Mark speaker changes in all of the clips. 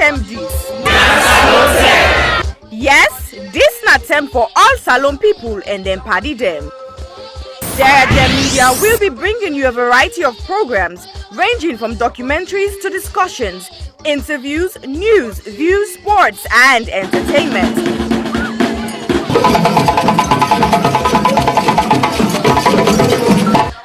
Speaker 1: term this? Yes, this na term for all Salon people and them party them. SIERRA Media will be bringing you a variety of programs ranging from documentaries to discussions, interviews, news, views, sports, and entertainment.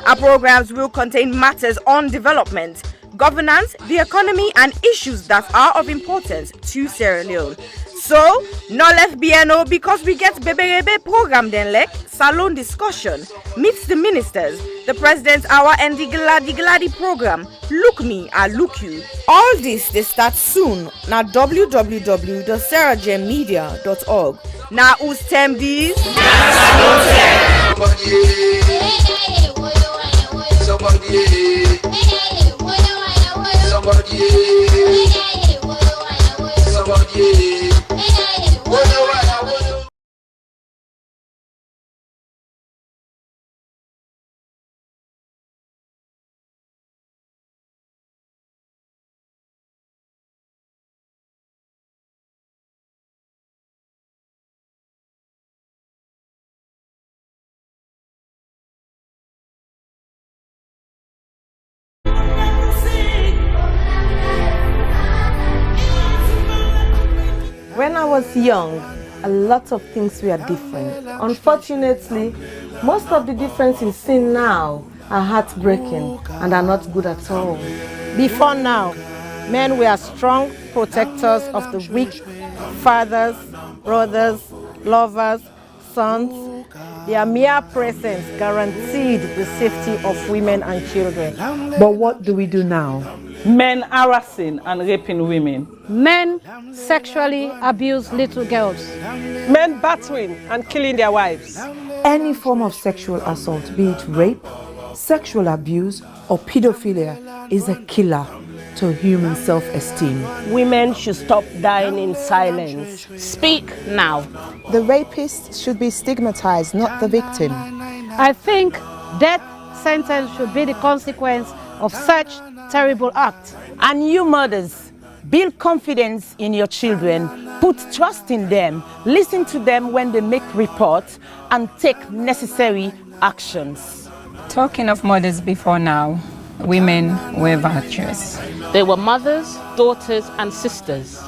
Speaker 1: Our programs will contain matters on development, governance, the economy, and issues that are of importance to Sierra Leone. So, no left BNO because we get Bebe program then like Salon discussion, meets the ministers, the president's hour, and the Gladi program. Look me, I look you. All this they start soon na www.sierramedia.org. Now who's term these?
Speaker 2: When I was young, a lot of things were different. Unfortunately, most of the differences seen now are heartbreaking and are not good at all.
Speaker 3: Before now, men were strong protectors of the weak, fathers, brothers, lovers, sons. Their mere presence guaranteed the safety of women and children.
Speaker 4: But what do we do now?
Speaker 5: Men harassing and raping women.
Speaker 6: Men sexually abuse little girls.
Speaker 3: Men battering and killing their wives.
Speaker 4: Any form of sexual assault, be it rape, sexual abuse, or pedophilia, is a killer to human self-esteem.
Speaker 3: Women should stop dying in silence.
Speaker 6: Speak now.
Speaker 7: The rapist should be stigmatized, not the victim.
Speaker 6: I think death sentence should be the consequence of such terrible act.
Speaker 8: And you mothers, build confidence in your children, put trust in them, listen to them when they make reports, and take necessary actions.
Speaker 9: Talking of mothers before now, women were virtuous.
Speaker 10: They were mothers, daughters, and sisters.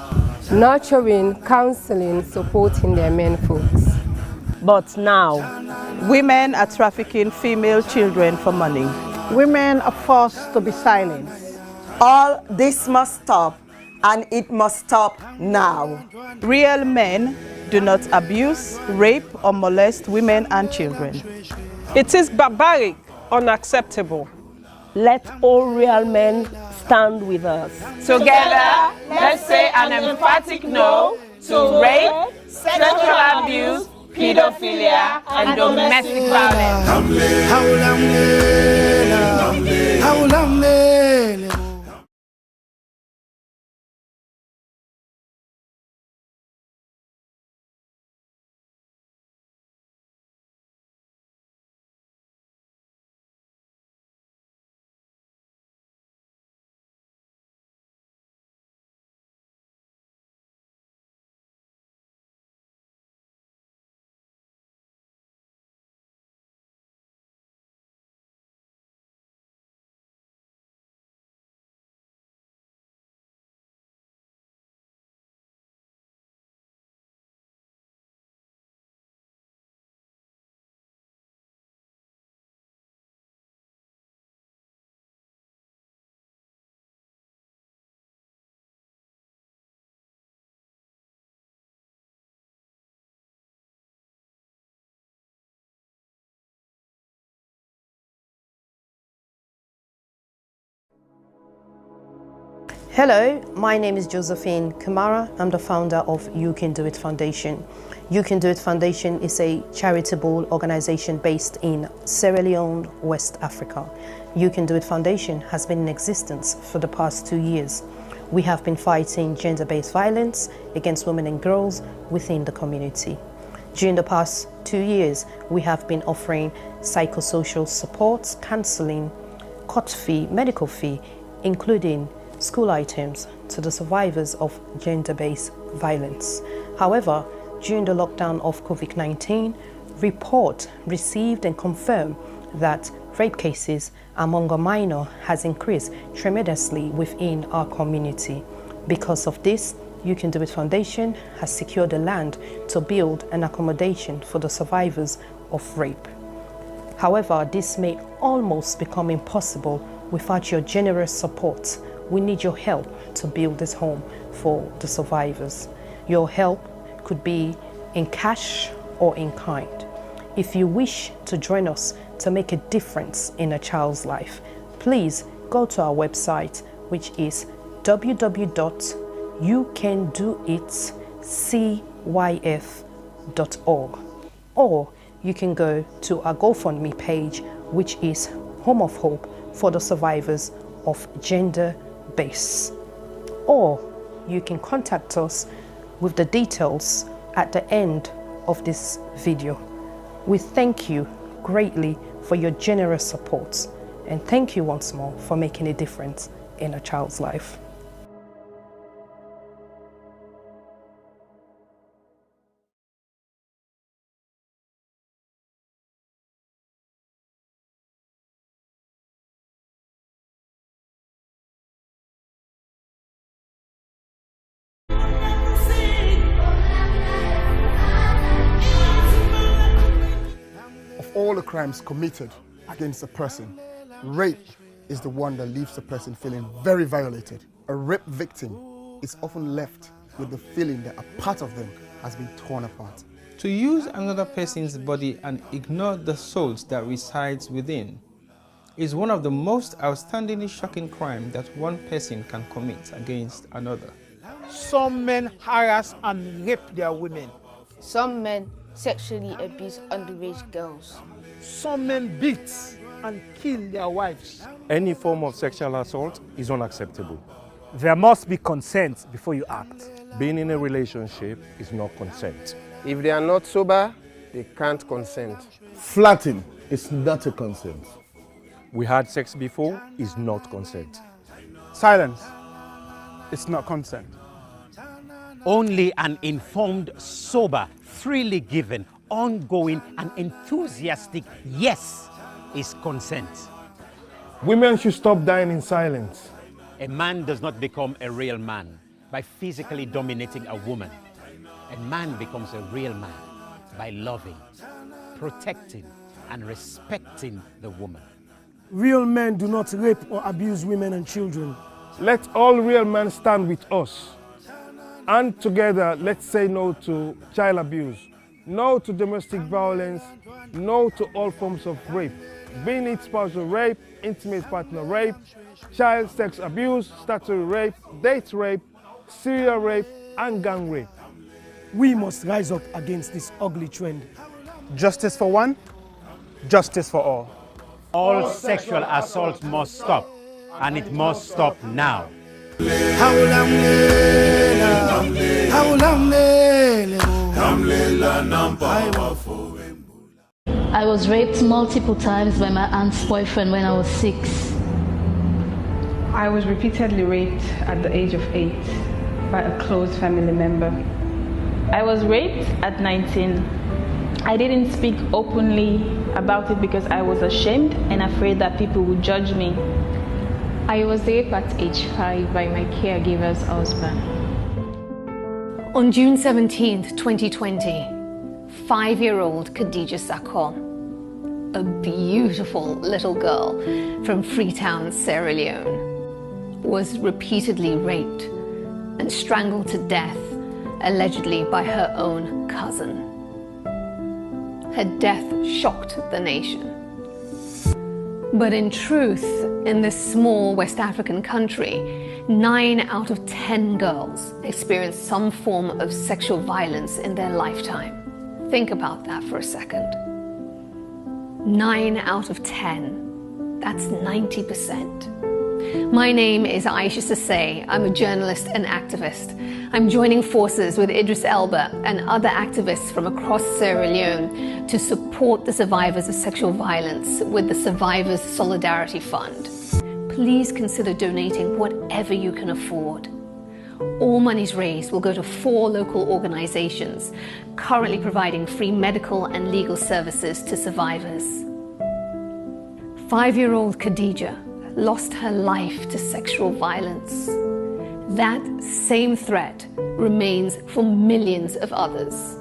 Speaker 11: Nurturing, counseling, supporting their men folks.
Speaker 3: But now, women are trafficking female children for money. Women are forced to be silent.
Speaker 8: All this must stop, and it must stop now.
Speaker 3: Real men do not abuse, rape, or molest women and children. It is barbaric, unacceptable.
Speaker 2: Let all real men stand with us.
Speaker 5: Together, let's say an emphatic no to rape, sexual abuse, pedophilia, and domestic violence.
Speaker 12: Hello, my name is Josephine Kamara. I'm the founder of You Can Do It Foundation. You Can Do It Foundation is a charitable organization based in Sierra Leone, West Africa. You Can Do It Foundation has been in existence for the past 2 years. We have been fighting gender-based violence against women and girls within the community. During the past 2 years, we have been offering psychosocial support, counseling, court fee, medical fee, including school items, to the survivors of gender-based violence. However, during the lockdown of COVID-19, reports received and confirmed that rape cases among a minor has increased tremendously within our community. Because of this, You Can Do It Foundation has secured the land to build an accommodation for the survivors of rape. However, this may almost become impossible without your generous support. We need your help to build this home for the survivors. Your help could be in cash or in kind. If you wish to join us to make a difference in a child's life, please go to our website, which is www.youcandoitcyf.org, or you can go to our GoFundMe page, which is Home of Hope for the survivors of gender-based. Or you can contact us with the details at the end of this video. We thank you greatly for your generous support, and thank you once more for making a difference in a child's life.
Speaker 13: All the crimes committed against a person, rape is the one that leaves the person feeling very violated. A rape victim is often left with the feeling that a part of them has been torn apart.
Speaker 14: To use another person's body and ignore the souls that resides within is one of the most outstandingly shocking crimes that one person can commit against another.
Speaker 15: Some men harass and rape their women.
Speaker 16: Some men sexually abuse underage girls.
Speaker 15: Some men beat and kill their wives.
Speaker 17: Any form of sexual assault is unacceptable.
Speaker 15: There must be consent before you act.
Speaker 17: Being in a relationship is not consent.
Speaker 18: If they are not sober, they can't consent.
Speaker 19: Flirting is not a consent.
Speaker 17: We had sex before is not consent.
Speaker 15: Silence is not consent.
Speaker 20: Only an informed, sober, freely given, ongoing and enthusiastic yes is consent.
Speaker 19: Women should stop dying in silence.
Speaker 20: A man does not become a real man by physically dominating a woman. A man becomes a real man by loving, protecting, and respecting the woman.
Speaker 15: Real men do not rape or abuse women and children.
Speaker 19: Let all real men stand with us. And together, let's say no to child abuse, no to domestic violence, no to all forms of rape, being it spousal rape, intimate partner rape, child sex abuse, statutory rape, date rape, serial rape, and gang rape.
Speaker 15: We must rise up against this ugly trend.
Speaker 21: Justice for one, justice for all.
Speaker 20: All sexual assault must stop, and it must stop now.
Speaker 22: I was raped multiple times by my aunt's boyfriend when I was 6.
Speaker 23: I was repeatedly raped at the age of 8 by a close family member.
Speaker 24: I was raped at 19. I didn't speak openly about it because I was ashamed and afraid that people would judge me.
Speaker 25: I was raped at age 5 by my caregiver's husband.
Speaker 26: On June 17th, 2020, 5-year-old Khadija Sakho, a beautiful little girl from Freetown, Sierra Leone, was repeatedly raped and strangled to death, allegedly by her own cousin. Her death shocked the nation. But in truth, in this small West African country, 9 out of 10 girls experience some form of sexual violence in their lifetime. Think about that for a second. 9 out of 10. That's 90%. My name is Aisha Sisay. I'm a journalist and activist. I'm joining forces with Idris Elba and other activists from across Sierra Leone to support the survivors of sexual violence with the Survivors Solidarity Fund. Please consider donating whatever you can afford. All monies raised will go to 4 local organizations currently providing free medical and legal services to survivors. 5-year-old Khadija lost her life to sexual violence. That same threat remains for millions of others.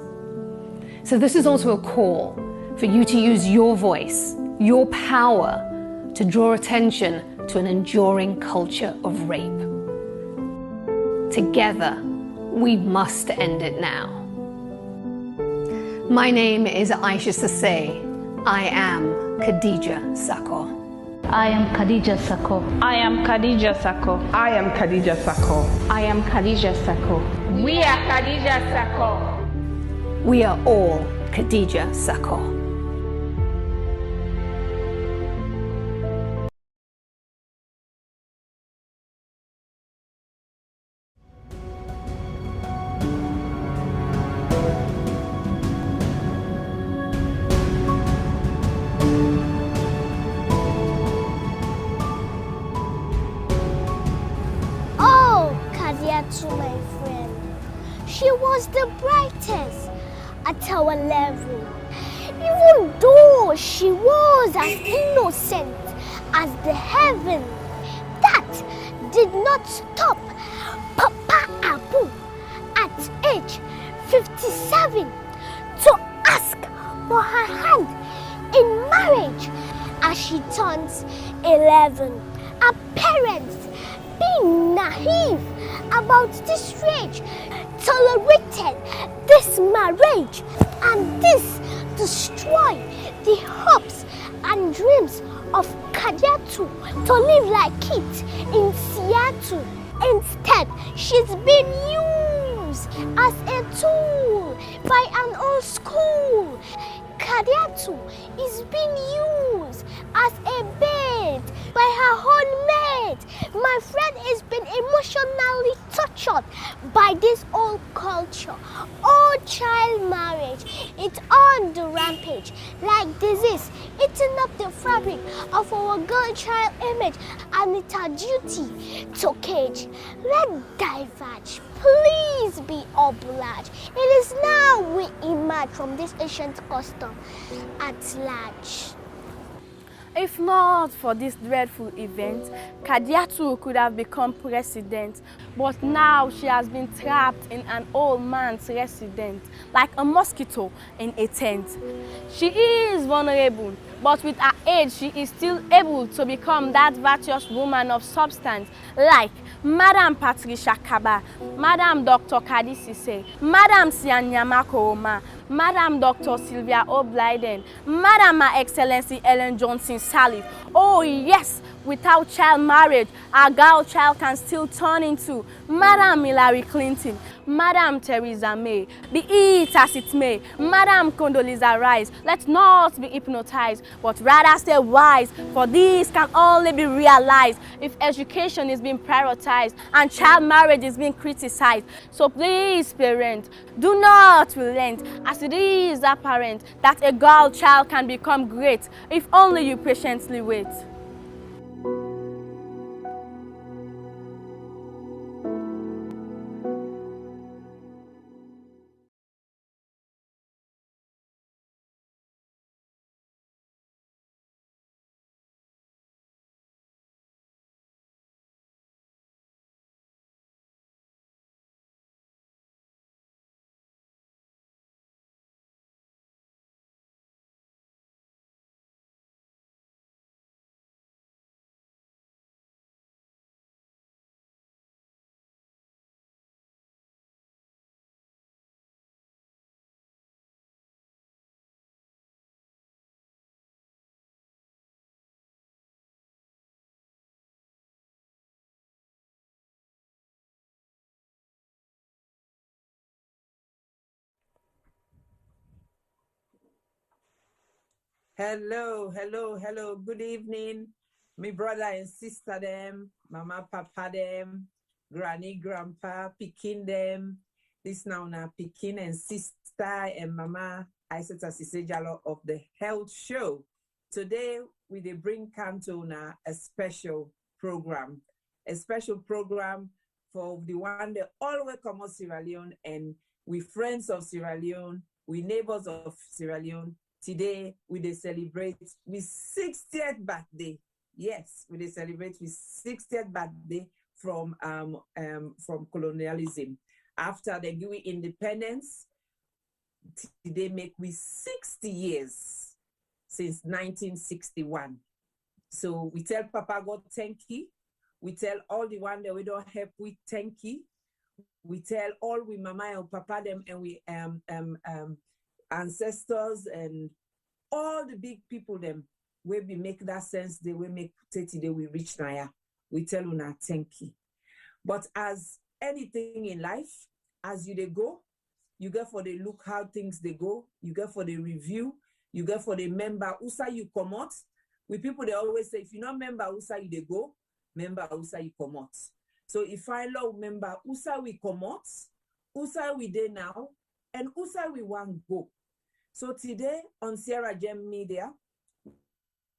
Speaker 26: So this is also a call for you to use your voice, your power, to draw attention to an enduring culture of rape. Together, we must end it now. My name is Aisha Sisay. I am Khadija Sako.
Speaker 24: I am Khadija Sako.
Speaker 23: I am Khadija Sako.
Speaker 5: I am Khadija Sako.
Speaker 24: I am Khadija Sako.
Speaker 5: We are Khadija Sako.
Speaker 26: We are all Khadija Sako.
Speaker 1: My friend, she was the brightest at our level, even though she was as innocent as the heaven. That did not stop Papa Abu at age 57 to ask for her hand in marriage as she turns 11. Her parents, being naive about this rage, tolerated this marriage, and this destroyed the hopes and dreams of Khadijatu to live like it in Seattle. Instead, she's been used as a tool by an old school. Khadijatu is being used as a bait by her own mate. My friend is being emotionally tortured by this old culture. Old child marriage, it's on the rampage like disease, eating up the fabric of our girl child image, and it's our duty to cage. Let's diverge. Please be obliged. It is now we emerge from this ancient custom at large.
Speaker 24: If not for this dreadful event, Khadijatu could have become president, but now she has been trapped in an old man's residence, like a mosquito in a tent. She is vulnerable, but with her age, she is still able to become that virtuous woman of substance, like Madam Patricia Kaba, Madam Dr. Kadi Sise, Madam Nyamakoro, Madam Dr. Sylvia O'Blyden, Madam Her Excellency Ellen Johnson Sirleaf. Oh yes, without child marriage, our girl child can still turn into Madam Hillary Clinton, Madam Theresa May. Be it as it may, Madam Condoleezza Rice, let's not be hypnotized, but rather stay wise, for this can only be realized if education is being prioritized and child marriage is being criticized. So please, parents, do not relent, as it is apparent that a girl child can become great if only you patiently wait.
Speaker 4: Hello, hello, hello. Good evening. Me brother and sister them, mama, papa them, granny, grandpa, pikin them. This now pikin and sister and mama, Isatta Sisay-Jalloh of the Health Show. Today we dey bring Canto a special program for the one that always come out Sierra Leone, and we friends of Sierra Leone, we neighbors of Sierra Leone. Today, we celebrate with 60th birthday. Yes, we celebrate with 60th birthday from colonialism. After they give independence, today make we 60 years since 1961. So we tell Papa God thank you. We tell all the one that we don't help with thank you. We tell all we mama and papa them and we ancestors and all the big people them where we make that sense they will make today we reach Naya. We tell una thank you. But as anything in life, as you they go, you get for the look how things they go, you get for the review, you get for the member usa you come out. With people they always say if you not member usa you they go, member usa you come out. So if I love member usa we come out, usa we there now, and usa we want go. So today on Sierra Gem Media,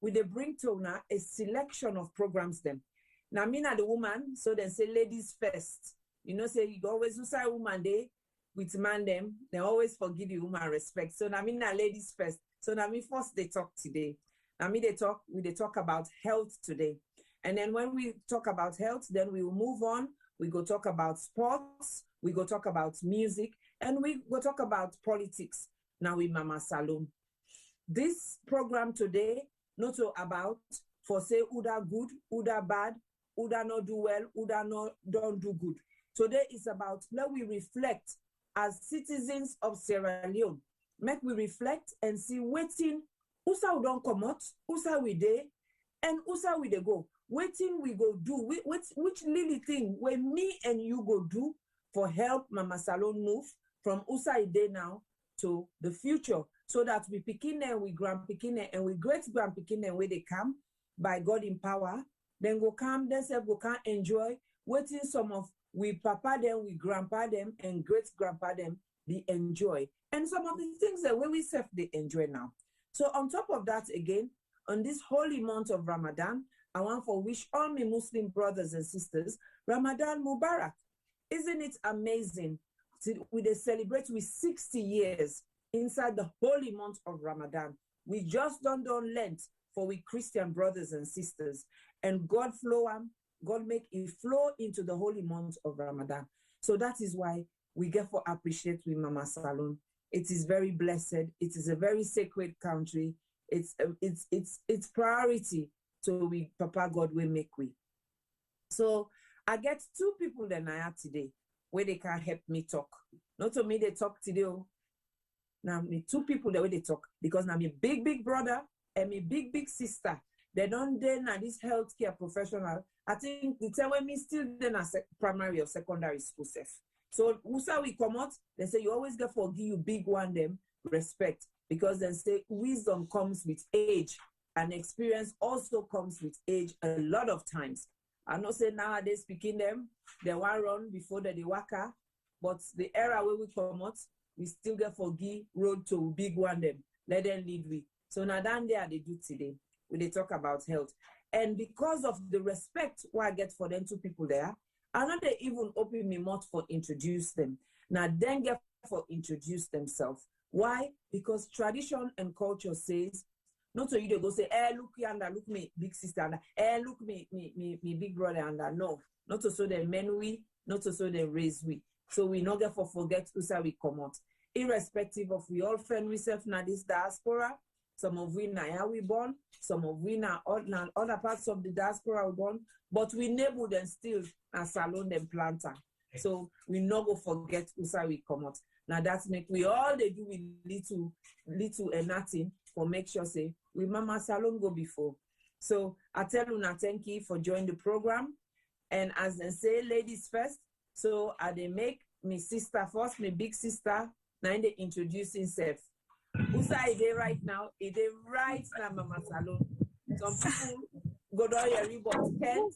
Speaker 4: we they bring to now a selection of programs them. Now me na the woman, so they say ladies first. You know, say you always usa woman day with man them, they always forgive the woman respect. So now me na ladies first. So now me first they talk today. Now me they talk about health today. And then when we talk about health, then we will move on. We go talk about sports, we go talk about music, and we go talk about politics. Now with Mama Salome. This program today, not so about for say Uda good, Uda bad, Uda not do well, Uda not don't do good. Today is about let we reflect as citizens of Sierra Leone. Make we reflect and see waiting, usa we don't come out, usa we dey, and usa we dey go. Waiting we go do, which little thing where me and you go do for help Mama Salome move from usa day now to the future, so that we picking them, we grand picking them, and we great grand picking them where they come by God in power, then go come, themselves go can enjoy, waiting some of we papa them, we grandpa them, and great grandpa them, they enjoy. And some of the things that we self they enjoy now. So on top of that, again, on this holy month of Ramadan, I want to wish all my Muslim brothers and sisters, Ramadan Mubarak. Isn't it amazing? We celebrate with 60 years inside the holy month of Ramadan. We just don't Lent for we Christian brothers and sisters. And God make it flow into the holy month of Ramadan. So that is why we get for appreciate with Mama Salome. It is very blessed. It is a very sacred country. It's priority. So we Papa God will make we. So I get two people that I have today where they can help me talk. Not to me they talk today. Now me two people that way they talk because now me big brother and me big sister. They don't then now this healthcare professional. I think the time when me still then a primary or secondary school self. So usa we come out, they say you always get for give you big one them respect because they say wisdom comes with age and experience also comes with age a lot of times. I know say nowadays speaking them, they want run before they waka, but the era where we come out, we still get for give road to big one them. Let them lead we. So now down there they do today when they talk about health. And because of the respect what I get for them two people there, I know they even open me mouth for introduce them. Now then get for introduce themselves. Why? Because tradition and culture says, not so you they go say, look yonder, look me big sister, and look me big brother, and no, not to so they men we, not to so they raise we. So we not get for forget who's how we come out. Irrespective of we all friend we self na this diaspora. Some of we now we born, some of we now other parts of the diaspora we born, but we neighbor them still and salon them planter. So we not go forget who's how we come out. Now that's make we all they do with little and nothing for make sure say we Mama Salome go before. So I tell you now thank you for joining the program. And as they say, ladies first, so they make me sister first, my big sister, now they introduce himself. Usa is there right now, is there right now, Mama Salome. Some people go down here about Kent,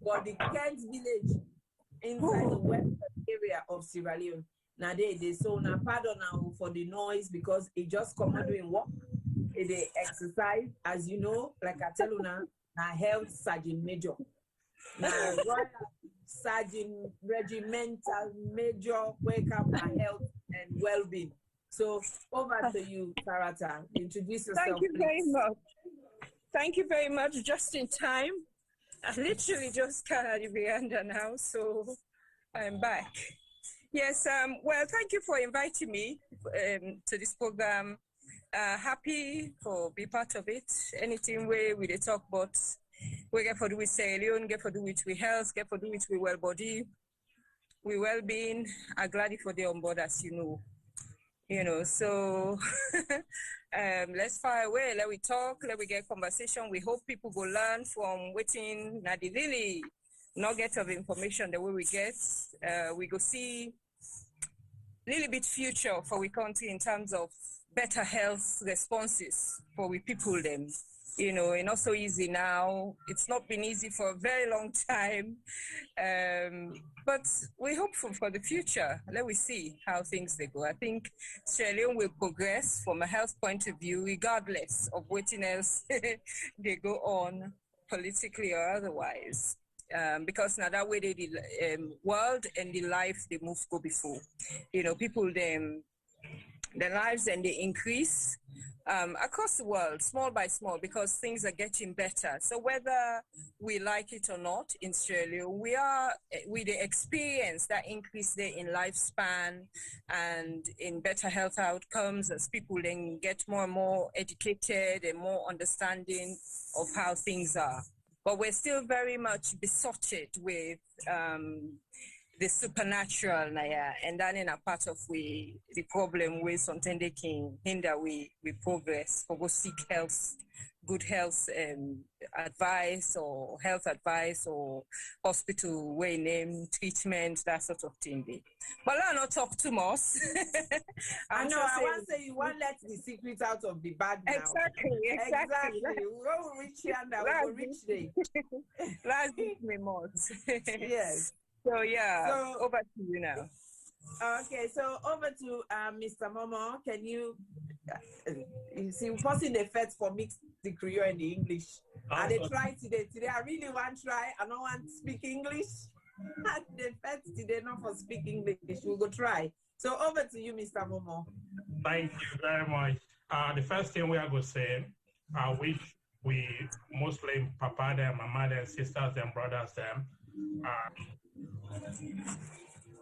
Speaker 4: but the Kent village inside the western area of Sierra Leone. Now they so now pardon now for the noise because it just come out doing work. They exercise, as you know, like I tell you now health sergeant major. Now sergeant, regimental, major, wake up my health and well-being. So over to you, Sarata. Introduce yourself,
Speaker 6: Thank you
Speaker 4: please.
Speaker 6: very much. Thank you very much. Just in time. I literally just got out of the veranda now, so I'm back. Yes, well, thank you for inviting me to this program. Happy for be part of it. Anything where we talk about we get for do with Sierra Leone, get for do with we health, get for do with we well body, we well-being. I'm glad for the on board, as you know. So let's fire away. Let we talk. Let we get conversation. We hope people go learn from waiting. Now the really nugget of information the way we get. We go see little bit future for we country in terms of better health responses for we people them. It's not so easy now. It's not been easy for a very long time. But we're hopeful for the future. Let we see how things they go. I think Sierra Leone will progress from a health point of view, regardless of what else they go on politically or otherwise. Because now that way the world and the life they move go before. People their lives and they increase across the world, small by small, because things are getting better. So whether we like it or not in Sierra Leone, we the experience that increase there in lifespan and in better health outcomes as people then get more and more educated and more understanding of how things are. But we're still very much besotted with the supernatural, and that in a part of the problem with something they can hinder we progress for go seek health, good health advice or health advice or hospital way name treatment, that sort of thing. But I'll not talk too much.
Speaker 4: I know. I want to say you won't let the secret out of the bag now.
Speaker 6: Exactly.
Speaker 4: We will reach here now. We will reach there.
Speaker 6: Last me more.
Speaker 4: Yes.
Speaker 6: So over to you now.
Speaker 4: Okay, so over to Mr. Momoh. Can you see passing the first for mix the Creole and the English? And they try today. Today I really want to try. I don't want to speak English. The first today not for speak English. We'll go try. So over to you, Mr. Momoh.
Speaker 7: Thank you very much. The first thing we are going to say, I wish we Muslim papa them, mama them, sisters them, brothers them,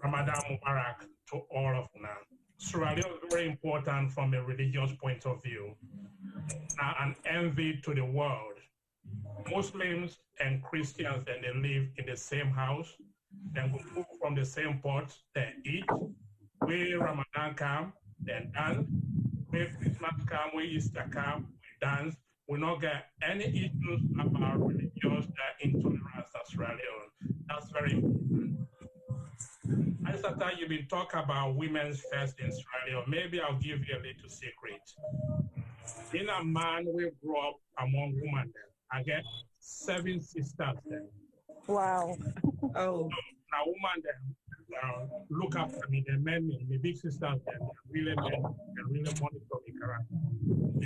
Speaker 7: Ramadan Mubarak to all of them. Sierra Leone is very important from a religious point of view. An envy to the world. Muslims and Christians, then they live in the same house. Then we cook from the same pot, then eat. We Ramadan come, then dance. We Christmas come, we Easter come, we dance. We not get any issues about religious intolerance in Sierra Leone. That's very important. Isatta, you've been talking about women's first in Sierra Leone. Maybe I'll give you a little secret. Being a man, we grew up among women. I get 7 sisters then.
Speaker 6: Wow.
Speaker 4: Oh.
Speaker 7: So, now woman then look after me, the men, the big sisters then, really men, they really monitor me character.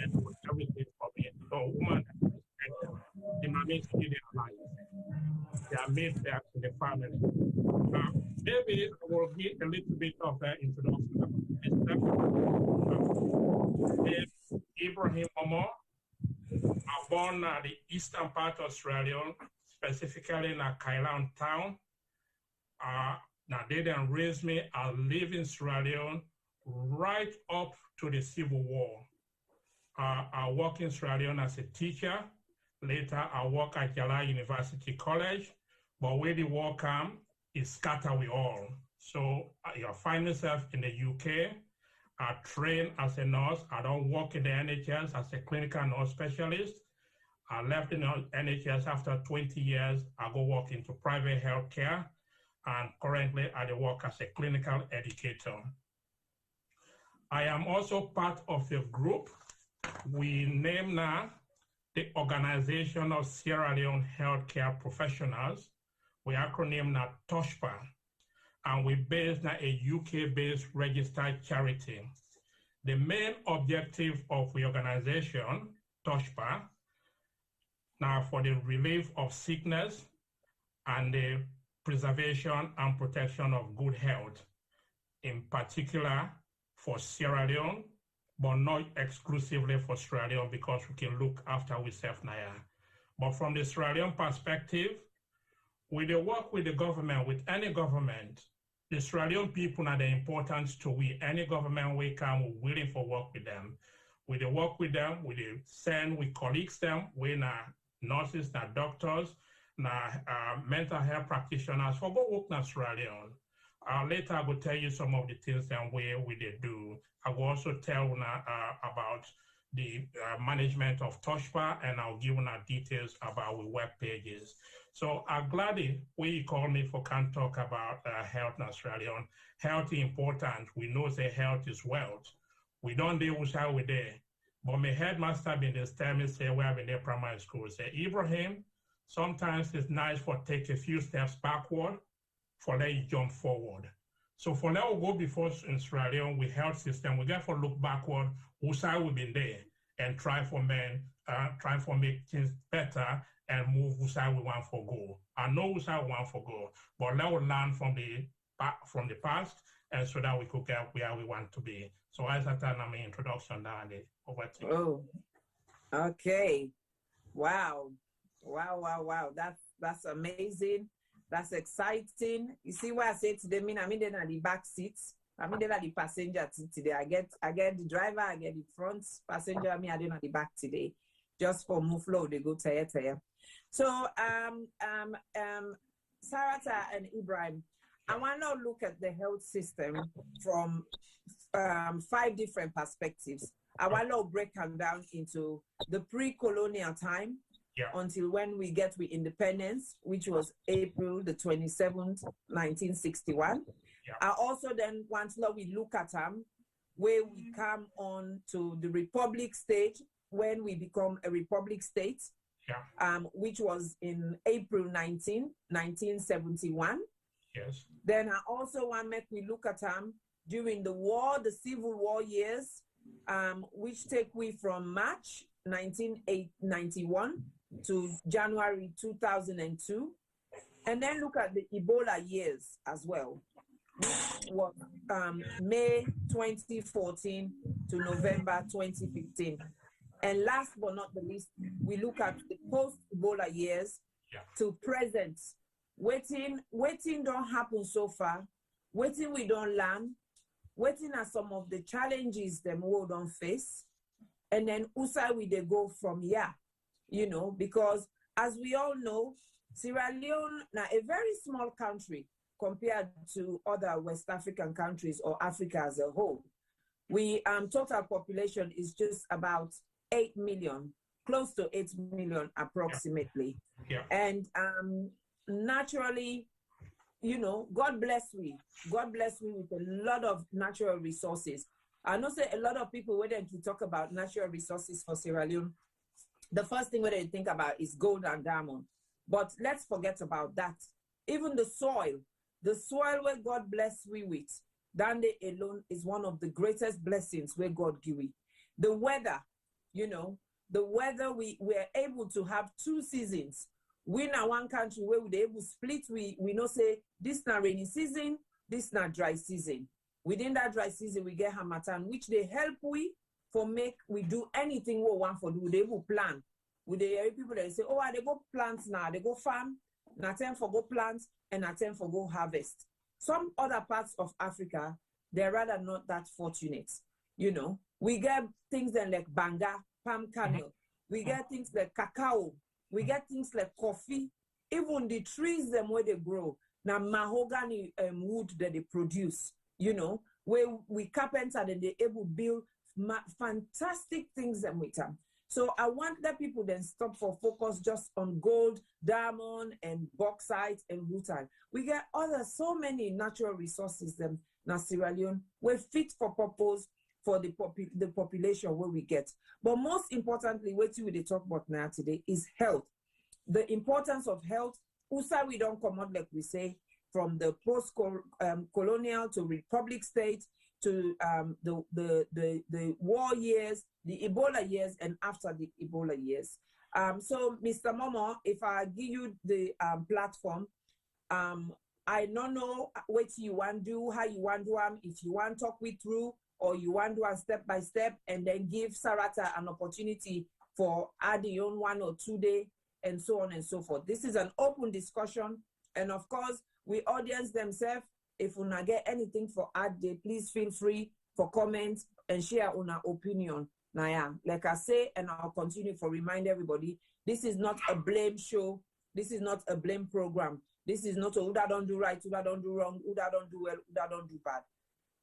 Speaker 7: And do everything for me. So woman, the mommy see their life. They are made there in the family. Maybe I will give a little bit of an introduction. Ibrahim Momoh, I born at the eastern part of Sierra Leone, specifically in a Kailan town. Now they then raised me. I live in Sierra Leone right up to the Civil War. I work in Sierra Leone as a teacher. Later, I work at Jallo University College. But where the war come, it scatter we all. So you find yourself in the UK. I train as a nurse. I don't work in the NHS as a clinical nurse specialist. I left the NHS after 20 years. I go work into private healthcare. And currently I work as a clinical educator. I am also part of a group we name now the Organization of Sierra Leone Healthcare Professionals. We acronym now TOSHPA. And we based now a UK-based registered charity. The main objective of the organization, TOSHPA, now for the relief of sickness and the preservation and protection of good health, in particular for Sierra Leone, but not exclusively for Sierra Leone, because we can look after ourselves now. But from the Sierra Leone perspective, with the work with the government, with any government, the Sierra Leone people are the importance to we. Any government we come, we're willing for work with them. We the work with them, we the send, we colleagues them, we na nurses, na doctors, na mental health practitioners for go work na Sierra Leone. Later I will tell you some of the things that we they do. I will also tell you about the management of TOSHPA, and I'll give you details about our web pages. So I'm glad we call me for can talk about health in Australia. Health is important. We know that health is wealth. We don't deal with how we there. But my headmaster been this time me say we have in the primary school say, Ibrahim, sometimes it's nice for take a few steps backward for let you jump forward. So for now we go before in Australia with health system, we get to look backward, whose side we've been there and try for make things better and move whose side we want for go. I know whose side we want for go, but let us learn from the past, and so that we could get where we want to be. So as I tell my introduction down there, over to you.
Speaker 4: Oh, okay. Wow. Wow. That's amazing. That's exciting. You see what I say to them? I mean, they're in the back seats. I mean, they're the passenger today. I get the driver, I get the front passenger. I mean, I didn't the back today. Just for move flow, they go tire. So, Sarata and Ibrahim, I want to look at the health system from 5 different perspectives. I want to break them down into the pre-colonial time until when we get with independence, which was April the 27th, 1961. I also then want to we look at them where we come on to the republic stage when we become a republic state, which was in April 1971.
Speaker 7: Yes.
Speaker 4: Then I also want to make we look at them during the war, the Civil War years, which take we from March 1991 to January 2002. And then look at the Ebola years as well, which was May 2014 to November 2015. And last but not the least, we look at the post-Ebola years to present. Waiting don't happen so far. Waiting we don't learn. Waiting are some of the challenges the world don't face. And then USA we they go from here, because as we all know, Sierra Leone now a very small country compared to other West African countries or Africa as a whole. We total population is just about 8 million, close to 8 million approximately. And naturally, God bless we with a lot of natural resources. I know say a lot of people when they talk about natural resources for Sierra Leone, the first thing they think about is gold and diamond. But let's forget about that. Even the soil where God bless we with, Dande alone is one of the greatest blessings where God give we. The weather, the weather we were able to have 2 seasons. We in one country where we able to split, we know say this na rainy season, this na dry season. Within that dry season, we get Hamatan, which they help we for make we do anything we want for do. They will plan. With the people that say, oh, they go plant now, they go farm, not time for go plant, and not time for go harvest. Some other parts of Africa, they're rather not that fortunate. We get things then like banga, palm kernel. We get things like cacao. We get things like coffee. Even the trees them where they grow. Now mahogany wood that they produce. Where we carpenter and they able to build fantastic things them with them. So I want that people then stop for focus just on gold, diamond, and bauxite and rutile. We get so many natural resources them na Sierra Leone we're fit for purpose for the population where we get. But most importantly, what we talk about now today is health. The importance of health. USA we don't come out like we say from the post-colonial to republic state to the war years, the Ebola years, and after the Ebola years. So, Mr. Momoh, if I give you the platform, I don't know what you want to do, how you want to do them, if you want to talk me through, or you want to do step by step, and then give Sarata an opportunity for adding on 1 or 2 days, and so on and so forth. This is an open discussion, and of course, we audience themselves. If you not get anything for add day, please feel free for comments and share on our opinion. Now, yeah, like I say, and I'll continue for remind everybody, this is not a blame show. This is not a blame program. This is not a who that don't do right, who that don't do wrong, who that don't do well, who that don't do bad.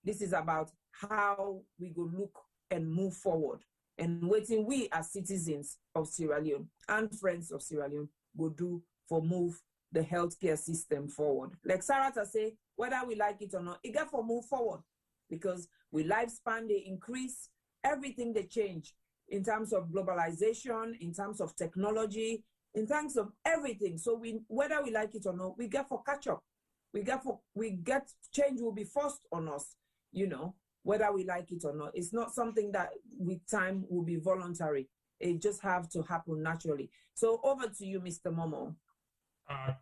Speaker 4: This is about how we go look and move forward, and waiting we as citizens of Sierra Leone and friends of Sierra Leone go do for move the healthcare system forward. Like Sarata say, whether we like it or not, it got for move forward, because with lifespan they increase, everything they change in terms of globalization, in terms of technology, in terms of everything. So we, whether we like it or not, we get for catch up. We get change will be forced on us, you know, whether we like it or not. It's not something that with time will be voluntary. It just have to happen naturally. So over to you, Mr. Momoh.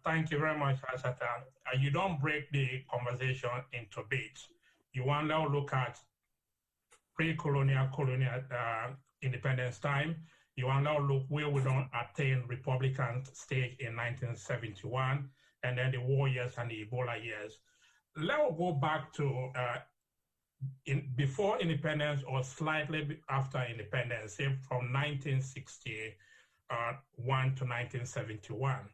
Speaker 7: Thank you very much, Isatta. You don't break the conversation into bits. You want to look at pre-colonial, colonial independence time. You want to look where we don't attain Republican stage in 1971, and then the war years and the Ebola years. Let's go back to before independence or slightly after independence, say from 1961 to 1971.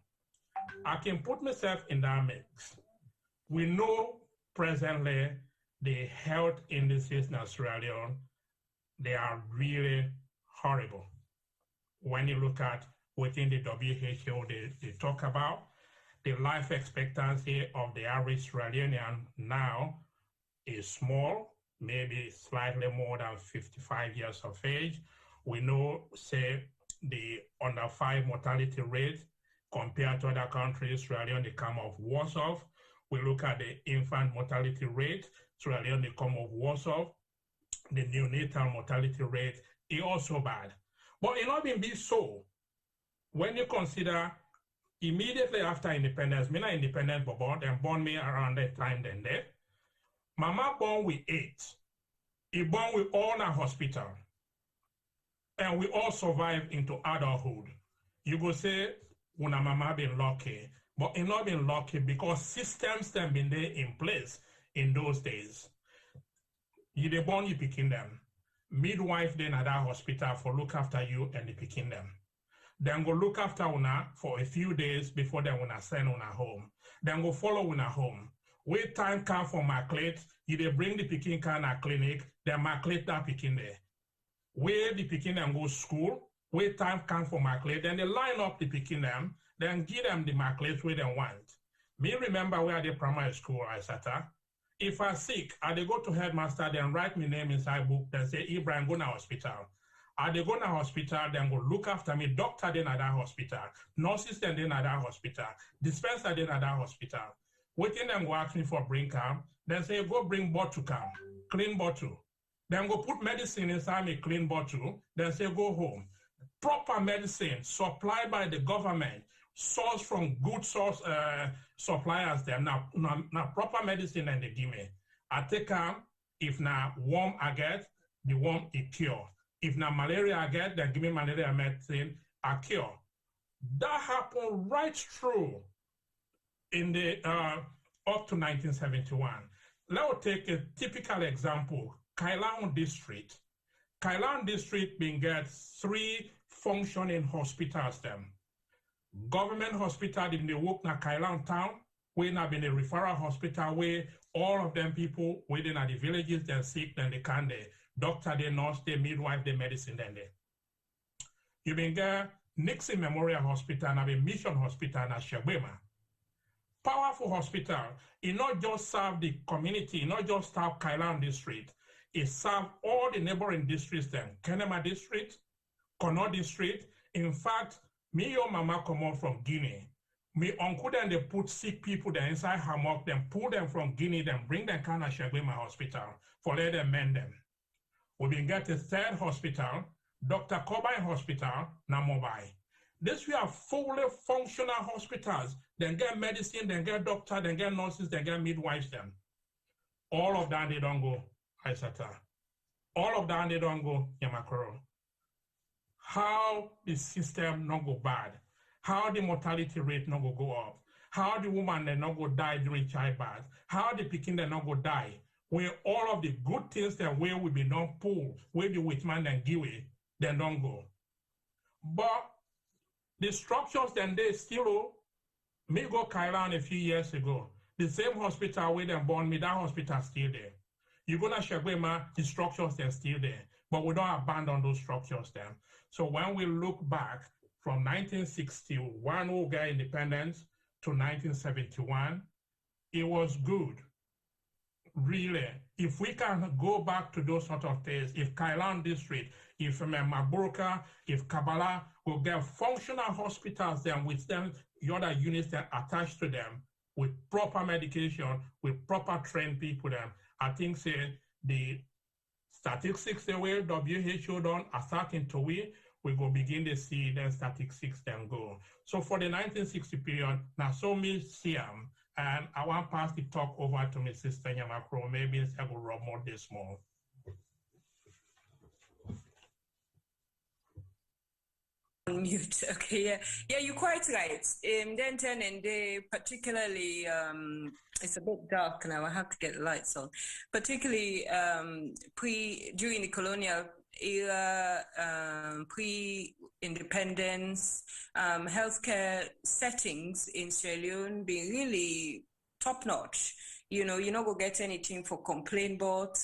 Speaker 7: I can put myself in that mix. We know presently the health indices in Australia, they are really horrible. When you look at within the WHO, they talk about the life expectancy of the average Australian now is small, maybe slightly more than 55 years of age. We know, say, the under 5 mortality rate compared to other countries, Australia, they come off worse off. We look at the infant mortality rate, Australia, they come off worse off. The neonatal mortality rate is also bad. But it not even be so. When you consider immediately after independence, me not independent, but them born me around that time then there. Mama born with 8. He born with all in a hospital. And we all survive into adulthood. You go say, una mama been lucky, but it not been lucky because systems have been there in place in those days. You dey born, you picking them. Midwife then at that hospital for look after you and the picking them. Then go look after una for a few days before they wanna send una home. Then go follow una home. Wait time come for Macaulay, you dey bring the picking can at clinic, then Macaulay that picking there. Where the picking them go school, wait time come for Macaulay, then they line up the picking them, then give them the Macaulay where they want. Me remember where the primary school Isatta. If I sick, I dey go to headmaster, then write my name inside book, then say Ibrahim go to hospital. I dey go to hospital, then go look after me, doctor then at that hospital, nurses then at that hospital, dispenser then at that hospital. Waiting them go ask me for bring come, then say go bring bottle come, clean bottle. Then go put medicine inside me clean bottle, then say go home. Proper medicine supplied by the government, sourced from good source suppliers them. Now proper medicine and they give me. I take them, if now worm I get, the worm it cure. If now malaria I get, then give me malaria medicine, I cure. That happened right through in the up to 1971. Let's take a typical example. Kailan district. Kailan district being get 3 functioning hospitals them. Government hospital in the work na Kailan town, where now been a referral hospital where all of them people within the villages they're sick, then they can the doctor, the nurse, the midwife, the medicine then they. You been get Nixon Memorial Hospital and a Mission Hospital na Shebema. Powerful hospital. It not just serve the community, it not just serve Kailan district. It serve all the neighboring districts then. Kenema district, Kono district. In fact, me your mama come out from Guinea. Me uncle then they put sick people there inside hammock, then pull them from Guinea, then bring them kind of Shebema hospital for let them mend them. We been get a 3rd hospital, Dr. Cobain Hospital, na Mumbai. This we have fully functional hospitals. Then get medicine, then get doctor, then get nurses, then get midwives. Then all of that they don't go Isatta. All of that they don't go Nyamakoro. How the system not go bad? How the mortality rate not go up? How the woman they not go die during childbirth? How the pikin they not go die? Where all of the good things that where we be not pull, where the witch man then give it, then don't go. But the structures then they still, me go Kailan a few years ago. The same hospital where they born me, that hospital still there. You go to Shagwema, the structures they're still there. But we don't abandon those structures then. So when we look back from 1961, we got independence, to 1971, it was good. Really, if we can go back to those sort of things, if Kailan district, if Maburka, if Kabbalah will get functional hospitals then with them, the other units that are attached to them with proper medication, with proper trained people then, I think say the statistics the way WHO done attack into we go begin to see then statistics then go. So for the 1960 period, now so me see and I want to pass the talk over to my sister Nyamakoro. Maybe I will rub more this more.
Speaker 6: Mute. Okay, yeah, you're quite right. Then 10 and day, particularly, it's a bit dark now. I have to get the lights on. Particularly during the colonial era, pre-independence, healthcare settings in Sierra Leone being really top notch. You know, you're not gonna get anything for complaint board.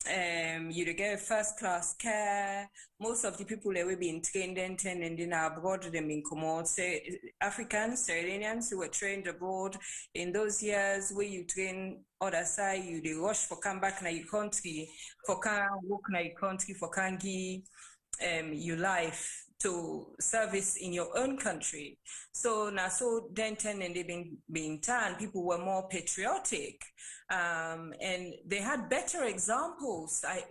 Speaker 6: You get first class care. Most of the people that we've been trained in and then abroad, them in commode, say Africans, Sierra Leoneans who were trained abroad in those years where you train other side, you they rush for come back na your country, for can work na your country, for can give your life to service in your own country. So now, so then 10 and they've been turned, people were more patriotic, and they had better examples. I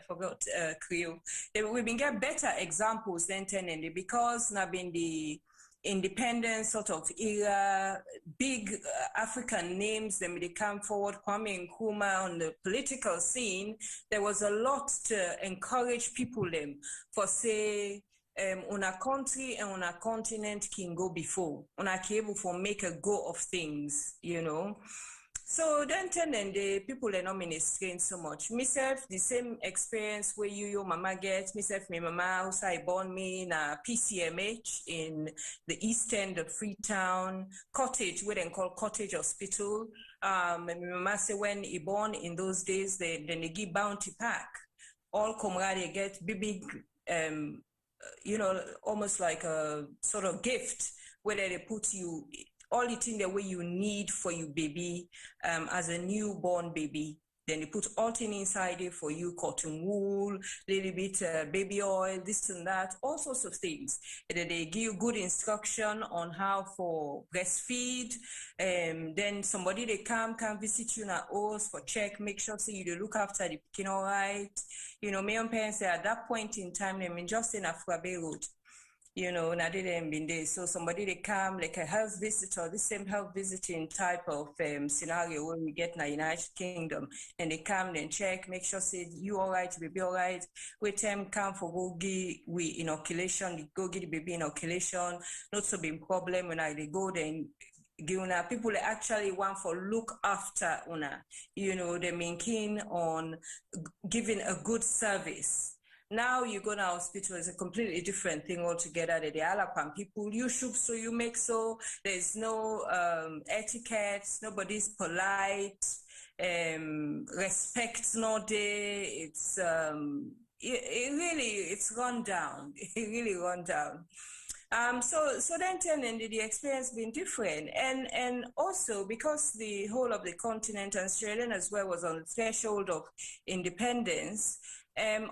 Speaker 6: forgot Creole. We've been get better examples than 10 and because now been the independence sort of era, big African names, then they come forward, Kwame Nkrumah on the political scene. There was a lot to encourage people them for say, on a country and on a continent can go before. On a cable for make a go of things, you know. So then 10 and the people are not ministering so much. Myself, the same experience where your mama gets. Myself, my mama also I born me in a PCMH in the east end of Freetown, cottage, where they call cottage hospital. My mama say when he born in those days, then they give bounty pack. All comrade get big you know, almost like a sort of gift where they put you all it in the way you need for your baby as a newborn baby. Then they put all things inside it for you, cotton wool, little bit baby oil, this and that, all sorts of things. And then they give you good instruction on how for breastfeed. Then somebody they can visit you in a house for check, make sure so you look after the picking all right. You know, my own parents say at that point in time, they mean just in Afrabe Road. You know, and I didn't been there. So somebody they come like a health visitor, the same health visiting type of scenario where we get in the United Kingdom, and they come and check, make sure say you all right, baby all right. With them come for go give we inoculation, go give the baby inoculation. Not so big problem when they go then. People actually want for look after una, you know, they mean keen on giving a good service. Now you go to hospital, it's a completely different thing altogether. The Alapan people, you shoot so you make so, there's no etiquette, nobody's polite, respect's not there. It's it's run down. It really run down. So then and the experience been different, and also because the whole of the continent and Sierra Leone as well was on the threshold of independence.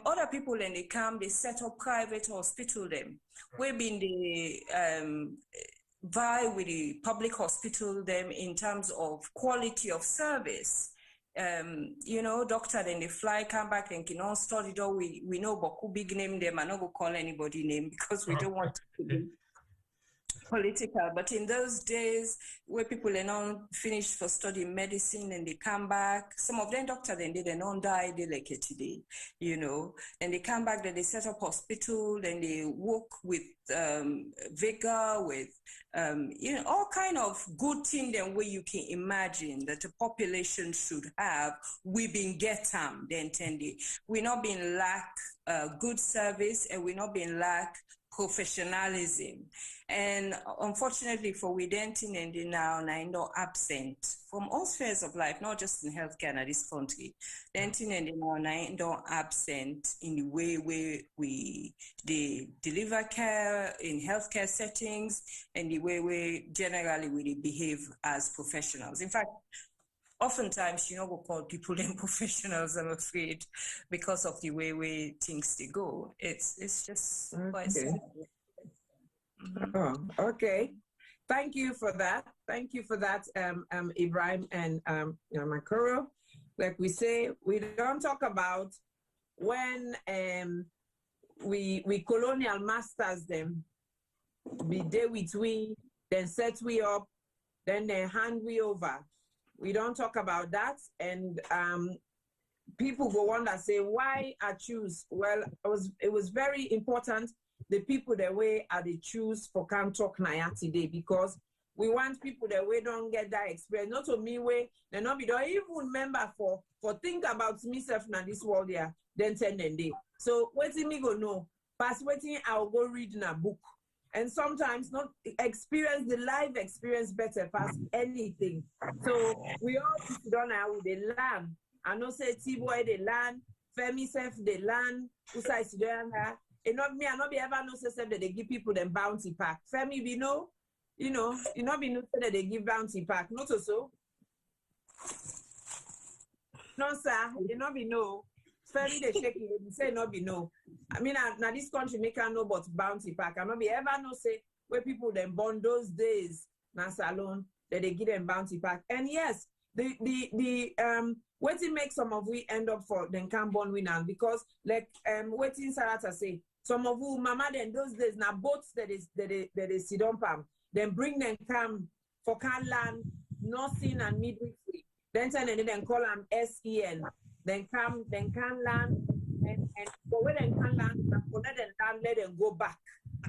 Speaker 6: Other people when they come, they set up private hospital them. We've been the vie with the public hospital them in terms of quality of service. You know, doctor then they fly, come back and can all study though we know Boku big name them. I'm not gonna call anybody name because we don't want to be political, but in those days where people are now finished for studying medicine and they come back, some of them doctors then they don't die, they like it today, you know, and they come back, then they set up hospital, then they work with vigor, with you know, all kind of good thing then where you can imagine that the population should have. We been get them then 10 days. We not been lack good service, and we not been lack professionalism. And unfortunately for we denting and now no absent from all spheres of life, not just in healthcare in this country. Denting and now no absent in the way where they deliver care in healthcare settings and the way we generally we behave as professionals. In fact, oftentimes, you know, we call people them professionals, I'm afraid, because of the way things they go. It's just quite sad.
Speaker 4: Oh, okay. Thank you for that. Thank you for that, Ibrahim and Nyamakoro. Like we say, we don't talk about when we colonial masters them, be there with we, then set we up, then they hand we over. We don't talk about that, and people go wonder, say, why I choose? Well, it was very important, the people that way are the choose for can talk Naya today, because we want people that way don't get that experience. Not to me way, they not be don't even remember for think about myself now this world here, then 10 and day. So waiting me go know, past waiting I'll go read in a book. And sometimes not experience the life experience better past anything. So we all sit down now with the land. I know say Tboy the land, Femi self the land, Sisay-Jalloh. And not me, I not be ever know say that they give people them bounty pack. Femi we know, you know be know that they give bounty pack. Not so. No, sir, you not be know. Femi they shake it, say not be no. I mean, now this country make I know about bounty pack. I not be ever know say where people them born those days na salon that they give them bounty pack. And yes, the what it make some of we end up for then can born winner, because like waiting Sarata say some of who mama then those days now boats that is sit on palm, then bring them come for can land nursing and midwifery. Then call them SEN. Then can land and but when they can land, let them go back.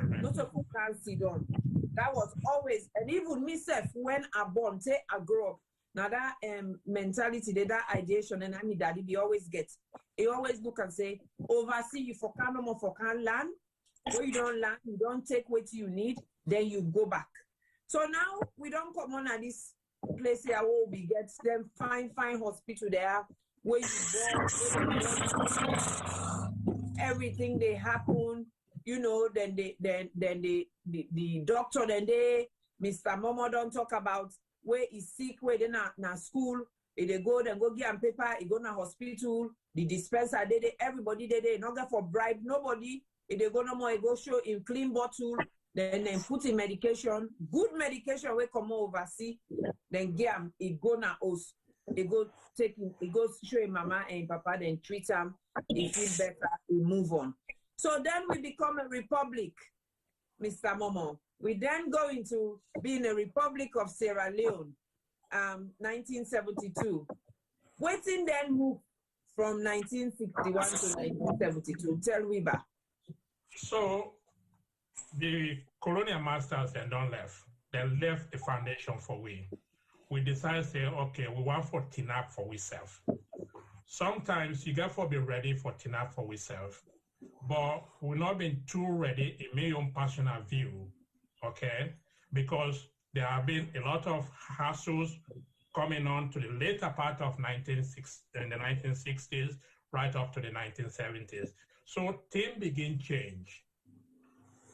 Speaker 4: Not of who can sit down. That was always, and even myself when I born, say I grow up. Now that mentality, that ideation, and I mean daddy, we always get. He always look and say, oversee you for can no more for can land. Where you don't land, you don't take what you need, then you go back. So now we don't come on at this place here where we get them fine hospital there. Where you born, everything they happen, you know, then the doctor, then Mr. Momoh don't talk about where he's sick, where they na school, they go get him paper, he go na hospital, the dispenser, everybody not get for bribe, nobody, if they go no more, he go show him clean bottle, then put in medication, good medication, we come oversee, then get him, he go na house. He go show him mama and papa, then treat him, he feel better, we move on. So then we become a republic, Mr. Momoh. We then go into being a republic of Sierra Leone, 1972. Waiting then move from 1961 to 1972. Tell Wiba.
Speaker 7: So the colonial masters then don't left. They left the foundation for we. We decided to say, okay, we want for TNAP for ourselves. Sometimes you got to be ready for TNAP for ourselves, but we're not been too ready in my own personal view, okay? Because there have been a lot of hassles coming on to the later part of the 1960s, right up to the 1970s. So things begin change.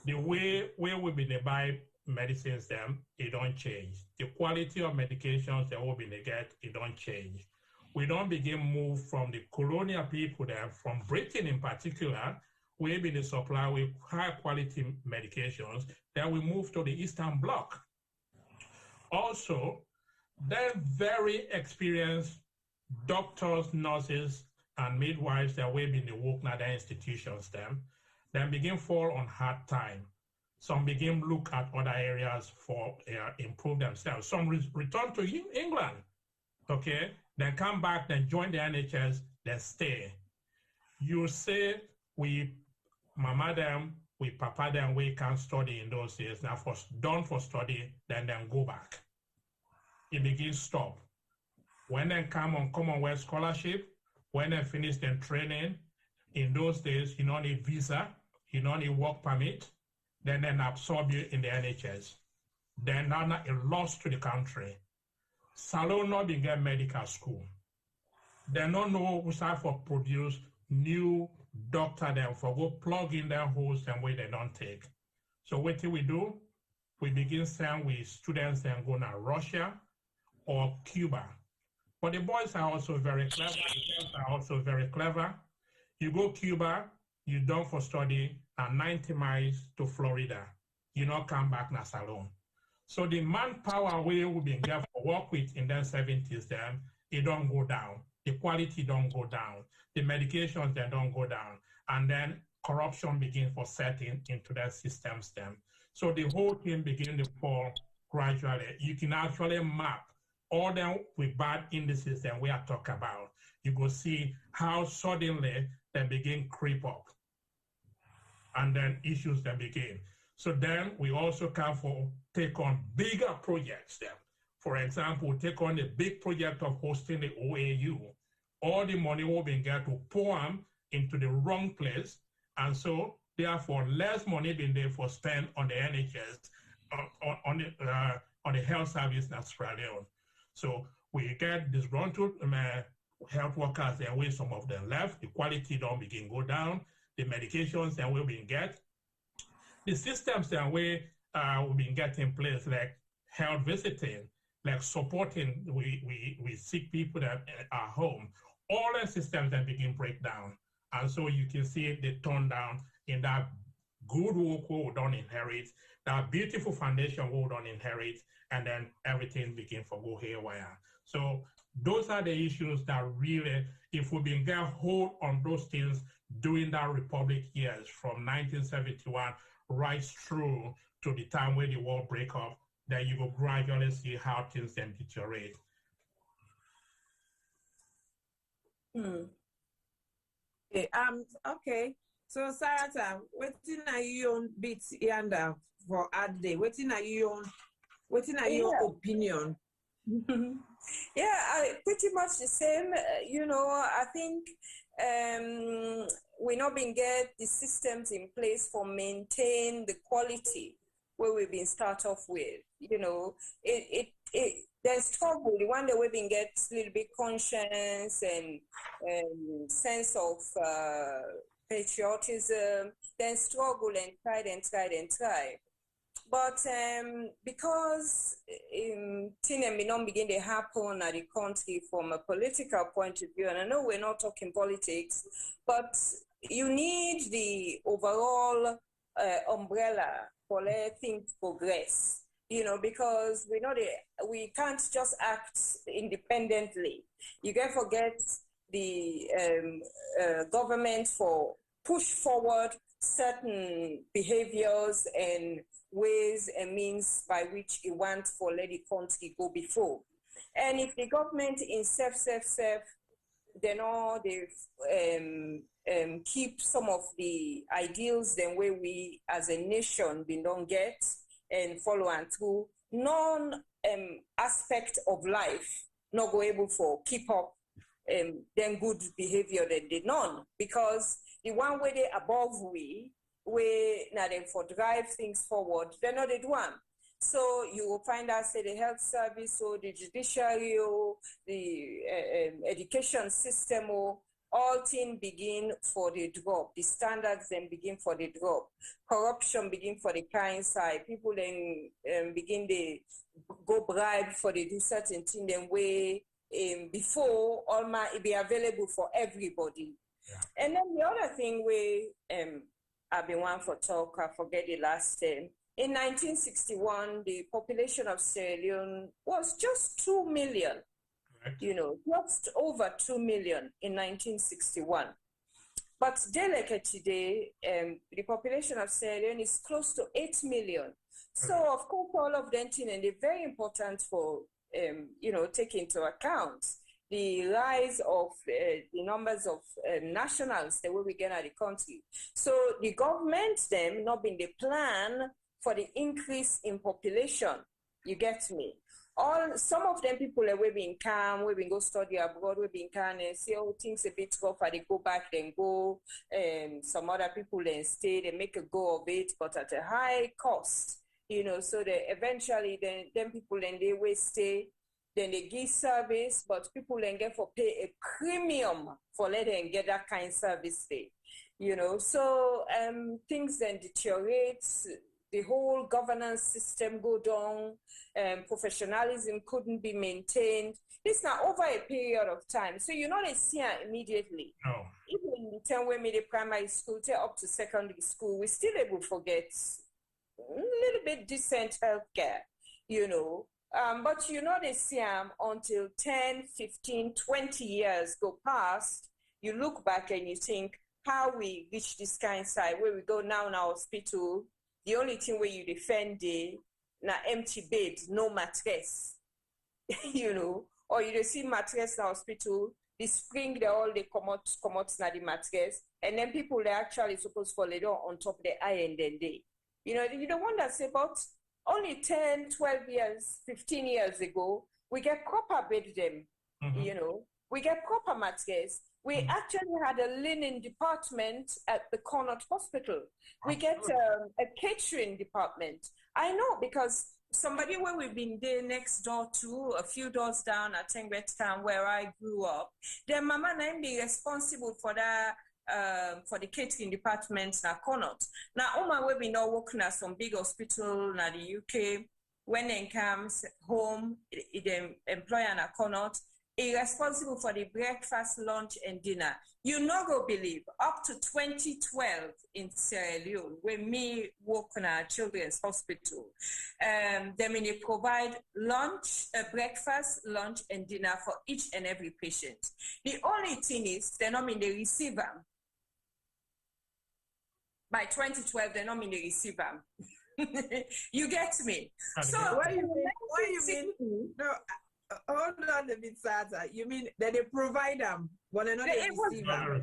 Speaker 7: The way we've been buy medicines them, it don't change. The quality of medications that we've been get, it don't change. We don't begin move from the colonial people there, from Britain in particular, we've been supply with high quality medications, then we move to the Eastern Bloc. Also, they're very experienced doctors, nurses, and midwives that we've been working at their institutions then begin fall on hard time. Some begin look at other areas for improve themselves. Some return to England, okay? Then come back, then join the NHS, then stay. You say we mama them, we papa them, we can't study in those days. Now done for study, then go back. It begins stop. When they come on Commonwealth scholarship, when they finish their training, in those days, you don't need visa, you don't need work permit, then absorb you in the NHS. Then now a loss to the country. Salon not begin medical school. They don't know who's how for produce new doctor them for go plug in their holes and way they don't take. So what do? We begin saying with students and go to Russia or Cuba. But the boys are also very clever. The girls are also very clever. You go Cuba, you done for study, and 90 miles to Florida. You not come back na Salon. So the manpower we will be able to work with in the 70s, then it don't go down. The quality don't go down. The medications, they don't go down. And then corruption begins for setting into their systems then. So the whole thing begins to fall gradually. You can actually map all them with bad indices that we are talking about. You go see how suddenly they begin creep up. And then issues then begin. So then we also can take on bigger projects then. For example, take on the big project of hosting the OAU. All the money will be get to pour them into the wrong place. And so therefore less money being there for spend on the NHS, on the health service in Australia. So we get disgruntled health workers and way some of them left. The quality don't begin go down. The medications that will be get. The systems that we will be getting in place, like health visiting, like supporting we sick people that are home. All the systems that begin break down. And so you can see they turn down in that good work we don't inherit, that beautiful foundation we don't inherit, and then everything begin to go haywire. So those are the issues that really, if we begin to hold on those things during that Republic years from 1971 right through to the time where the war break up, then you will gradually see how things then deteriorate.
Speaker 4: Okay. So Sarata, wetin are you on bit yonder for ad day? Wetin are you your opinion?
Speaker 6: Yeah, pretty much the same. I think we not been get the systems in place for maintain the quality where we've been start off with. There's struggle. The one that we've been get a little bit conscience and sense of patriotism, then struggle and try. But because things may not begin to happen at the country from a political point of view, and I know we're not talking politics, but you need the overall umbrella for let things progress. Because we can't just act independently. You can forget the government for push forward certain behaviors and ways and means by which it wants for let the country go before. And if the government in self, then all they keep some of the ideals then where we as a nation we don't get and follow and through aspect of life not go able for keep up then good behavior that they none, because the one way they above we now then for drive things forward, they're not the one. So you will find out say the health service or the judiciary or the education system or all things begin for the drop. The standards then begin for the drop. Corruption begin for the kind side. People then begin to go bribe for the do certain thing then way before all my it be available for everybody. Yeah. And then the other thing we I've been one for talk, I forget the last time. In 1961, the population of Sierra Leone was just 2 million. Just over 2 million in 1961. But today, the population of Sierra Leone is close to 8 million. So of course, all of them things, and they're very important for, take into account the rise of the numbers of nationals, the way we get out of the country. So the government, them, not been the plan for the increase in population. You get me? Some of them people are been calm, we been go study abroad, we been calm and say, oh, things a bit rough, they go back, then go. Some other people then stay, they make a go of it, but at a high cost. So they eventually then people then they will stay, then they give service, but people then get for pay a premium for letting them get that kind of service day. So things then deteriorate. The whole governance system go down, professionalism couldn't be maintained. This now over a period of time. So you're not a seer immediately.
Speaker 7: No.
Speaker 6: Even in the time when we made primary school, up to secondary school, we still able to forget a little bit decent healthcare, but you're not a seer until 10, 15, 20 years go past. You look back and you think how we reach this kind of side where we go now in our hospital. The only thing where you defend the empty bed, no mattress, or you see mattress in the hospital, the spring they all they come out na the mattress, and then people they actually supposed to fall down on top of the iron then they. You don't want to say about only 10, 12 years, 15 years ago, we get proper bed them, we get proper mattress. We actually had a linen department at the Connaught Hospital. We get a catering department. I know because somebody where we've been there next door to, a few doors down at Tengret Town where I grew up, their mama and be responsible for that. For the catering department na Connaught. Now, we've been now working at some big hospital na the UK. When they comes home, the employer na Connaught is responsible for the breakfast, lunch, and dinner. You not go believe up to 2012 in Sierra Leone, when me work in a children's hospital, they provide lunch, breakfast, lunch, and dinner for each and every patient. The only thing is they not mean they receive them. By 2012, they not mean they receive them. You get me? So
Speaker 4: what do you mean? No, hold on a bit, Sarata. You mean that they provide them, but they're not receive them?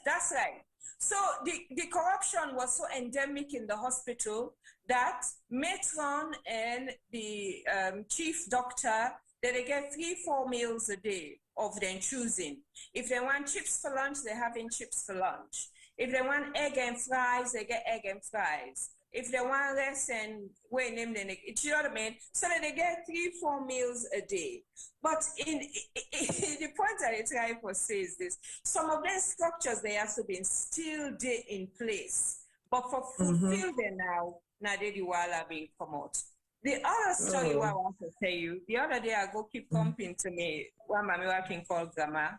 Speaker 6: That's right. So the corruption was so endemic in the hospital that matron and the chief doctor, that they get 3-4 meals a day of their choosing. If they want chips for lunch, they're having chips for lunch. If they want egg and fries, they get egg and fries. If they want less and you know what I mean? So that they get 3-4 meals a day. But in the point that I try to say is this: some of these structures they have to be still there in place, but for fulfill them now they wala being come out. The other story I want to tell you, the other day I go keep comping to me one mommy working called Grandma.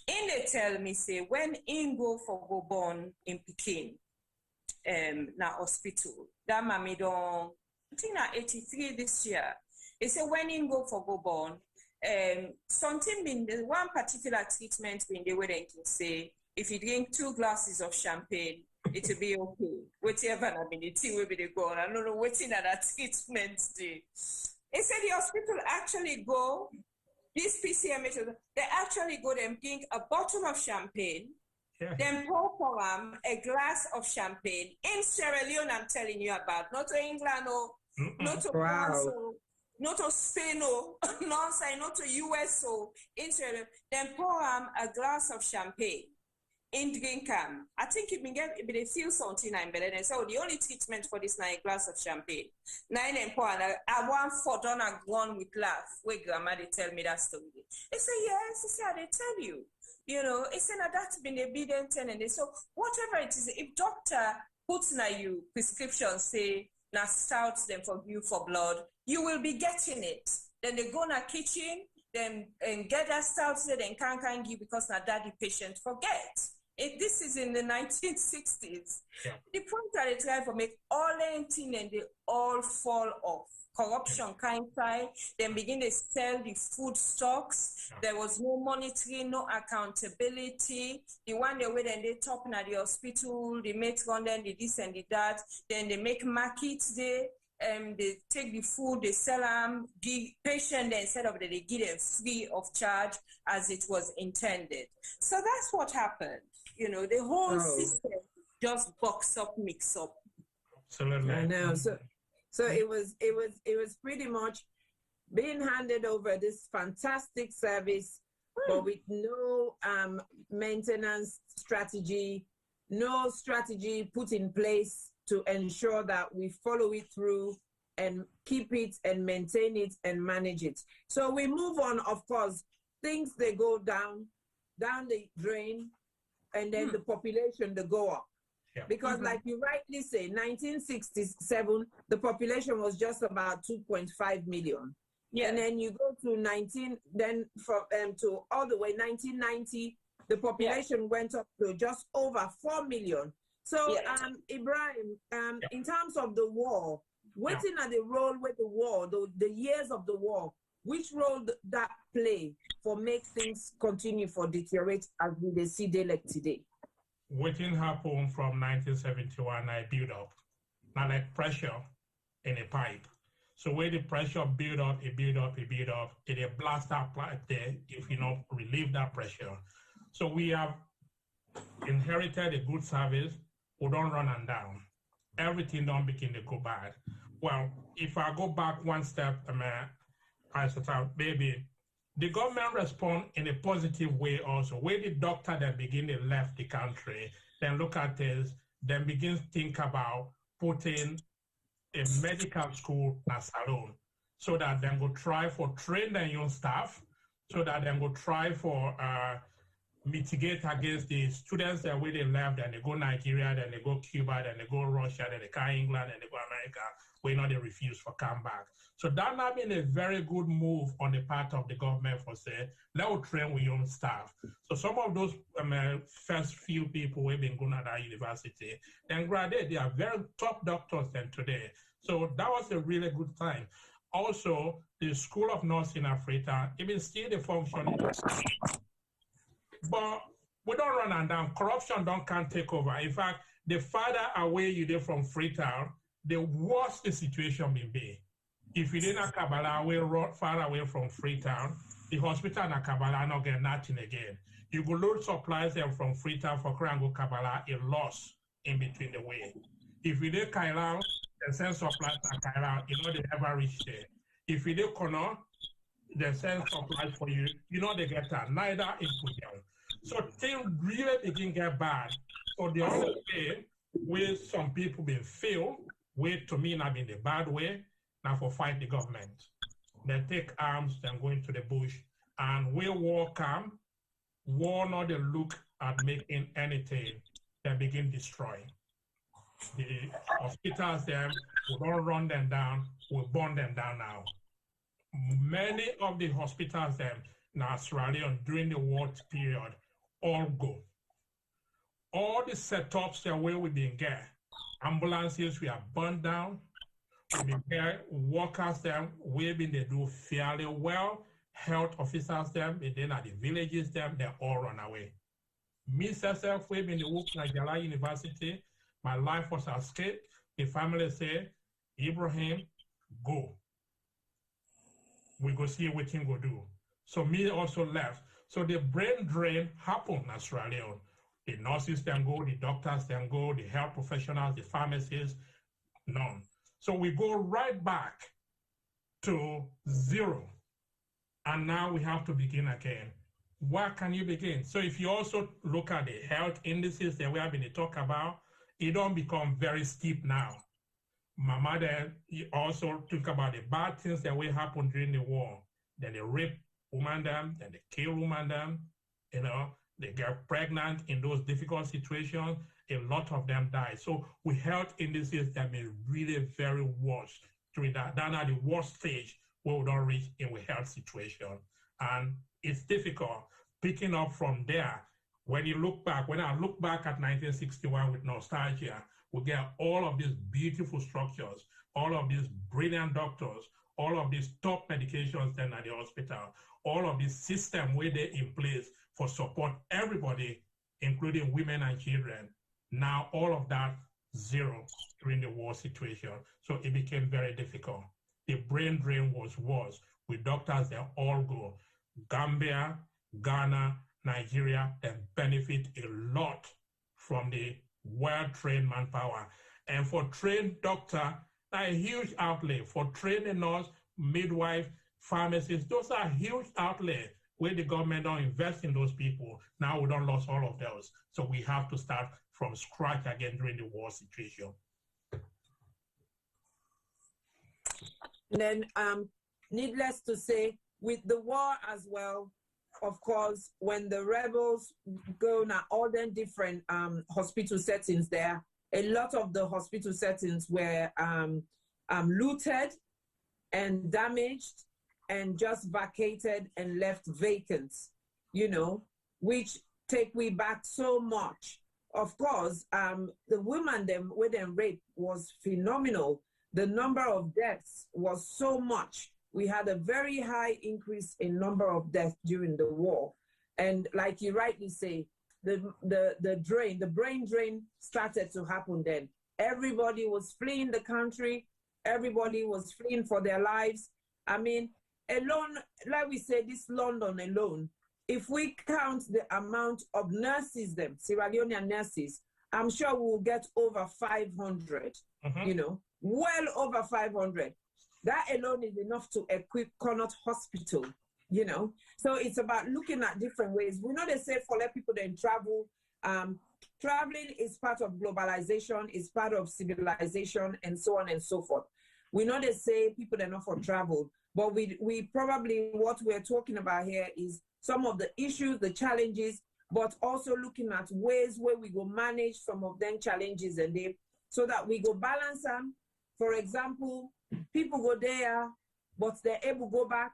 Speaker 6: And they tell me say when in go for go born in Pekin. Na hospital. That mommy don't, I think na 83 this year. They say when you go for go born, something been one particular treatment been the way they can say if you drink 2 glasses of champagne, it'll be okay. Whatever I mean, the tea will be the goal. I don't know waiting at that treatment day. They say the hospital actually go, this PCM, they actually go and drink a bottle of champagne. Then pour for them a glass of champagne in Sierra Leone. I'm telling you about, not to England, not to France, not to Spain, not to US, in Sierra Leone. Then pour them a glass of champagne in drink them. I think they feel something I'm better than so. The only treatment for this night glass of champagne. Nine and pour. I want for done a one with laugh. Wait, grandma, they tell me that story. They say yes. They say they tell you. It's not that's been evident and they so whatever it is, if doctor puts na you prescription say na start them for you for blood, you will be getting it. Then they go na kitchen, then and get that stout then can't give because na that the patient forget. This is in the 1960s. Yeah. The point that they try to make all anything and they all fall off. corruption kind side. Then begin to sell the food stocks. There was no monitoring, no accountability. The one day when they talk at the hospital, the matron, then the this and the that. Then they make markets there. They take the food, they sell them, the patient, then instead of that, they give them free of charge as it was intended. So that's what happened. You know, the whole system just box up, mix up.
Speaker 7: Absolutely.
Speaker 4: I know. So it was pretty much being handed over this fantastic service, but with no maintenance strategy, no strategy put in place to ensure that we follow it through and keep it and maintain it and manage it. So we move on, of course, things they go down the drain, and then the population, they go up.
Speaker 7: Yeah.
Speaker 4: Because like you rightly say, 1967, the population was just about 2.5 million. Yeah. And then you go to to all the way 1990, the population went up to just over 4 million. So, Ibrahim, in terms of the war, waiting at the role with the war, the years of the war, which role did that play for make things continue for deteriorate as we see day like today?
Speaker 7: Waiting happened from 1971, I built up. Now like pressure in a pipe. So where the pressure build up, it blast that pipe there if you don't relieve that pressure. So we have inherited a good service. We don't run and down. Everything don't begin to go bad. Well, if I go back one step, Isatta, baby, the government respond in a positive way also. Where the doctor that begin to left the country, then look at this, then begin to think about putting a medical school in a salon so that then go try for train their young staff, so that then go try for mitigate against the students that where they left, and they go Nigeria, then they go Cuba, then they go Russia, then they go England, and they go America, where now they refuse for come back. So that has been a very good move on the part of the government for say, let us train with young staff. So some of those first few people who have been going at that university, then graduate, they are very top doctors than today. So that was a really good time. Also, the School of Nursing in Africa, even still the function. But we don't run and down. Corruption can't take over. In fact, the farther away you get from Freetown, the worse the situation will be. If you didn't Kabbalah far away from Freetown, the hospital in Kabbalah not get nothing again. You go load supplies them from Freetown for Krango Kabbalah, a loss in between the way. If you did Kailan, the send supplies to Kailan, you know they never reach there. If you did Kono, they send supplies for you, you know they get that. Neither in Pujan. So things really begin to get bad. So the only way where some people been failed, way to me not in the bad way, now for fight the government. They take arms, then go into the bush, and where war come, war not they look at making anything, they begin destroying. The hospitals them, we don't run them down, we burn them down now. Many of the hospitals them in Australia during the war period all go. All the setups that where we been get, ambulances we are burned down, we been get workers them, we been they do fairly well, health officers them, and then at the villages them, they all run away. Me myself, we been the work at Jallo University, my life was escaped. The family say, Ibrahim, go. We go see what he go do. So me also left. So the brain drain happened in Australia. The nurses then go, the doctors then go, the health professionals, the pharmacists, none. So we go right back to zero. And now we have to begin again. Where can you begin? So if you also look at the health indices that we have been talking about, it don't become very steep now. My mother also talk about the bad things that will happen during the war. Then they rape women them, then they kill women them, you know, they get pregnant in those difficult situations. A lot of them die. So we health indices that may really very worse during that. That's not the worst stage where we don't reach in a health situation. And it's difficult picking up from there. When I look back at 1961 with nostalgia, we get all of these beautiful structures, all of these brilliant doctors, all of these top medications then at the hospital, all of this system where they're in place for support everybody, including women and children. Now all of that zero during the war situation. So it became very difficult. The brain drain was worse. With doctors, they all go. Gambia, Ghana, Nigeria, they benefit a lot from the well-trained manpower. And for trained doctor, a huge outlay. For trained nurse, midwife, pharmacists, those are huge outlay where the government don't invest in those people. Now we don't lose all of those. So we have to start from scratch again during the war situation.
Speaker 4: Then, needless to say, with the war as well, of course, when the rebels go now, all the different hospital settings there, a lot of the hospital settings were looted and damaged and just vacated and left vacant, you know, which take we back so much. Of course, the women with them rape was phenomenal. The number of deaths was so much. We had a very high increase in number of deaths during the war. And like you rightly say, the brain drain started to happen then. Everybody was fleeing the country. Everybody was fleeing for their lives. I mean, alone, like we say, this London alone, if we count the amount of nurses, them Sierra Leonean nurses, I'm sure we'll get over 500, you know, well over 500. That alone is enough to equip Connaught Hospital, you know. So it's about looking at different ways. We know they say for let people then travel. Traveling is part of globalization, is part of civilization, and so on and so forth. We know they say people are not for travel, but we probably, what we're talking about here is some of the issues, the challenges, but also looking at ways where we go manage some of them challenges and they, so that we go balance them. For example, people go there, but they're able to go back.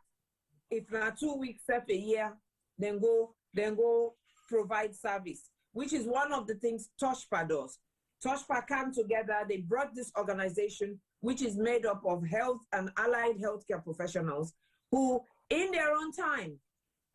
Speaker 4: If not 2 weeks, a year, then go provide service, which is one of the things TOSHPA does. TOSHPA came together, they brought this organization, which is made up of health and allied healthcare professionals who, in their own time,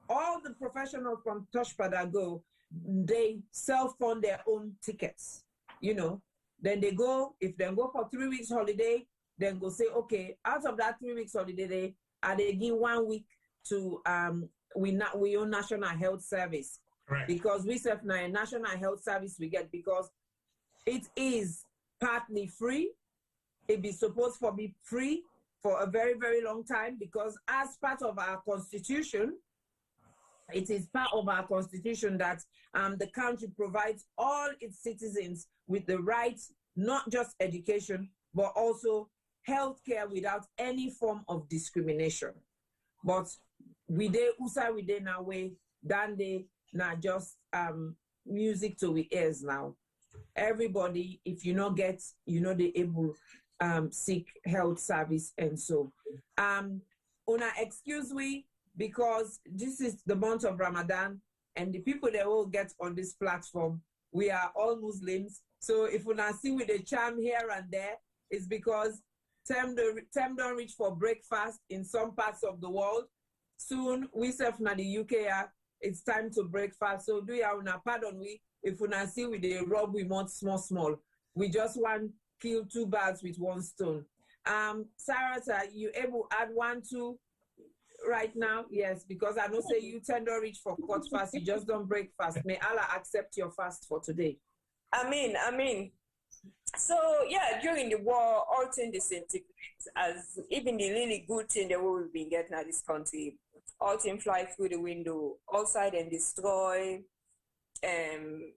Speaker 4: all the professionals from TOSHPA that go, they self-fund their own tickets, you know. Then they go, if they go for 3 weeks holiday, then go say, okay, out of that 3 weeks holiday, they give 1 week to we own National Health Service. Right. Because we serve now a National Health Service we get because it is partly free. It be supposed to be free for a very, very long time because as part of our constitution, it is part of our constitution that the country provides all its citizens with the right, not just education, but also healthcare without any form of discrimination. But we dey usa we dey now way than they not just music to we ears now. Everybody, if you not get, you know, they able seek health service and so. Una excuse we because this is the month of Ramadan and the people that will get on this platform, we are all Muslims. So if we not see with a charm here and there, it's because time don't reach for breakfast in some parts of the world. Soon, we serve na the UK, it's time to breakfast. So do ya una pardon we, if we not see with the rub we want small. We just want kill 2 birds with 1 stone. Sarata, you able add 1, 2 right now? Yes, because I know say you tend to reach for cut fast, you just don't break fast. May Allah accept your fast for today.
Speaker 6: Amen. So yeah, during the war, all things disintegrate as even the really good thing that we've been getting at this country, all things fly through the window, outside and destroy, them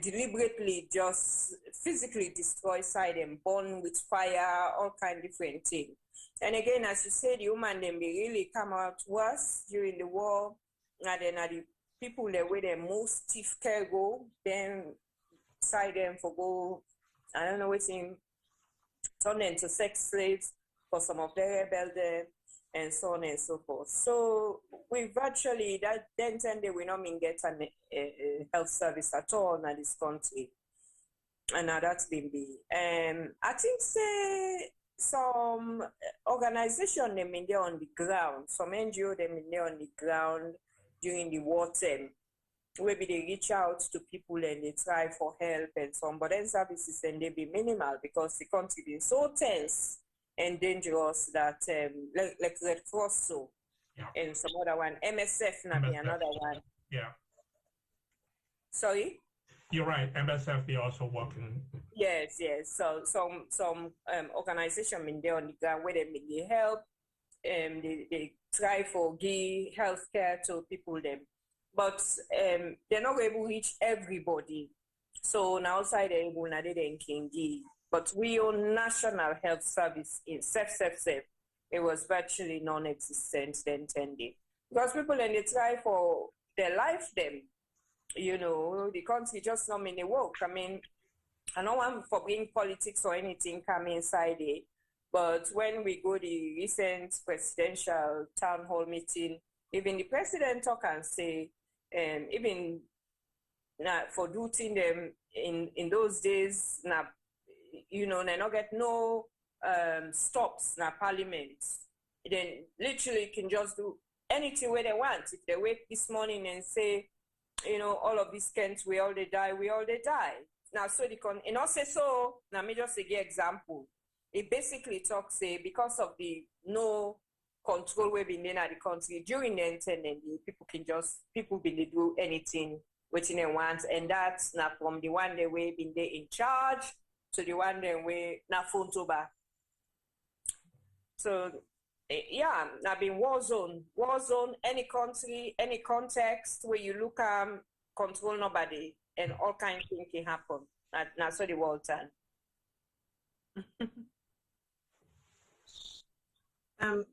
Speaker 6: deliberately just physically destroy side and burn with fire, all kind of different things. And again, as you said, the woman them they really come out worse during the war. And then the people that were the most stiff cargo, then side them for go, I don't know what's in, turn them to sex slaves for some of the rebels there. and so on and so forth. So we virtually, that then 10 days we not mean get a health service at all in this country. And now that's been I think say some organization they been there on the ground, some NGO they been there on the ground during the war time. Maybe they reach out to people and they try for help and so on, but then services and they be minimal because the country been so tense and dangerous that like Red Cross so and some other one, MSF now be another one.
Speaker 7: Yeah.
Speaker 6: Sorry?
Speaker 7: You're right. MSF they also working.
Speaker 6: Yes. So some organization been there on the ground where they need help. They try for give healthcare to people them. But they're not able to reach everybody. So now outside they're able to give. But we own National Health Service in safe. It was virtually non-existent then 10 days. Because people and they try for their life them. You know, the country just not many work. I mean, I don't want for being politics or anything come inside it. But when we go the recent presidential town hall meeting, even the president talk and say, even for doing them in those days, you know, they not get no stops na parliament. Then literally can just do anything where they want. If they wake this morning and say, you know, all of these Kents, we all they die. Now, so they can, and also so, now me just give example. It basically talks, say, because of the no control we've been in the country during the internet, people been do anything which they want, and that's not from the one day we been there in charge to the one day we not phone to back. So yeah, I've been war zone, any country, any context where you look control nobody and all kinds of things can happen. That's so the world time.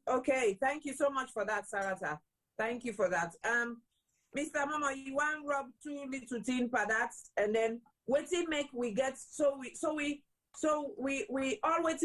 Speaker 4: Okay, thank you so much for that, Sarata. Thank you for that. Mr. Momoh, you want rub 2 little thing for that, and then what it make we get we always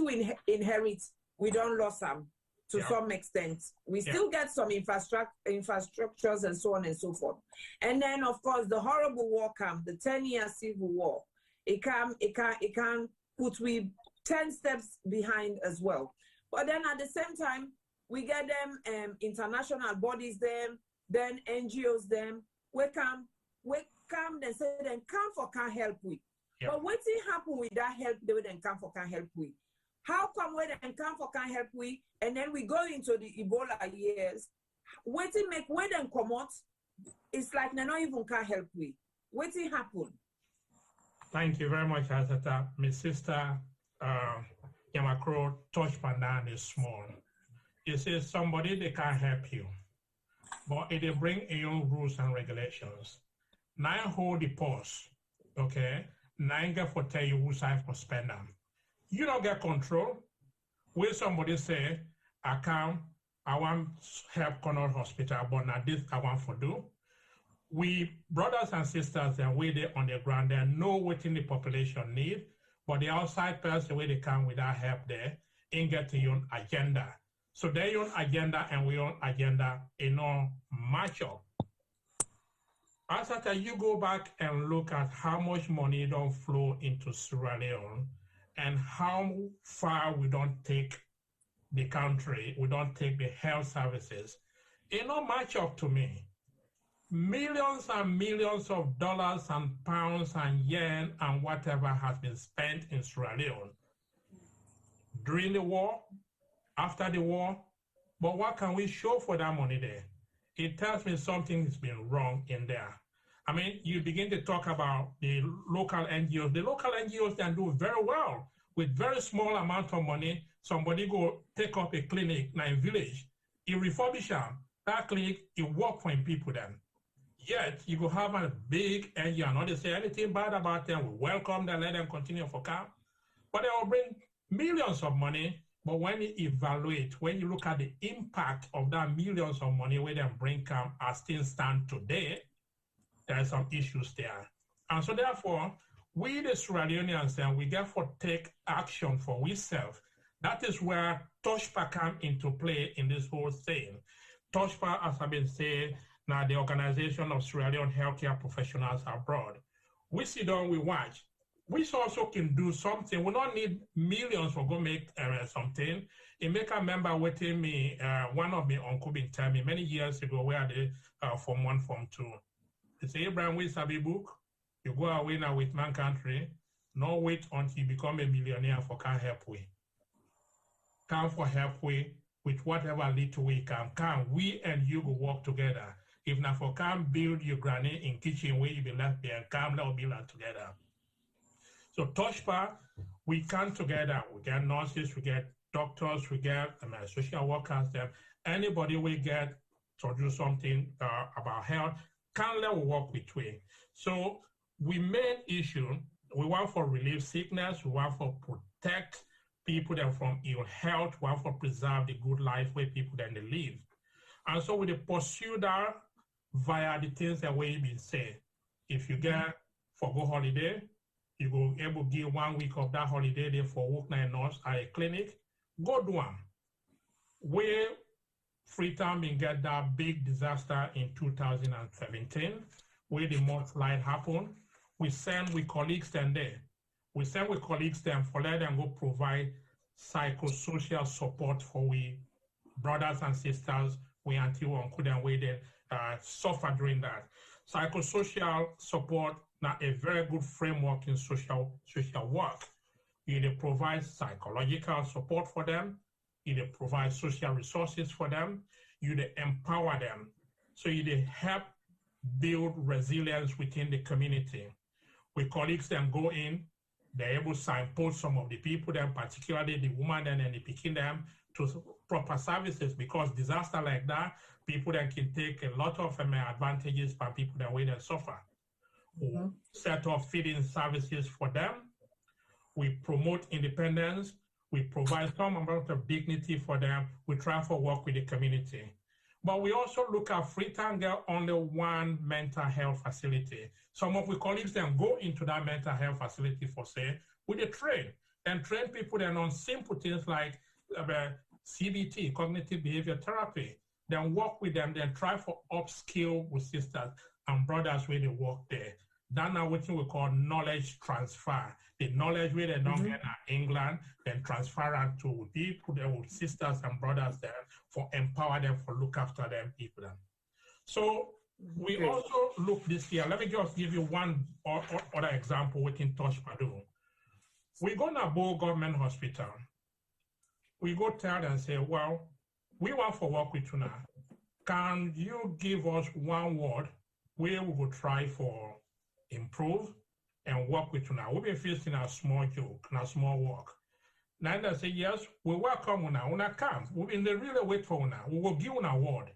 Speaker 4: inherit. We don't lose them to some extent. We still get some infrastructures and so on and so forth. And then of course the horrible war come, the 10-year civil war. It can put we 10 steps behind as well. But then at the same time, we get them international bodies them, then NGOs them, we come, then say then come for can help we. But what happen with that help they would then come for can help we? How come we then come for can help we? And then we go into the Ebola years. What make we then come out? It's like they not even can help we. What happen?
Speaker 7: Thank you very much, Isatta. My sister Nyamakoro TOSHPA is small. You say somebody they can't help you, but if they bring in your rules and regulations, now hold the pause, okay? Now get for tell you who side for spend them. You don't get control. When somebody say, I want help Connaught Hospital, but not this I want for do. We brothers and sisters that way there on the ground, they know what in the population need, but the outside person where they come without help there ain't get to your own agenda. So their own agenda and we own agenda in no match up. After you go back and look at how much money don't flow into Sierra Leone and how far we don't take the country, we don't take the health services, it don't match up to me. Millions and millions of dollars and pounds and yen and whatever has been spent in Sierra Leone during the war, after the war, but what can we show for that money there? It tells me something has been wrong in there. I mean, you begin to talk about the local NGOs. The local NGOs can do very well with very small amount of money. Somebody go take up a clinic in a village, you refurbish them, that clinic, it work for people then. Yet, you go have a big NGO, not to say anything bad about them, we welcome them, let them continue for camp, but they will bring millions of money. But when you evaluate, when you look at the impact of that millions of money where they bring camp as things stand today, there are some issues there. And so therefore, we the Sierra Leoneans, we therefore take action for ourselves That is where TOSHPA come into play in this whole thing. TOSHPA, as I've been saying, now the Organization of Sierra Leone Healthcare Professionals Abroad. We sit down, we watch. We also can do something. We don't need millions for go make something. It make a member waiting me, one of me uncle been tell me many years ago where they Form 1, Form 2. They say, Ibrahim, we sabi book. You go away now with man country. No wait until you become a millionaire for can help we. Come for help we with whatever little we can. Can we and you go work together. If not for can build your granny in kitchen where you be left there, come now build that together. So TOSHPA, we come together. We get nurses, we get doctors, we get social workers. Anybody we get to do something about health, can let work between. So we main issue, we want for relieve sickness, we want for protect people that from ill health, we want for preserve the good life where people then they live. And so we pursue that via the things that we been saying. If you get for go holiday, you go able to give 1 week of that holiday there for work 9 nurse at a clinic, go do them. Where Freetown been get that big disaster in 2017, where the mudslide happened, we send with colleagues then there. We send with colleagues then for let them go provide psychosocial support for we brothers and sisters, we until uncle and we then suffer during that. Psychosocial support now a very good framework in social work. You provide psychological support for them, you provide social resources for them, you empower them. So you help build resilience within the community. With colleagues then go in, they're able to signpost some of the people then, particularly the woman then and the picking them to proper services, because disaster like that, people then can take a lot of advantages from people that way that suffer. We set up feeding services for them. We promote independence. We provide some amount of dignity for them. We try to work with the community. But we also look at Freetown get only one mental health facility. Some of our colleagues then go into that mental health facility for say, with a train people then on simple things like CBT, cognitive behavior therapy, then work with them, then try for upskill with sisters and brothers where they work there. That's now what we call knowledge transfer. The knowledge where they don't get in England, then transfer it to people, there with sisters and brothers there for empower them, for look after them people. So we also look this year. Let me just give you one other example within TOSHPA do. We go to Boye government hospital. We go tell them and say, well, we want to work with you now. Can you give us one word where we will try for improve and work with you now? We've been facing a small joke and a small work. Now they say, yes, we welcome you now. Una come. We've been really wait for you now. We will give you an award.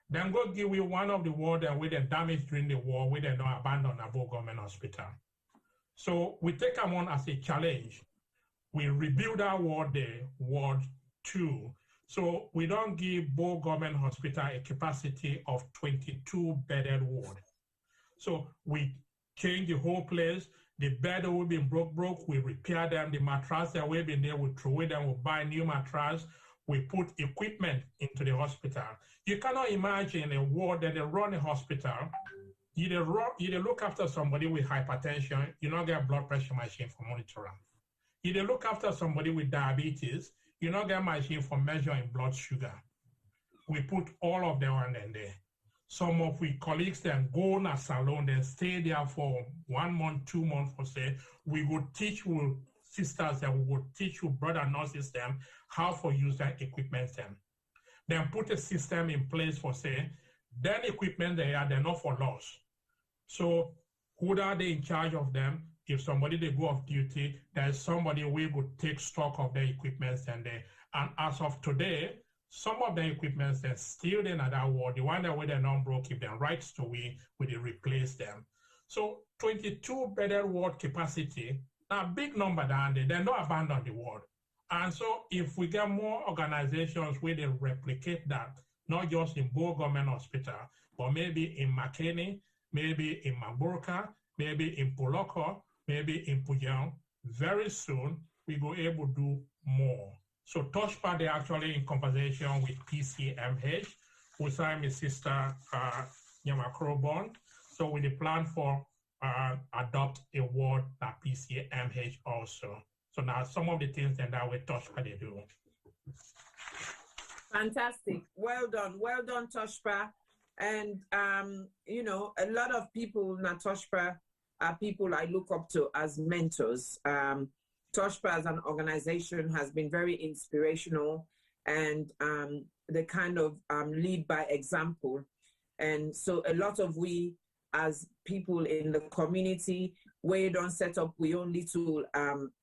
Speaker 7: Then go give you one of the ward that we then damaged during the war, we then don't abandon a Boye government hospital. So we take them on as a challenge. We rebuild our ward there, Ward 2. So we don't give Boye government hospital a capacity of 22 bedded ward. So we change the whole place. The bed that will be broke, we repair them. The mattress that will be there, we throw away them, we buy new mattress. We put equipment into the hospital. You cannot imagine a ward that they run a hospital. You look after somebody with hypertension, you don't get a blood pressure machine for monitoring. You look after somebody with diabetes, you don't get a machine for measuring blood sugar. We put all of them on there. Some of we colleagues then go in a salon, then stay there for 1 month, 2 months for say, we will teach you sisters and we will teach you brother nurses them how to use that equipment them. Then put a system in place for say, then equipment they are, they're not for loss. So who are they in charge of them? If somebody they go off duty, there's somebody we would take stock of their equipment and as of today, some of the equipment that's still in that ward, the one that were not broke, if they're rights to we replace them. So 22 bedded ward capacity, a big number down there, they don't abandon the ward. And so if we get more organizations where they replicate that, not just in Boye government hospital, but maybe in Makeni, maybe in Maburka, maybe in Poloko, maybe in Pujang, very soon we go able to do more. So TOSHPA, they're actually in conversation with PCMH, who signed my sister Nyamakoro born. So with the plan for adopt a word by PCMH also. So now some of the things that we TOSHPA they do.
Speaker 4: Fantastic. Well done, TOSHPA. And you know, a lot of people in TOSHPA are people I look up to as mentors. TOSHPA as an organization has been very inspirational, and they kind of lead by example. And so a lot of we as people in the community, we don't set up we own little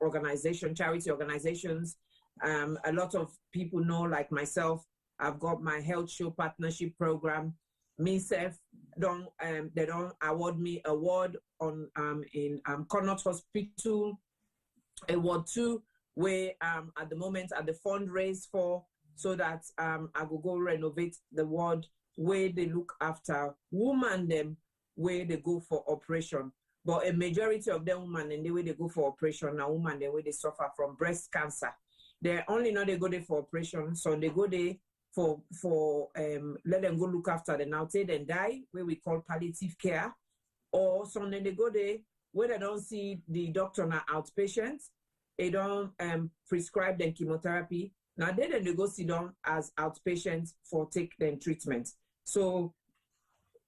Speaker 4: organization, charity organizations. A lot of people know, like myself, I've got my health show partnership program. Myself, they don't award me award on in Connaught Hospital, award 2, where at the moment at the fundraise for, so that I will go renovate the ward where they look after women them where they go for operation. But a majority of them women and the way they go for operation now women the way they suffer from breast cancer. They only know they go there for operation, so they go there for let them go look after them now till they die, where we call palliative care, or some then they go there where they don't see the doctor now outpatients, they don't prescribe them chemotherapy. Now then they go sit down as outpatients for take them treatment. So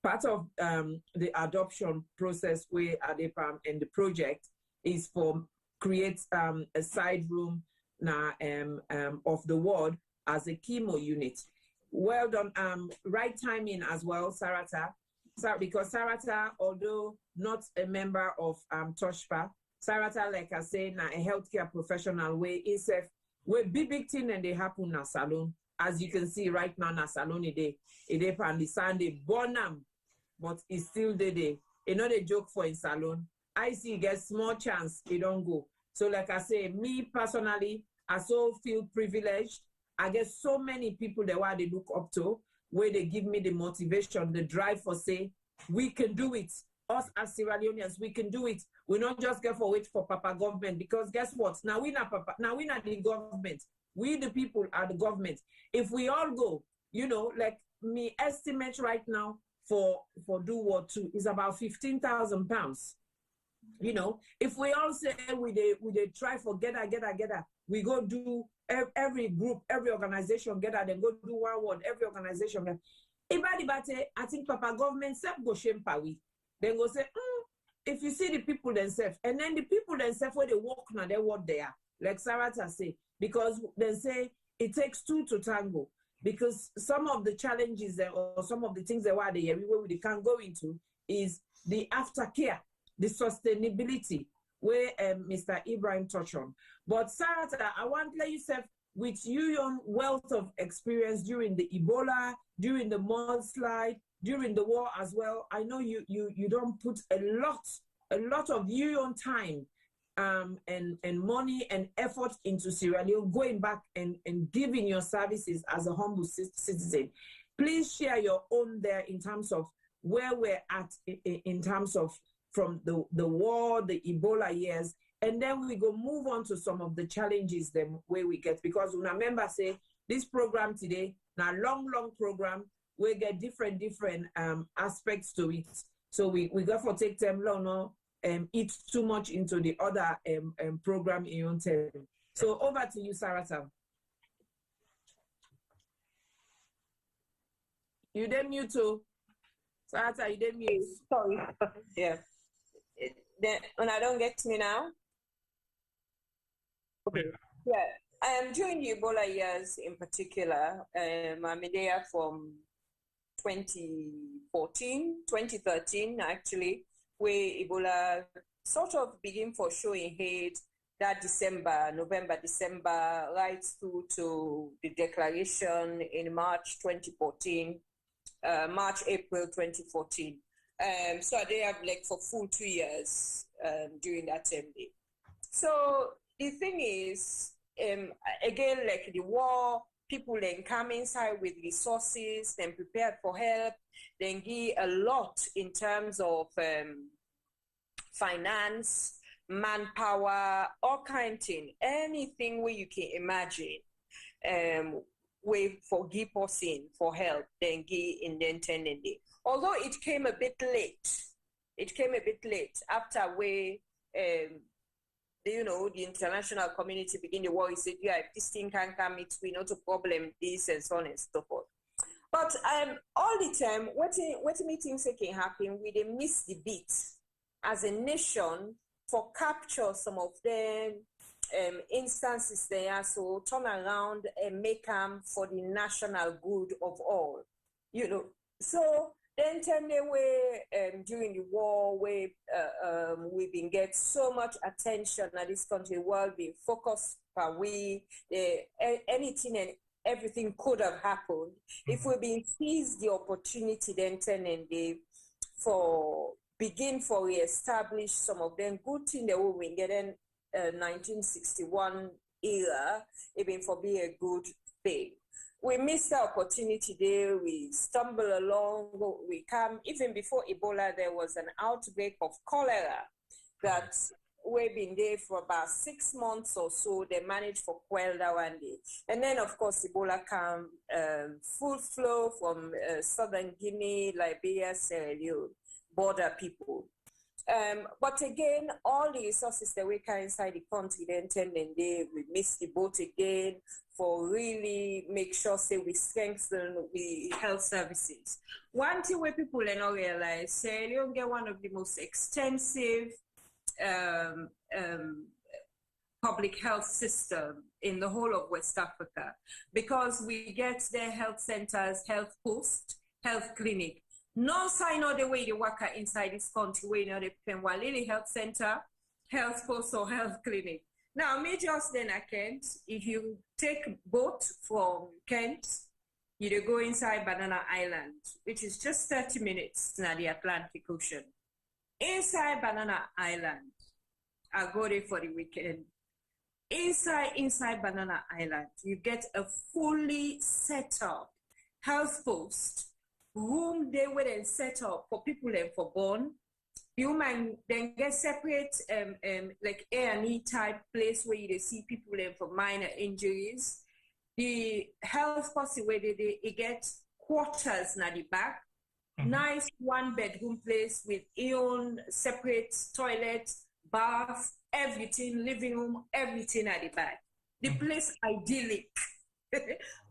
Speaker 4: part of the adoption process where ADEPAM and the project is for create a side room now of the ward as a chemo unit. Well done. Right timing as well, Sarata. Because Sarata, although not a member of TOSHPA, Sarata, like I say, now a healthcare professional where it's a big thing and they happen na salon. As you can see right now, na salon it on the Sunday bonam, but it's still the you know the joke for in salon. I see get small chance, it don't go. So like I say, me personally, I so feel privileged. I get so many people that why they look up to, where they give me the motivation, the drive for say, we can do it. Us as Sierra Leoneans, we can do it. We not just get for wait for Papa government, because guess what? Now we not Papa, now we not the government. We the people are the government. If we all go, you know, like me estimate right now for do Ward 2 is about £15,000. You know, if we all say we try for get, we go do every group, every organization get then go do one word, every organization. I think Papa government self go shame we. Then go say, if you see the people themselves, and then the people themselves where they walk now, they what they are. Like Sarata say, because they say it takes two to tango. Because some of the challenges or some of the things that we can't go into is the aftercare, the sustainability, where Mr. Ibrahim touched on. But Sarata, I want to let you say, with your wealth of experience during the Ebola, during the mudslide, during the war as well, I know you don't put a lot of your own time and money and effort into Sierra Leone, going back and giving your services as a humble citizen. Please share your own there in terms of where we're at in terms of from the war, the Ebola years, and then we go move on to some of the challenges them where we get, because remember say this program today, now long program, we get different aspects to it. So we got to take them long, no, eat too much into the other program in your own time. So over to you, Sarata. You then mute too. Sarata, you then mute.
Speaker 6: Sorry. Yeah. Then when I don't get me now. Okay. Yeah. During the Ebola years in particular, I'm there from 2013 actually, where Ebola sort of began for showing head that November, December, right through to the declaration in March 2014, April 2014. So they have like for full 2 years during that time. So the thing is, again, like the war, people then come inside with resources, then prepared for help, then give a lot in terms of finance, manpower, all kind of thing, anything where you can imagine. way for give person for help, then give in the intended day. Although it came a bit late. It came a bit late after we, the international community begin the war. He said, yeah, if this thing can come, it's we not a problem, this and so on and so forth. But all the time, what meetings can happen, we they miss the beat as a nation for capture some of them instances there, so turn around and make them for the national good of all, So then turn away during the war, where we've been get so much attention at this country, world being focused by anything and everything could have happened if we've been seized the opportunity then turn and they begin for reestablish some of them good thing that we will get in 1961 era, even for be a good thing. We missed the opportunity there, we stumble along, we come, even before Ebola, there was an outbreak of cholera that we've been there for about 6 months or so. They managed for quell that one day. And then, of course, Ebola came full flow from southern Guinea, Liberia, Sierra Leone, border people. But again, all the resources that we carry inside the country, then we miss the boat again for really make sure, say, we strengthen the health services. One thing where people are not realize, Sierra Leone get one of the most extensive public health system in the whole of West Africa, because we get their health centers, health post, health clinic. No sign of the way you work inside this country, where you depend on Lily Health Center, health post, or health clinic. Now, me just then at Kent, if you take boat from Kent, you go inside Banana Island, which is just 30 minutes near the Atlantic Ocean. Inside Banana Island, I go there for the weekend. Inside Banana Island, you get a fully set up health post, room they were then set up for people and for born. You might then get separate like A&E type place where you see people in for minor injuries. The health post where they get quarters na the back. Nice 1-bedroom place with own separate toilet, bath, everything, living room, everything at the back. The place idyllic.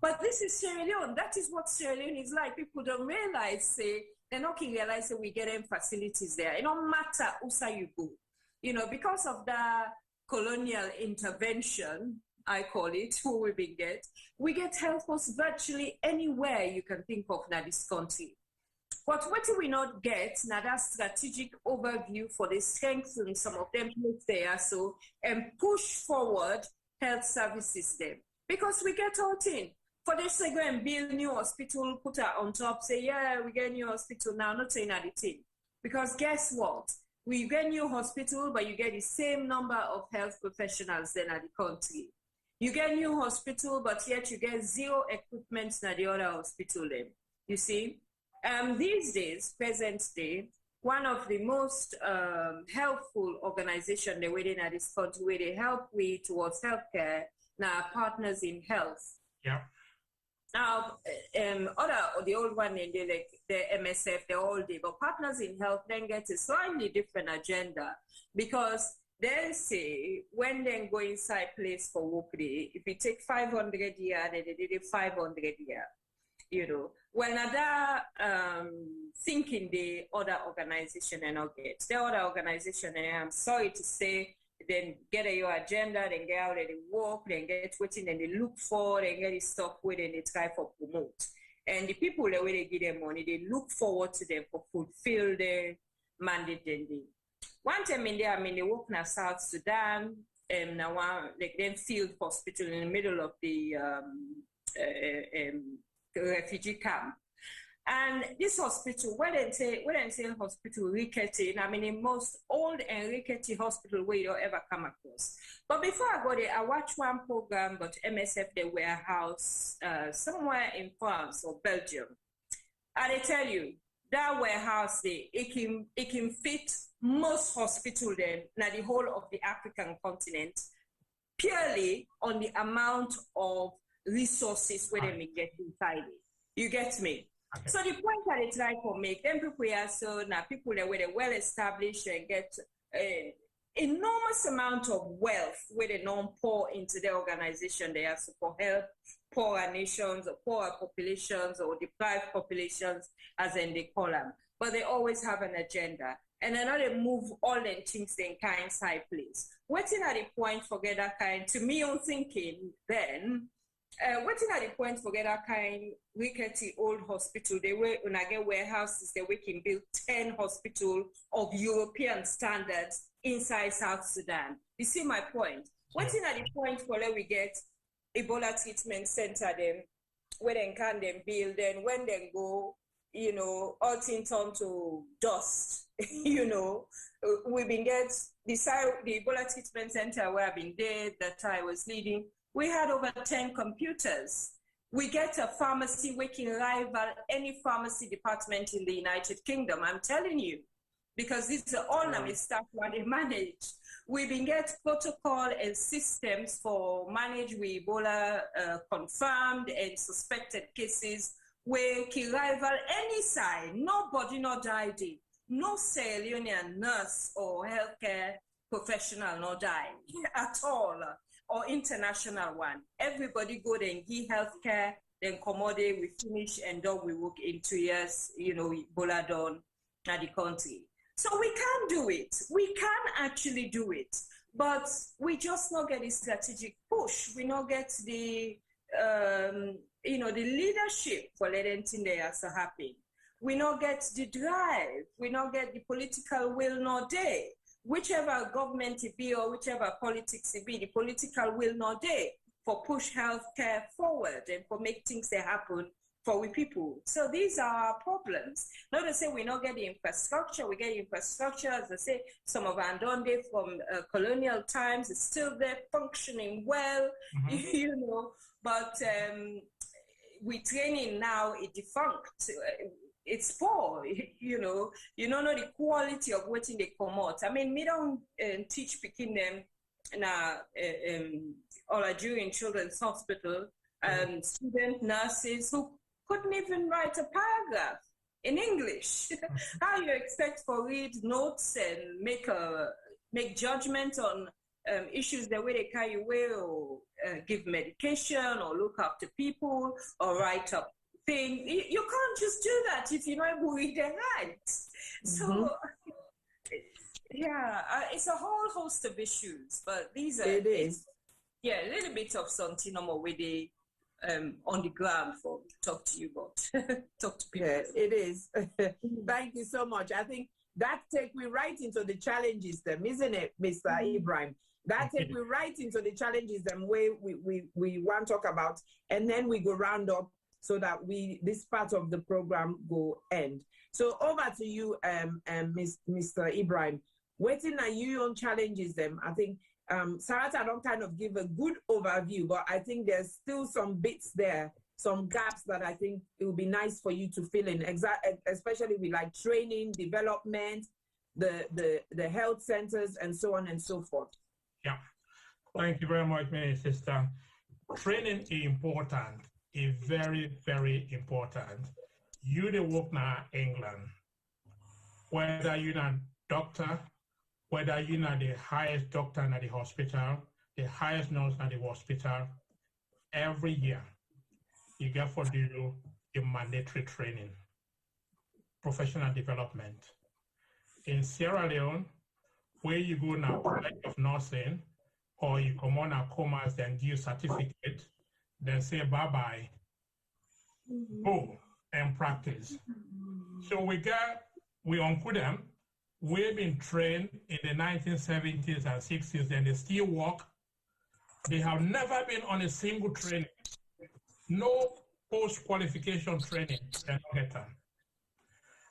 Speaker 6: But this is Sierra Leone. That is what Sierra Leone is like. People don't realize, say, they're not realize that we get them facilities there. It don't matter who you go. Because of the colonial intervention, I call it, who we get health posts virtually anywhere you can think of in this country. But what do we not get? Now that strategic overview for the strengthening some of them there, so and push forward health services there. Because we get out in. For this, they go and build new hospital, put her on top, say, yeah, we get new hospital now, not saying anything. Because guess what? We get new hospital, but you get the same number of health professionals then at the country. You get new hospital, but yet you get zero equipment at the other hospital then. You see? These days, present day, one of the most helpful organizations they within at this country where they help we towards healthcare now Partners in Health.
Speaker 7: Yeah.
Speaker 6: Now, the old one in the MSF, they're all day, but Partners in Health then get a slightly different agenda because they say when they go inside place for work day, if you take 500 year, then they did 500 year. When other thinking the other organization and not get the other organization, and I'm sorry to say, then get your agenda, then get out and they work, then get waiting and they look for, then get the stuff where they try for promote. And the people that way they give them money, they look forward to them for fulfill their mandate. Then they. One time in there, they work in South Sudan, and now like them field hospital in the middle of the refugee camp. And this hospital, when they say hospital rickety, the most old and rickety hospital where you ever come across. But before I go there, I watched one program about MSF, the warehouse somewhere in France or Belgium. And I tell you, that warehouse there, it can fit most hospitals then, now the whole of the African continent, purely on the amount of resources where they may get inside it. You get me? Okay. So the point that I try to make, them people here, so now people that were well established and get enormous amount of wealth where they don't pour into their organization. They are to help poorer nations or poorer populations or deprived populations, as in they call them. But they always have an agenda. And then they move all them things in kind side place. Waiting at the point for get that kind, to me, I'm thinking then, waiting at the point for get that kind rickety old hospital, they were when I get warehouses, they can build 10 hospitals of European standards inside South Sudan. You see my point? Waiting at the point for let we get Ebola treatment center them, where they can then build, and when they go, you know, all things turn to dust, you know. We've been get the Ebola treatment center where I've been there that I was leading. We had over 10 computers. We get a pharmacy we can rival any pharmacy department in the United Kingdom. I'm telling you, because these are all my staff what they manage. We've been get protocol and systems for manage with Ebola confirmed and suspected cases where can rival any side. Nobody not died. No Sierra Leonean nurse or healthcare professional not died at all, or international one. Everybody go there and give healthcare, then commodity, we finish, and then we work in 2 years, you know, Ebola done at the country. So we can do it. We can actually do it, but we just not get the strategic push. We not get the, you know, the leadership for letting things there to happen. We not get the drive. We not get the political will not there. Whichever government it be or whichever politics it be, the political will not there for push healthcare forward and for make things that happen for we people. So these are our problems. Not to say we not get the infrastructure, we get infrastructure, as I say, some of our done there from colonial times, it's still there functioning well, you know, but we training now, it defunct. It's poor, you know the quality of what they come out. I mean, me don't teach picking them na or Nigerian Children's Hospital, student nurses who couldn't even write a paragraph in English. How you expect for read notes and make judgment on issues the way they carry away or give medication or look after people or write up thing. You can't just do that if you're not able to read and write. So, yeah, it's a whole host of issues, but these are...
Speaker 4: It is.
Speaker 6: Yeah, a little bit of something more with the on the ground for talk to you about. Talk to people.
Speaker 4: Yeah, it is. Thank you so much. I think that take me right into the challenges them, isn't it, Mr. Ibrahim? That take me right into the challenges them we want to talk about, and then we go round up so that this part of the program go end. So over to you, Mr. Ibrahim. Waiting on you on challenges them. I think Sarata don't kind of give a good overview, but I think there's still some bits there, some gaps that I think it would be nice for you to fill in, especially with like training, development, the health centers, and so on and so forth.
Speaker 7: Yeah, thank you very much, my sister. Training is important, is very, very important. You the work now England, whether you're a doctor, whether you're not the highest doctor at the hospital, the highest nurse at the hospital, every year you get for do your mandatory training, professional development. In Sierra Leone, where you go now, college of nursing, or you come on a commerce and give certificate, then say bye-bye, go and practice. So we uncle them, we've been trained in the 1970s and 60s, and they still work. They have never been on a single training. No post-qualification training can get them.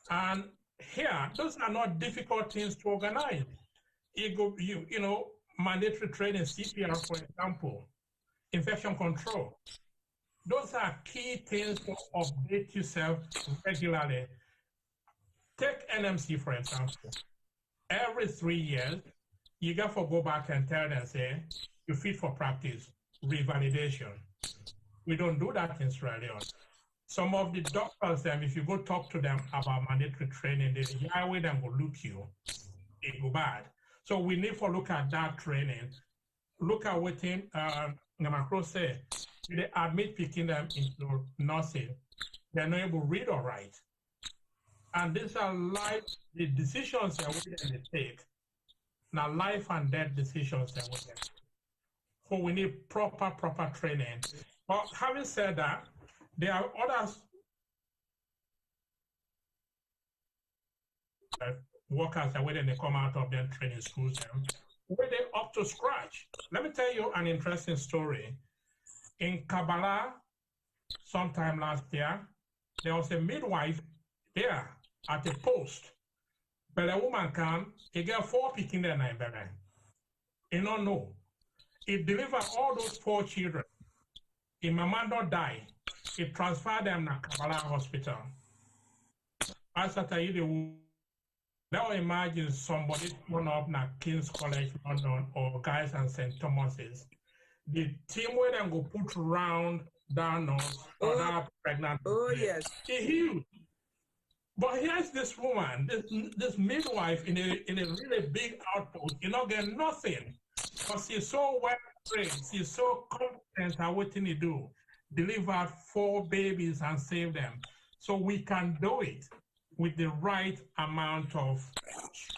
Speaker 7: And here, those are not difficult things to organize. You know, mandatory training, CPR, for example, infection control. Those are key things to update yourself regularly. Take NMC, for example. Every 3 years, you got to go back and tell them, say, you're fit for practice, revalidation. We don't do that in Sierra Leone. Some of the doctors, if you go talk to them about mandatory training, they highway them will look you. It go bad. So we need to look at that training. Look at what Nyamakoro said. They admit picking them into nursing. They're not able to read or write. And these are life, the decisions that they take. Now life and death decisions that we take. So we need proper training. But having said that, there are others workers that when they come out of their training schools, where they up to scratch. Let me tell you an interesting story. In Kabbalah, sometime last year, there was a midwife there at a post. But a woman he got 4 picking there in baby. You don't know. He delivered all those 4 children. If mama don't die, he transferred them to Kabbalah hospital. Isatta, now imagine somebody turn up na King's College London or Guys and St. Thomas's. The team where they go put around that nurse or that pregnant.
Speaker 4: Oh, yes.
Speaker 7: It's huge. But here's this woman, this midwife in a really big outpost, you know, get nothing. Because she's so well trained, she's so competent at what they do. Delivered 4 babies and saved them. So we can do it with the right amount of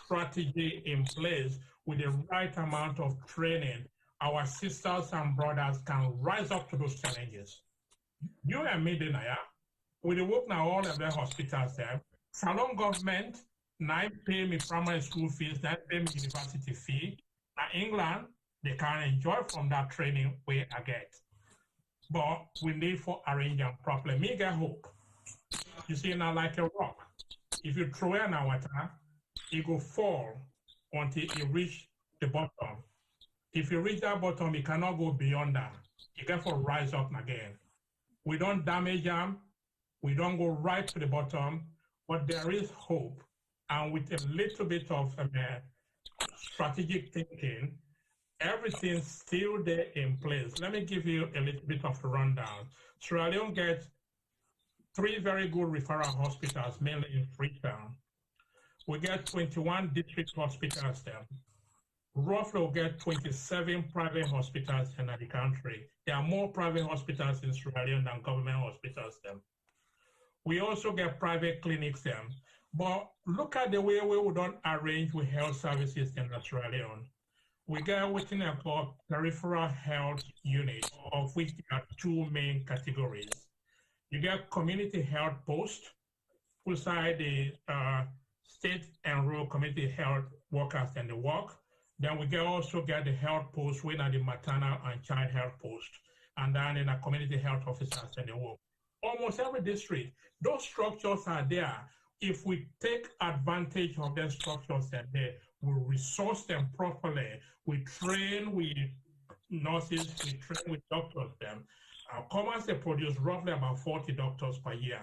Speaker 7: strategy in place, with the right amount of training. Our sisters and brothers can rise up to those challenges. You and me, Denaya, with the work now all of the hospitals there, Salon government, now pay me primary school fees, now pay me university fee. Now England, they can enjoy from that training way I get. But we need to arrange them properly. Me get hope. You see, now like a rock. If you throw it in the water, it will fall until it reach the bottom. If you reach that bottom, it cannot go beyond that. You get to rise up again. We don't damage them. We don't go right to the bottom, but there is hope. And with a little bit of strategic thinking, everything's still there in place. Let me give you a little bit of a rundown. Sierra Leone gets 3 very good referral hospitals, mainly in Freetown. We get 21 district hospitals there. Roughly, we get 27 private hospitals in the country. There are more private hospitals in Sierra Leone than government hospitals there. We also get private clinics there. But look at the way we don't arrange with health services in Sierra Leone. We get within a called peripheral health unit, of which there are 2 main categories. You get community health post, beside the state and rural community health workers and the work. Then we also get the health post, we are the maternal and child health post, and then in a community health officers and the work. Almost every district, those structures are there. If we take advantage of the structures that there, we resource them properly. We train with nurses, we train with doctors them. Our commerce, they produce roughly about 40 doctors per year.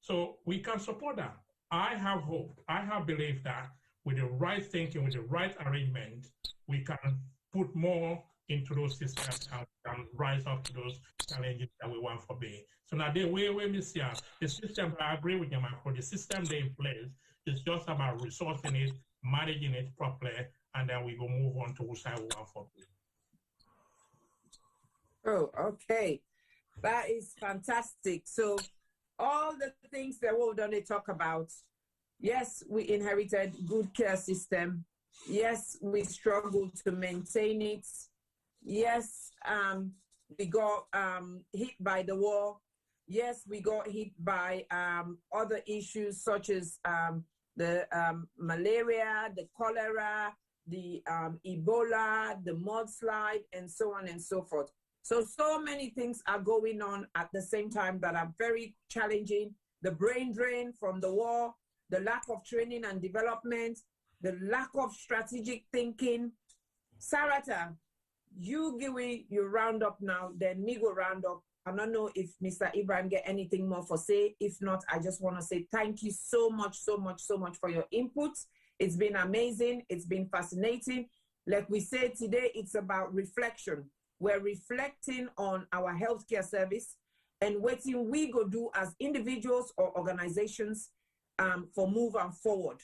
Speaker 7: So we can support that. I have hope, I have belief that with the right thinking, with the right arrangement, we can put more into those systems and rise up to those challenges that we want for being. So now the way we see the system, I agree with Nyamakoro, the system they in place is just about resourcing it, managing it properly, and then we go move on to which side we want for being.
Speaker 4: Oh, okay. That is fantastic. So all the things that we've done, they talk about, yes, we inherited good care system. Yes, we struggled to maintain it. Yes, we got hit by the war. Yes, we got hit by other issues such as the malaria, the cholera, the Ebola, the mudslide, and so on and so forth. So many things are going on at the same time that are very challenging. The brain drain from the war, the lack of training and development, the lack of strategic thinking. Sarata, you give me your roundup now, then me go round up. I don't know if Mr. Ibrahim get anything more for say. If not, I just want to say thank you so much for your input. It's been amazing. It's been fascinating. Like we said today, it's about reflection. We're reflecting on our healthcare service. and what we go do as individuals or organizations for move and forward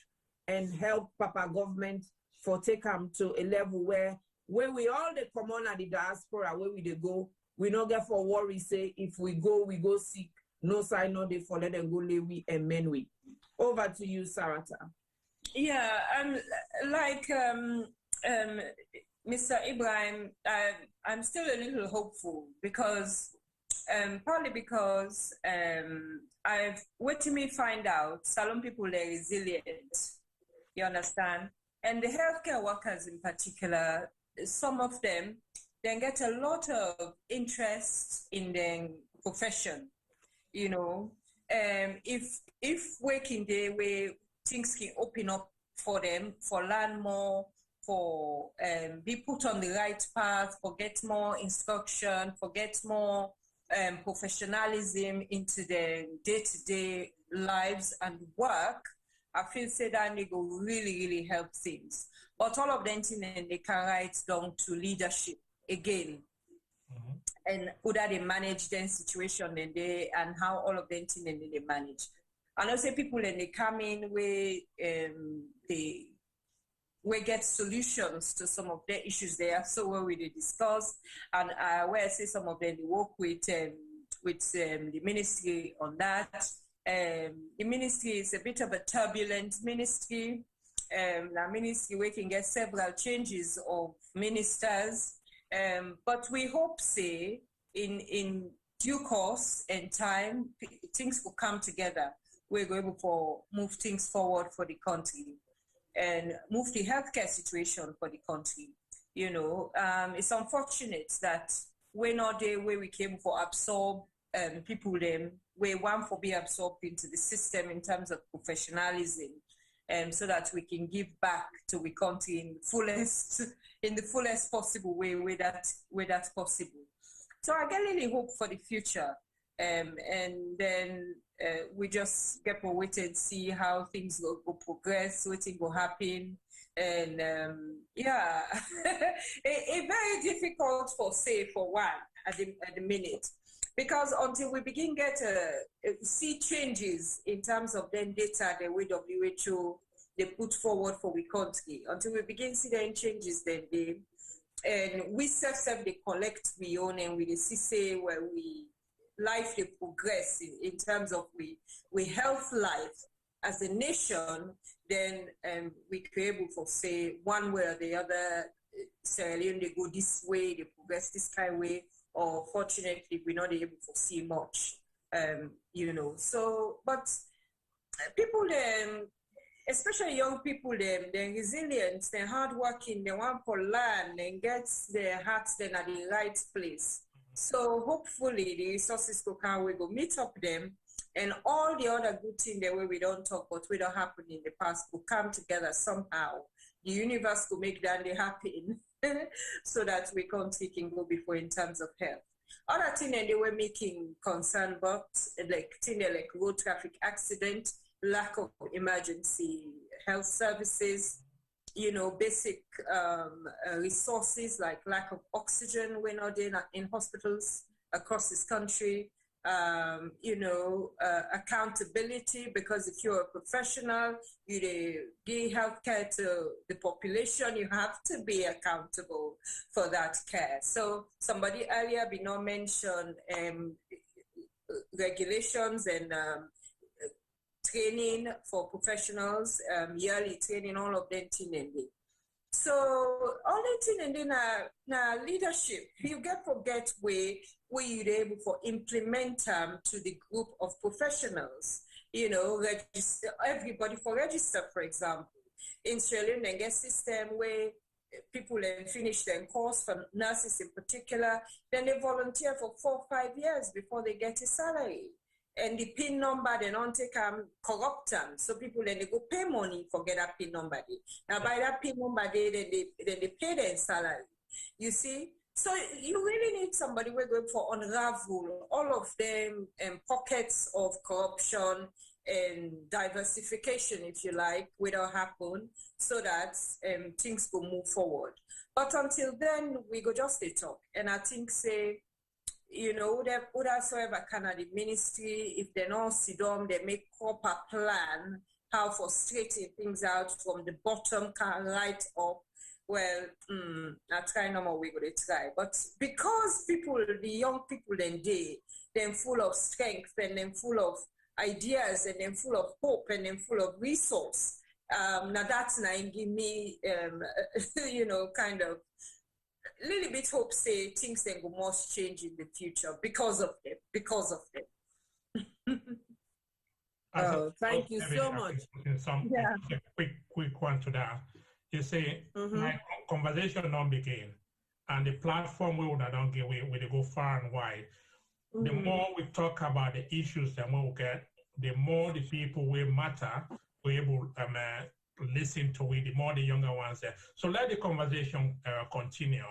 Speaker 4: and help Papa government for take them to a level where we all the common at the diaspora, where we they go, we not get for worry, say if we go sick, no sign, no they for let them go lay we and men we. Over to you, Sarata.
Speaker 6: Yeah, like Mr. Ibrahim, I'm still a little hopeful because partly because I've what to me find out Salon people are resilient, you understand? And the healthcare workers in particular, some of them then get a lot of interest in their profession, you know. If working day where things can open up for them, for learn more, for be put on the right path, for get more instruction, for get more professionalism into their day-to-day lives and work, I feel say that they go really help things. But all of them they can write down to leadership again. And how they manage their situation and how all of them they manage. And also people and they come in where they get solutions to some of the issues there. So where we discuss and where I say some of them they work with the ministry on that. The ministry is a bit of a turbulent ministry. The ministry we can get several changes of ministers. But we hope, say, in due course and time, things will come together. We're going to move things forward for the country and move the healthcare situation for the country. You know, it's unfortunate that we're not there where we came for absorb people them, we want for be absorbed into the system in terms of professionalism. So that we can give back to the country in the fullest possible way where that's possible. So I get really hope for the future, and then we just get to wait and see how things will progress, what things will happen, and yeah, it's very difficult for one at the minute. Because until we begin get see changes in terms of then data the way WHO they put forward for the country, until we begin see the changes then and we self they collect we own and we see where we life they progress in terms of we health life as a nation, then we can be able to say one way or the other, Sierra Leone they go this way, they progress this kind of way. Or fortunately, we're not able to see much, you know. So, but people, especially young people, they're resilient, they're hardworking, they want to learn and get their hearts then at the right place. So hopefully the resources we go meet up them and all the other good things the way we don't talk, but we don't happen in the past will come together somehow. The universe will make that happen. So that we country can go before in terms of health. Other things they were making concern about, like things like road traffic accident, lack of emergency health services, you know, basic resources like lack of oxygen when not in hospitals across this country. You know, accountability, because if you're a professional, you give healthcare to the population, you have to be accountable for that care. So somebody earlier mentioned regulations and training for professionals, yearly training, all of them thing. So all the thing na leadership. You forget where you're able to implement to the group of professionals. You know, register everybody for register, for example. In Sierra Leone, they get system where people finish their course, for nurses in particular, then they volunteer for 4 or 5 years before they get a salary. And the PIN number, they don't take corrupt them. So people then they go pay money for get that PIN number. Now by that PIN number, they pay their salary. You see? So you really need somebody we're going for unravel all of them pockets of corruption and diversification, if you like, will happen so that things will move forward. But until then, we go just a talk. And I think say you know, whosoever kind of the ministry, if they not sit down, they make up a plan how for straightening things out from the bottom right up. Well, that's kind of what we're going to try. But because people, the young people, they're full of strength and then full of ideas and then full of hope and then full of resource. Now that's now give me, you know, kind of a little bit hope say things then go must change in the future because of them. Oh, thank you so much.
Speaker 7: A quick one to that. You say, my conversation don't begin, and the platform we would not give, we go far and wide. The more we talk about the issues that we will get, the more the people will matter, we're able to listen to it, the more the younger ones there. So let the conversation continue.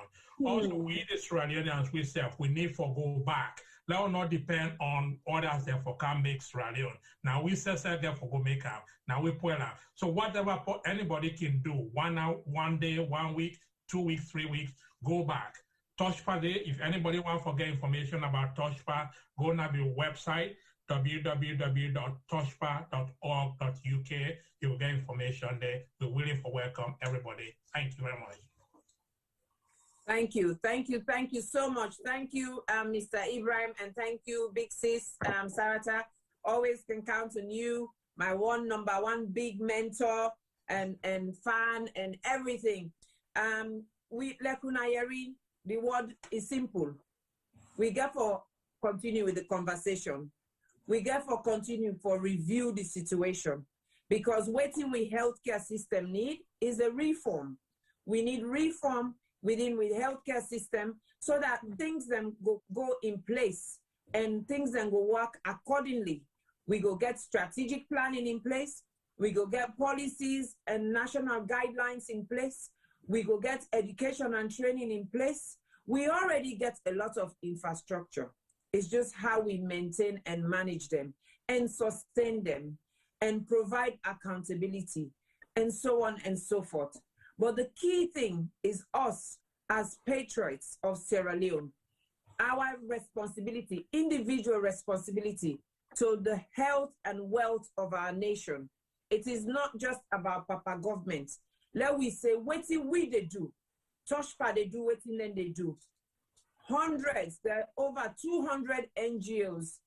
Speaker 7: Also, we the Australians, we need to go back. Let us not depend on others there for can make Sierra Leone. Now we say there for go make up. Now we pull out. So whatever anybody can do, 1 hour, 1 day, 1 week, 2 weeks, 3 weeks, go back. TOSHPA Day, if anybody wants to get information about TOSHPA, go on our website, www.toshpa.org.uk. You'll get information there. We're willing to welcome everybody. Thank you very much.
Speaker 4: Thank you so much. Thank you, Mr. Ibrahim, and thank you, Big Sis, Sarata. Always can count on you, my number one big mentor and fan and everything. We Lekunayeri, the word is simple. We get for continue with the conversation. We get for continue for review the situation, because what we healthcare system need is a reform. We need reform within the healthcare system so that things then go in place and things then go work accordingly. We go get strategic planning in place. We go get policies and national guidelines in place. We go get education and training in place. We already get a lot of infrastructure. It's just how we maintain and manage them and sustain them and provide accountability and so on and so forth. But the key thing is us as patriots of Sierra Leone, our responsibility, individual responsibility to the health and wealth of our nation. It is not just about Papa government. Let we say, what we they do. TOSHPA they do, what then they do. Hundreds, there are over 200 NGOs,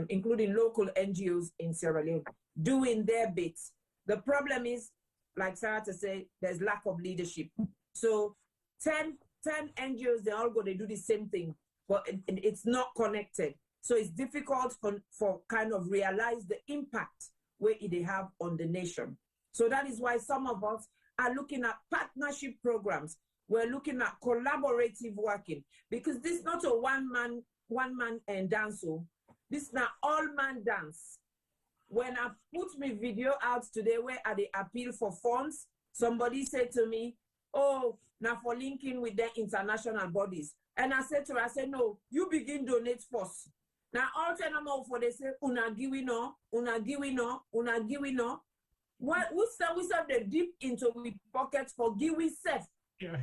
Speaker 4: including local NGOs in Sierra Leone, doing their bits. The problem is, like Sarata said, there's lack of leadership. So 10 NGOs, they all go, they do the same thing, but it's not connected. So it's difficult for kind of realize the impact where they have on the nation. So that is why some of us are looking at partnership programs. We're looking at collaborative working, because this is not a one man and dance. This is not all man dance. When I put my video out today where I appeal for funds, somebody said to me, oh, now for linking with the international bodies. And I said to her, I said, no, you begin donate first. Now all time for they say, una giwi no. What we serve the deep into we pockets for giwi self.
Speaker 7: Yeah.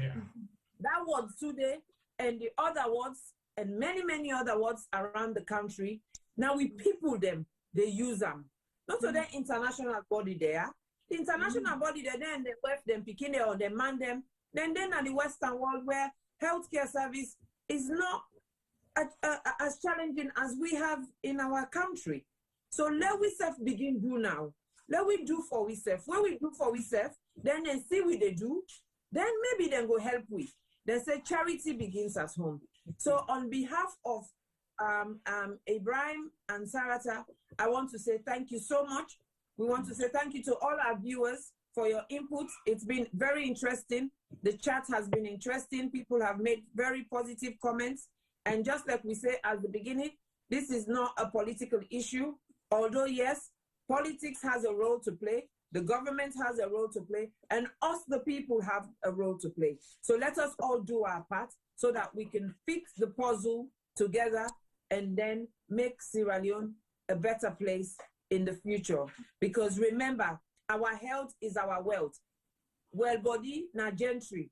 Speaker 4: That word today and the other words and many other words around the country. Now we people them, they use them. Not to the international body there. The international body there, then they left them, picking them or they man them. Then at the Western world where healthcare service is not as challenging as we have in our country. So let we self begin do now. Let we do for we self. When we do for we self, then they see what they do. Then maybe then go help with. They say charity begins at home. So on behalf of Ibrahim and Sarata, I want to say thank you so much. We want to say thank you to all our viewers for your input. It's been very interesting. The chat has been interesting. People have made very positive comments. And just like we say at the beginning, this is not a political issue. Although, yes, politics has a role to play. The government has a role to play, and us, the people, have a role to play. So let us all do our part so that we can fix the puzzle together and then make Sierra Leone a better place in the future. Because remember, our health is our wealth. Well body, na gentry.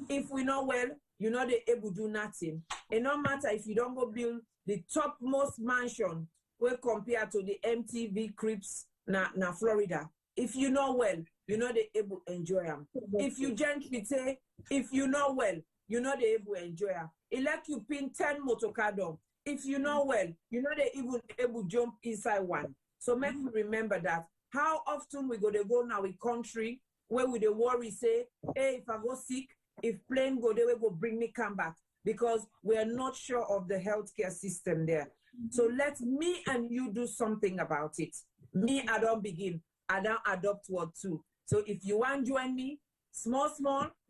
Speaker 4: If we know well, you know they able to do nothing. It no matter if you don't go build the topmost mansion we compare to the MTV Crips na Florida. If you know well, you know they able enjoy them. If you gently say, if you know well, you know they able enjoy them. It like you pin 10 motorcar down. If you know well, you know they even able jump inside one. So make me remember that. How often we go now in country where we the worry say, hey, if I go sick, if plane go, they will go bring me come back, because we are not sure of the healthcare system there. So let me and you do something about it. Me, I don't begin. I don't adopt word too. So if you want to join me, small,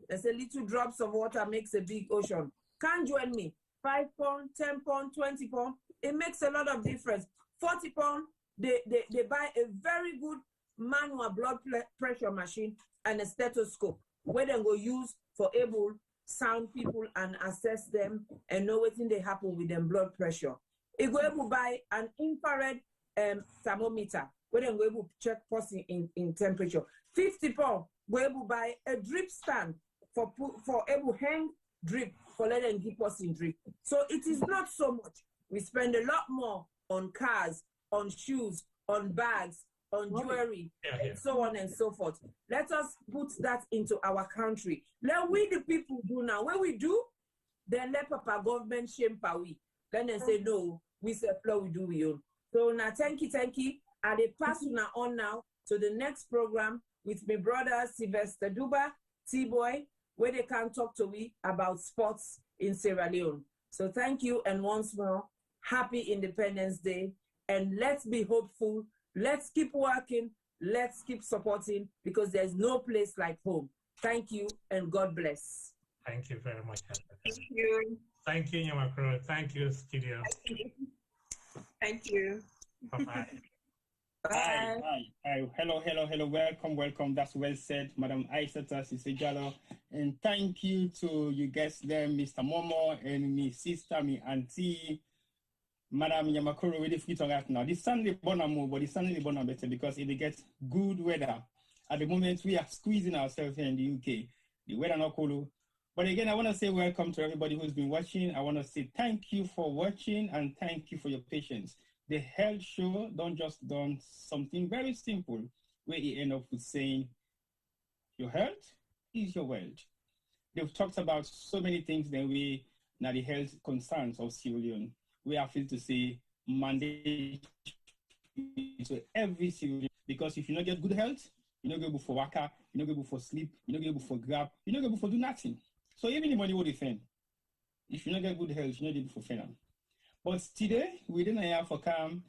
Speaker 4: there's a little drops of water makes a big ocean. Can't join me. 5 pounds, 10 pounds, 20 pounds. It makes a lot of difference. 40 pounds, they buy a very good manual blood pressure machine and a stethoscope where they go use for able sound people and assess them and know what they happen with them blood pressure. It go able buy an infrared thermometer where they go able to check person in temperature. 50 pounds, go able buy a drip stand for able hang drip for let them give person drip. So it is not so much. We spend a lot more on cars, on shoes, on bags, on jewelry, and so on and so forth. Let us put that into our country. Let we the people do now. When we do, then let Papa government shame pa we. Then they say, no, we say flow, we do we own. So now thank you. I they pass you now on now to the next program with my brother Sylvester Dugba, Tboy, where they can talk to me about sports in Sierra Leone. So thank you, and once more, happy Independence Day, and let's be hopeful. Let's keep working. Let's keep supporting, because there's no place like home. Thank you, and God bless.
Speaker 7: Thank you very much.
Speaker 6: Thank you.
Speaker 7: Thank you, Nyamakoro. Thank you, studio.
Speaker 6: Thank you.
Speaker 7: Bye-bye.
Speaker 2: Hi. Hello. Welcome. That's well said, Madam Isatta, Sisay-Jalloh. And thank you to you guests there, Mr. Momoh, and my sister, my auntie, Madam Nyamakoro. Really free to right now. This Sunday born more, but this Sunday born better because it gets good weather. At the moment, we are squeezing ourselves here in the UK. The weather not cool. But again, I want to say welcome to everybody who's been watching. I want to say thank you for watching and thank you for your patience. The health show don't just done something very simple where you end up with saying your health is your wealth. They've talked about so many things that we now the health concerns of Sierra Leone. We are feel to say mandate to every Sierra Leone, because if you not get good health, you're not able for waka, you're not able for sleep, you're not able for grab, you're not able for do nothing. So even the money will defend. If you not get good health, you're not able for fend. But today, we didn't have for come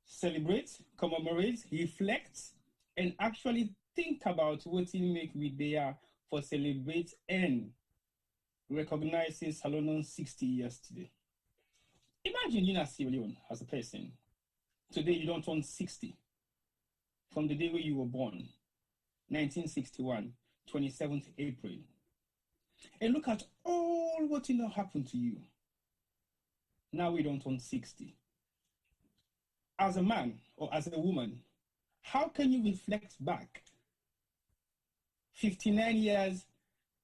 Speaker 2: celebrate, commemorate, reflect, and actually think about what it make we there for celebrate and recognize Sierra Leone 60 years today. Imagine you're Sierra Leone as a person. Today you don't turn 60. From the day where you were born, 1961, 27th April. And look at all what happened to you. Now we don't turn 60. As a man or as a woman, how can you reflect back 59 years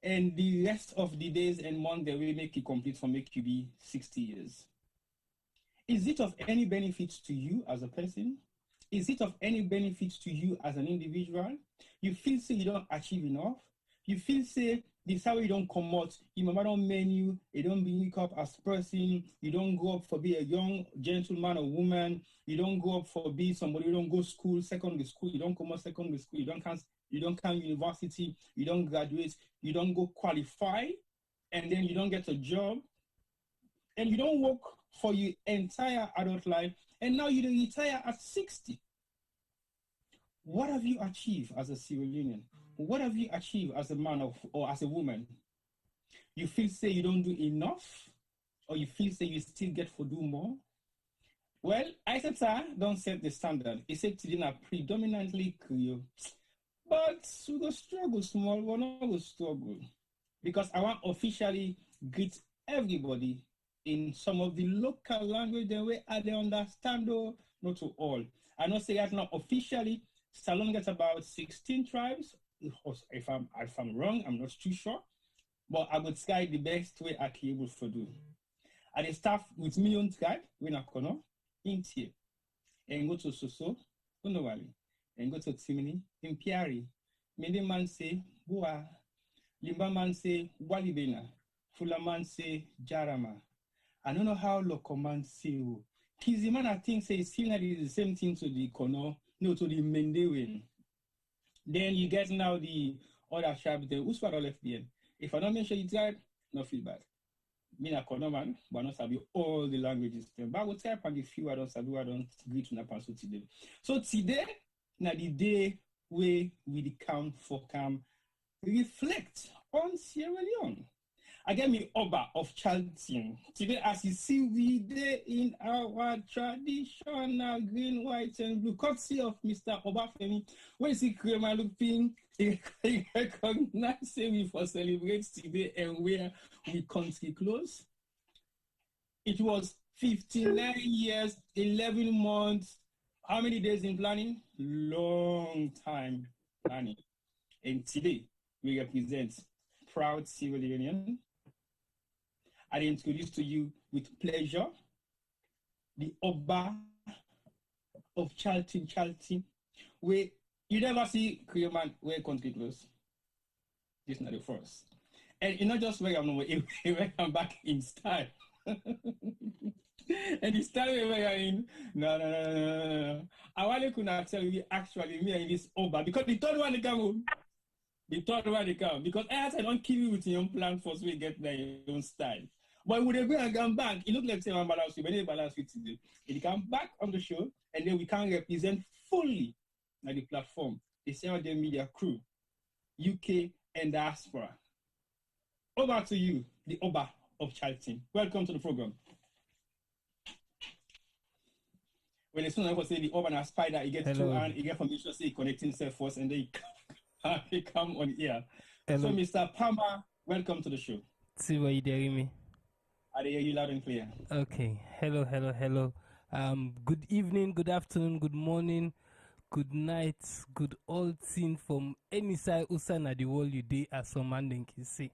Speaker 2: and the rest of the days and months that will make you complete for make you be 60 years? Is it of any benefit to you as a person? Is it of any benefit to you as an individual? You feel say you don't achieve enough? You feel say this how you don't come out, you remember don't menu, you don't be up as person, you don't go up for be a young gentleman or woman, you don't go up for be somebody, you don't go school, secondary school, you don't come out secondary school, you don't come university, you don't graduate, you don't go qualify, and then you don't get a job, and you don't work for your entire adult life, and now you retire at 60. What have you achieved as a Sierra Leonean? What have you achieved as a man or as a woman? You feel say you don't do enough, or you feel say you still get for do more? Well, Isatta don't set the standard. He said today are predominantly Creole. But we go struggle small, we're not going to struggle. Because I want officially greet everybody in some of the local language the way they understand, though, not to all. I know say that now officially, Salon gets about 16 tribes. If I'm wrong, I'm not too sure. But I would try the best way I can able to do. I dey start with million tribe, we na kono, in here. And go to Soso, Unowali, and go to Timini, in Piari. Mende man say, Bua, Limba man say, Walibena, Fula man say, Jarama. I don't know how local man say, Kiziman, I think, say, similar is the same thing to the Kono, no, to the Mendewen. Then you get now the other tribe, the Uswara left behind. If I don't mention the tribe, no feel bad. Me na Kono man, but not sabi all the languages. But I will type and the few I don't sabi, I don't greet to Napanso today. So today, na the day where we come for reflect on Sierra Leone. I get me Oba of Charlton. Today, as you see, we there in our traditional green, white, and blue, courtesy of Mr. Oba Femi. When you see Krema looking, he recognize we for celebrate today and where we country close. It was 59 years, 11 months. How many days in planning? Long time planning. And today, we represent proud Sierra Leonean. I introduce to you with pleasure the Oba of Charlton, where you never see Creole man wear country clothes. This is not the first. And you not just where I'm I'm back in style. And the style where you're in, no. I want to tell you actually me and this Oba because the third one they come home. The third one they come because I don't kill you with your own plan first we get their own style. But when they go and come back, it looks like someone balance with when they balance with today. They come back on the show and then we can represent fully at the platform the Sierra Leone media crew, UK and diaspora. Over to you, the Oba of Charlton. Welcome to the program. When as soon as I say the Oba and a spider, he gets two and he get permission to say connecting himself first and then he come on here. Hello. So Mr. Palmer, welcome to the show.
Speaker 3: See what you hearing me?
Speaker 2: I hear you loud and clear.
Speaker 3: Okay. Hello. Good evening, good afternoon, good morning, good night, good all thing from any side Usana the world you day as some man can see.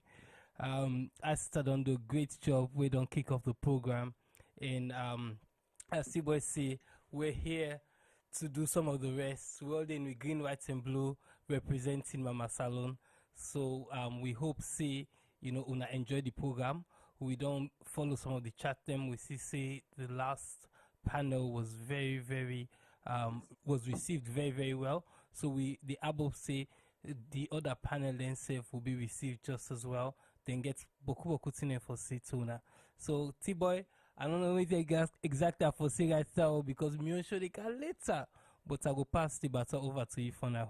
Speaker 3: I started on the great job. We don't kick off the program, and as Tboy say, we're here to do some of the rest. We're all in with green, white, and blue, representing Mama Salon. So we hope una enjoy the program. We don't follow some of the chat them. We say the last panel was very was received very well. So the above say the other panel themselves will be received just as well. Then get boku tine for Situna. So Tboy, I don't know what exactly for say right now because me show the can later, but I will pass the baton over to you for now.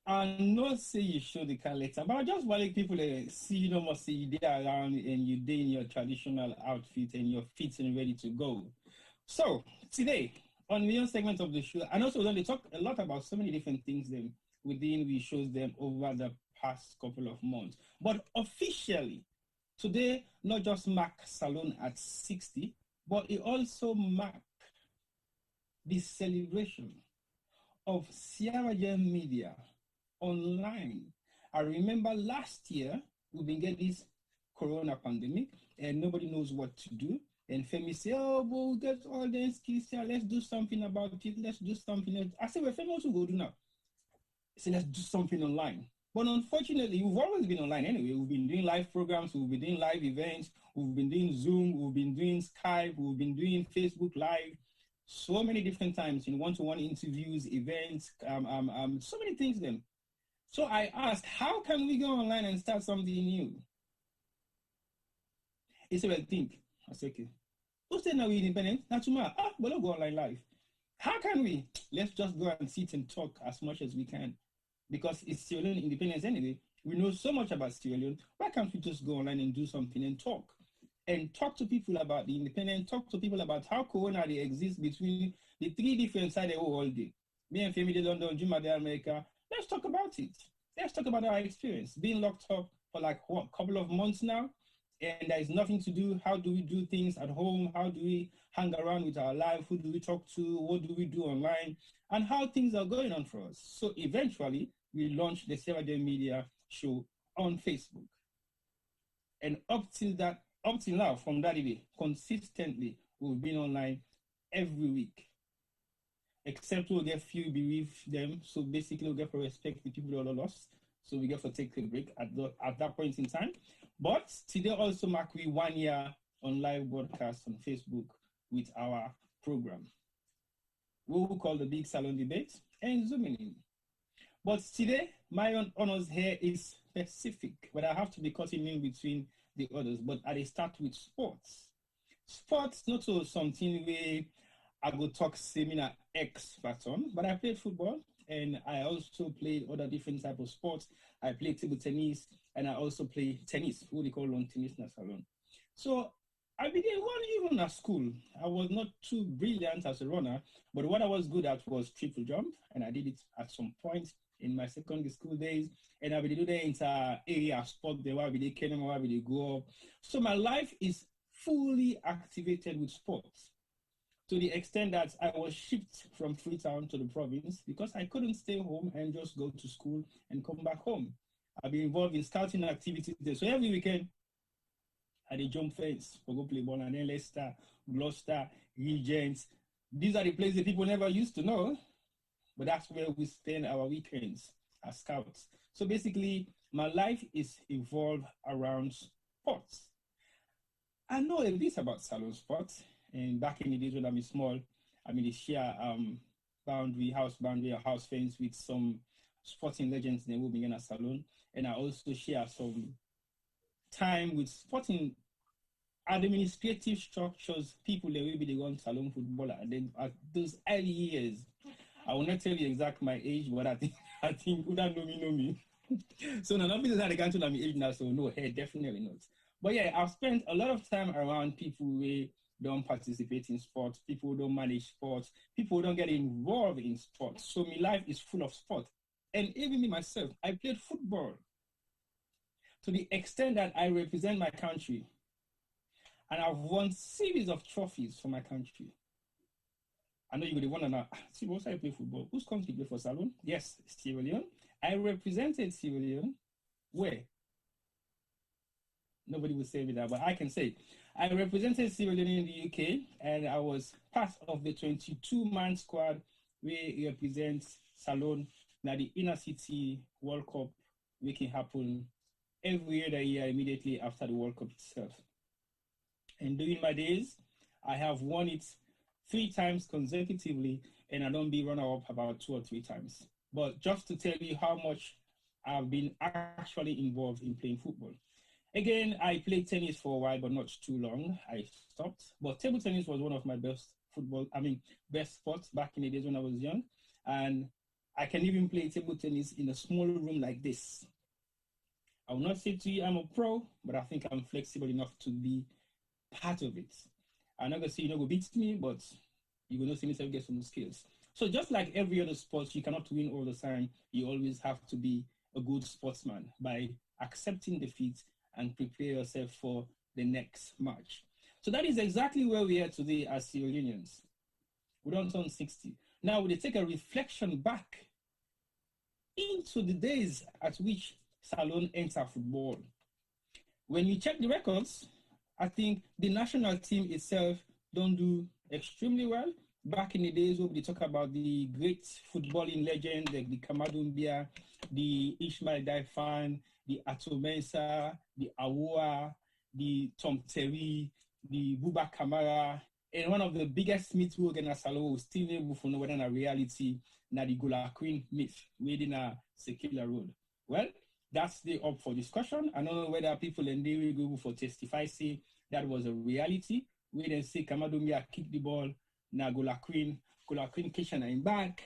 Speaker 2: I not say you show the car later, but I just want like people see you must see you there around and you there in your traditional outfit and you're fit and ready to go. So today on the segment of the show, and also they talk a lot about so many different things then within we shows them over the past couple of months. But officially, today not just mark Salon at 60, but it also mark the celebration of Sierra Leone media online. I remember last year we've been getting this corona pandemic and nobody knows what to do. And Femi say, oh, we'll get all the skills here. Let's do something about it. Let's do something else. I said, well, Femi, what we go do now? So let's do something online. But unfortunately, we've always been online anyway. We've been doing live programs. We've been doing live events. We've been doing Zoom. We've been doing Skype. We've been doing Facebook Live. So many different times in one-to-one interviews, events, so many things then. So I asked, how can we go online and start something new? He said, well, think. I said, okay. Who said now we're independent? Not tomorrow. But we'll go online live. How can we? Let's just go and sit and talk as much as we can. Because it's Sierra Leone independence anyway. We know so much about Sierra Leone. Why can't we just go online and do something and talk? And talk to people about the independence, talk to people about how corona they exist between the three different sides they all day. Me and Femi, London, Juma, America. Let's talk about it. Let's talk about our experience. Being locked up for like what, couple of months now, and there is nothing to do. How do we do things at home? How do we hang around with our life? Who do we talk to? What do we do online? And how things are going on for us. So eventually, we launched the Sierra Leone Media Show on Facebook. And up till that up till now, from that day, consistently, we've been online every week. Except we'll get few bereave them. So basically, we'll get to respect the people that are lost. So we get to take a break at that point in time. But today also mark we 1 year on live broadcast on Facebook with our program. We will call the Big Salon Debate and zooming in. But today, my honors here is specific, but I have to be cutting in between the others. But I start with sports. Sports, not so something where I go talk seminar expert on, but I played football and I also played other different type of sports. I played table tennis and I also play tennis, what they call lawn tennis in salon. So I began running even at school. I was not too brilliant as a runner, but what I was good at was triple jump, and I did it at some point in my secondary school days. And I would do the entire area of sport there, where we came, where we go up. So my life is fully activated with sports, to the extent that I was shipped from Freetown to the province because I couldn't stay home and just go to school and come back home. I've been involved in scouting activities there. So every weekend, I did jump fence for go play ball, and then Leicester, Gloucester, Regents. These are the places that people never used to know, but that's where we spend our weekends as scouts. So basically, my life is evolved around sports. I know a bit about salon sports, and back in the days when I was small, I mean, they share house fence with some sporting legends in the women in a salon, and I also share some time with sporting administrative structures, people that will be the one salon football at those early years. I will not tell you exact my age, but I think who don't know me. So none of this are the country of my age now, so no, hey, definitely not. But yeah, I've spent a lot of time around people who don't participate in sports, people who don't manage sports, people who don't get involved in sports. So my life is full of sport. And even me myself, I played football to the extent that I represent my country. And I've won series of trophies for my country. I know you would want to know, see, what's I play football? Whose country play for Salon? Yes, Sierra Leone. I represented Sierra Leone. Where? Nobody will say me that, but I can say I represented Sierra Leone in the UK, and I was part of the 22-man squad where represents Salon. Now the inner city World Cup, we can happen every year immediately after the World Cup itself. And during my days, I have won it 3 times consecutively, and I don't be runner-up about 2 or 3 times. But just to tell you how much I've been actually involved in playing football. Again, I played tennis for a while, but not too long. I stopped. But table tennis was one of my best sports back in the days when I was young. And I can even play table tennis in a small room like this. I will not say to you I'm a pro, but I think I'm flexible enough to be part of it. I'm not going to say you're not going to beat me, but you're going to see me get some skills. So just like every other sport, you cannot win all the time. You always have to be a good sportsman by accepting defeat and prepare yourself for the next match. So that is exactly where we are today as Sierra Leoneans. We don't turn 60. Now we take a reflection back into the days at which Salon entered football. When you check the records, I think the national team itself don't do extremely well. Back in the days when we talk about the great footballing legends like the Kamadumbia, the Ishmael Daifan, the Atomensa, the Awoa, the Tom Terry, the Buba Kamara, and one of the biggest myths we organize was still able to know whether a reality na the Gola Queen myth within a secular road. Well, that's the up for discussion. I don't know whether people in there will go for testify say that was a reality. We then say Kamadumbia kick the ball, na Gola Queen catch and in back.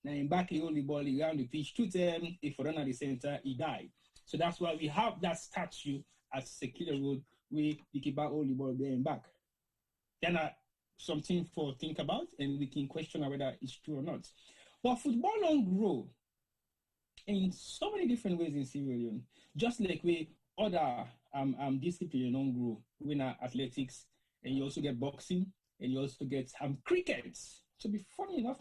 Speaker 2: Now in back he hold the ball around the pitch 2 times. If we run at the center, he died. So that's why we have that statue at secular road where the keeper hold the ball there and back. Then something for think about, and we can question whether it's true or not. But football don't grow in so many different ways in Sierra Leone, just like we other disciplines don't grow. We know athletics, and you also get boxing, and you also get cricket. To be funny enough,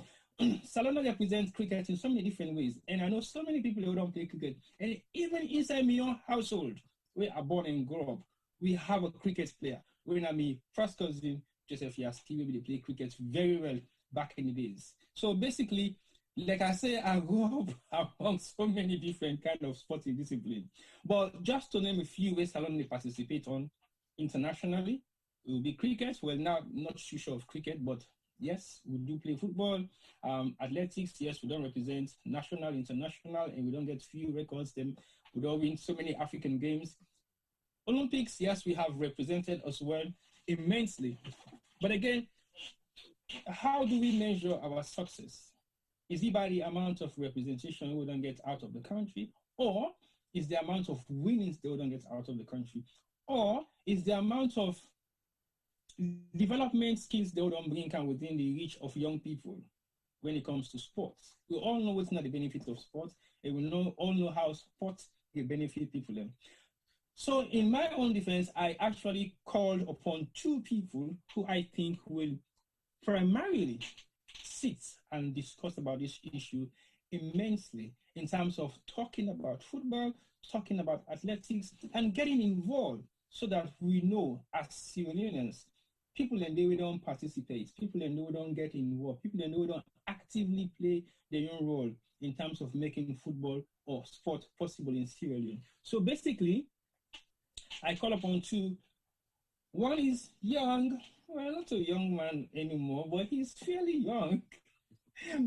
Speaker 2: Salona represents cricket in so many different ways, and I know so many people who don't play cricket. And even inside my own household, where I born and grew up, we have a cricket player. When I'm my first cousin, Joseph Yaski, they play cricket very well back in the days. So basically, like I say, I grew up among so many different kind of sporting disciplines. But just to name a few ways alone they participate on internationally, it will be cricket. Well, now not too sure of cricket, but yes, we do play football. Athletics, yes, we don't represent national, international, and we don't get few records. Then we don't win so many African games. Olympics, yes, we have represented as well immensely. But again, how do we measure our success? Is it by the amount of representation we don't get out of the country? Or is the amount of winnings they don't get out of the country? Or is the amount of development skills they don't bring within the reach of young people when it comes to sports? We all know what's not the benefit of sports, and we all know how sports will benefit people. So in my own defense, I actually called upon two people who I think will primarily sit and discuss about this issue immensely in terms of talking about football, talking about athletics, and getting involved so that we know as Sierra Leoneans, people in there we don't participate, people in there we don't get involved, people in there we don't actively play their own role in terms of making football or sport possible in Sierra Leone. So basically, I call upon two. One is young, well, not a young man anymore, but he's fairly young.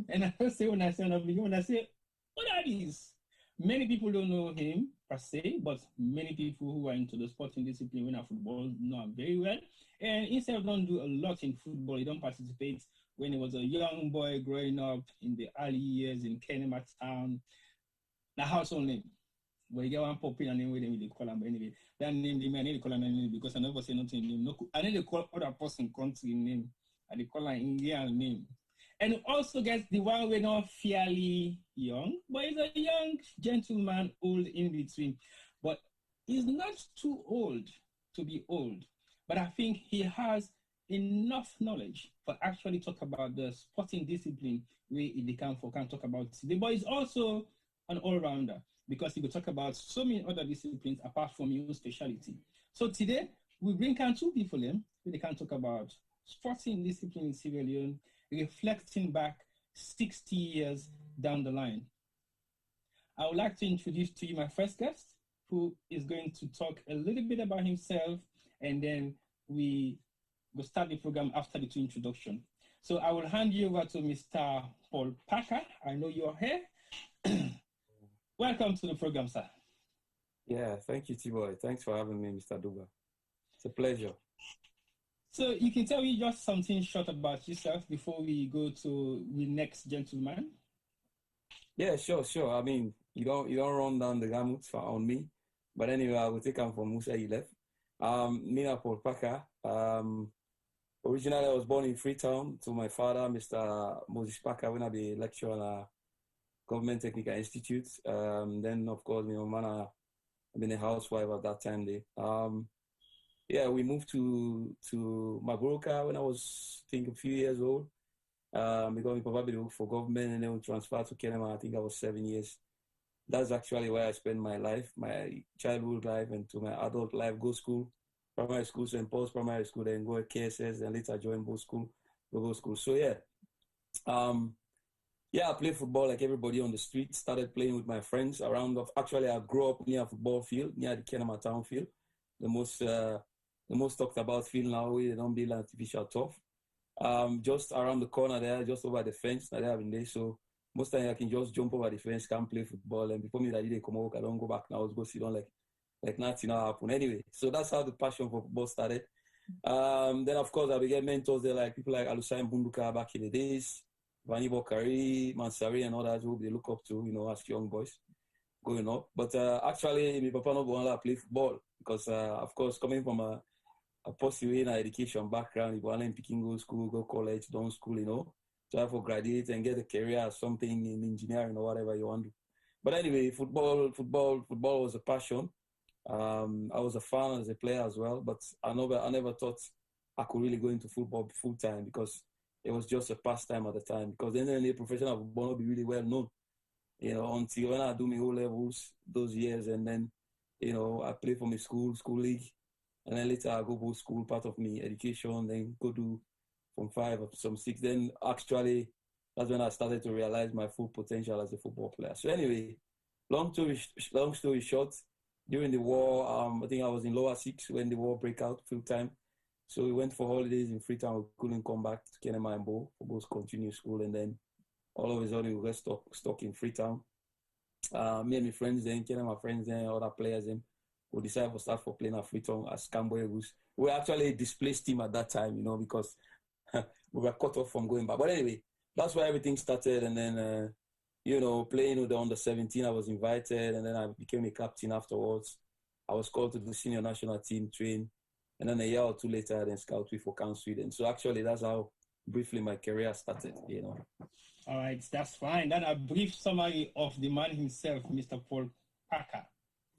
Speaker 2: And I don't say when I say what are these? Many people don't know him per se, but many people who are into the sporting discipline when football know him very well. And instead of don't do a lot in football, he don't participate when he was a young boy growing up in the early years in Kenema Town. Now, household name. But you get one popular name where they call him, but anyway, that name, I need to call him name because I never say nothing name. No, I need to call other person country name. I call an Indian name. And also gets the one we're not fairly young, but he's a young gentleman, old in between. But he's not too old to be old. But I think he has enough knowledge for actually talk about the sporting discipline where he can talk about today. But he's also an all-rounder, because he will talk about so many other disciplines apart from your specialty. So today, we bring in two people in, they can talk about sporting discipline in Sierra Leone, reflecting back 60 years down the line. I would like to introduce to you my first guest, who is going to talk a little bit about himself, and then we will start the program after the two introduction. So I will hand you over to Mr. Paul Kpaka. I know you're here. Welcome to the program, sir.
Speaker 8: Yeah, thank you, Tboy. Thanks for having me, Mr. Dugba. It's a pleasure.
Speaker 2: So you can tell me just something short about yourself before we go to the next gentleman?
Speaker 8: Yeah, sure. I mean, you don't run down the gamut on me, but anyway, I will take him from Musa he left. Me, Paul Kpaka. Originally, I was born in Freetown to my father, Mr. Moses Kpaka, when I be lecturer at Government Technical Institute. Then, of course, my mama, I've been a housewife at that time. Yeah, we moved to Magoroka when I was, I think, a few years old. Because we probably worked for government, and then we transferred to Kenema. I think I was 7 years. That's actually where I spent my life, my childhood life, and to my adult life. Go school, primary school, St. Paul's Primary School, then go at KSS, and later join both school, go school. So yeah. Yeah, I played football like everybody on the street. Started playing with my friends around. Actually, I grew up near a football field, near the Kenema Town field. The most talked about field now. They don't build artificial turf. Just around the corner there, just over the fence that they have in there. So most time I can just jump over the fence, can play football. And before me that they come out, I don't go back now. I go sit down like nothing happened. Anyway, so that's how the passion for football started. Then of course I began mentors there, like people like Alusai Bunduka back in the days. Vani Bokari, Mansari, and others who they look up to, as young boys growing up. But actually, my papa no want to play football because, of course, coming from a post-UA education background, he want to picking go school, go college, down school, try for graduate and get a career or something in engineering or whatever you want to do. But anyway, football was a passion. I was a fan as a player as well, but I never thought I could really go into football full time because it was just a pastime at the time. Because then the professional football will be really well known, until when I do my O levels those years, and then I played for my school league, And then later I go to school, part of me education, then go to from 5 up to some 6. Then actually, that's when I started to realize my full potential as a football player. So anyway, long story short, during the war, I think I was in lower 6 when the war broke out full time. So we went for holidays in Freetown. We couldn't come back to Kenema and Boye for both continue school. And then all of a sudden we got stuck in Freetown. Me and my friends then, Kenema friends then, other players then, we decided to start for playing at Freetown as Cambodia. We were actually a displaced team at that time, because we were cut off from going back. But anyway, that's where everything started. And then, playing with the under-17, I was invited, and then I became a captain afterwards. I was called to the senior national team train. And then a year or 2 later, I then scouted for Camp Sweden. So actually, that's how briefly my career started,
Speaker 2: All right, that's fine. Then a brief summary of the man himself, Mr. Kpaka.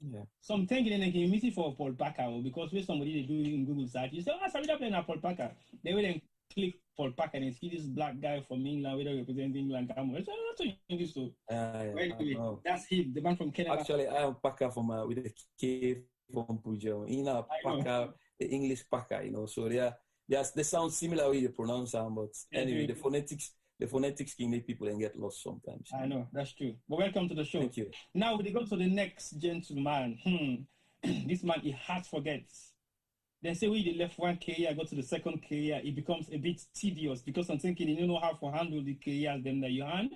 Speaker 8: Yeah.
Speaker 2: So I'm thinking in a meeting for Kpaka, because when somebody they do in Google search, you say, sorry, they're playing Kpaka. They will then click Kpaka and see this black guy from England, whether representing England. So that's what English. So anyway, that's him, the man from Canada.
Speaker 8: Actually, I am Kpaka from with a K from Pujo. Kpaka, the English Kpaka, So they sound similar way you pronounce them, but anyway, the phonetics can make people and get lost sometimes.
Speaker 2: I know, that's true. But welcome to the show.
Speaker 8: Thank you.
Speaker 2: Now we go to the next gentleman. This man, he hard forgets. Then say we the left one career, go to the second career, it becomes a bit tedious because I'm thinking you don't know how to handle the careers them that you hand.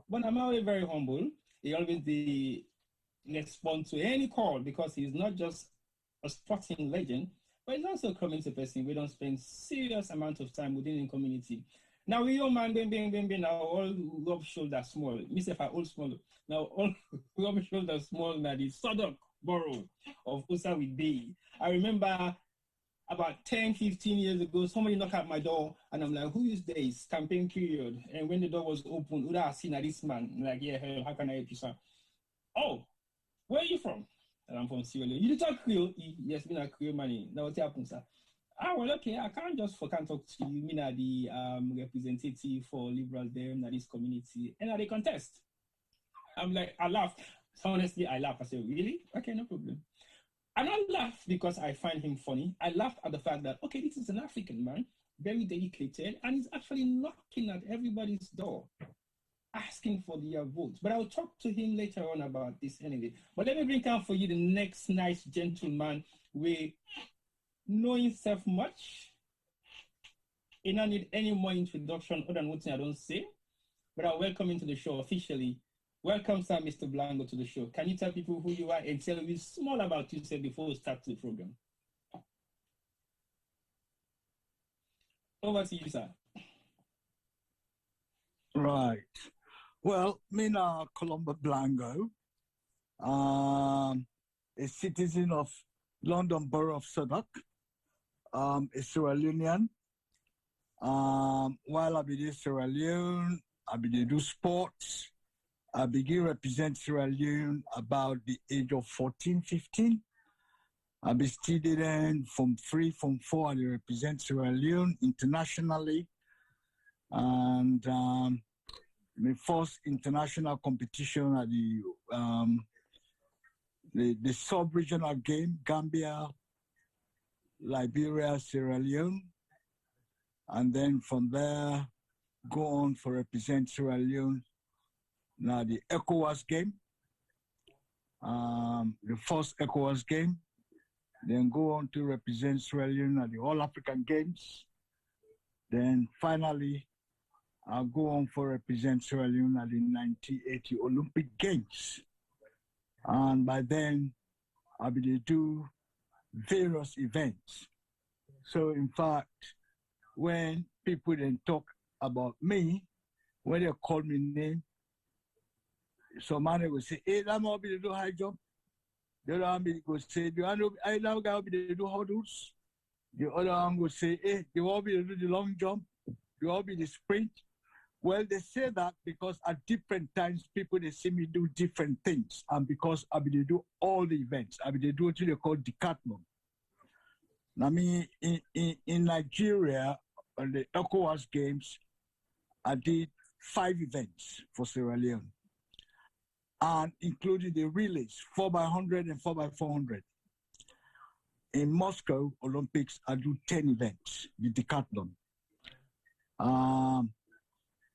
Speaker 2: But I'm always very humble. He always respond to any call because he's not just a sporting legend, but he's also a community person. We don't spend serious amount of time within the community. Now we young man, now all rub shoulder small. Myself I all small. Now all rub shoulder small now the Sodok borough of Usa with Bay. I remember about 10, 15 years ago, somebody knocked at my door and I'm like, who is this? Campaign period. And when the door was open, would I have seen this man? I'm like, yeah, hell, how can I help you, sir? Oh, where are you from? And I'm from Sierra Leone. You talk Creole? Yes, me a Creole man. Now what happens, sir? Well, okay, I can't talk to you. Me the representative for liberals there in this community. And they contest. I'm like, I laugh. So honestly, I laugh. I say, really? Okay, no problem. I don't laugh because I find him funny. I laugh at the fact that, okay, this is an African man, very dedicated, and he's actually knocking at everybody's door, asking for their votes. But I'll talk to him later on about this anyway. But let me bring down for you the next nice gentleman with knowing himself much. He don't need any more introduction other than what I don't say. But I'll welcome him to the show officially. Welcome, sir, Mr. Blango, to the show. Can you tell people who you are and tell me small about yourself before we start the program? Over to you, sir.
Speaker 9: Right. Well, me na Columba Blango, a citizen of London Borough of Southwark, a Sierra Leonean. While I be in Sierra Leone, I be do sports. I began represent Sierra Leone about the age of 14, 15. I be studying from 3, from 4, I represent Sierra Leone internationally. And my first international competition at the sub-regional game, Gambia, Liberia, Sierra Leone. And then from there, go on for represent Sierra Leone. Now the ECOWAS game, the first ECOWAS game, then go on to represent Sierra Leone at the All African Games. Then finally, I'll go on for represent Sierra Leone at the 1980 Olympic Games. And by then, I'll be able to do various events. So in fact, when people then talk about me, when they call me name, some man will say, hey, that man be to do high jump. The other one will say, do I know that guy will be to do hurdles? The other one will say, hey, they will be to do the long jump. They will be the sprint. Well, they say that because at different times, people, they see me do different things. And because I be to do all the events. I be to do what they call decathlon. Now, me, in Nigeria, on the ECOWAS Games, I did 5 events for Sierra Leone. And including the relays, 4x100 and 4x400. in Moscow Olympics, I do 10 events, the decathlon.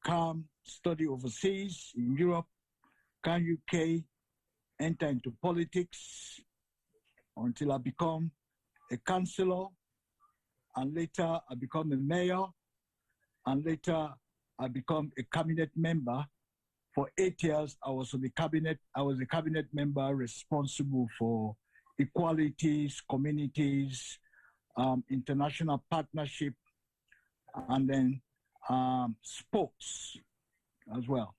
Speaker 9: Come study overseas in Europe, come UK, enter into politics until I become a councillor, and later I become a mayor, and later I become a cabinet member. For 8 years, I was on the cabinet. I was a cabinet member responsible for equalities, communities, international partnership, and then sports as well.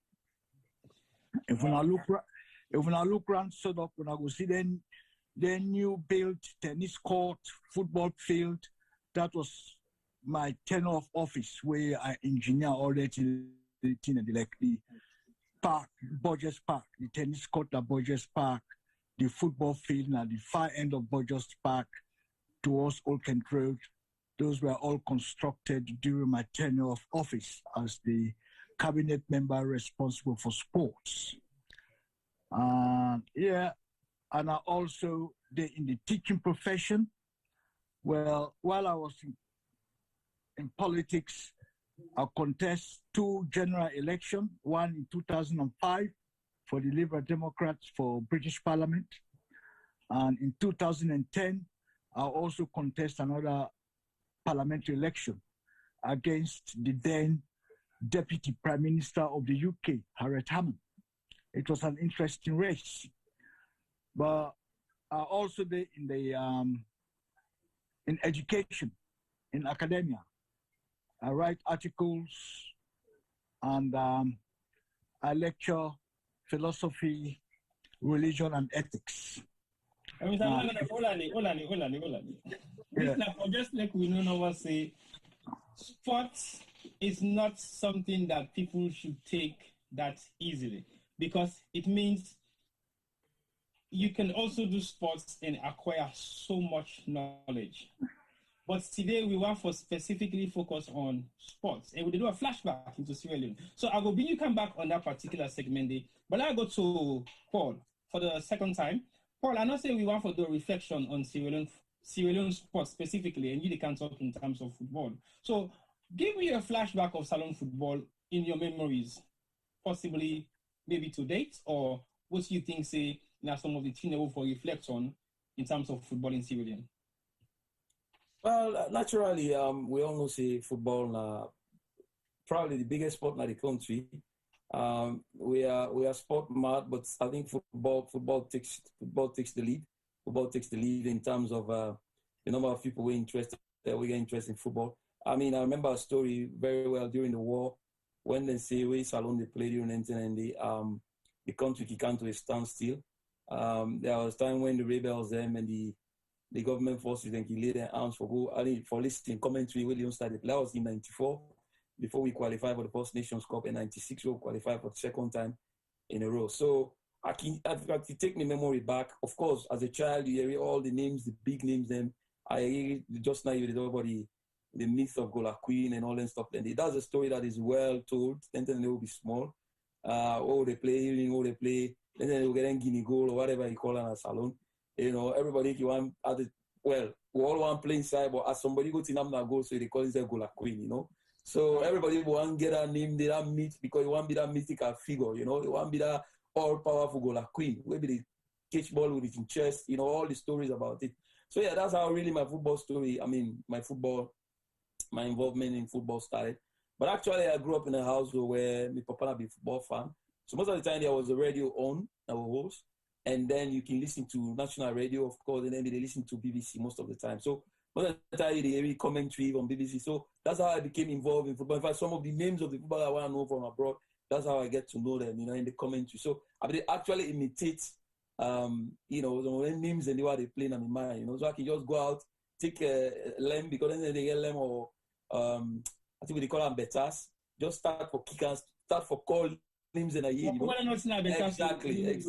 Speaker 9: If when I look around, sort of when I go see then new built tennis court, football field, that was my tenure of office where I engineer all that like the park, Borges Park, the tennis court at Borges Park, the football field at the far end of Borges Park towards Old Kent Road. Those were all constructed during my tenure of office as the cabinet member responsible for sports. Yeah, and I also did in the teaching profession. Well, while I was in politics, I contest 2 general elections, one in 2005 for the Liberal Democrats for British Parliament. And in 2010, I also contest another parliamentary election against the then Deputy Prime Minister of the UK, Harriet Hammond. It was an interesting race. But I also did in the in education, in academia. I write articles and I lecture philosophy, religion, and ethics.
Speaker 2: Just like we know what say, sports is not something that people should take that easily, because it means you can also do sports and acquire so much knowledge. But today we want to specifically focus on sports, and we do a flashback into Sierra Leone. So I will bring you come back on that particular segment day, but I go to Paul for the second time. Paul, I know say we want to do a reflection on Sierra Leone sports specifically, and you can talk in terms of football. So give me a flashback of Salon football in your memories, possibly maybe to date, or what do you think say now some of the things for reflect on in terms of football in Sierra Leone?
Speaker 8: Well, naturally, we all know say football probably the biggest sport in the country. We are sport mad, but I think football takes the lead. Football takes the lead in terms of the number of people we get interested in football. I mean, I remember a story very well during the war when they say we Salon they played during 1990. The country came to a standstill. There was time when the rebels and the government forces then laid their arms for listening commentary. William started. That was in '94 before we qualified for the Post Nations Cup. In '96 we qualified for the second time in a row. So I can take my memory back. Of course, as a child, you hear all the names, the big names. Them I hear just now you heard about the myth of Gola Queen and all that stuff. And that's a story that is well told. Then they will be small. What they play, what they play. Then they will get in Guinea goal or whatever you call it in a salon. Everybody you want we all want play inside, but as somebody go to Namna goal, so they call it Gola Queen, So everybody want get that name, they don't meet because you want to be that mythical figure, They want to be that all-powerful Gola Queen. Maybe they catch ball with it in chest, all the stories about it. So yeah, that's how really my football story, my involvement in football started. But actually, I grew up in a household where my papa was a football fan. So most of the time, there was a radio on, our host, and then you can listen to national radio, of course, and then they listen to BBC most of the time. So most of the time, they hear commentary on BBC. So that's how I became involved in football. In fact, some of the names of the football I want to know from abroad, that's how I get to know them, in the commentary. So I actually imitate, some of the names and the way they play in my mind, So I can just go out, take a lamb, because then they get lamb or, I think we call them betas. Just start for kickers, start for call names in a year. Exactly.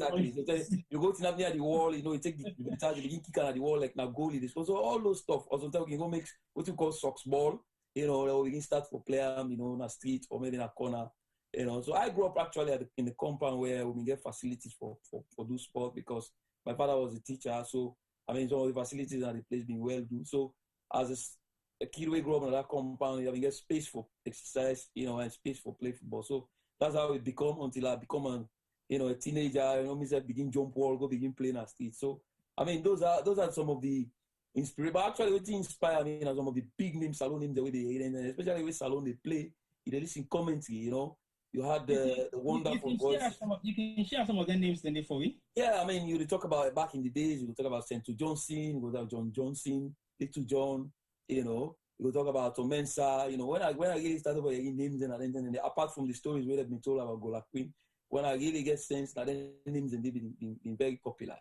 Speaker 8: So you go to near the wall, you take the betas, you begin kicking at the wall like na goalie. So all those stuff. Or sometimes we can go make what you call socks ball. We can start for player, in a street or maybe in a corner. So I grew up actually in the compound where we get facilities for those sports because my father was a teacher. So I mean, some of the facilities and the place being well done. So as a kid we grew up in that compound, you get space for exercise, and space for play football. So that's how it become until I become a teenager, me say begin jump wall, go begin playing at street. So I mean, those are some of the inspiration. But actually, what inspire me are some of the big names, salon names, the way they, and especially with salon they play, they listen commentary. You had the wonderful voice.
Speaker 2: You can share some of their names then for me.
Speaker 8: Yeah, I mean, you talk about back in the days. You talk about Sentu Johnson. You talk about John Johnson, Little John. You talk about Tomensa. When I really started by names and apart from the stories where they've been told about Gola Queen, when I really get sense that their names and they've been very popular.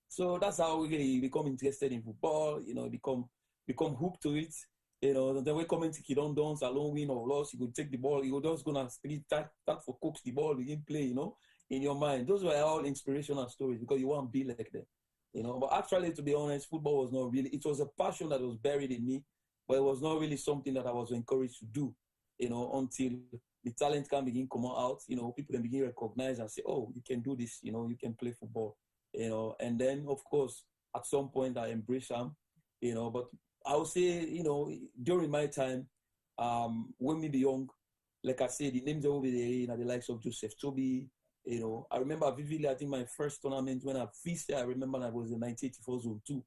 Speaker 8: So that's how we really become interested in football. Become hooked to it. Then we come into Kidon Dons, alone win or loss, you could take the ball, you just gonna start for coax the ball, begin play, in your mind. Those were all inspirational stories because you want to be like them. But actually, to be honest, football was not really, it was a passion that was buried in me, but it was not really something that I was encouraged to do, until the talent can begin come out, people can begin recognize and say, oh, you can do this, you can play football, and then, of course, at some point I embrace them, but I would say, during my time, when we be young, like I said, the names will be there, the likes of Joseph Toby. I remember vividly, I think my first tournament when I feasted, I remember I was in 1984 Zone 2.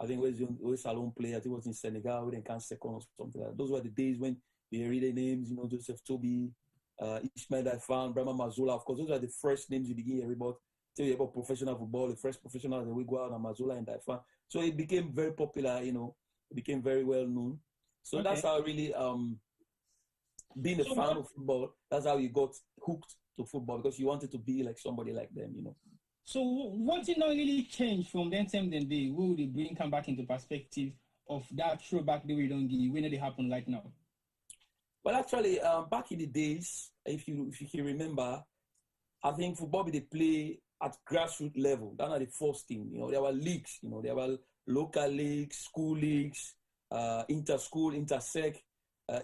Speaker 8: I think it was Salon play, I think it was in Senegal, we didn't count second or something like that. Those were the days when they read the names, Joseph Toby, Ismail Daifan, Brahma Mazola. Of course, those are the first names you begin hearing about. Tell you about professional football, the first professionals that we go out on Mazola and Daifan. So it became very popular, it became very well known. So
Speaker 2: Okay.
Speaker 8: that's how really being a fan of football, that's how you got hooked to football, because you wanted to be like somebody like them,
Speaker 2: So what did not really change from then time then day? Will they come back into perspective of that throwback that we don't give when it happened right now?
Speaker 8: Well, actually, back in the days, if you can remember, I think football they play at grassroots level. That's not the first thing. There were leagues. There were local leagues, school leagues, inter-school, inter-sec,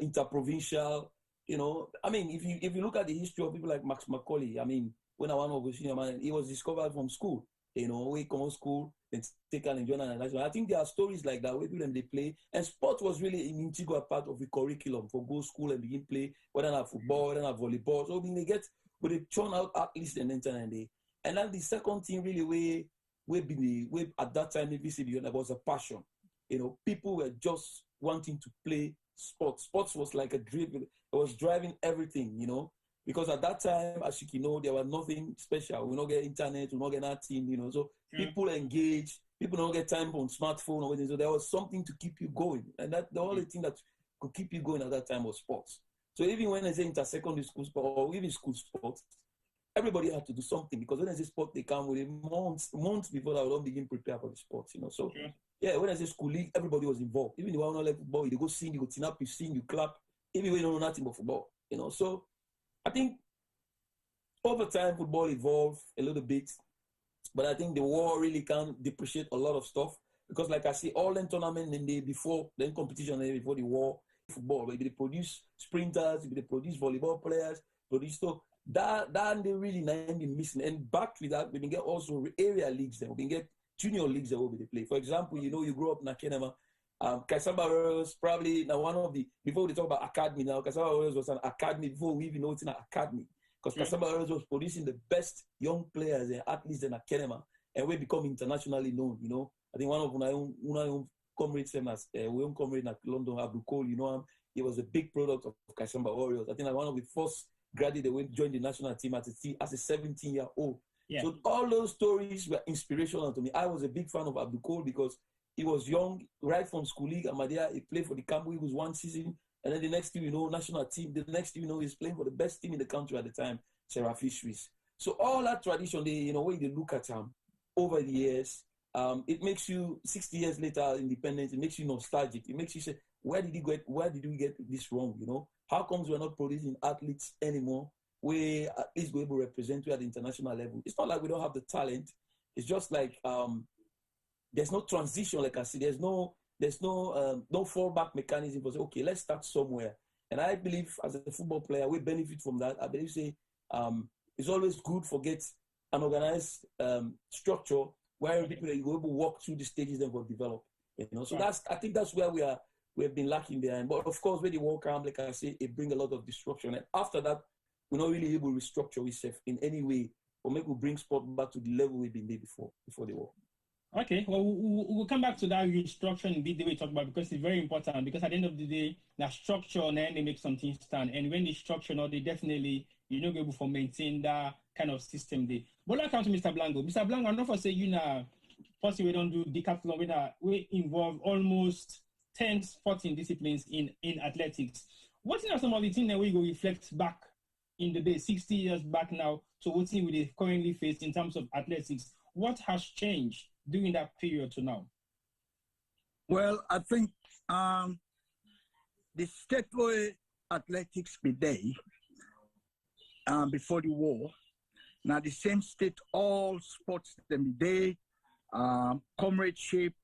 Speaker 8: inter-provincial. I mean, if you look at the history of people like Macaulay, I mean, when I was senior man, he was discovered from school. We come to school and take an enjoyment. I think there are stories like that where people they play, and sport was really an integral part of the curriculum for go school and begin play, whether not football, whether not volleyball. So when they churn out at least an internet day. And then the second thing really we at that time there was a passion. People were just wanting to play sports. Sports was like a drive. It was driving everything, because at that time, as you know, there was nothing special. We don't get internet, we don't get nothing, so people engage, people don't get time on smartphone or anything. So there was something to keep you going. And that the only thing that could keep you going at that time was sports. So even when I say inter-secondary school sport or even school sports, everybody had to do something, because when I say sport, they come with months before I would begin prepare for the sports, So yeah, when I say school league, everybody was involved. Even the one who don't like football, you go sing, you go tin up, you sing, you clap. Even when you don't know nothing but football, So I think over time football evolved a little bit, but I think the war really can depreciate a lot of stuff, because like I say, all the tournament and before competition and before the war, football, where they produce sprinters, they produce volleyball players, produce stuff. That they really not been missing. And back to that, we can get also area leagues then. We can get junior leagues that will be play. For example, you grew up in Akenema. Kasaba Warriors probably now one of the, before we talk about academy now, Kasaba Warriors was an academy before we even know it's an academy. Because Kasaba Warriors was producing the best young players and athletes in Akenema, and we become internationally known, I think one of my comrades, we own comrade in London, Abdul Cole, him. He was a big product of Kasamba Warriors. I think like one of the first graduates that went joined the national team as a 17-year-old.
Speaker 2: Yeah.
Speaker 8: So all those stories were inspirational to me. I was a big fan of Abdul Cole because he was young, right from school league. Amadia, he played for the Campo Eagles one season, and then the next thing national team. The next thing he's playing for the best team in the country at the time, Sarah Fisheries. So all that tradition, when you look at him over the years, it makes you 60 years later, independence. It makes you nostalgic. It makes you say, where did we get this wrong? How comes we're not producing athletes anymore? We at least go able to represent you at the international level. It's not like we don't have the talent. It's just like there's no transition, like I said. There's no fallback mechanism for say, okay, let's start somewhere. And I believe as a football player, we benefit from that. I believe it's always good for get an organized structure where people you able to walk through the stages that will develop. You know, so I think that's where we've been lacking behind. But of course, when the war comes, like I say, it brings a lot of disruption. And after that, we're not really able to restructure ourselves in any way or maybe we'll bring sport back to the level we've been there before the war.
Speaker 2: Okay, well, we'll come back to that restructure and the way we talk about because it's very important. Because at the end of the day, the structure and then they make something stand. And when the structure, they definitely you're not able to maintain that kind of system there. But let's come to Mr. Blango. Mr. Blango, I'm not for say possibly we don't do decathlon. We involve almost 10 sporting disciplines in athletics. What are some of the things that we go reflect back in the day, 60 years back now, to what we currently face in terms of athletics? What has changed during that period to now?
Speaker 9: Well, I think the statewide athletics day before the war, now the same state all sports them day, comradeship,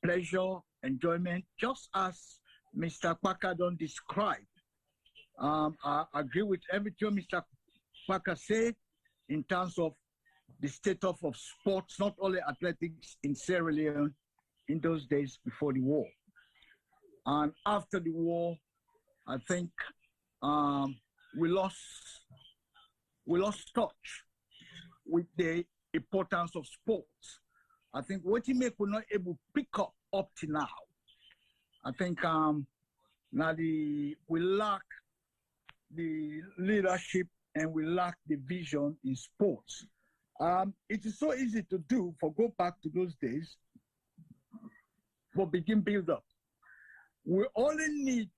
Speaker 9: pleasure, enjoyment, just as Mr. Kpaka don't describe. I agree with everything Mr. Kpaka said in terms of the status of sports, not only athletics in Sierra Leone in those days before the war. And after the war, I think we lost touch with the importance of sports. I think what you make we're not able to pick up to now. I think we lack the leadership and we lack the vision in sports. It is so easy to do for go back to those days, but begin build up. We only need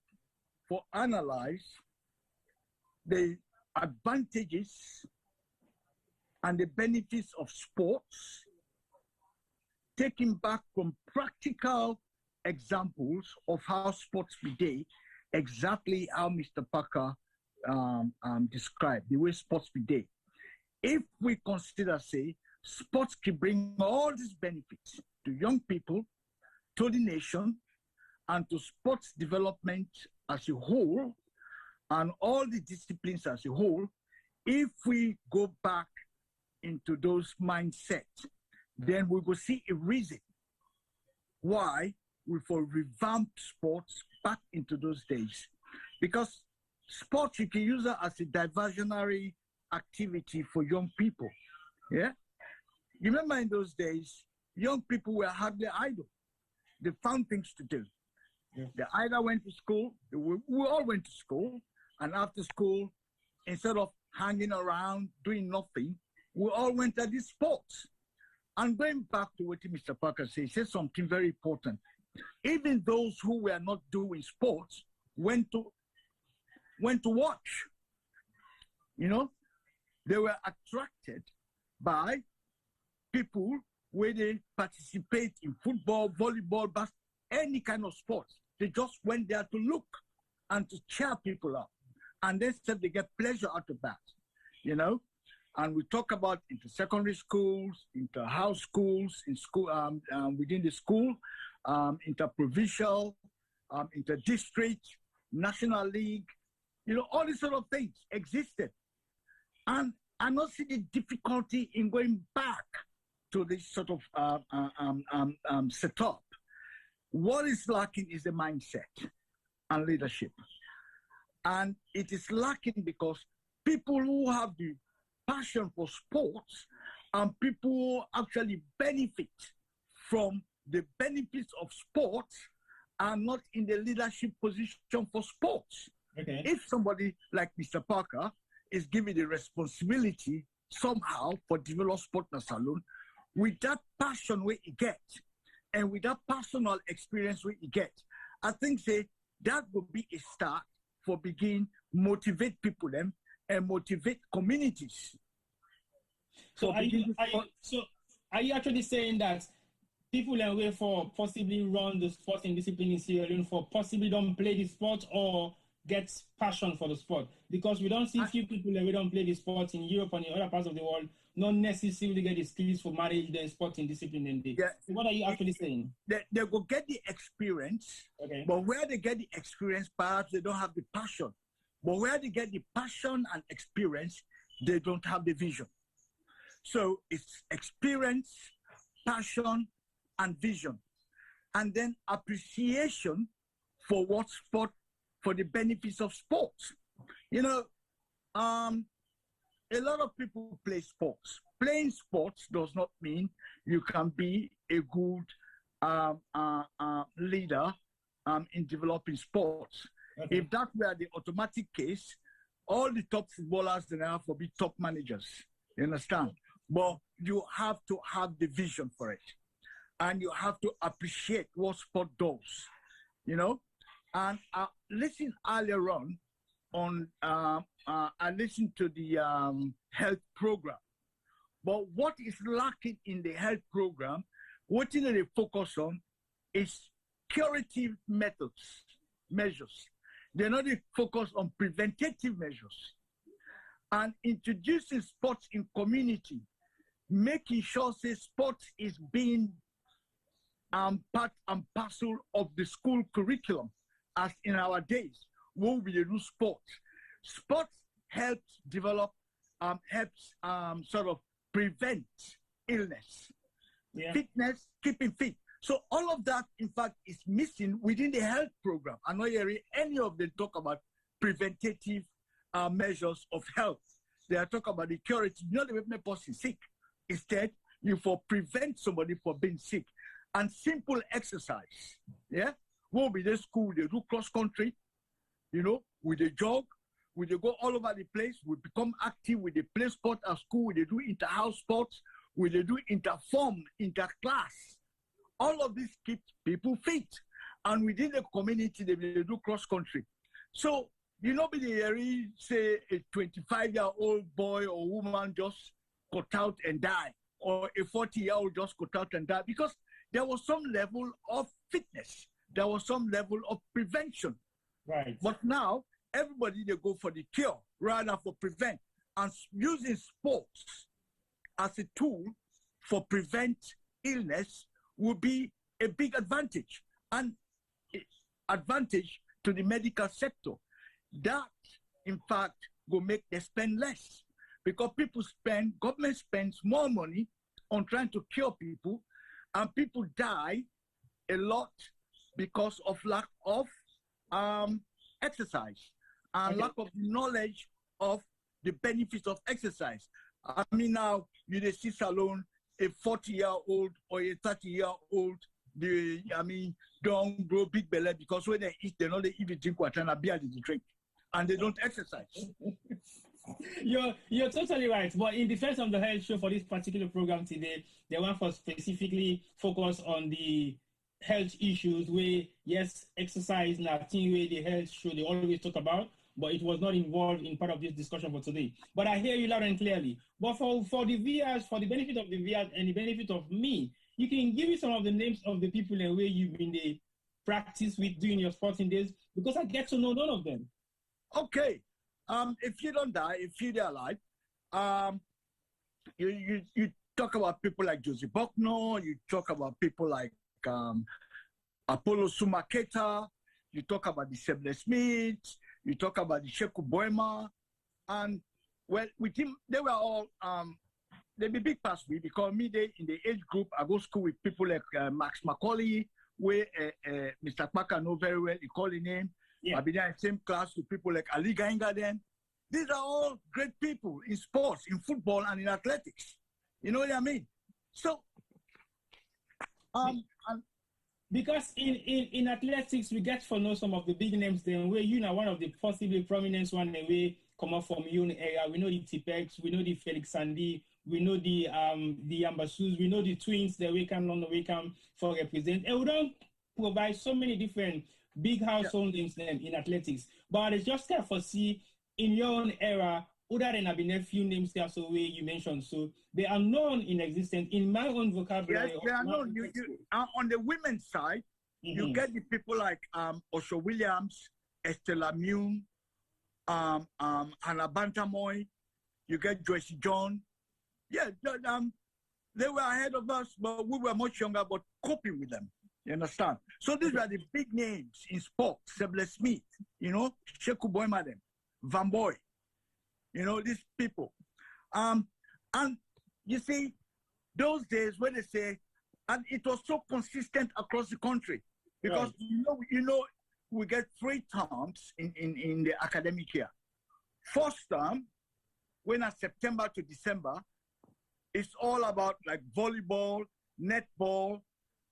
Speaker 9: to analyze the advantages and the benefits of sports, taking back from practical examples of how sports be exactly how Mr. Kpaka described, the way sports be. If we consider, say, sports can bring all these benefits to young people, to the nation, and to sports development as a whole, and all the disciplines as a whole, if we go back into those mindsets, then we will see a reason why we will revamp sports back into those days. Because sports, you can use it as a diversionary activity for young people. Yeah? You remember in those days, young people were hardly idle. They found things to do. Yeah. They either went to school, we all went to school, and after school, instead of hanging around, doing nothing, we all went at these sports. And going back to what Mr. Kpaka said, he said something very important. Even those who were not doing sports went to watch. You know, they were attracted by people where they participate in football, volleyball, basketball, any kind of sports. They just went there to look and to cheer people up. And they said they get pleasure out of that, you know? And we talk about inter-secondary schools, inter-house schools, in school, within the school, inter-provincial, inter-district, national league, you know, all these sort of things existed. And I don't see the difficulty in going back to this sort of setup. What is lacking is the mindset and leadership. And it is lacking because people who have the passion for sports and people who actually benefit from the benefits of sports are not in the leadership position for sports. Okay. If somebody like Mr. Kpaka is given the responsibility somehow for develop sport in Salone, with that passion we get and with that personal experience we get, I think that would be a start for begin motivate people them and motivate communities.
Speaker 2: So are you actually saying that people are away for possibly run the sporting discipline in Sierra Leone for possibly don't play the sport or get passion for the sport? Because we don't see few people that we don't play the sport in Europe and in other parts of the world, not necessarily get the skills for manage the sporting discipline in there. Yeah. So what are you actually saying?
Speaker 9: They will get the experience, okay. But where they get the experience, perhaps they don't have the passion. But where they get the passion and experience, they don't have the vision. So it's experience, passion, and vision. And then appreciation for what sport, for the benefits of sports. You know, a lot of people play sports. Playing sports does not mean you can be a good leader in developing sports. Okay. If that were the automatic case, all the top footballers then have to be top managers. You understand? But you have to have the vision for it. And you have to appreciate what sport does. You know? And listen earlier on I listened to the health program. But what is lacking in the health program, what they focus on is curative measures. They're not focused on preventative measures. And introducing sports in community, making sure say sports is being part and parcel of the school curriculum, as in our days, where we do sports. Sports helps develop, helps sort of prevent illness, fitness, keeping fit. So all of that, in fact, is missing within the health program. I'm not hearing any of them talk about preventative measures of health. They are talking about the curative, not the way a person sick. Instead, you for prevent somebody from being sick. And simple exercise, We'll be in school, they do cross country, you know, with a jog, we they go all over the place, we become active, we they play sport at school, they do inter-house sports, we they do inter-form, inter-class. All of this keeps people fit. And within the community, they do cross country. So, you know, be say a 25-year-old boy or woman just cut out and die, or a 40-year-old just cut out and die, because there was some level of fitness. There was some level of prevention. Right. But now, everybody, they go for the cure rather for prevent. And using sports as a tool for prevent illness would be a big advantage. And advantage to the medical sector. That, in fact, will make them spend less. Because government spends more money on trying to cure people, and people die a lot because of lack of exercise and lack of knowledge of the benefits of exercise. I mean, now you see alone a 40-year-old or a 30-year-old, don't grow big belly because when they eat, they know they even drink water and beer they drink, and they don't exercise.
Speaker 2: You're totally right. But in defense of the health show for this particular program today, they want to specifically focus on the health issues where, yes, exercise and thing where the health show they always talk about, but it was not involved in part of this discussion for today. But I hear you loud and clearly. But for the viewers, for the benefit of the viewers and the benefit of me, you can give me some of the names of the people and where you've been the practice with during your sporting days, because I get to know none of them.
Speaker 9: Okay. If you don't die, if you're alive, you talk about people like Josie Bucknor, you talk about people like Apollo Sumaketa, you talk about the Sebele Smith, you talk about the Sheku Boema, and well, with him, they were all they be big past me because me they in the age group I go school with people like Max Macaulay, where Mr. Kpaka know very well, he call his name. Yeah. I've been in the same class with people like Ali Gainga then. These are all great people in sports, in football, and in athletics. You know what I mean? So,
Speaker 2: because in athletics, we get to know some of the big names then where you know one of the possibly prominent one and we come up from your area. We know the Tipex, we know the Felix Sandy, we know the Ambassadors, we know the twins that we come on the way come for represent. And we don't provide so many different big household names then in athletics. But it's just there for see in your own era, other than having a few names there, so way you mentioned, so they are known in existence in my own vocabulary.
Speaker 9: Yes, they are known. On the women's side, you get the people like Osho Williams, Estella Mune, Hannah Bantamoy, you get Joyce John. Yeah, they were ahead of us, but we were much younger, but coping with them. You understand? So these were the big names in sport. Sebele Smith, you know, Sheku Boema them, Van Boy, you know, these people. And you see, those days when they say, and it was so consistent across the country, because we get 3 terms in the academic year. First term, when it's September to December, it's all about like volleyball, netball,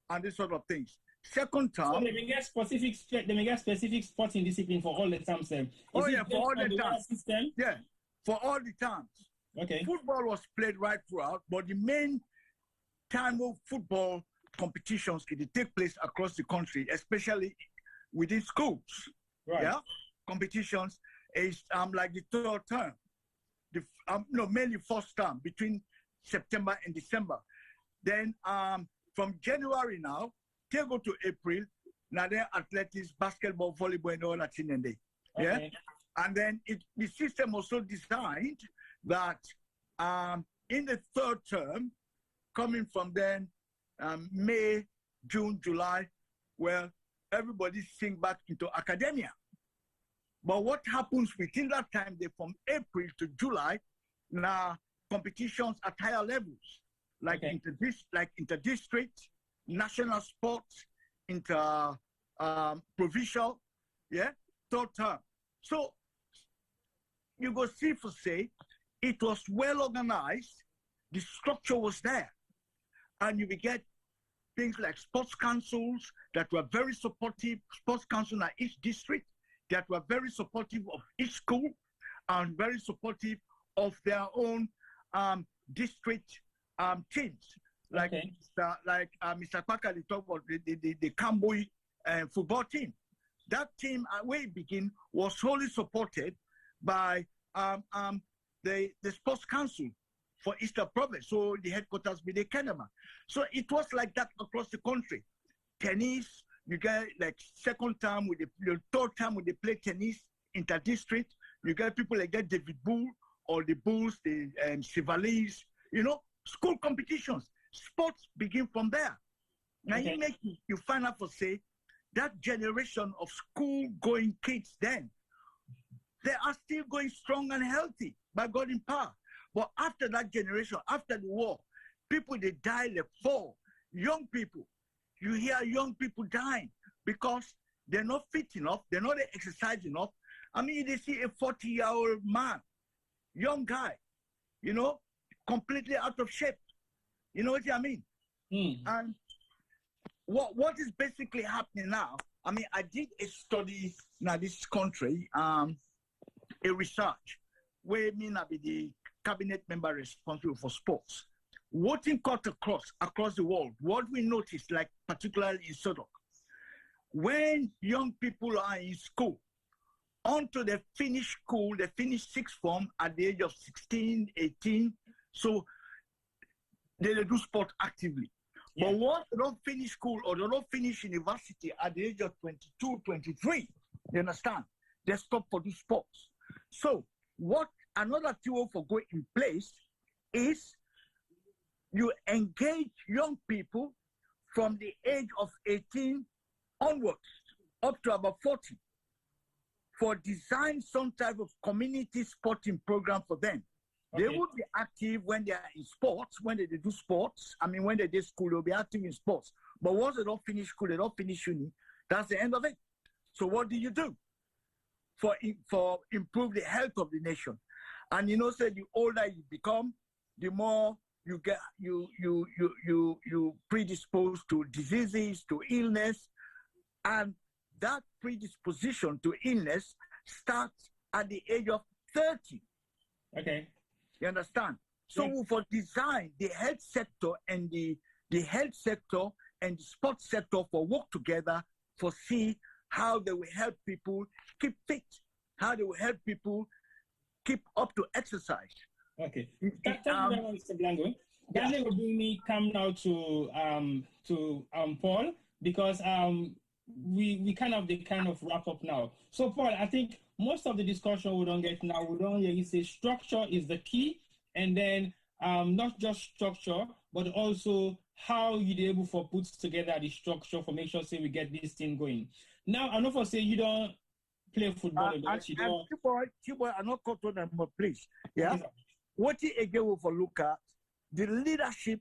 Speaker 9: and this sort of things. Second term,
Speaker 2: so they may get specific sporting discipline for all the terms. For
Speaker 9: all the terms. Yeah, for all the terms.
Speaker 2: Okay.
Speaker 9: Football was played right throughout, but the main time of football competitions can take place across the country, especially within schools.
Speaker 2: Right.
Speaker 9: Yeah, competitions is like the 3rd term. Mainly 1st term between September and December. Then from January now, they go to April. Now they're athletics, basketball, volleyball, and all that thing and they. Yeah.
Speaker 2: Okay.
Speaker 9: And then the system also designed that in the 3rd term, coming from then May, June, July, well, everybody sink back into academia. But what happens within that time, from April to July, now competitions at higher levels, like inter-district, national sports, provincial, yeah, 3rd term. So you go see for say, it was well organized, the structure was there, and you will get things like sports councils that were very supportive, sports council at each district that were very supportive of each school and very supportive of their own district teams. Like Mr. Kpaka, they talk about the Camboy football team. That team, where it began, was wholly supported by the sports council for Eastern Province. So the headquarters be the Kenema. So it was like that across the country. Tennis, you get like 2nd term with the 3rd term when they play tennis, inter-district. You get people like that, David Bull or the Bulls, the Chevaliers, school competitions. Sports begin from there. Now you find out for say, that generation of school-going kids then, they are still going strong and healthy by God in power. But after that generation, after the war, people, they die like 4. Young people, you hear young people dying because they're not fit enough, they're not exercising enough. I mean, they see a 40-year-old man, young guy, completely out of shape. You know what I mean? And what is basically happening now, I mean, I did a study in this country, a research, where me now be the cabinet member responsible for sports. What in cut across the world, what we noticed, like particularly in Sodok, when young people are in school, until they finish school, they finish 6th form at the age of 16, 18, so they do sport actively. Yeah. But once they don't finish school or they don't finish university at the age of 22, 23, you understand? They stop for the sports. So what another tool for going in place is you engage young people from the age of 18 onwards up to about 40 for design some type of community sporting program for them. Okay. They will be active when they are in sports, when they do sports. I mean, when they do school, they'll be active in sports. But once they don't finish school, they don't finish uni, that's the end of it. So what do you do for improve the health of the nation? And say the older you become, the more you get you predisposed to diseases, to illness, and that predisposition to illness starts at the age of 30.
Speaker 2: Okay.
Speaker 9: You understand? So yeah. For design, the health sector and the health sector and the sports sector for work together for see how they will help people keep fit, how they will help people keep up to exercise.
Speaker 2: Okay. Thank you very much, Mr. Blango. That will bring me come now to Paul, because we kind of wrap up now. So Paul, I think most of the discussion we don't get now, we don't really say structure is the key, and then not just structure, but also how you're able to put together the structure for make sure say we get this thing going. Now, I know for say you don't play football, but you don't.
Speaker 9: Tboy, I'm not controlling them, please. Yeah. Okay, what you again will look at the leadership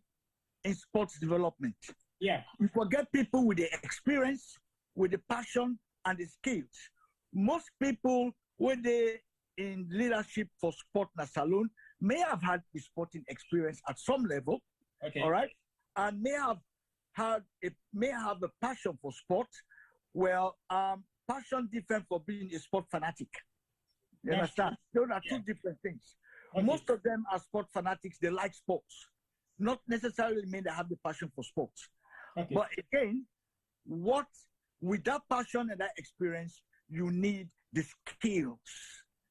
Speaker 9: in sports development.
Speaker 2: Yeah.
Speaker 9: We forget people with the experience, with the passion and the skills. Most people when they in leadership for sport in a saloon may have had the sporting experience at some level,
Speaker 2: okay.
Speaker 9: All right, and may have a passion for sport. Well, passion different for being a sport fanatic. You understand? Those are two different things. Okay. Most of them are sport fanatics. They like sports, not necessarily mean they have the passion for sports. Okay. But again, with that passion and that experience, you need the skills.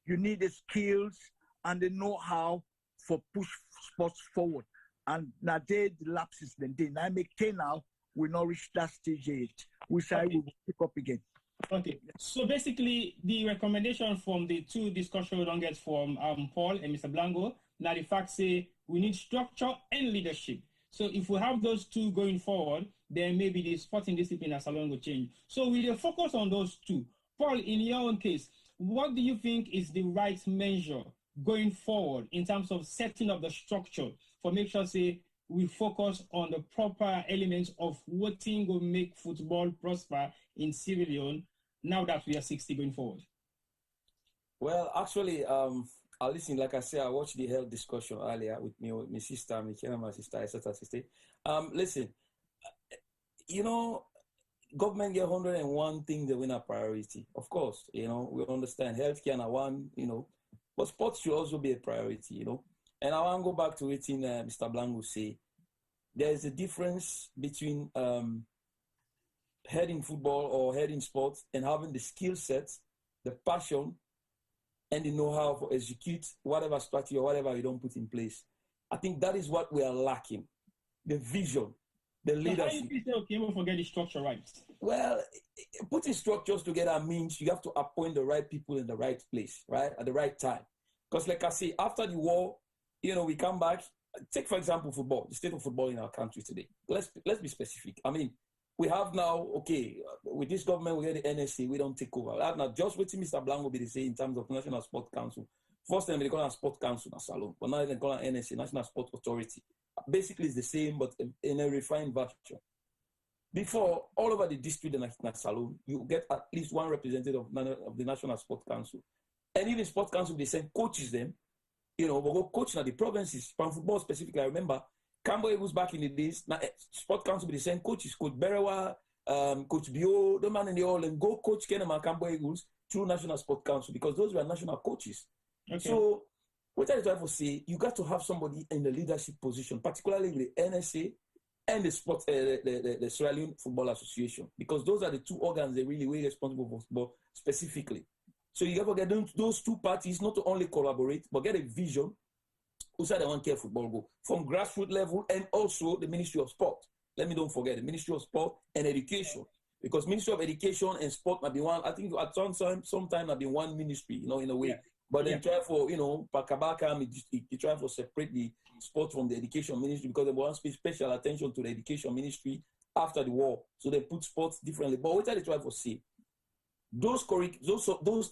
Speaker 9: You need the skills and the know-how for push sports forward. And now the lapses then they now make 10 now will not reach that stage yet. Which I will pick up again.
Speaker 2: Okay. So basically the recommendation from the two discussion we don't get from Paul and Mr. Blango, now the fact say we need structure and leadership. So if we have those two going forward, then maybe the sporting discipline as alone will change. So will you focus on those two? Paul, in your own case, what do you think is the right measure going forward in terms of setting up the structure for make sure, say, we focus on the proper elements of what thing will make football prosper in Sierra Leone now that we are 60 going forward?
Speaker 8: Well, actually, I listen, like I said, I watched the health discussion earlier with my sister, my sister, Isatta sister. Listen, government get 101 things that win a priority. Of course, we understand healthcare and one, but sports should also be a priority, And I want to go back to what Mr. Blango say. There is a difference between heading football or heading sports and having the skill set, the passion, and the know-how to execute whatever strategy or whatever you don't put in place. I think that is what we are lacking. The vision, the leadership.
Speaker 2: How do you say, okay, we'll forget the structure, right?
Speaker 8: Well, putting structures together means you have to appoint the right people in the right place, right, at the right time. Because like I say, after the war, we come back. Take, for example, football, the state of football in our country today. Let's be specific. I mean, we have now, with this government, we have the NSA, we don't take over. Now, just what Mr. Blanco will be saying in terms of National Sport Council. First time they call it Sport Council in Salon, but now they call it NSA, National Sport Authority. Basically, it's the same, but in a refined version. Before, all over the district in Salon, you get at least one representative of the National Sport Council. And even Sport Council, they send coaches them, but go coach now the provinces, from football specifically. I remember Camboy was back in the days, now Sport Council, they send coaches, Coach Berewa, Coach Bio, the man in the all, and go coach Kenema Camboy Eagles through National Sport Council because those were national coaches. Okay. So, what I try to say, you got to have somebody in the leadership position, particularly the NSA and the Sierra Leone Football Association, because those are the two organs that really were responsible for football specifically. So you got to get those two parties not to only collaborate, but get a vision who said they want to care football go from grassroots level, and also the Ministry of Sport. Don't forget the Ministry of Sport and Education, because Ministry of Education and Sport might be one. I think at sometime might be one ministry, in a way. Yeah. But they try for, Kpaka, they try for separate the sport from the education ministry because they want to pay special attention to the education ministry after the war. So they put sports differently. But what they try for say, those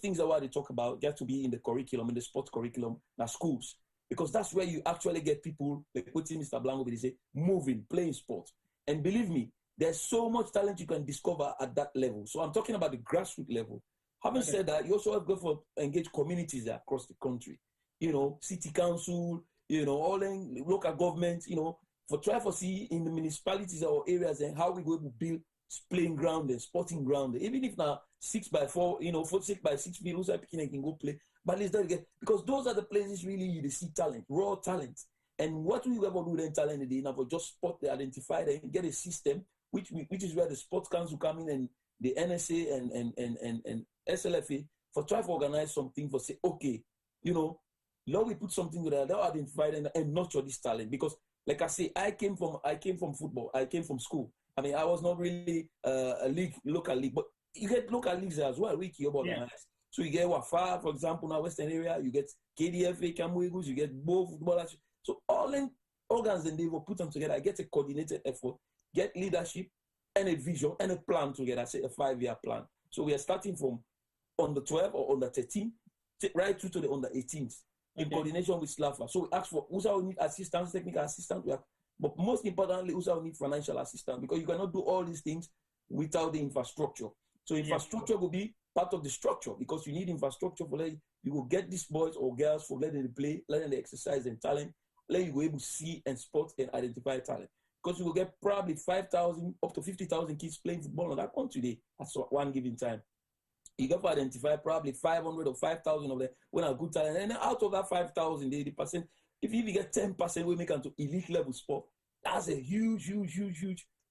Speaker 8: things are what they talk about get to be in the curriculum, in the sports curriculum, at schools. Because that's where you actually get people, like what Mr. Blanco will say, moving, playing sports. And believe me, there's so much talent you can discover at that level. So I'm talking about the grassroots level. Having said that, you also have to go for engage communities across the country. City council, all the local governments, for try for see in the municipalities or areas and how we go to build playing ground and sporting ground. Even if now 6x4, 6x6 people can go play. But it's that again, because those are the places really you see talent, raw talent. And what we ever do then talent today now for just spot they identify and get a system, which is where the sports council come in and the NSA and SLFA for try to organize something for say, okay, now we put something with that, they'll identify and nurture this talent. Because like I say, I came from football, I came from school. I mean, I was not really a local league, but you get local leagues as well, So you get Wafa, for example, now Western area, you get KDFA, Camboy Eagles, you get Boye football. So all them organs and they will put them together, get a coordinated effort, get leadership and a vision and a plan together, say a 5-year plan. So we are starting from under 12 or under 13, right through to the under 18s. in coordination with SLAFA. So we ask for who's will need assistance, technical assistance, but most importantly, who's will need financial assistance, because you cannot do all these things without the infrastructure. So infrastructure will be part of the structure, because you need infrastructure for letting you will get these boys or girls for letting them play, letting them exercise and talent, letting you go able to see and spot and identify talent. Because you will get probably 5,000 up to 50,000 kids playing football on that country day at one given time. You got to identify probably 500 or 5,000 of them when a good talent. And out of that 5,000, the percent, if you get 10%, we make it to elite level sport. That's a huge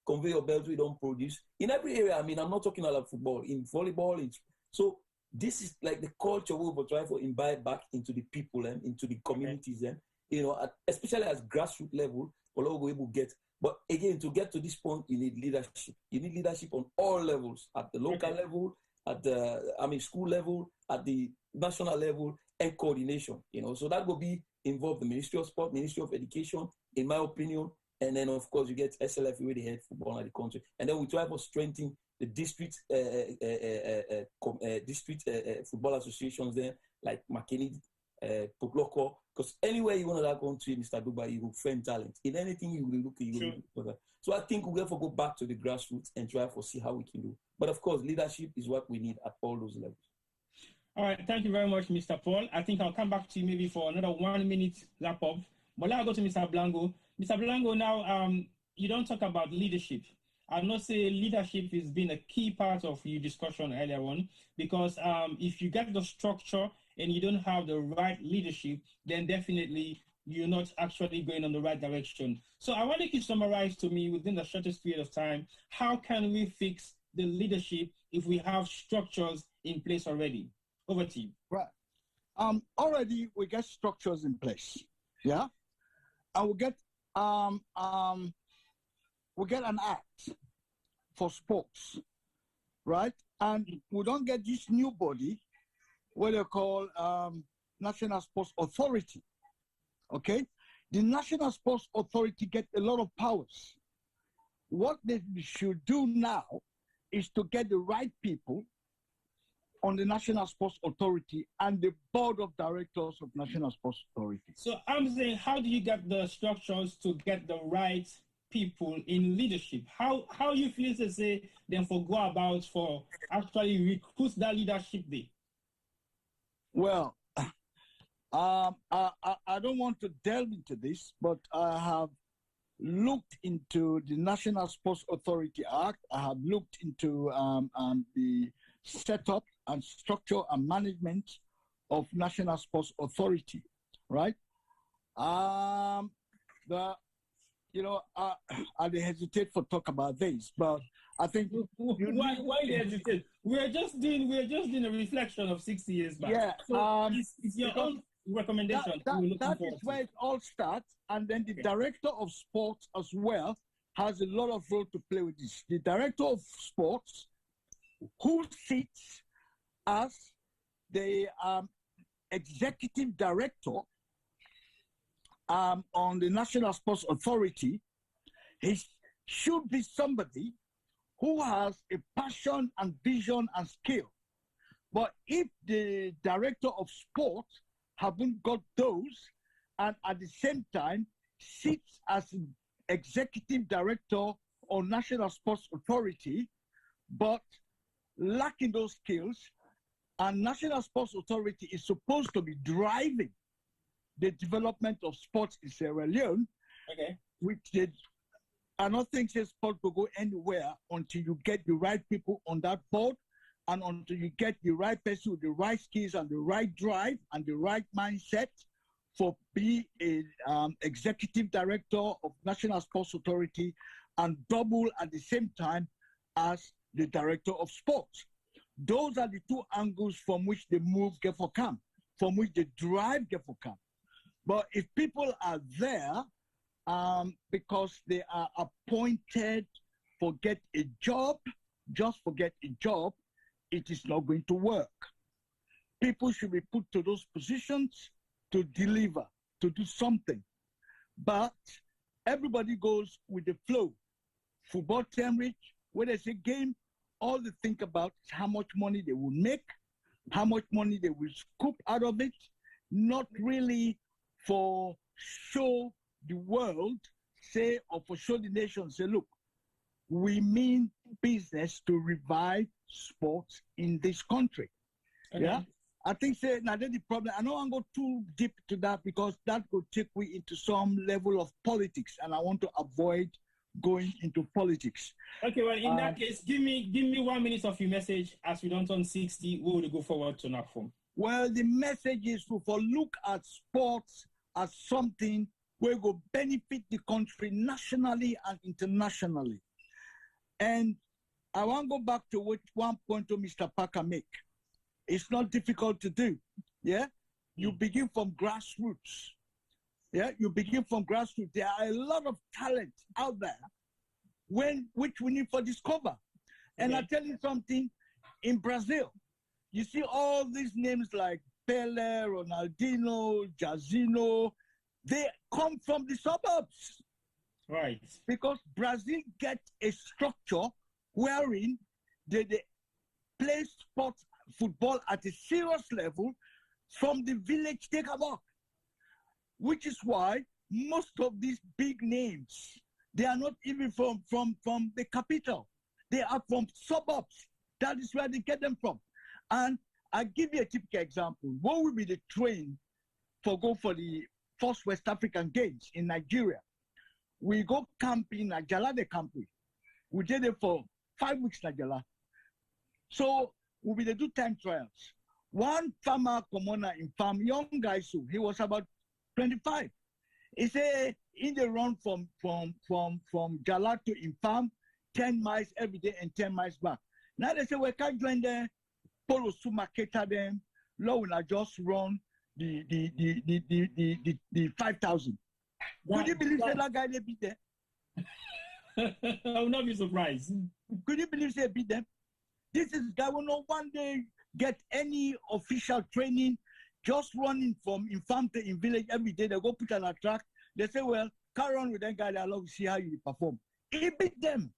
Speaker 8: conveyor belt we don't produce in every area. I mean, I'm not talking about football, in volleyball. So this is like the culture we will try to imbibe back into the people and into the communities, and especially at grassroots level, we'll be able to get. But again, to get to this point, you need leadership. You need leadership on all levels, at the local level, at the school level, at the national level, and coordination. So that will be involved the Ministry of Sport, Ministry of Education, in my opinion, and then of course you get SLF where they head football in the country, and then we try to strengthen the district football associations there, like McKinney, Poploko, because anywhere you want to that country, Mr. Dugba, you will find talent. In anything you will look, you will look for that. So I think we'll therefore go back to the grassroots and try to see how we can do. But of course, leadership is what we need at all those levels.
Speaker 2: All right, thank you very much, Mr. Paul. I think I'll come back to you maybe for another 1 minute wrap up. But now I'll go to Mr. Blango. Mr. Blango, now you don't talk about leadership. I'll not say leadership has been a key part of your discussion earlier on, because if you get the structure and you don't have the right leadership, then definitely you're not actually going on the right direction. So I want you to summarize to me within the shortest period of time, how can we fix the leadership if we have structures in place already? Over to you.
Speaker 9: Right. Already we get structures in place. Yeah. And we get an act for sports, right? And we don't get this new body, what they call National Sports Authority. Okay, the National Sports Authority get a lot of powers. What they should do now is to get the right people on the National Sports Authority and the board of directors of National Sports Authority.
Speaker 2: So I'm saying, how do you get the structures to get the right people in leadership? How you feel to say then for go about for actually recruit that leadership there?
Speaker 9: Well, I don't want to delve into this, but I have looked into the National Sports Authority Act. I have looked into the setup and structure and management of National Sports Authority, right? I hesitate for talk about this, but I think
Speaker 2: why do you hesitate? We're just doing a reflection of 60 years back.
Speaker 9: Yeah,
Speaker 2: so it's your own recommendation.
Speaker 9: That is where it all starts, and then the director of sports as well has a lot of role to play with this. The director of sports, who sits as the executive director on the National Sports Authority, he should be somebody who has a passion and vision and skill. But if the director of sports haven't got those, and at the same time sits as executive director on National Sports Authority, but lacking those skills, and National Sports Authority is supposed to be driving the development of sports in Sierra Leone, which I don't think sport will go anywhere until you get the right people on that board, and until you get the right person with the right skills and the right drive and the right mindset for being an executive director of National Sports Authority and double at the same time as the director of sports. Those are the two angles from which the move get for come, from which the drive get for come. But if people are there because they are appointed for get a job, just for get a job, it is not going to work. People should be put to those positions to deliver, to do something. But everybody goes with the flow. Football team rich, when there's a game, all they think about is how much money they will make, how much money they will scoop out of it. not really for show the world, say, or for show the nation, say, look, we mean business to revive sports in this country.
Speaker 2: Okay.
Speaker 9: Yeah, I think say now that's the problem. I don't want to go too deep to that because that could take me into some level of politics, and I want to avoid going into politics.
Speaker 2: Okay, well, in that case, give me 1 minute of your message. As we don't turn 60, we will go forward to NAFOM.
Speaker 9: Well, the message is to look at sports as something where will benefit the country nationally and internationally. And I want to go back to what one point to Mr. Kpaka make. It's not difficult to do. Yeah, you begin from grassroots. Yeah, you begin from grassroots. There are a lot of talent out there which we need for discover. And I tell you something, in Brazil, you see all these names like Pele, Ronaldinho, Jairzinho, they come from the suburbs.
Speaker 2: Right.
Speaker 9: Because Brazil gets a structure wherein they play sports, football at a serious level from the village take about. Which is why most of these big names, they are not even from the capital. They are from suburbs. That is where they get them from. And I give you a typical example. What will be the train for the first West African Games in Nigeria? We go camping at Jallo camping. We did it for 5 weeks in Jallo. So we will do time trials. One farmer commoner in farm, young guy, so he was about 25. He said in the run from Jallo to Infam, 10 miles every day and 10 miles back. Now they say we can't join them, Polo Sumaketa them, Law will just run the 5,000. Could you believe that guy they beat them?
Speaker 2: I will not be surprised.
Speaker 9: Could you believe they beat them? This is guy will not one day get any official training, just running from farm to in village every day. They go put on a track. They say, well, carry on with that guy. I'll love to see how you perform. He beat them.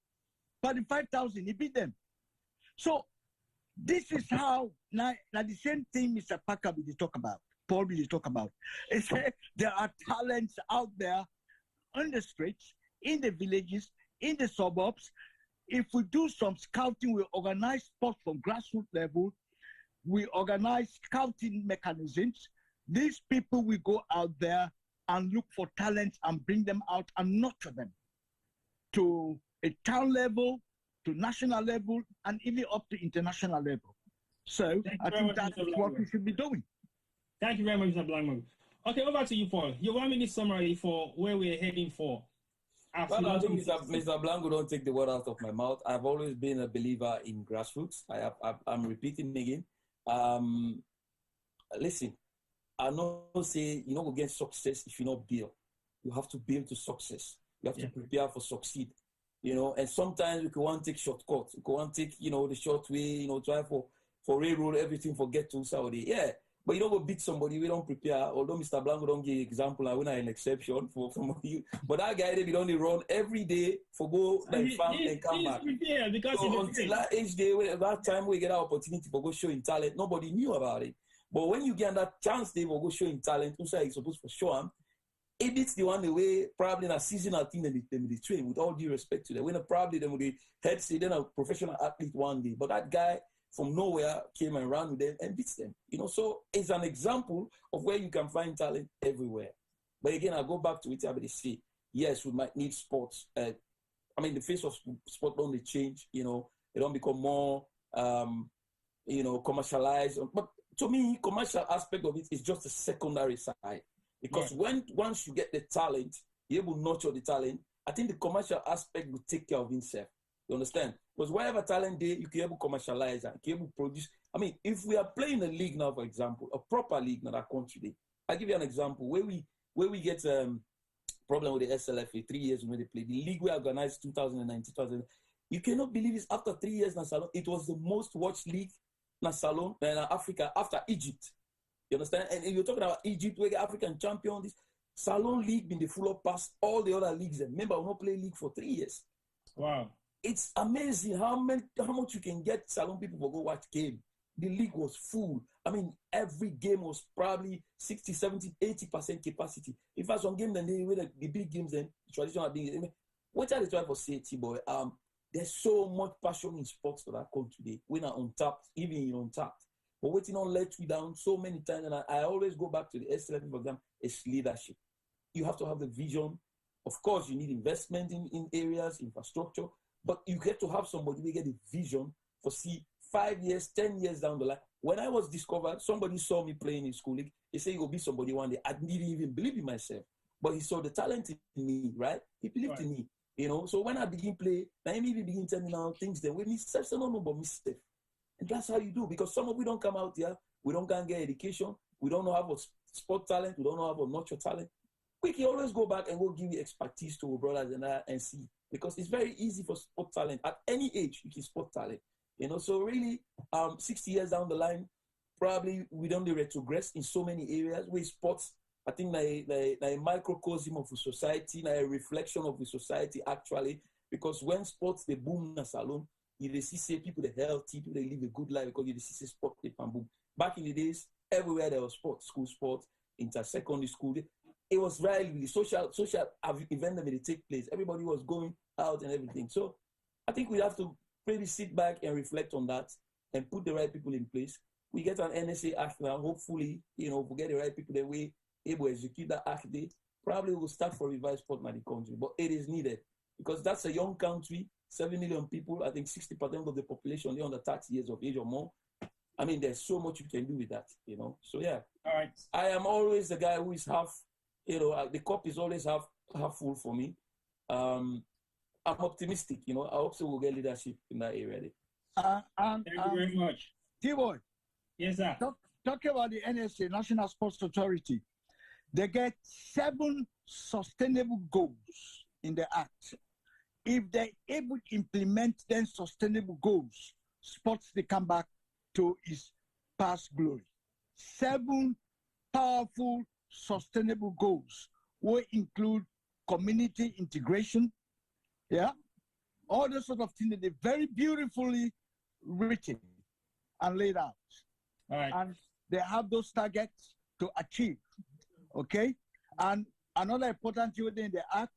Speaker 9: By the 5,000, he beat them. So this is how now the same thing Mr. Kpaka will talk about. Paul will talk about. It's, there are talents out there on the streets, in the villages, in the suburbs. If we do some scouting, we organize sports from grassroots level. We organize scouting mechanisms. These people will go out there and look for talents and bring them out and nurture them to a town level, to national level, and even up to international level. So I think that's what we should be doing.
Speaker 2: Thank you very much, Mr. Blango. Okay, over to you, Paul. Your 1 minute summary for where we're heading for.
Speaker 8: Well, I think Mr. Blanco don't take the word out of my mouth. I've always been a believer in grassroots. I'm repeating again. Listen, I know say you know get success if you not build. You have to build to success. You have to prepare for succeed. You know, and sometimes you can want to take shortcuts. You can want to take, the short way, try for railroad everything, forget to Saudi. Yeah. But you don't go beat somebody, we don't prepare. Although Mr. Blanco don't give example, and we're not an exception for you. But that guy, they only run every day for go like farm and come back. Because so until that age day, that time we get our opportunity for go showing talent, nobody knew about it. But when you get that chance, they will go showing talent. Who say supposed for show him? It beats the one the way probably in a seasonal team they train with all due respect to them. When probably them will head say then a professional athlete one day. But that guy from nowhere came and ran with them and beats them. So it's an example of where you can find talent everywhere. But again, I'll go back to it. I say, yes, we might need sports. The face of sport don't change. They don't become more, commercialized. But to me, commercial aspect of it is just a secondary side. Because once you get the talent, you're able to nurture the talent, I think the commercial aspect will take care of itself. You understand? Because whatever talent there, you can able to commercialize and can able to produce. If we are playing a league now, for example, a proper league in our country, I'll give you an example where we get problem with the SLFA 3 years when they play. The league we organized 2009, 2000. You cannot believe it's after 3 years in Salon, it was the most watched league in Salon in Africa after Egypt. You understand? And you're talking about Egypt, we get African champion. This Salon league been the full up past all the other leagues. And remember, we not play league for 3 years.
Speaker 2: Wow.
Speaker 8: It's amazing how much you can get Salon people for go watch game. The league was full. I mean, every game was probably 60, 70, 80% capacity. In fact, some games, then they were the big games, then traditional being. What are they trying to say, Tboy? There's so much passion in sports that I come today. We're not untapped, even in untapped. But waiting on let you down so many times, and I always go back to the S11 for them. It's leadership. You have to have the vision. Of course, you need investment in areas, infrastructure, but you get to have somebody who get a vision for 5 years, 10 years down the line. When I was discovered, somebody saw me playing in school league. He said, you'll be somebody one day. I didn't even believe in myself, but he saw the talent in me, right? He believed in me, you know? So when I begin play, now he begin telling me now things that we myself, so no, but myself. And that's how you do, because some of we don't come out here, we don't go and get education, we don't know how to sport talent, we don't know how to nurture talent. We can always go back and go give you expertise to our brothers and see, because it's very easy for sport talent. At any age, you can sport talent. You know, so really, 60 years down the line, probably we don't retrogress in so many areas where sports, I think, like a microcosm of a society, like a reflection of the society, actually, because when sports, they boom in a salon, you see people, they're healthy, people, they live a good life because you see sport, they can boom. Back in the days, everywhere there was sports, school sports, inter-secondary school, it was really social event that may take place. Everybody was going out and everything. So I think we have to maybe sit back and reflect on that and put the right people in place. We get an NSA act now, hopefully, you know, if we get the right people that we able to execute that act date, probably we'll start for revised sport in the country. But it is needed because that's a young country, 7 million people. I think 60% of the population only under 30 years of age or more. I mean, there's so much you can do with that, you know. So yeah.
Speaker 2: All right.
Speaker 8: I am always the guy who is half, you know, the cup is always half full for me. I'm optimistic, you know. I hope so we'll get leadership in that area.
Speaker 2: Thank you very much.
Speaker 9: Tboy.
Speaker 2: Yes, sir.
Speaker 9: Talk about the NSA, National Sports Authority. They get 7 sustainable goals in the act. If they're able to implement then sustainable goals, sports they come back to its past glory. 7 powerful sustainable goals will include community integration, yeah, all those sort of things that they're very beautifully written and laid out.
Speaker 2: All right.
Speaker 9: And they have those targets to achieve, okay? And another important thing in the act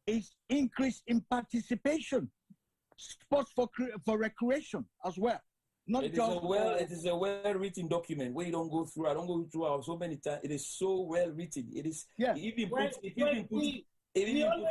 Speaker 9: is increase in participation, sports for recreation as well. Not
Speaker 8: it
Speaker 9: just
Speaker 8: is a well-written document where you don't go through. I don't go through so many times. It is so well-written. It is.
Speaker 9: Yeah.
Speaker 8: It even put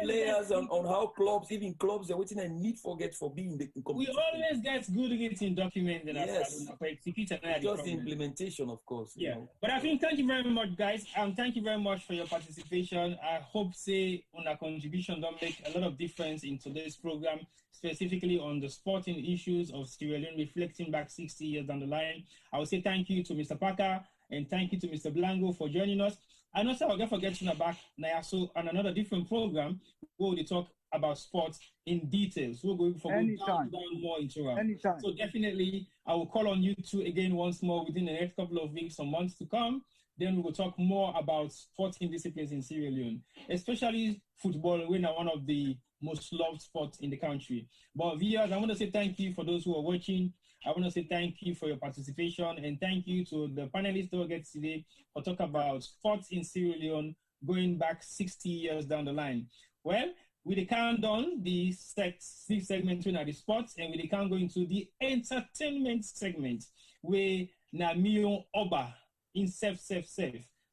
Speaker 8: layers on how even clubs are waiting and need for being the competition.
Speaker 2: We always get good written documents that
Speaker 8: yes.
Speaker 2: are executed.
Speaker 8: Just the implementation, of course.
Speaker 2: Yeah.
Speaker 8: You know.
Speaker 2: But I think thank you very much, guys. Thank you very much for your participation. I hope say on our contribution don't make a lot of difference in today's program, specifically on the sporting issues of Sierra Leone, reflecting back 60 years down the line. I will say thank you to Mr. Kpaka and thank you to Mr. Blango for joining us. And also, I'll get forgetting back Nayaso on another different program where we talk about sports in details. We'll go down more into it.
Speaker 9: Anytime.
Speaker 2: So definitely, I will call on you two again once more within the next couple of weeks or months to come. Then we will talk more about sporting disciplines in Sierra Leone, especially football, which are one of the most loved sports in the country. But viewers, I want to say thank you for those who are watching. I want to say thank you for your participation and thank you to the panelists who get today for talk about sports in Sierra Leone going back 60 years down the line. Well, we the countdown, the sixth segment are the sports, and we can go into the entertainment segment where Namion Oba in self.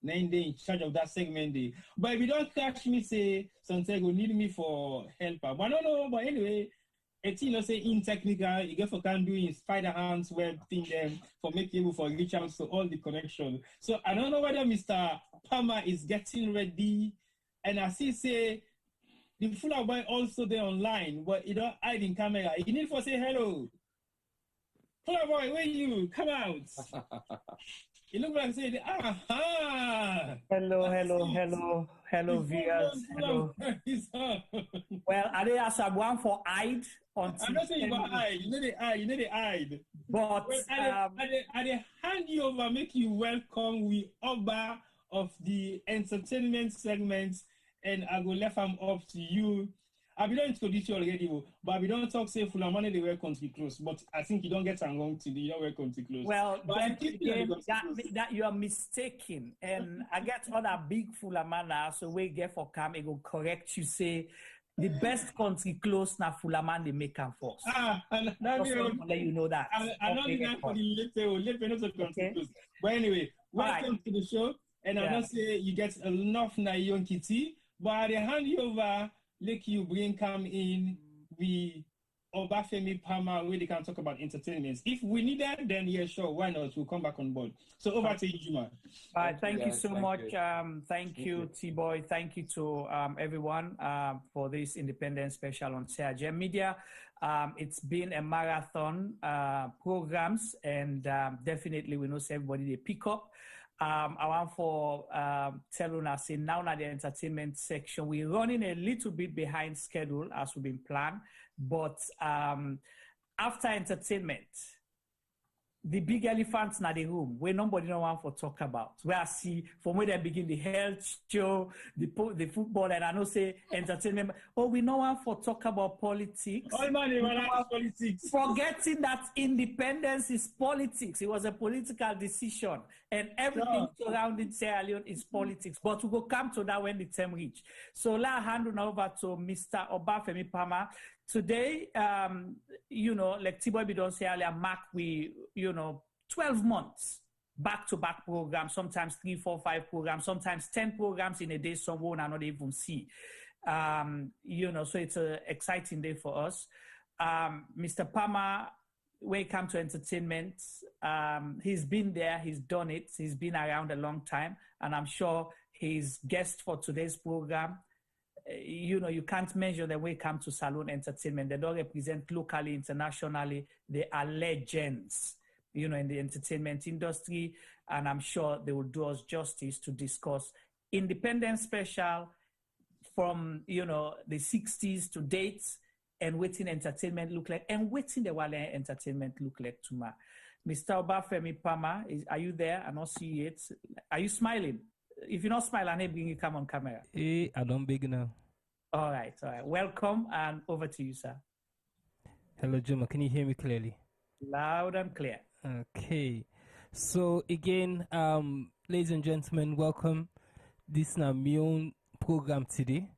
Speaker 2: Nine day in charge of that segment day. But if you don't catch me, say Santiago need me for help. But no, but anyway. It's say in technical, you get for can do in spider hands web thing them for making able for reach out to all the connection. So I don't know whether Mr. Palmer is getting ready, and I see say the full boy also there online, but you don't hide in camera. You need for say hello. Full boy, where you? Come out. You look like say aha.
Speaker 10: Hello, viewers. Hello. Well, I did ask one for hide.
Speaker 2: I'm not saying you got hide. You know the hide.
Speaker 10: But
Speaker 2: I hand you over, make you welcome with Oba of the entertainment segment, and I will left them up to you. I don't introduce you already, but we don't talk say Fulamane they wear country clothes. But I think you don't get them wrong today. You don't wear country clothes.
Speaker 10: Well,
Speaker 2: but
Speaker 10: then again, that you are mistaken. And I get other big Fulamana, so we get for come, it will correct you, say the best country clothes na Fulaman they make them for.
Speaker 2: And
Speaker 10: let you know that.
Speaker 2: I don't think that for the later country clothes. But anyway, welcome to the show. And I don't say you get enough na young kitty, but I hand you over. Like you bring come in, we Femi Pama where they can talk about entertainment. If we need that, then yeah, sure, why not? We'll come back on board. So over to you, Juma.
Speaker 10: Thank you so much. Thank you, Tboy. Thank you to everyone for this Independence Special on SIERRA Media. It's been a marathon programs, and definitely we know everybody they pick up. I want for telling us now at the entertainment section, we're running a little bit behind schedule as we've been planned, but after entertainment, the big elephants in the room where nobody no want for talk about. Where I see from where they begin the health show, the football, and I know say entertainment. Oh, we no want for talk about politics.
Speaker 2: All money, politics.
Speaker 10: Forgetting that independence is politics. It was a political decision, and everything surrounding Sierra Leone is politics. But we will come to that when the time reach. So let's hand over to Mr. Femi Pama. Today, like Tboy be done say earlier, mark we, 12 months back-to-back programs, sometimes 3, 4, 5 programs, sometimes 10 programs in a day, someone I not even see. So it's an exciting day for us. Mr. Pama, when it comes to entertainment, he's been there, he's done it, he's been around a long time, and I'm sure he's guest for today's program. You can't measure the way it comes to Salone Entertainment. They don't represent locally, internationally. They are legends, in the entertainment industry. And I'm sure they will do us justice to discuss Independence Special from, the 60s to dates and what entertainment look like and what the Wale entertainment look like to me. Mr. Femi Pama, are you there? I don't see it. Are you smiling? If you're not smiling, I bring you come on camera.
Speaker 3: Hey, I don't beg now.
Speaker 10: All right. Welcome, and over to you, sir.
Speaker 3: Hello, Juma. Can you hear me clearly?
Speaker 10: Loud and clear.
Speaker 3: Okay. So again, ladies and gentlemen, welcome. This is my own program today.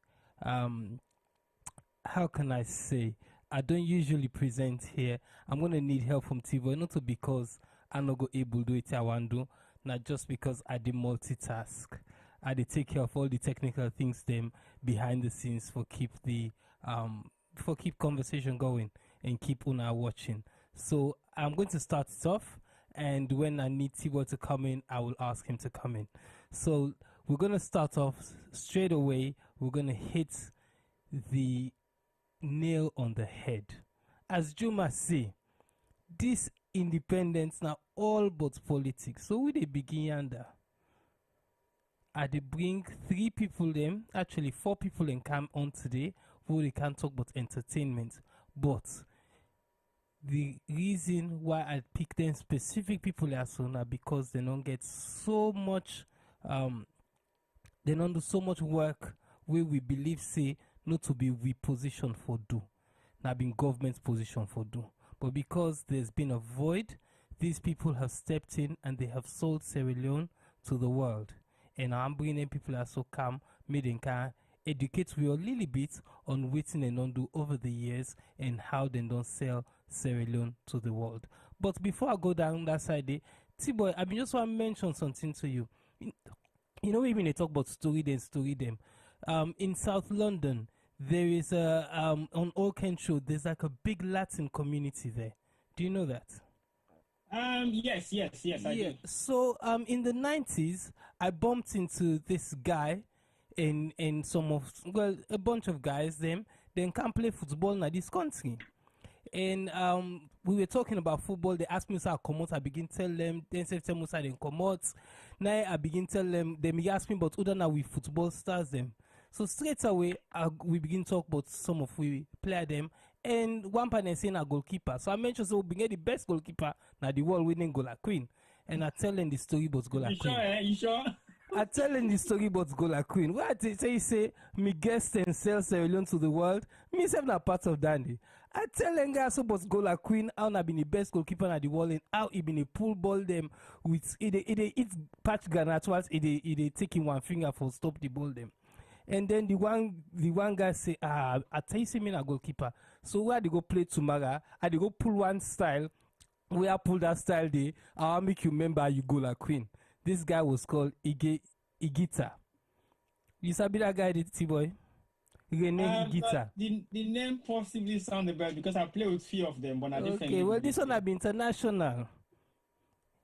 Speaker 3: How can I say? I don't usually present here. I'm gonna need help from Tboy, not because I'm not able to do it. I want to. Not just because I did multitask. I did take care of all the technical things them behind the scenes for keep conversation going and keep on our watching. So I'm going to start it off, and when I need Tboy to come in, I will ask him to come in. So we're gonna start off straight away. We're gonna hit the nail on the head. As Juma say, this independence now all but politics. So we they begin under. I they bring 3 people them, actually 4 people and come on today who they can't talk about entertainment. But the reason why I pick them specific people as soon are because they don't get so much they don't do so much work where we believe say not to be repositioned for do. Now being government's position for do. But because there's been a void, these people have stepped in and they have sold Sierra Leone to the world. And I'm bringing people that so come, made and can educate we a little bit on what they don't do over the years and how they don't sell Sierra Leone to the world. But before I go down that side, Tboy, I just want to mention something to you. When they talk about story them. In South London, there is on Old Kent Road, there's like a big Latin community there. Do you know that?
Speaker 2: Yes, I do.
Speaker 3: So, in the 90s, I bumped into this guy and a bunch of guys, then can't play football in this country. And we were talking about football. They asked me how I come out. I begin tell them. Then say tell me how they come out. Now I begin tell them. They ask me about who now we football stars them. So straight away, we begin talk about some of we player them. And one partner saying a goalkeeper. So I mentioned so we get the best goalkeeper now the world winning goal queen. And I tell them the story about goal queen.
Speaker 2: You sure?
Speaker 3: I telling the story about Gola Queen. What I say me guest and sell Sierra Leone to the world. Me self not part of Dandy. I tell them guys about Gola Queen how na been the best goalkeeper in the world and how he been a pull ball them with it patch granat whilst it taking one finger for stop the ball them. And then the one guy say, I tell you, me a goalkeeper. So where they go play tomorrow, I they go pull one style. Where I pull that style day, I'll make you remember you Gola Queen. This guy was called Igita. You sabi that guy, the Tboy? Igita.
Speaker 2: The name possibly sounded bad because I play with few of them, but I different.
Speaker 3: Okay, well, this one have been international.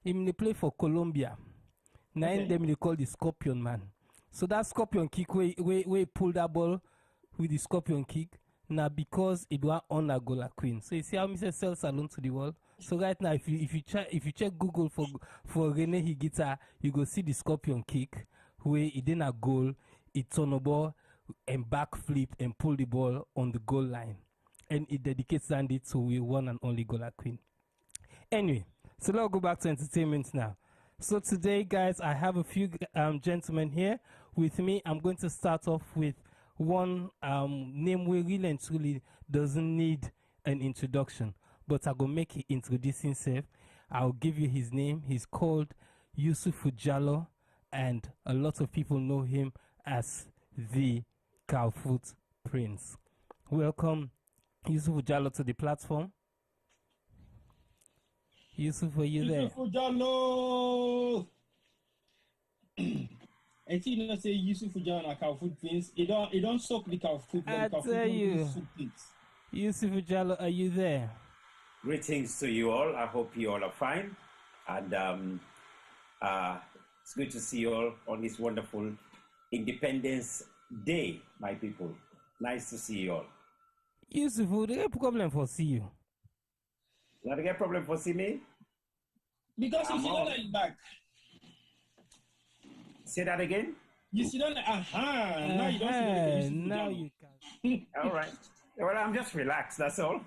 Speaker 3: He play for Colombia. Now in them they call the Scorpion Man. So that Scorpion kick where he pull that ball with the Scorpion kick. Now because it was on a Gola Queen. So you see how Mr. sells alone to the world. So right now, if you check Google for Rene Higuita, you go see the Scorpion kick where he did a goal, he turn a ball and backflip and pull the ball on the goal line, and it dedicates Sandy to we one and only Gola Queen. Anyway, so let's go back to entertainment now. So today, guys, I have a few gentlemen here with me. I'm going to start off with one name we really and truly doesn't need an introduction. But I go make it introduce himself. I'll give you his name. He's called Usifu Jalloh, and a lot of people know him as the Cowfoot Prince. Welcome, Usifu Jalloh, to the platform. Yusuf, are you there?
Speaker 2: Usifu Jalloh. I think you know say Usifu Jalloh and Cowfoot Prince. It don't soak the Cowfoot.
Speaker 3: I tell you, Usifu Jalloh, are you there?
Speaker 11: Greetings to you all. I hope you all are fine. And it's good to see you all on this wonderful Independence Day, my people. Nice to see you all.
Speaker 3: Yusuf, do you have a problem for see you?
Speaker 11: You have a problem for see me?
Speaker 2: Because you see that like back.
Speaker 11: Say that again?
Speaker 2: You see that now you don't see
Speaker 3: now you can.
Speaker 11: All right. Well, I'm just relaxed, that's all.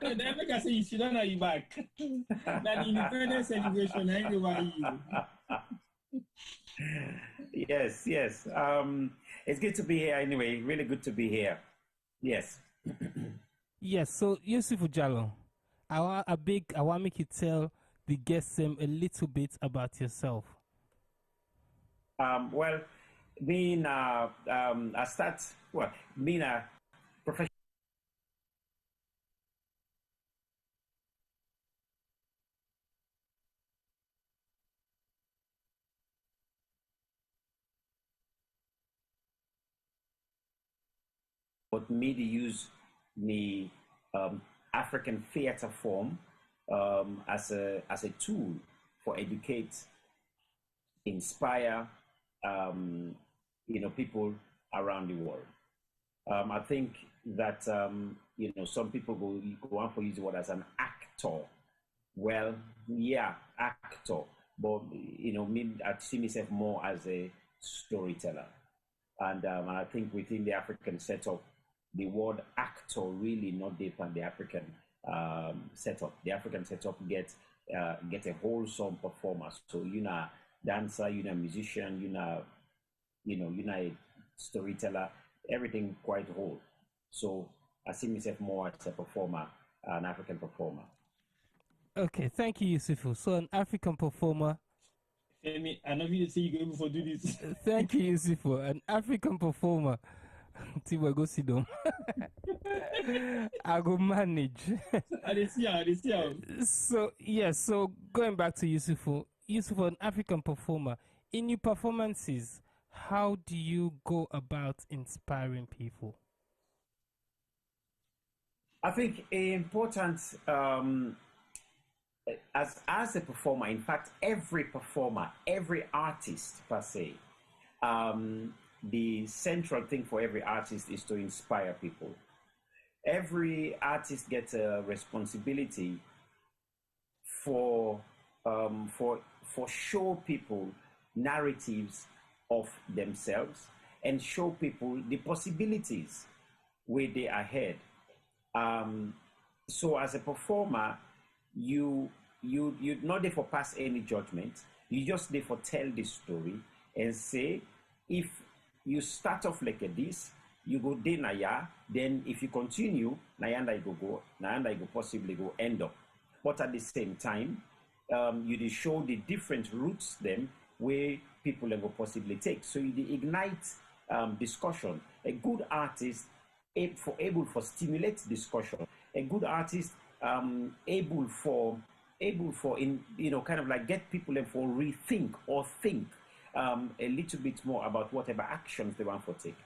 Speaker 2: Then like I say, you should not you back. That independence celebration, I know why you.
Speaker 11: Yes. It's good to be here anyway. Really good to be here. Yes.
Speaker 3: Yes, so Usifu Jalloh, I want to make you tell the guests a little bit about yourself.
Speaker 11: Well, being a professional. But me to use the African theater form as a tool for educate, inspire, people around the world. I think that some people go on for using the word as an actor. Well, yeah, actor, but me, I see myself more as a storyteller, and I think within the African setup, the word actor really not deep on the African setup. The African setup get a wholesome performer. So dancer, musician, a storyteller, everything quite whole. So I see myself more as a performer, an African performer.
Speaker 3: Okay, thank you, Usifu. So an African performer.
Speaker 2: Femi, I know you say you go before do this.
Speaker 3: Thank you, Usifu. An African performer. Tboy, go sit down. I go manage.
Speaker 2: I see.
Speaker 3: So going back to Usifu, an African performer. In your performances, how do you go about inspiring people?
Speaker 11: I think important as a performer, in fact, every performer, every artist per se, the central thing for every artist is to inspire people. Every artist gets a responsibility for show people narratives of themselves and show people the possibilities where they are ahead. So as a performer, you're not there for pass any judgment. You just there for tell the story and say, if you start off like this, you go day naya, then if you continue, nayanda you go, possibly go end up. But at the same time, you dey show the different routes them where people will possibly take. So you dey ignite discussion. A good artist able for stimulate discussion. A good artist able for in kind of like get people for rethink or think a little bit more about whatever actions they want to take.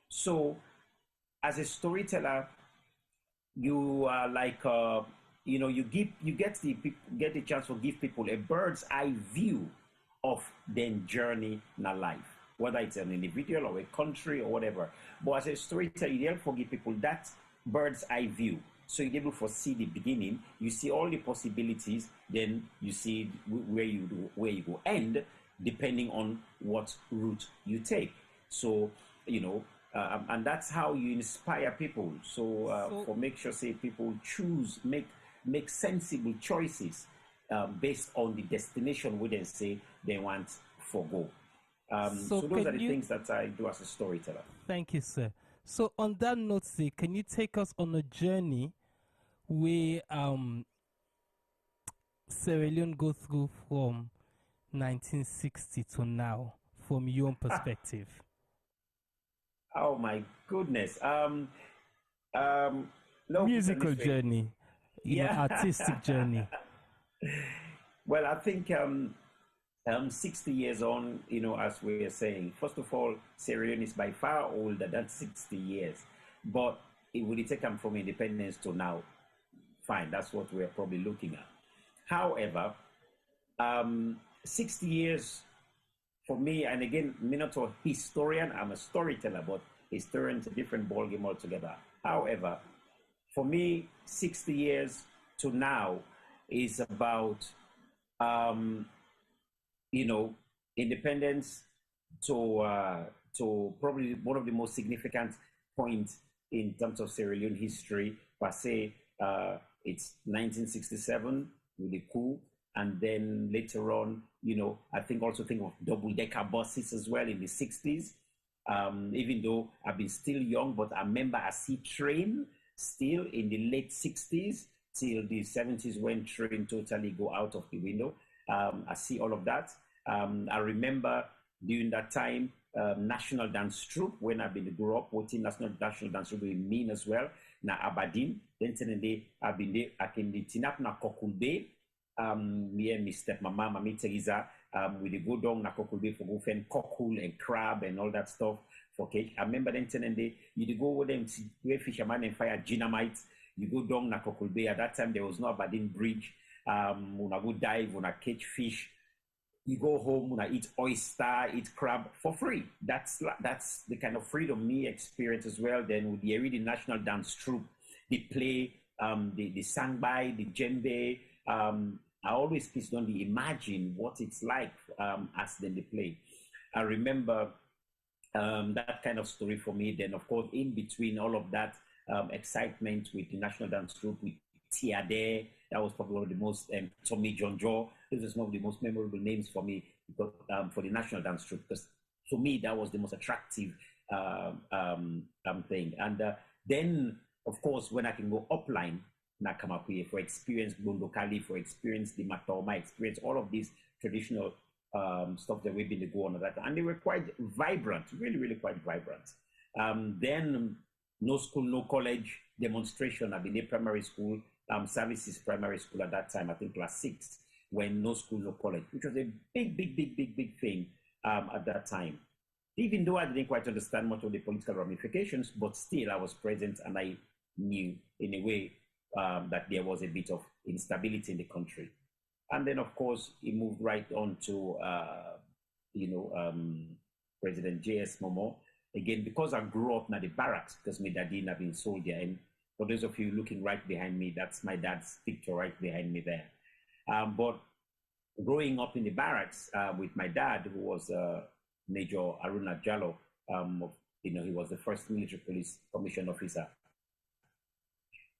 Speaker 11: So as a storyteller, you are like you get the chance to give people a bird's eye view of their journey in life, whether it's an individual or a country or whatever. But as a storyteller, you help give people that bird's eye view. So you're able to see the beginning, you see all the possibilities, then you see where you go end, depending on what route you take. So, and that's how you inspire people. So for make sure say people choose, make sensible choices based on the destination where they say they want for go. So those are the things that I do as a storyteller.
Speaker 3: Thank you, sir. So on that note, say, can you take us on a journey where Sierra Leone go through from 1960 to now, from your own perspective?
Speaker 11: Oh my goodness.
Speaker 3: Musical journey, artistic journey.
Speaker 11: Well, I think 60 years on, as we are saying, first of all, Sierra Leone is by far older than 60 years. But it will take them from independence to now. Fine, that's what we're probably looking at. However, 60 years for me, and again, I'm not a historian, I'm a storyteller, but historian's a different ballgame altogether. However, for me, 60 years to now is about, independence to probably one of the most significant points in terms of Sierra Leone history. Per se, it's 1967 with the coup. And then later on, I think of double-decker buses as well in the 60s. Even though I've been still young, but I remember I see train still in the late 60s till the 70s when train totally go out of the window. I see all of that. I remember during that time, National Dance Troupe, when I've been grew up, watching National Dance Troupe in Mean as well. Na Aberdeen, then I've been there, I can be Tinap na Kokulbe. Me and my stepmama, Mami Teresa, we go down na Kokulbe for go find cockle and crab and all that stuff for cake. I remember then you go with them where fisherman and fire dynamite. You go down na Kokulbe. At that time there was no Aberdeen Bridge. When I go dive, when I catch fish, you go home, when I eat oyster, eat crab for free. That's the kind of freedom me experience as well. Then with the Eridi National Dance Troupe, they play the sangbai, the djembe. I always don't imagine what it's like as then they play. I remember that kind of story for me. Then, of course, in between all of that excitement with the National Dance Troupe, with Tiade, that was probably one of the most, Tommy Jonjo, this is one of the most memorable names for me because, for the National Dance Troupe, because to me, that was the most attractive thing. And then, of course, when I can go upline, Nakamapuye, for experience Bundokali, for experience the Matoma, experience all of these traditional stuff that we've been to go on that, and they were quite vibrant, really, really quite vibrant. Then no school, no college demonstration. I've been in primary school, services primary school at that time, I think class 6, when no school, no college, which was a big thing at that time. Even though I didn't quite understand much of the political ramifications, but still I was present and I knew in a way that there was a bit of instability in the country. And then, of course, he moved right on to, President J.S. Momoh. Again, because I grew up in the barracks, because my daddy had been soldier. And for those of you looking right behind me, that's my dad's picture right behind me there. But growing up in the barracks with my dad, who was Major Aruna Jallo, he was the first military police commission officer.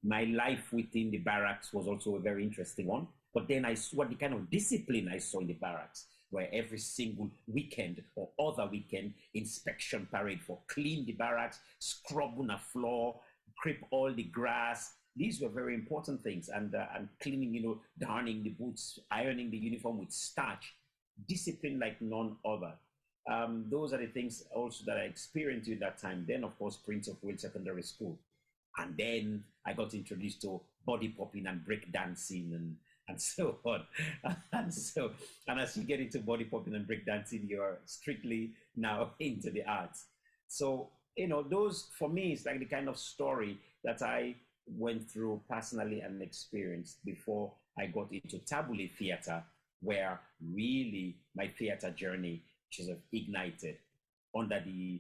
Speaker 11: My life within the barracks was also a very interesting one. But then I saw the kind of discipline I saw in the barracks, where every single weekend or other weekend, inspection parade for clean the barracks, scrub on the floor, creep all the grass. These were very important things. And cleaning, darning the boots, ironing the uniform with starch, discipline like none other. Those are the things also that I experienced at that time. Then, of course, Prince of Wales Secondary School. And then I got introduced to body popping and break dancing and so on. And as you get into body popping and break dancing, you're strictly now into the arts. So, those for me is like the kind of story that I went through personally and experienced before I got into Tabule theater, where really my theater journey sort of ignited under the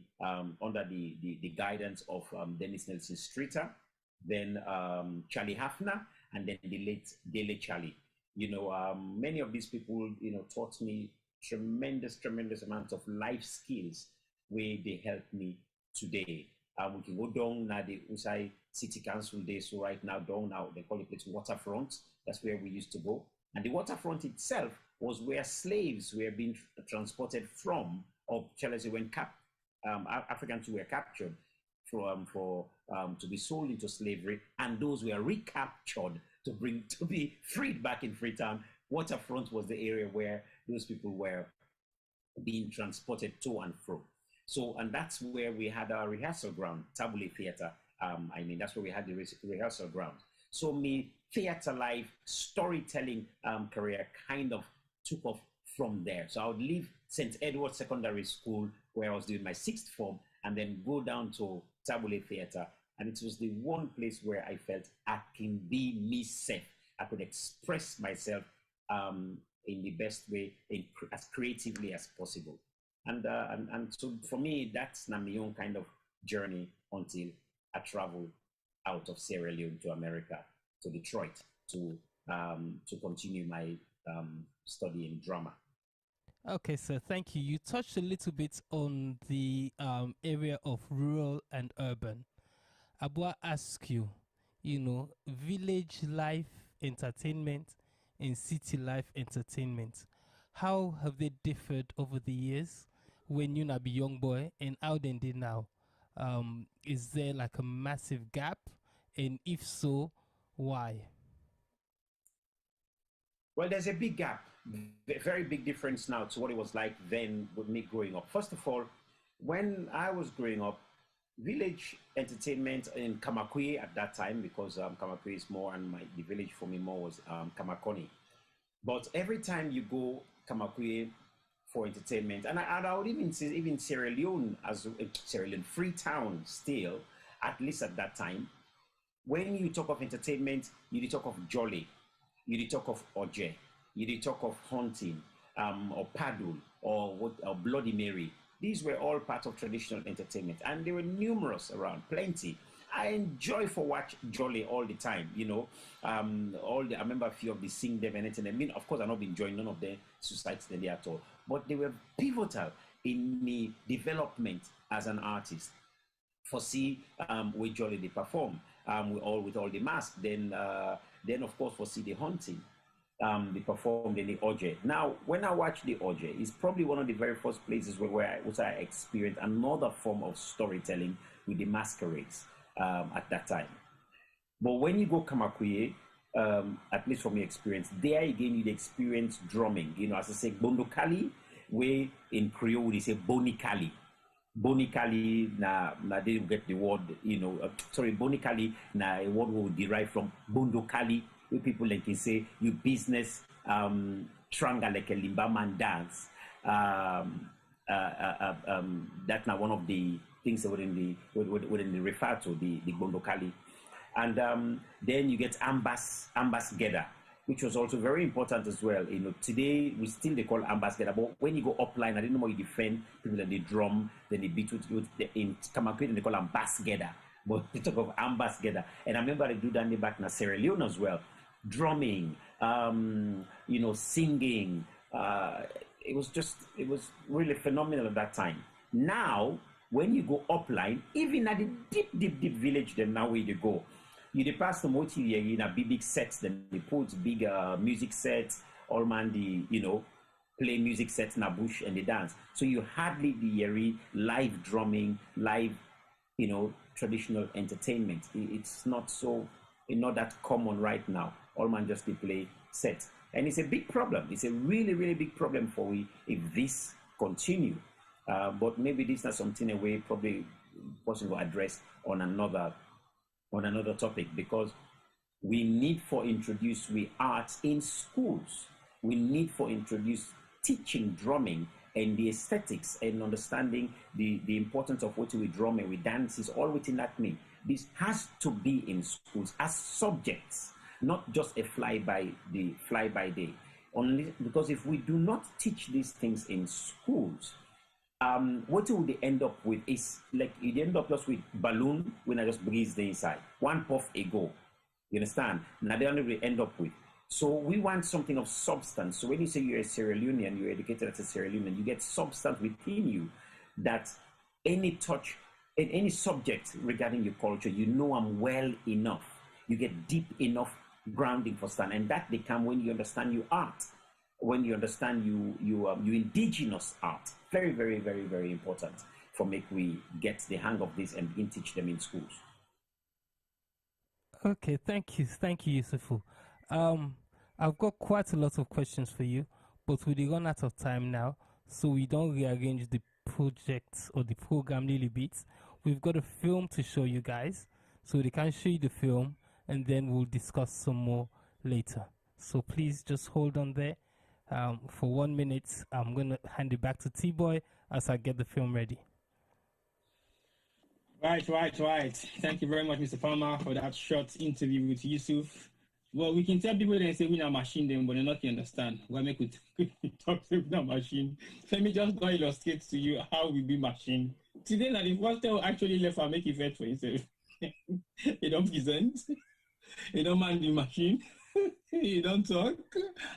Speaker 11: guidance of Dennis Nelson Streeter, then Charlie Hafner, and then the late Dele Charlie. Many of these people, taught me tremendous amounts of life skills where they help me today. We can go down now the Usai City Council day. So right now down now they call it place Waterfront. That's where we used to go. And the waterfront itself was where slaves were being transported from, or shall I say, when Africans were captured to be sold into slavery, and those were recaptured to be freed back in Freetown. Waterfront was the area where those people were being transported to and fro. So, and that's where we had our rehearsal ground, Tabule Theater. That's where we had the rehearsal ground. So my theater life, storytelling career kind of took off from there. So I would leave St. Edward's Secondary School, where I was doing my 6th form, and then go down to Tabule Theater. And it was the one place where I felt I can be myself. I could express myself in the best way, as creatively as possible. And so for me, that's my own kind of journey until I traveled out of Sierra Leone to America, to Detroit, to continue my study in drama.
Speaker 3: Okay, sir, thank you. You touched a little bit on the area of rural and urban. I want to ask you, village life entertainment and city life entertainment, how have they differed over the years when you be young boy, and how then they now? Is there like a massive gap? And if so, why?
Speaker 11: Well, there's a big gap, a very big difference now to what it was like then with me growing up. First of all, when I was growing up, village entertainment in Kamakwe at that time, because Kamakwe is more, and the village for me more was Kamakoni. But every time you go Kamakwe for entertainment, and I would even say even Sierra Leone, Freetown still, at least at that time, when you talk of entertainment, you talk of jolly, you talk of oje, you talk of hunting, or paddle, or Bloody Mary. These were all part of traditional entertainment, and there were numerous around, plenty. I enjoy for watch jolly all the time, I remember a few of the sing them and anything. I mean, of course, I've not been enjoying none of the societies there at all, but they were pivotal in the development as an artist. For we jolly they perform, with all the masks. Then of course for the hunting, they performed in the Oje. Now, when I watch the Oje, it's probably one of the very first places where I experienced another form of storytelling with the masquerades at that time. But when you go Kamakwe, at least from your experience, there again you experience drumming. As I say, Bondokali, where in Creole they say Bonikali. Bonikali na they get the word, Bonikali na a word will derive from Bondokali, where people like you say you business tranga like a limbaman dance. That's now one of the things that within the refer to the Bondokali. And then you get Ambas Geda, which was also very important as well. Today we still they call Ambas Geda, but when you go upline, I didn't know how you defend people that they drum, then they beat with in Kamakwe, they call Ambas Geda. But they talk of Ambas Geda. And I remember they do that back in Sierra Leone as well. Drumming, singing. It was really phenomenal at that time. Now, when you go upline, even at the deep village, then now where you go, you pass the motive in a big sets, then they put big music sets, all man play music sets in a bush and they dance. So you hardly the live drumming, live, traditional entertainment. It's not that common right now. All man just they play sets. And it's a big problem. It's a really, really big problem for we if this continue. But maybe this is not something a way probably possible to address on another topic, because we need for introduce we arts in schools. We need for introduce teaching drumming and the aesthetics and understanding the importance of what we drum and we dance is all within that me. This has to be in schools as subjects, not just a fly by day. Only because if we do not teach these things in schools, what would they end up with is like you end up just with balloon when I just breathe the inside. One puff a go. You understand? Now they only end up with. So we want something of substance. So when you say you're a Sierra Leonean, you're educated as a Sierra Leonean, you get substance within you that any touch in any subject regarding your culture, I'm well enough. You get deep enough grounding for stand, and that they come when you understand your art, when you understand you indigenous art. Very, very, very, very important for make we get the hang of this and teach them in schools.
Speaker 3: Okay, thank you, Usifu. I've got quite a lot of questions for you, but we run out of time now, so we don't rearrange the project or the program little bit. We've got a film to show you guys, so they can show you the film, and then we'll discuss some more later. So please just hold on there for 1 minute. I'm going to hand it back to Tboy as I get the film ready.
Speaker 2: Right. Thank you very much, Mr. Palmer, for that short interview with Yusuf. Well, we can tell people they say we are machine them, but they're not going to understand. Why make we talk to a machine? Let me just go illustrate to you how we be machine. Today, now the first time actually left and make it for himself. You don't present. You don't mind the machine. You don't talk.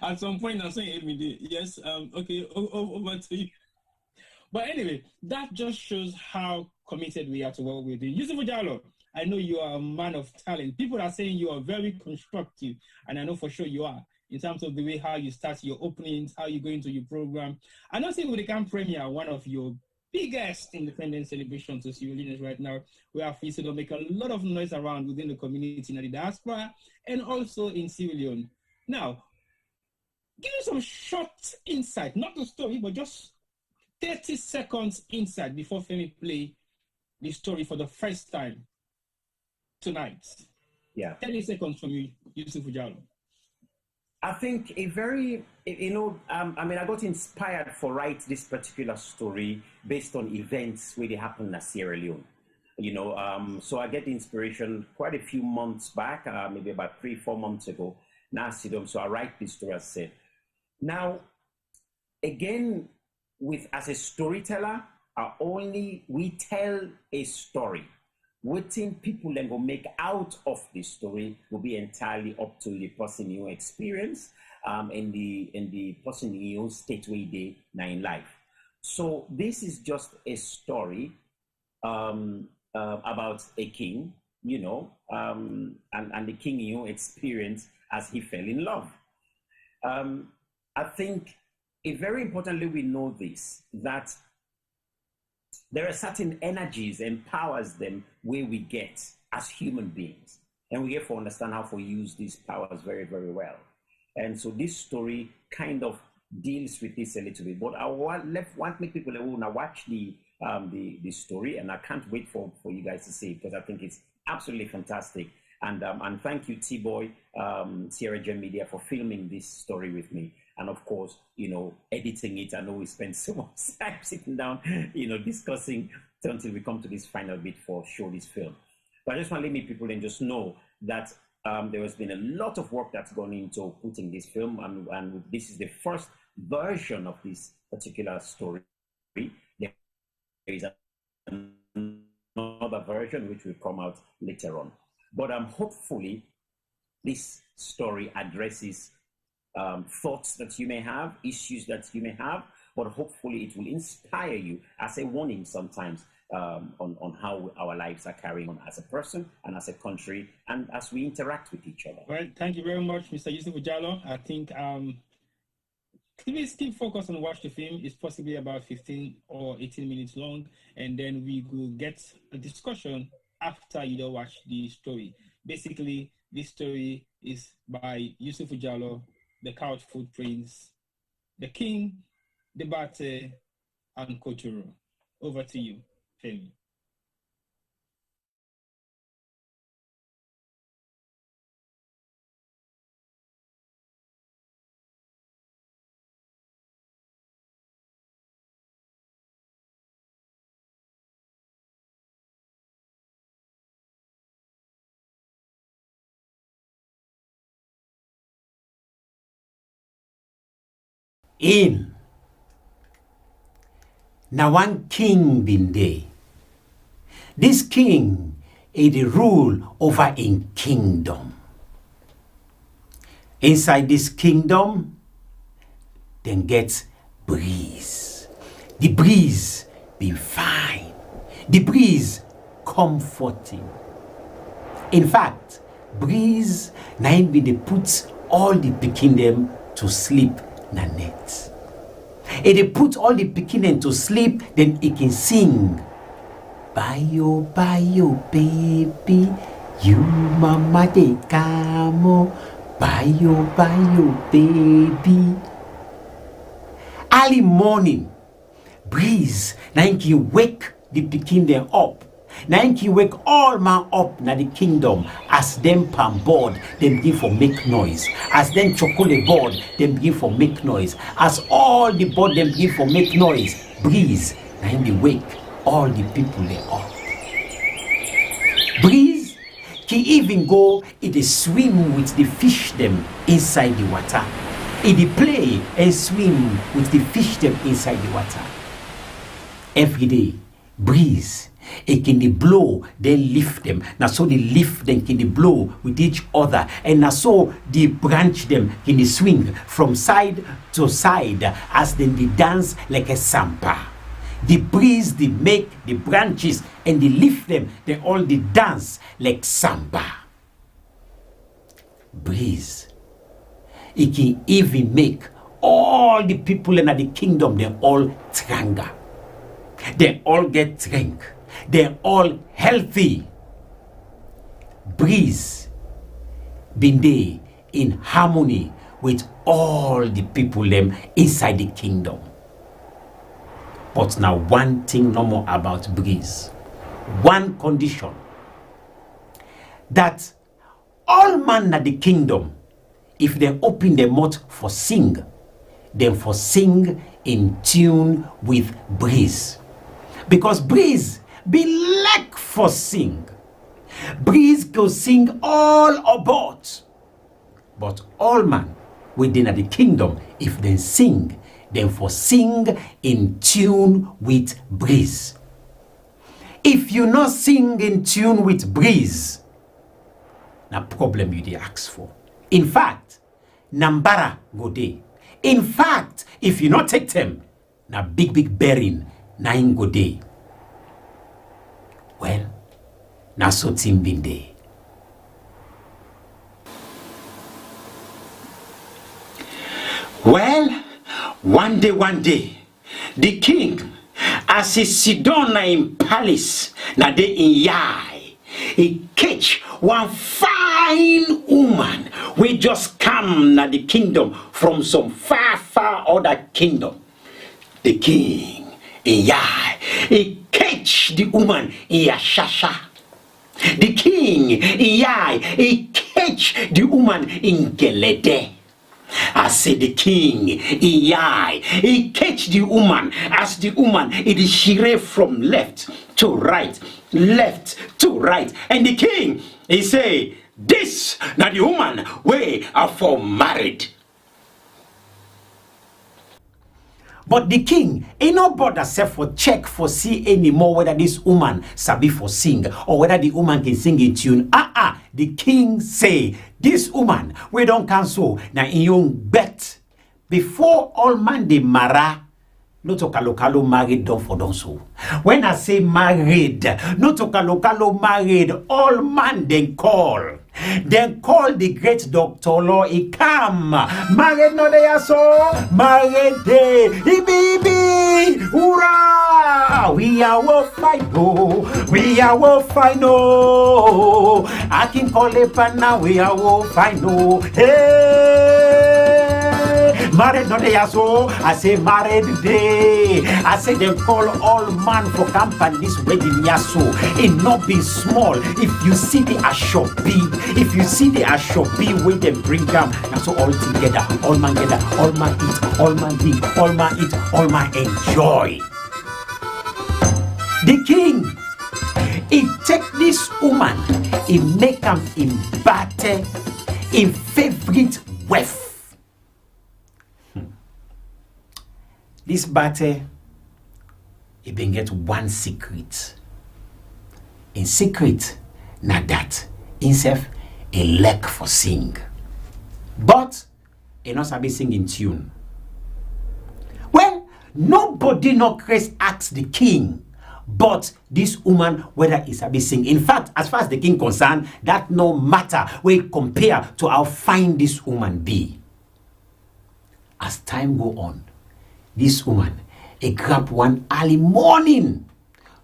Speaker 2: At some point, I'm saying every day, yes, okay, over to you. But anyway, that just shows how committed we are to what we're doing. Yusuf Jalloh, I know you are a man of talent. People are saying you are very constructive, and I know for sure you are, in terms of the way how you start your openings, how you go into your program. I know we can premiere one of your biggest independence celebrations to Sierra Leoneans right now. We are free to make a lot of noise around within the community in the diaspora and also in Sierra Leone. Now, give me some short insight, not the story, but just 30 seconds insight before Femi play the story for the first time tonight.
Speaker 11: Yeah.
Speaker 2: 30 seconds from you, Yusuf Jalloh.
Speaker 11: I think I got inspired for write this particular story based on events where they happened in Sierra Leone. So I get inspiration quite a few months back, maybe about 3-4 months ago. Now, so I write this story, as I said. Now, again, as a storyteller, we tell a story. What people then go make out of the story will be entirely up to the person you experience and the person you state where they now in life. So this is just a story about a king, and the king experience as he fell in love. I think very importantly we know this, that there are certain energies and powers them where we get as human beings, and we have to understand how to use these powers very, very well. And so this story kind of deals with this a little bit. But I want make people who now watch the story, and I can't wait for you guys to see it, because I think it's absolutely fantastic. And thank you, Tboy, Sierra Gem Media, for filming this story with me. And of course, editing it. I know we spent so much time sitting down, discussing until we come to this final bit for show this film. But I just want to let people and just know that there has been a lot of work that's gone into putting this film, and this is the first version of this particular story. There is another version which will come out later on. But hopefully this story addresses thoughts that you may have, issues that you may have, but hopefully it will inspire you as a warning sometimes on how our lives are carrying on as a person and as a country and as we interact with each other.
Speaker 2: Well, thank you very much, Mr. Yusuf Jalloh. I think Please keep focused and watch the film. It's possibly about 15 or 18 minutes long, and then we will get a discussion after you don't watch the story. Basically, this story is by Usifu Jalloh, the Cowfoot Prince, the King, the Bate, and Koturo. Over to you, Femi.
Speaker 20: In now one king been there. This king is the rule over in kingdom. Inside this kingdom, then gets breeze. The breeze be fine. The breeze comforting. In fact, breeze now be the puts all the pikin them to sleep na net. If they put all the pikin to sleep, then it can sing. Bayo, bayo, baby, you mama de camo. Bayo, bayo, baby. Early morning, breeze, now can wake the pikin them up. Now can wake all man up na the kingdom. As them pan board, them begin for make noise. As them chocolate board, them begin for make noise. As all the board them begin for make noise. Breeze, now they wake all the people they up. Breeze can even go in the swim with the fish them inside the water. In the play and swim with the fish them inside the water. Every day, breeze. It can they blow, then lift them. Now so they lift them, can they blow with each other. And now so they branch them, can they swing from side to side as then they dance like a samba. The breeze, they make the branches and they lift them, they all they dance like samba. Breeze. It can even make all the people in the kingdom, they all tranga. They all get drink. They're all healthy. Breeze been there in harmony with all the people them inside the kingdom. But now one thing no more about breeze. One condition. That all man at the kingdom, if they open their mouth for sing, then for sing in tune with breeze. Because breeze be like for sing. Breeze go sing all about. But all man within the kingdom, if they sing, then for sing in tune with breeze. If you not sing in tune with breeze, na problem you dey ask for. In fact, Nambara go dey. In fact, if you not take them, na big bearing, na in go dey. Well, na so team been there. Well, one day, the king, as he sit down na in palace, na dey in yai, he catch one fine woman, we just come na the kingdom from some far other kingdom. The king in yai, he catch the woman in Yashasha. The king in Yai, he catch the woman in Gelede. I say the king in Yai, he catch the woman as the woman it is shire from left to right. And the king, he say, this na the woman we are for married. But the king ain't no bother self for check for see anymore whether this woman sabi for sing or whether the woman can sing in tune. The king say this woman we don't cancel na in young bet before all man de mara no to kalokalo married don for don so. When I say married, no to kalokalo married, all man then call. Then call the great Dr. Law, he come. Married no they are so, married day, baby, hurrah! We are will find no, we are will find no. I can call it now, we are will find no. Hey, married no they are so, I say married day. I say they call all man for company this wedding yaso. It not be small. If you see the ashobi, if you see the ashobi when they bring them, that's all together, all man gather, all man eat, all man drink, all man eat, all man enjoy. The king, he take this woman, he make him in battle, in favorite wife. This battle, he been get one secret. In secret, na that himself a leg for sing. But he not sabi sing in tune. Well, nobody no craze ask the king, but this woman whether he sabi sing. In fact, as far as the king concerned, that no matter we compare to how fine this woman be. As time go on, this woman, he grab one early morning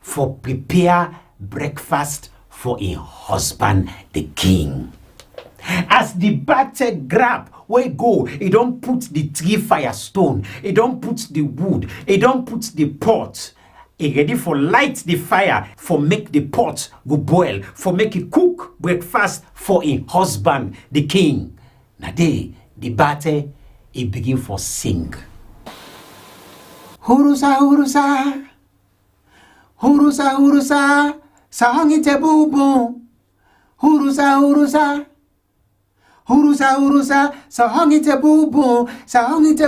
Speaker 20: for prepare breakfast for a husband, the king. As the battle grab, where go, he don't put the 3 firestone, he don't put the wood, he don't put the pot. He ready for light the fire, for make the pot go boil, for make it cook breakfast for a husband, the king. Now the battle, he begin for sing. Hurusa, hurusa, hurusa, hurusa, sahangite bubu. Hurusa, hurusa, hurusa, hurusa, sahangite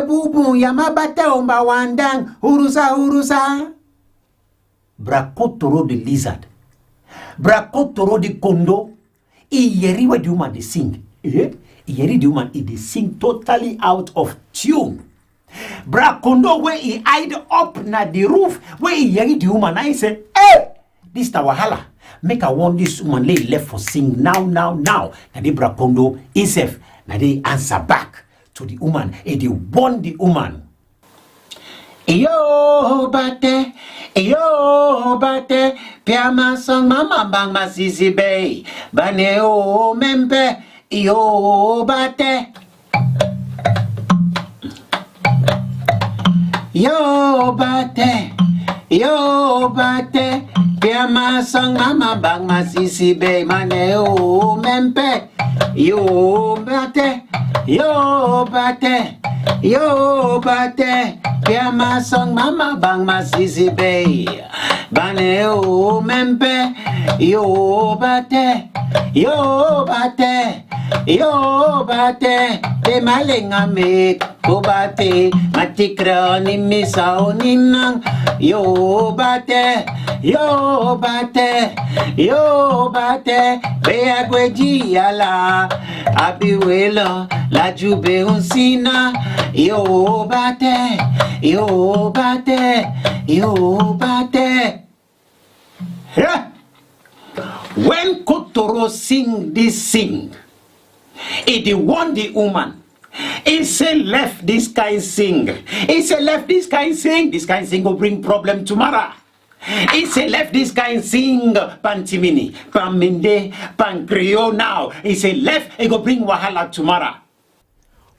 Speaker 20: bubu, yamabate omba wandang, hurusa, hurusa. Brakotoro the lizard, Brakotoro the kondo, iyeri where the woman they sing. Iyeri the woman they sing totally out of tune. Brakondo where he hide up na the roof where he hear the woman I say, hey, this ta wahala. Make I want this woman lay left for sing now. Na the Brakondo himself na they answer back to the woman and they warn the woman. Yo bate, piama song mama bang masisi bay, bane o mempe, yo bate. Yo bate, piama sang mama bang masisi be mane o mempe. Yo bate, piama sang mama bang masisi be mane o mempe. Yo bate, de malinga me. Obate, matikra ni misao ninang. Yo bate, bea gweji ala, abiwela, la jube unsina. Yo bate. Yeah. When Kotoro sing this sing, it won the woman. He say left this kind sing. He say left this kind sing. This kind sing will bring problem tomorrow. He say left this kind sing pantimini, paminde, pancreo now. He say left it go bring wahala tomorrow.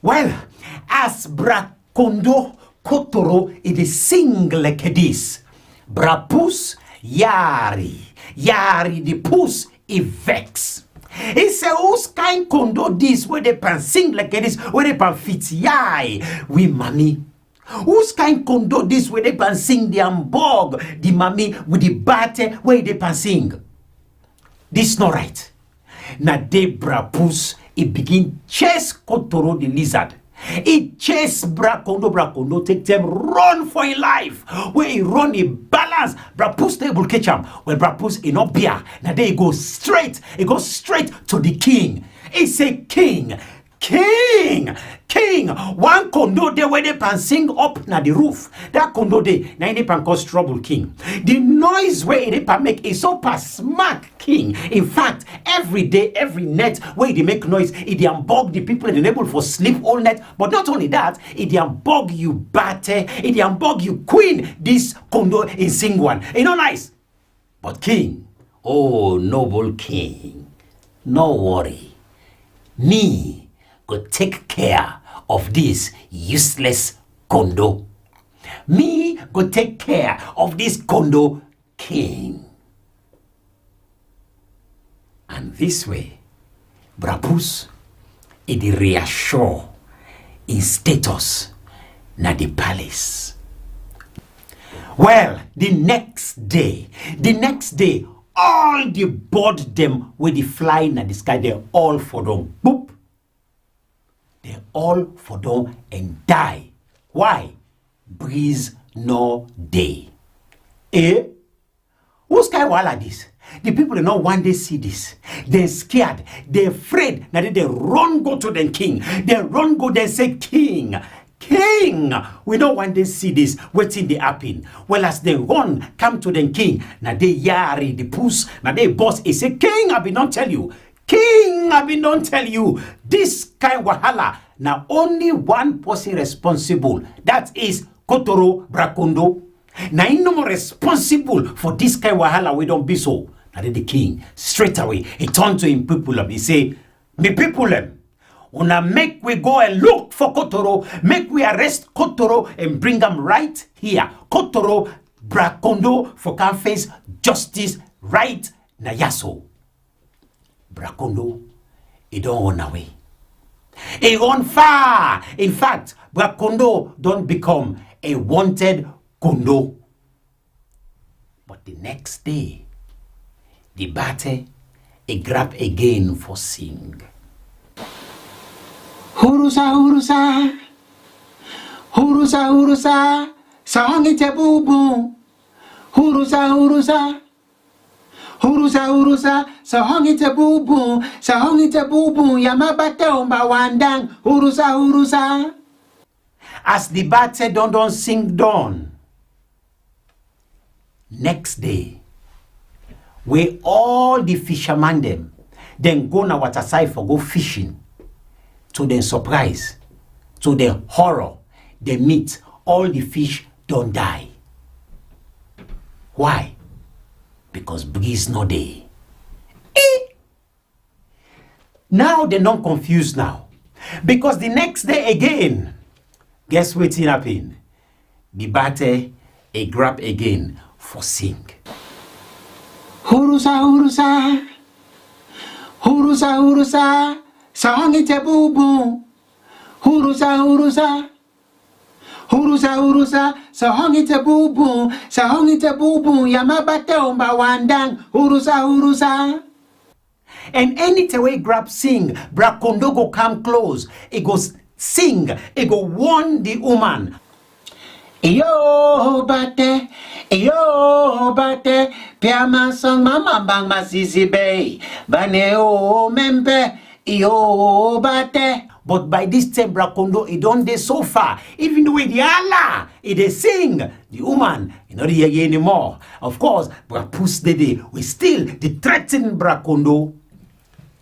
Speaker 20: Well, as Brakondo Kotoro it is sing like this. Brapus yari the pus it vex. He say, who's kind condo this where they pan sing like this, where they pan fit yai, we mommy. Who's kind condo this where they pan sing the ambog, the mommy with the bate where they pan sing? This not right. Na de brapus, it begin chase Kotoro the lizard. It chase Brakondo, take them run for his life. Where he run, he balance. Brapus table catch him. When Brapus in up beer, now they go straight. He goes straight to the king. He say, King, King! King! One condo there where they pan sing up na the roof. That condo there, na they pan cause trouble, King. The noise where they pan make is so pass smack, King. In fact, every day, every night where they make noise, it dey bug the people and enable for sleep all night. But not only that, it dey bug you batte, it dey bug you queen. This condo in sing one. You know nice. But King, oh noble King, no worry. Me go take care of this useless condo. Me go take care of this condo, King. And this way, Brabus, it reassure in status na the palace. Well, the next day, all the bird them with the fly na the sky, they all for them. Boop. They all for them and die. Why? Breeze no day. Eh? Who's kind of this? The people they not one day see this. They're scared. They're afraid. Now they run go to the king. They run go they say, King, King. We don't want to see this. Waiting they happen. Well, as they run, come to the king. Now they yari the puss. Now they boss is say, King, I be not tell you. King, I be not tell you. This kind wahala. Now only one person responsible. That is Kotoro Brakondo. Now he no more responsible for this kind wahala. We don't be so. Now the king straight away he turned to him people and he say, me people una make we go and look for Kotoro, make we arrest Kotoro and bring him right here. Kotoro Brakondo for can face justice right na yaso. Brakondo he don't run away. He run far. In fact, Brakondo don't become a wanted Kondo. But the next day, the bate he grab again for sing.
Speaker 12: Hurusa, hurusa, hurusa, hurusa, sahangi te bubu. Hurusa, hurusa, hurusa, hurusa, sahangi te bubu, yamabate omba wandang. Hurusa, hurusa.
Speaker 20: As the bate don't sing done. Next day, where all the fishermen them, then go na water side for go fishing. To their surprise, to their horror, they meet all the fish don't die. Why? Because breeze no day. Now they're not confused now. Because the next day again, guess what's happening? The bate a grab again for sing.
Speaker 12: Hurusa, hurusa, hurusa, hurusa, sahangi te bubu. Hurusa, hurusa, hurusa, hurusa, sahangi te bubu, yamabate omba wandang. Hurusa, hurusa.
Speaker 20: And anytime we grab sing, Brakondo go come close. It goes sing. It go warn the woman.
Speaker 12: Yo bate, piama song mama bang masisi bay, baneo mempe, yo bate.
Speaker 20: But by this time, Brakondo, it don't dey so far. Even the way the Allah, it dey sing. The woman, you know, the hear anymore. Of course, Brapus Dede, we still the threaten Brakondo.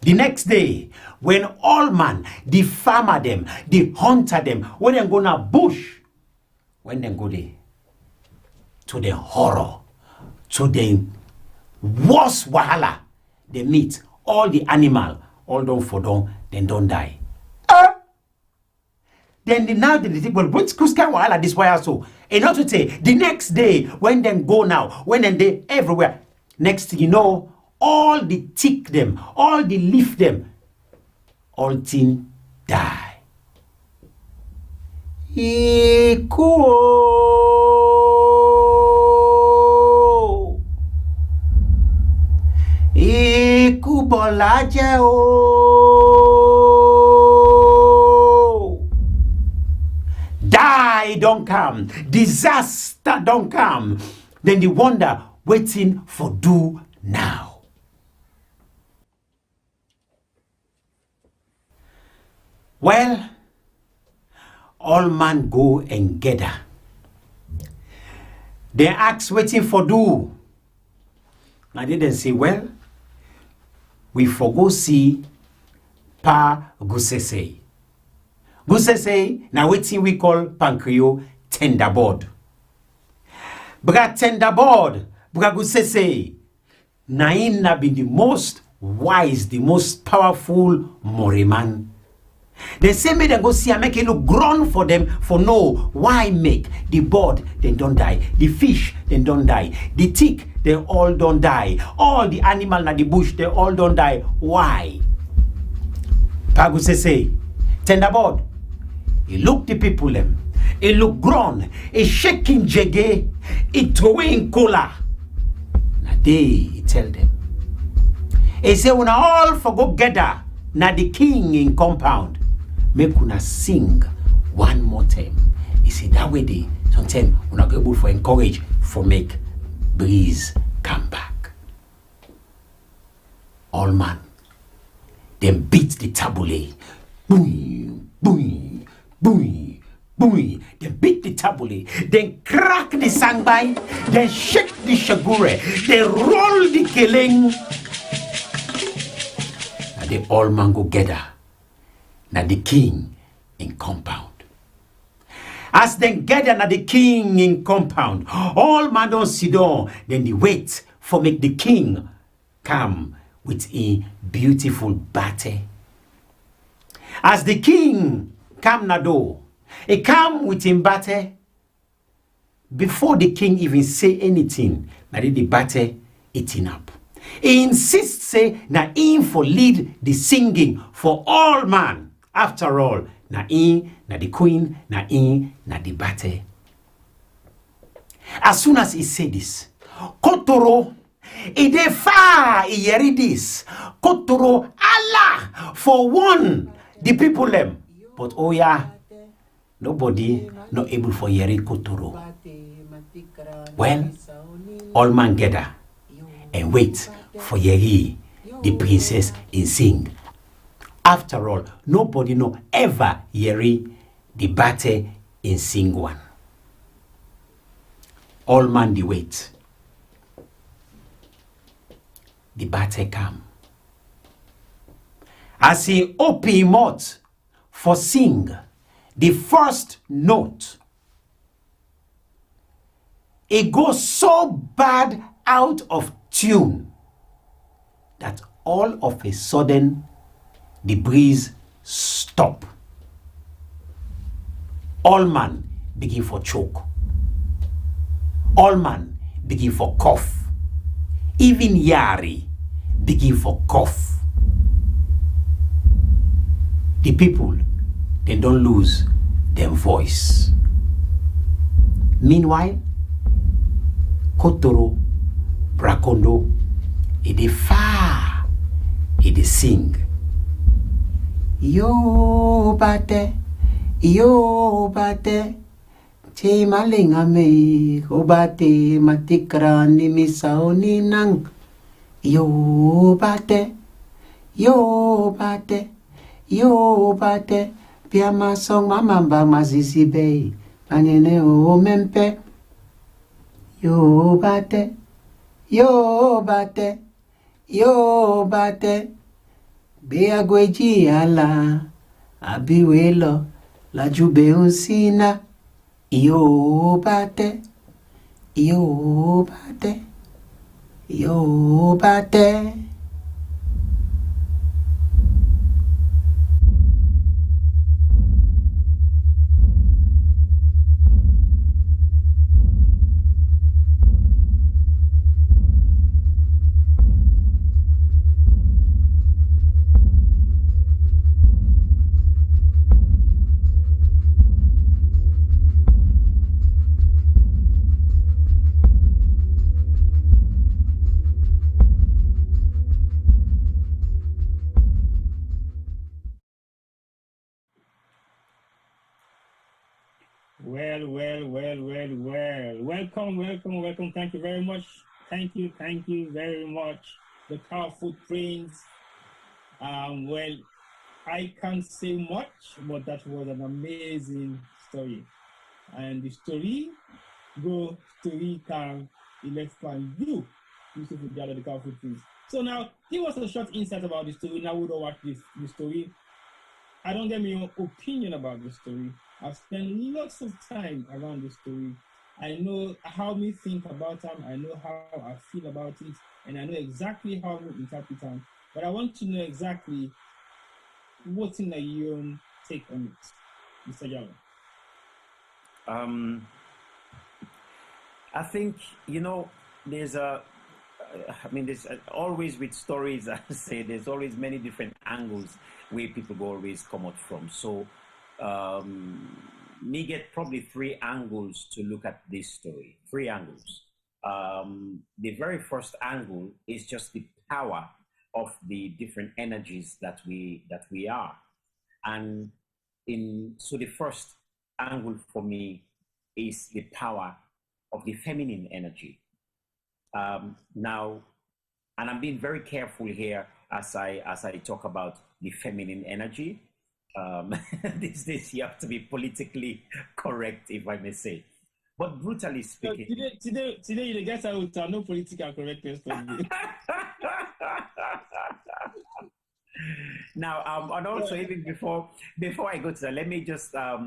Speaker 20: The next day, when all man, the farmer them, the hunter them, when they go na bush, when they go there, to the horror, to the worst wahala, they meet all the animal, all done for them, then don't die. Then now the think, well, which kind wahala this why so? And not to say, the next day, when they go now, when they everywhere, next thing you know, all the tick them, all the leaf them, all thing die.
Speaker 12: Iku bolaje o.
Speaker 20: Die don't come. Disaster don't come. Then they wonder, waiting for do now.
Speaker 12: Well, all man go and gather. They ask waiting for do. I didn't say, well, we forgo see pa gusese. Gusese, now waiting we call pancreas tenderboard. Bra tenderboard, bra gusese, na be the most wise, the most powerful Moriman. They say me they go see and make it look grown for them for no why make the bird then don't die, the fish then don't die, the tick they all don't die, all the animal na the bush they all don't die. Why? Paguse say, tenderboard, he look the people them, he look grown, he shaking jege, he throwing cola. Na they he tell them. He say when all for go gather na the king in compound. Make una sing one more time. You see that way they sometimes una go able for encourage for make breeze come back. All man, then beat the tabule. Boom, boom, boom, boom. Then beat the tabule. Then crack the sangbai. Then shake the shagure. Then roll the keleng. And they all man go gather. Na the king in compound. As then gather na the king in compound, all man don't sit down, then they wait for make the king come with a beautiful bate. As the king come na door, he come with him bate. Before the king even say anything, na the bate eating up. He insists say na him for lead the singing for all man. After all, na the queen, na the bate. As soon as he said this, Kotoro, de far he heard this. Kotoro, Allah, for one, the people them. But oh yeah, nobody not able for hear Kotoro. Well, all man gather and wait for Yeri, the princess in sing. After all, nobody no ever hear the bate in sing one. All man the wait. The bate come. As he open his mouth for sing the first note, it goes so bad out of tune that all of a sudden the breeze stop. All man begin for choke. All man begin for cough. Even Yari begin for cough. The people, they don't lose their voice. Meanwhile, Kotoro, Brakondo, it far, it sing. Yo bate, che malinga me, obate matikra ni misaoni nang. Yo bate, piama song mamamba mazisi bay, panene o mempe. Yo bate. Bea gweji ala abiwelo la jube unsina yo bate.
Speaker 2: Well. Welcome. Thank you very much. Thank you very much. The Cowfoot Prince. Well, I can't say much, but that was an amazing story. And the story go story can elephant you, Usifu Jalloh, the Cowfoot Prince. So now, give us a short insight about the story. Now we don't watch the story. I don't get my own opinion about the story. I've spent lots of time around the story. I know how me think about them. I know how I feel about it, and I know exactly how I interpret them. But I want to know exactly what's in your own take on it, Mr. Jalloh.
Speaker 11: I think, there's there's always with stories, I say, there's always many different angles where people go always come out from. So, me get probably 3 angles to look at this story. 3 angles. The very first angle is just the power of the different energies that we are. And so the first angle for me is the power of the feminine energy. Now, and I'm being very careful here as I talk about the feminine energy. These days you have to be politically correct, if I may say. But brutally speaking,
Speaker 2: today you guys are no political correctness.
Speaker 11: Now, and also even before I go to that, let me just I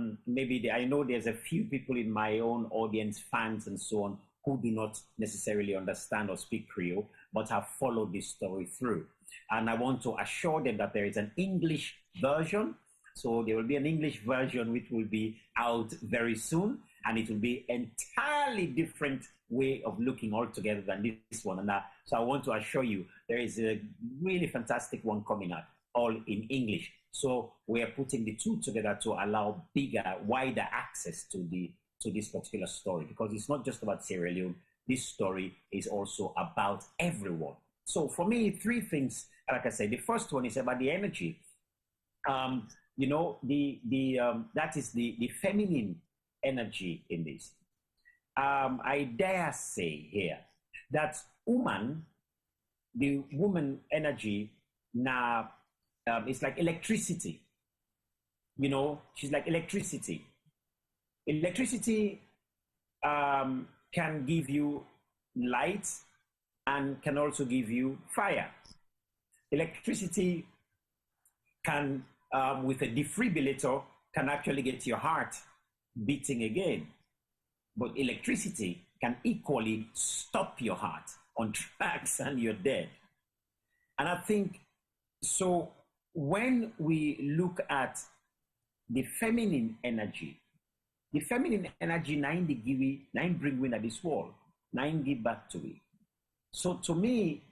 Speaker 11: know there's a few people in my own audience, fans and so on, who do not necessarily understand or speak Creole, but have followed this story through. And I want to assure them that there is an English version. So there will be an English version which will be out very soon, and it will be entirely different way of looking altogether than this one. And so I want to assure you, there is a really fantastic one coming out, all in English. So we are putting the two together to allow bigger, wider access to this particular story, because it's not just about Sierra Leone. This story is also about everyone. So for me, 3 things, like I said, the first one is about the energy. That is the feminine energy in this. I dare say here that the woman energy now is like electricity. She's like electricity. Electricity can give you light and can also give you fire. Electricity can, with a defibrillator, can actually get your heart beating again. But electricity can equally stop your heart on tracks and you're dead. And I think, so when we look at the feminine energy, nine bring win at this wall, 9 give back to it. So to me,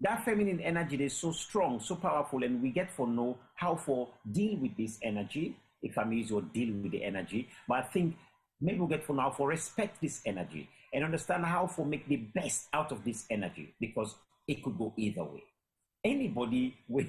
Speaker 11: that feminine energy is so strong, so powerful, and we get to know how to deal with this energy, if I may use or deal with the energy. But I think maybe we get to know how to respect this energy and understand how to make the best out of this energy, because it could go either way. Anybody we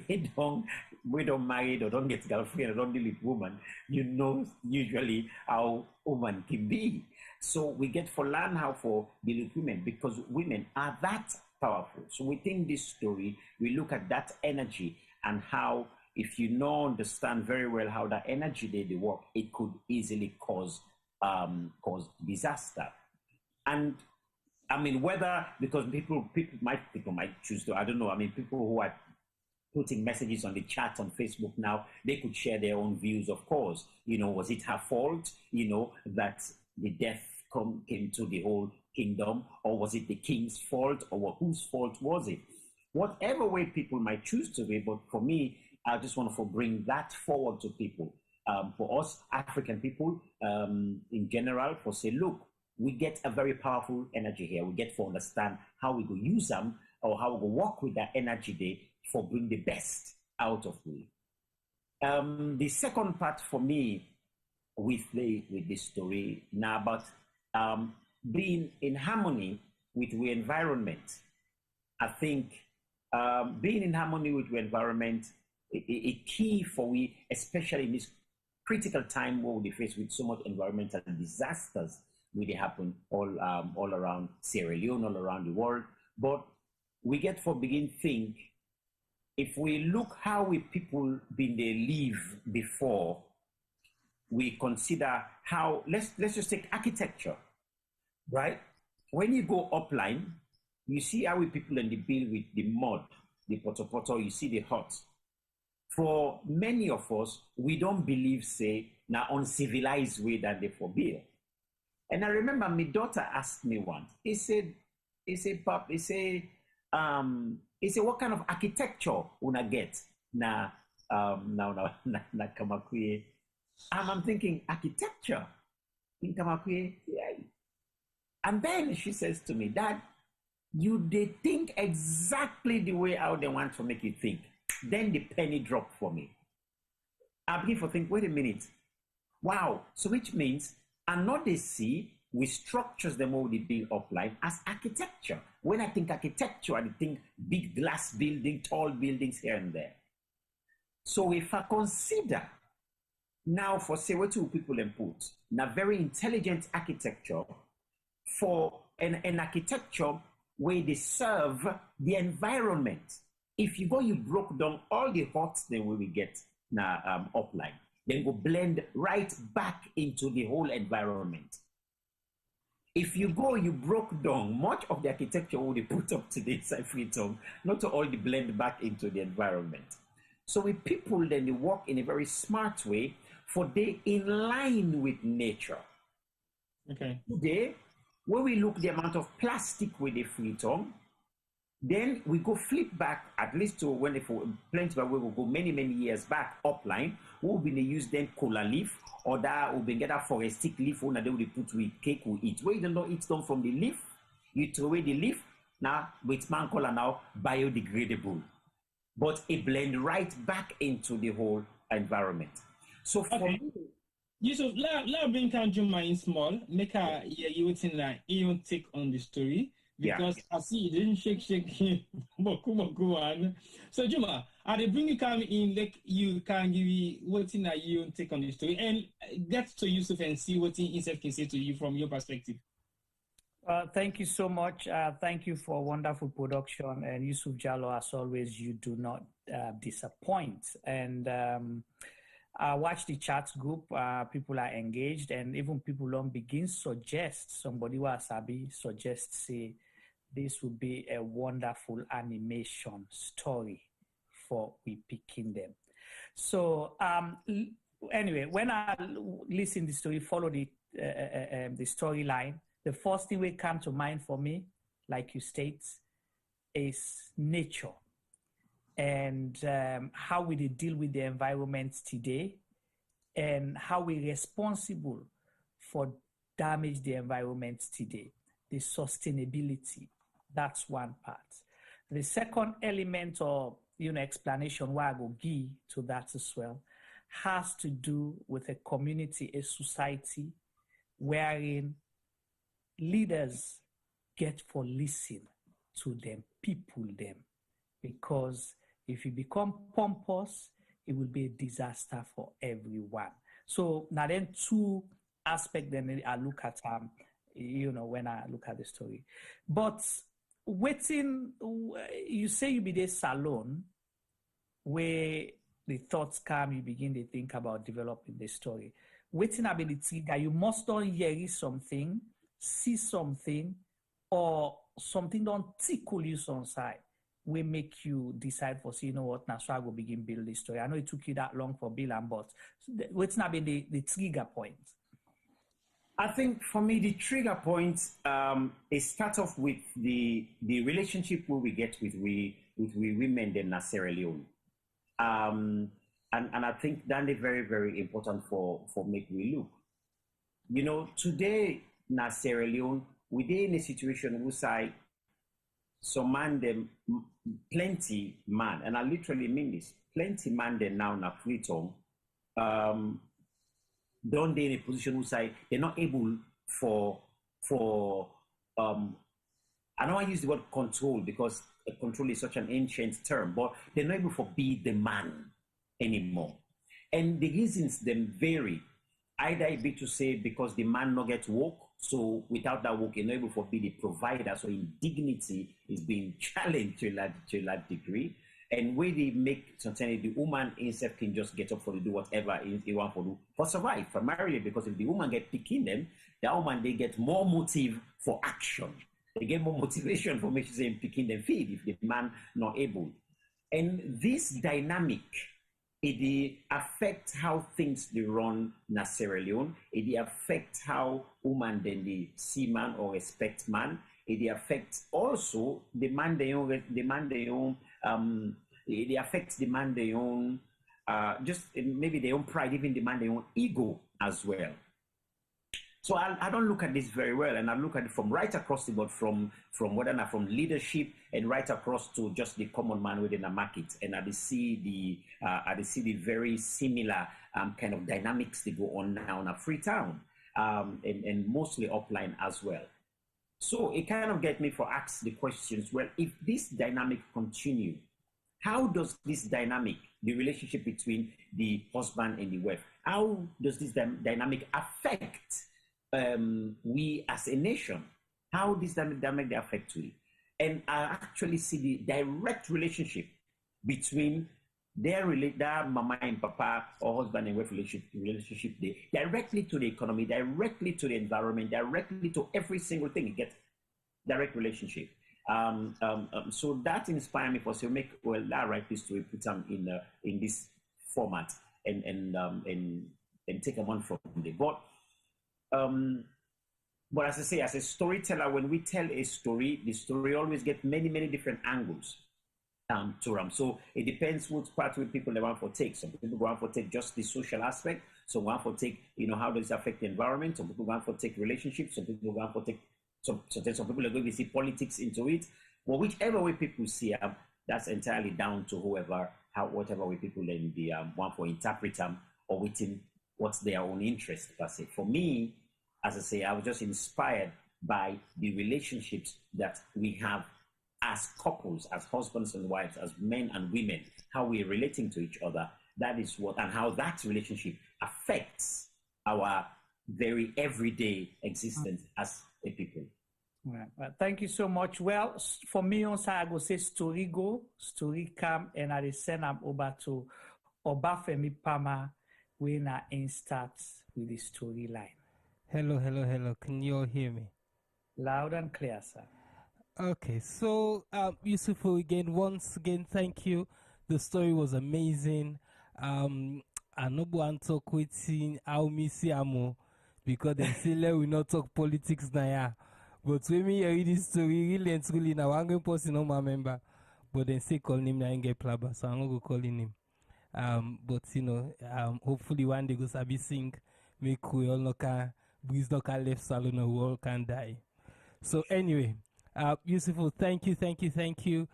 Speaker 11: don't marry or don't get girlfriend or don't deal with woman, usually how woman can be. So we get to learn how to deal with women, because women are that powerful. So within this story, we look at that energy and how, if you understand very well how that energy they work, it could easily cause disaster. And I mean, whether because people might choose to, I don't know. I mean, people who are putting messages on the chat on Facebook now, they could share their own views, of course. Was it her fault, that the death came to the whole kingdom, or was it the king's fault, or whose fault was it? Whatever way people might choose to be, but for me, I just want to bring that forward to people. For us African people, in general, for say, look, we get a very powerful energy here. We get to understand how we go use them, or how we go work with that energy there for bring the best out of it. The second part for me with this story now about being in harmony with the environment. I think being in harmony with the environment is key for we, especially in this critical time where we face with so much environmental disasters really happen all around Sierra Leone, all around the world. But we get for begin think if we look how we people been they live before, we consider how, let's just take architecture, right? When you go upline, you see how we people in the build with the mud, the poto, you see the hut. For many of us, we don't believe, say, now uncivilized way that they forbid. And I remember my daughter asked me once, he said, Pop, he said, what kind of architecture una get na Kamakwe? I'm thinking, architecture in Kamakwe? Yeah. And then she says to me, Dad, they think exactly the way how they want to make you think. Then the penny dropped for me. I begin to think, wait a minute. Wow. So which means, and not they see, we structures them all the build upline as architecture. When I think architecture, I think big glass building, tall buildings here and there. So if I consider now for say what two people input, now very intelligent architecture for an architecture where they serve the environment. If you go, you broke down all the huts, then we will get now upline. Then go blend right back into the whole environment. If you go, you broke down much of the architecture what they put up today inside Freetown, not to all the blend back into the environment. So with people, then they work in a very smart way for they in line with nature.
Speaker 2: Okay.
Speaker 11: Today, when we look the amount of plastic with the Freetown, then we go flip back at least to when they plenty, but we will go many years back upline. We'll be use then cola leaf or that we'll be get a forestic leaf one that they will put with cake we eat. Where you don't know it's done from the leaf, you throw away the leaf now with man color now biodegradable, but it blend right back into the whole environment. So for me,
Speaker 2: Yusuf, let bring down Juma in small, make a you think that you take on the story. Because I see you didn't shake one. So Juma, they bring you come in like you can give you what in that you take on the story and get to Yusuf and see what Isef can say to you from your perspective.
Speaker 10: Thank you so much. Thank you for wonderful production. And Yusuf Jalloh, as always, you do not disappoint. And I watch the chat group. People are engaged, and even people don't begin suggest somebody who Asabi suggest say this would be a wonderful animation story for we picking them. So anyway, when I listen to the story, follow the storyline, the first thing will come to mind for me, like you state, is nature and how we deal with the environment today and how we're responsible for damage the environment today, the sustainability. That's one part. The second element or explanation why I go give to that as well has to do with a community, a society wherein leaders get for listen to them, people them. Because if you become pompous, it will be a disaster for everyone. So now then two aspects then I look at when I look at the story. But waiting, you say you be this salon where the thoughts come, you begin to think about developing the story. Waiting ability that you must not hear something, see something, or something don't tickle you some side. Will make you decide for, you know what, now so I will begin build this story. I know it took you that long for Bill and but what's not been the trigger point?
Speaker 11: I think for me, the trigger point is start off with the relationship where we get with women in Sierra Leone. And I think that is very, very important for make we look. Today in Sierra Leone, we're in a situation where say some man them plenty man, and I literally mean this, plenty man them now na Freetown don't they in a position who say they're not able for I don't want to use the word control because control is such an ancient term, but they're not able to be the man anymore. And the reasons them vary. Either it be to say because the man not get work, so without that work, you're not able to be the provider, so indignity is being challenged to a large degree. And where they make something, the woman instead can just get up for to do whatever he want to do for survive, primarily because if the woman get picking them, the woman they get more motive for action. They get more motivation for making them picking them feed if the man not able. And this dynamic, it affects how things they run in Sierra Leone. It affects how woman then they see man or respect man. It affects also the man they own, it affects the man they own, just maybe their own pride, even the man their own ego as well. So I don't look at this very well, and I look at it from right across the board, from whether or not from leadership and right across to just the common man within the market, and I see the very similar kind of dynamics that go on now in a Freetown, and mostly upline as well. So it kind of gets me for ask the questions. Well, if this dynamic continue, how does this dynamic, the relationship between the husband and the wife, how does this dynamic affect we as a nation? How this dynamic affect we? And I actually see the direct relationship between their mama and papa or husband and wife relationship directly to the economy, directly to the environment, directly to every single thing. You get direct relationship. So that inspired me for say, I write this story, put them in this format and take them on from there. But as I say, as a storyteller, when we tell a story, the story always gets many different angles to them. So it depends what part of people they want to take. Some people want to take just the social aspect. Some want to take, how does it affect the environment? Some people want to take relationships. Some people want to take some people are going to see politics into it. Well, whichever way people see them, that's entirely down to whatever way people then want to interpret them or within what's their own interest per se. For me, as I say, I was just inspired by the relationships that we have as couples, as husbands and wives, as men and women, how we're relating to each other. That is and how that relationship affects our very everyday existence as a people.
Speaker 10: Well, thank you so much. Well, for me, also, I go say story go, story come, and I send them over to Femi Pama when I start with the storyline.
Speaker 3: Hello. Can you all hear me?
Speaker 10: Loud and clear, sir.
Speaker 3: Okay, so Usifu, once again, thank you. The story was amazing. I no go talk with how me see amo because then Sillah will not talk politics now. But when me hear this story, really and truly now I'm going to post on my member. But then say call him now and get plaba, so I'm not go calling him. But hopefully one day go sabi sing, make we all no can breeze no can left salon or we all can die. So anyway, Usifu, thank you.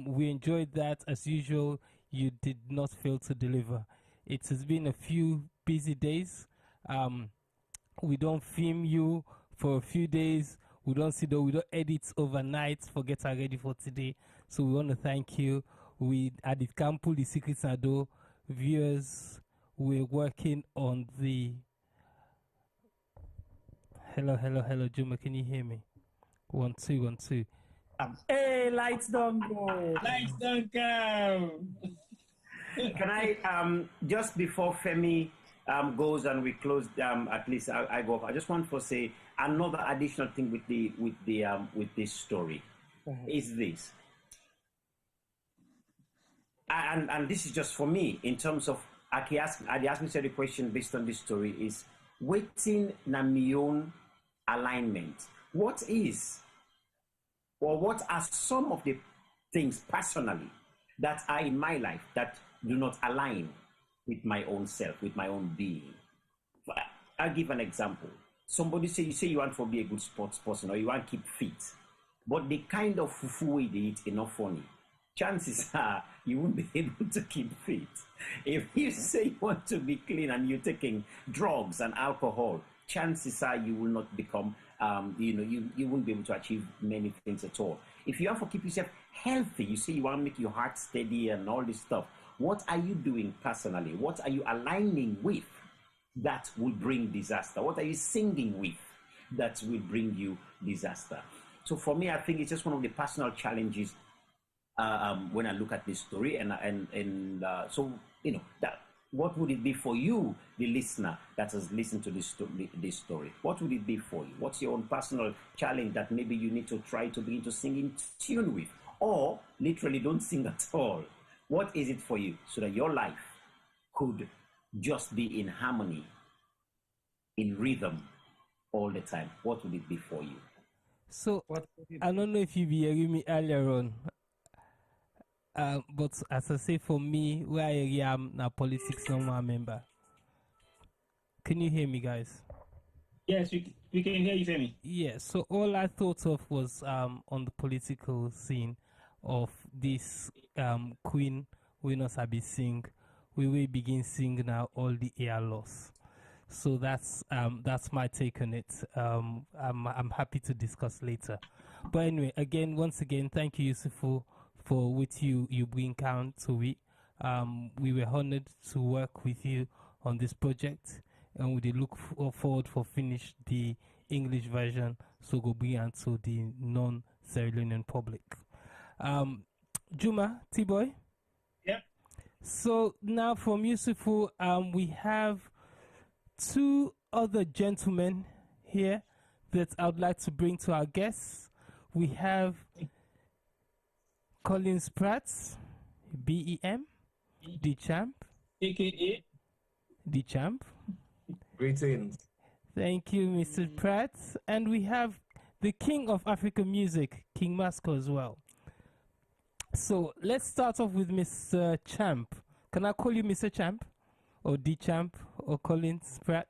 Speaker 3: We enjoyed that as usual. You did not fail to deliver. It has been a few busy days. We don't film you for a few days. We don't edit overnight. Forget already for today. So we want to thank you. We can't pull the secrets out though. Viewers, we're working on the. Hello, Juma. Can you hear me? 1 2 1 2.
Speaker 10: Hey, lights don't go.
Speaker 2: Lights don't go.
Speaker 11: Can I just before Femi goes and we close at least I go off. I just want to say another additional thing with this story is this, and this is just for me in terms of I asked me the question based on this story is waiting na my own alignment. What are some of the things personally that are in my life that do not align with my own self, with my own being? I'll give an example. Somebody you say you want to be a good sports person or you want to keep fit, but the kind of fufu we eat is not funny. Chances are you won't be able to keep fit. If you say you want to be clean and you're taking drugs and alcohol, chances are you will not become, you won't be able to achieve many things at all. If you have to keep yourself healthy, you say you want to make your heart steady and all this stuff, what are you doing personally? What are you aligning with that will bring disaster? What are you singing with that will bring you disaster? So for me, I think it's just one of the personal challenges when I look at this story, so that what would it be for you, the listener that has listened to this story? What would it be for you? What's your own personal challenge that maybe you need to try to begin to sing in tune with, or literally don't sing at all? What is it for you so that your life could just be in harmony, in rhythm all the time? What would it be for you?
Speaker 3: So, I don't know if you be hearing me earlier on, but as I say, for me, where I am now, politics normal member. Can you hear me, guys?
Speaker 2: Yes, we can hear you, Femi.
Speaker 3: Yeah, so all I thought of was on the political scene of this Queen Winners Abi sing. We will begin sing now all the air loss. So that's my take on it. I'm happy to discuss later. But anyway, once again, thank you, Usifu, for what you bring down to it. We were honored to work with you on this project, and we look forward for finish the English version, so go bring out to the non-Sierra Leonean public. Juma, Tboy.
Speaker 2: Yep.
Speaker 3: So now from Usifu, we have two other gentlemen here that I would like to bring to our guests. We have Collins Pratt, BEM, the champ,
Speaker 2: AKA
Speaker 3: the champ.
Speaker 13: Greetings.
Speaker 3: Thank you, Mr. Pratt. And we have the king of African music, King Masco, as well. So let's start off with Mr. Champ. Can I call you Mr. Champ? Or D Champ? Or Collins Pratt?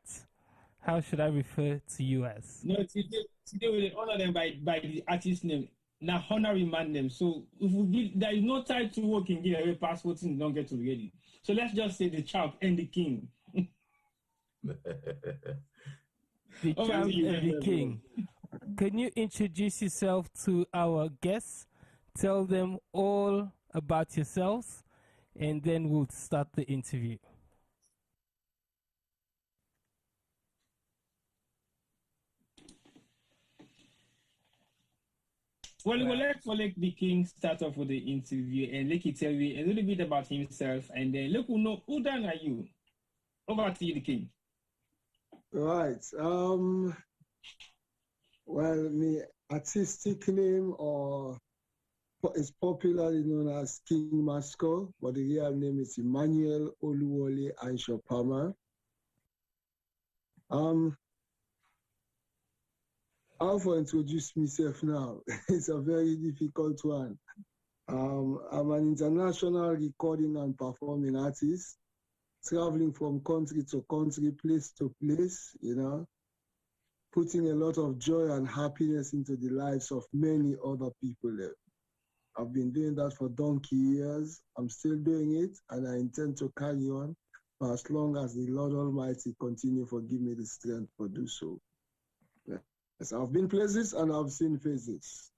Speaker 3: How should I refer to you as?
Speaker 2: No, today we honor them by the artist name. Now honoring man name. So if we give, there is no time to work in give away passports and don't get to ready. So let's just say the champ and the king.
Speaker 3: The champ and the king. Can you introduce yourself to our guests? Tell them all about yourselves, and then we'll start the interview.
Speaker 2: Well, let's let the king start off with the interview and let him tell you a little bit about himself, and then look who know who then are you. Over to you, the king.
Speaker 14: Right. Well, my artistic name is popularly known as King Masco, but the real name is Emmanuel Oluwole Anshopama. How to introduce myself now? It's a very difficult one. I'm an international recording and performing artist, traveling from country to country, place to place, putting a lot of joy and happiness into the lives of many other people there. I've been doing that for donkey years. I'm still doing it, and I intend to carry on for as long as the Lord Almighty continue to give me the strength to do so. Yes, I've been places and I've seen faces.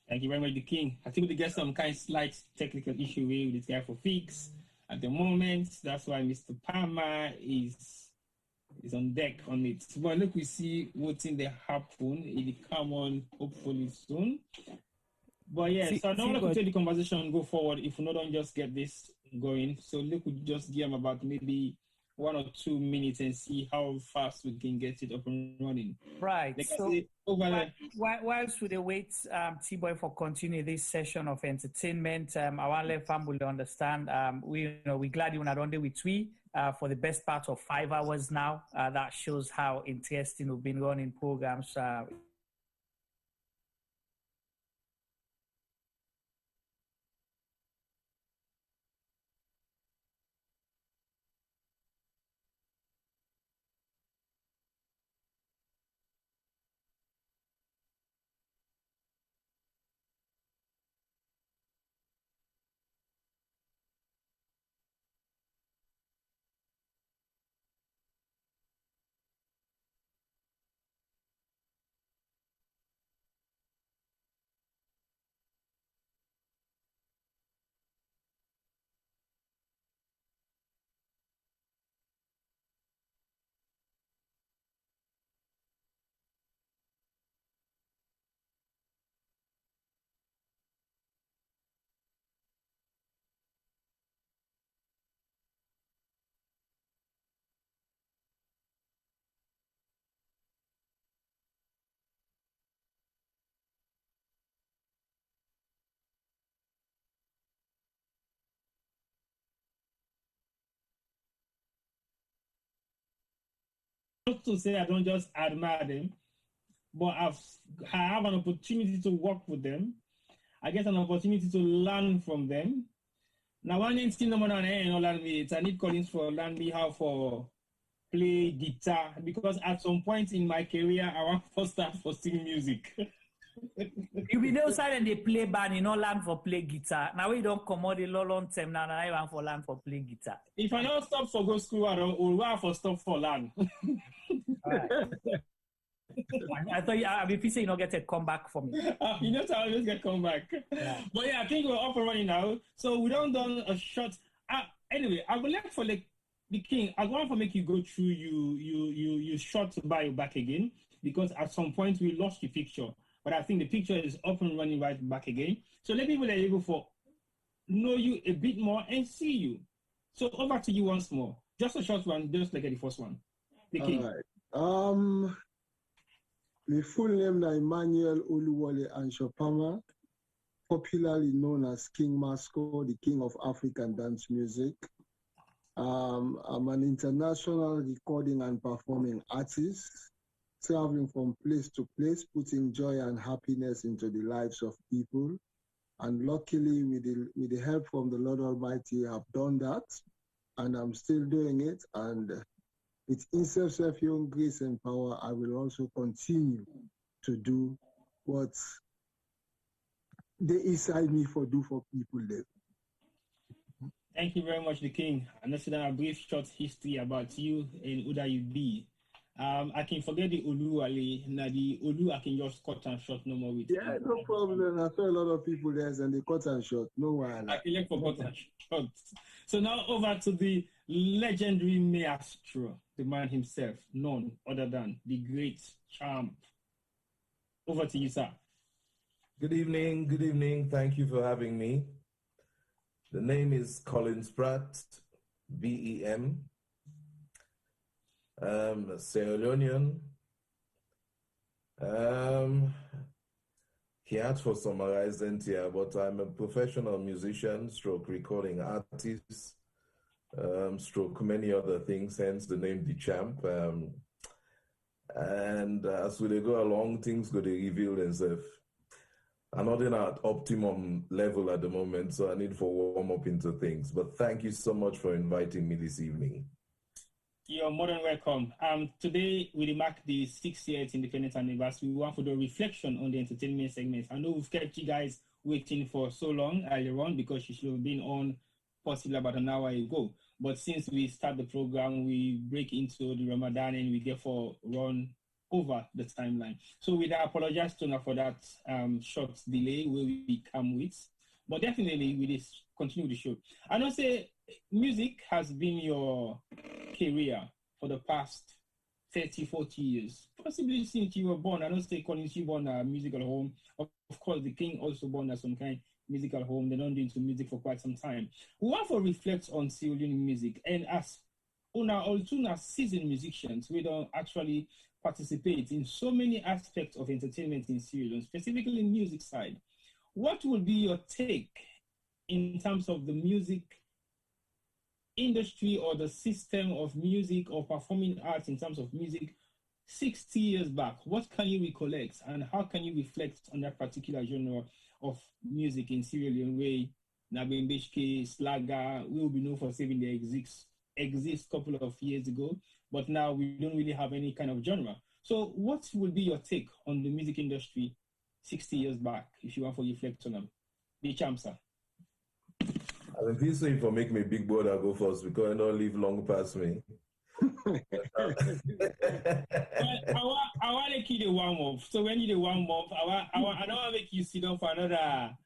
Speaker 2: Thank you very much, the king. I think we get some kind of slight technical issue with this guy for fix at the moment. That's why Mr. Palmer is on deck on it. But look, we see what's in the happen. It will come on hopefully soon. But yeah, so I don't want to take the conversation and go forward if we don't just get this going. So look, we just give him about maybe 1 or 2 minutes and see how fast we can get it up and running.
Speaker 10: Right.
Speaker 2: Like
Speaker 10: so whilst we wait, Tboy, for continue this session of entertainment, I want to let family understand. We're glad you're not on there with we for the best part of 5 hours now. That shows how interesting we've been running programs.
Speaker 2: not to say I don't just admire them, but I have an opportunity to work with them. I get an opportunity to learn from them. Now, one thing no man learn me, I need Collins for learn me how for play guitar, because at some point in my career, I want to start for singing music.
Speaker 10: You be no side and they play band, you know, learn for play guitar. Now we don't come out the long term now, I want for learn for play guitar.
Speaker 2: If I don't stop for go school, I don't want for stop for learn.
Speaker 10: I thought if you say you don't get a comeback for me.
Speaker 2: You know, so I always get comeback.
Speaker 10: Yeah.
Speaker 2: But yeah, I think we're up and running now. So we don't done a short. Anyway, I would like for the king. I want to make you go through you short bio back again, because at some point we lost the picture. But I think the picture is up and running right back again. So let people are able to know you a bit more and see you. So over to you once more. Just a short one, just like the first one. The king.
Speaker 14: All right. My full name is Emmanuel Oluwole Anshopama, popularly known as King Masco, the king of African dance music. I'm an international recording and performing artist, traveling from place to place, putting joy and happiness into the lives of people. And luckily, with the help from the Lord Almighty, I've done that, and I'm still doing it. And with himself, your grace and power, I will also continue to do what they inside me for do for people there.
Speaker 2: Thank you very much, the king. And that's a brief short history about you and who that you be. I can forget the Olu Ali. Now the Olu I can just cut and short no more with.
Speaker 14: Yeah, no problem. I saw a lot of people there and they cut and short. No one.
Speaker 2: I can for cut and short. So now over to the legendary maestro, the man himself, none other than the great champ. Over to you, sir.
Speaker 13: Good evening. Good evening. Thank you for having me. The name is Collins Pratt, BEM. Sierra Leonean. Can't for summarize here, but I'm a professional musician, stroke recording artist, stroke many other things, hence the name The Champ. And as we go along, things go to reveal themselves. I'm not in at optimum level at the moment, so I need to warm up into things. But thank you so much for inviting me this evening.
Speaker 2: You're more than welcome. Today we mark the 6th independence anniversary. We want to do a reflection on the entertainment segment. I know we've kept you guys waiting for so long earlier on because you should have been on possibly about an hour ago. But since we start the program, we break into the Ramadan and we therefore run over the timeline. So we apologize to for that short delay where we come with. But definitely we just continue the show. I know say music has been your career for the past 30, 40 years, possibly since you were born. I don't say Collins, you born a musical home. Of course, the king also born at some kind of musical home. They're not into music for quite some time. We want to reflect on Sierra Leone music, and as also seasoned musicians, we don't actually participate in so many aspects of entertainment in Sierra Leone, specifically in music side. What would be your take in terms of the music industry or the system of music or performing arts in terms of music 60 years back? What can you recollect and how can you reflect on that particular genre of music in Sierra Leone where Nabimbishke, Slaga, we will be known for saving the exist couple of years ago, but now we don't really have any kind of genre. So what will be your take on the music industry 60 years back, if you want to reflect on them? The champ, sir.
Speaker 13: I mean, feel sorry for make me big brother go first because I don't live long past me.
Speaker 2: Well, I want to keep the warm up. So when you the warm up, I don't want to make you sit down for another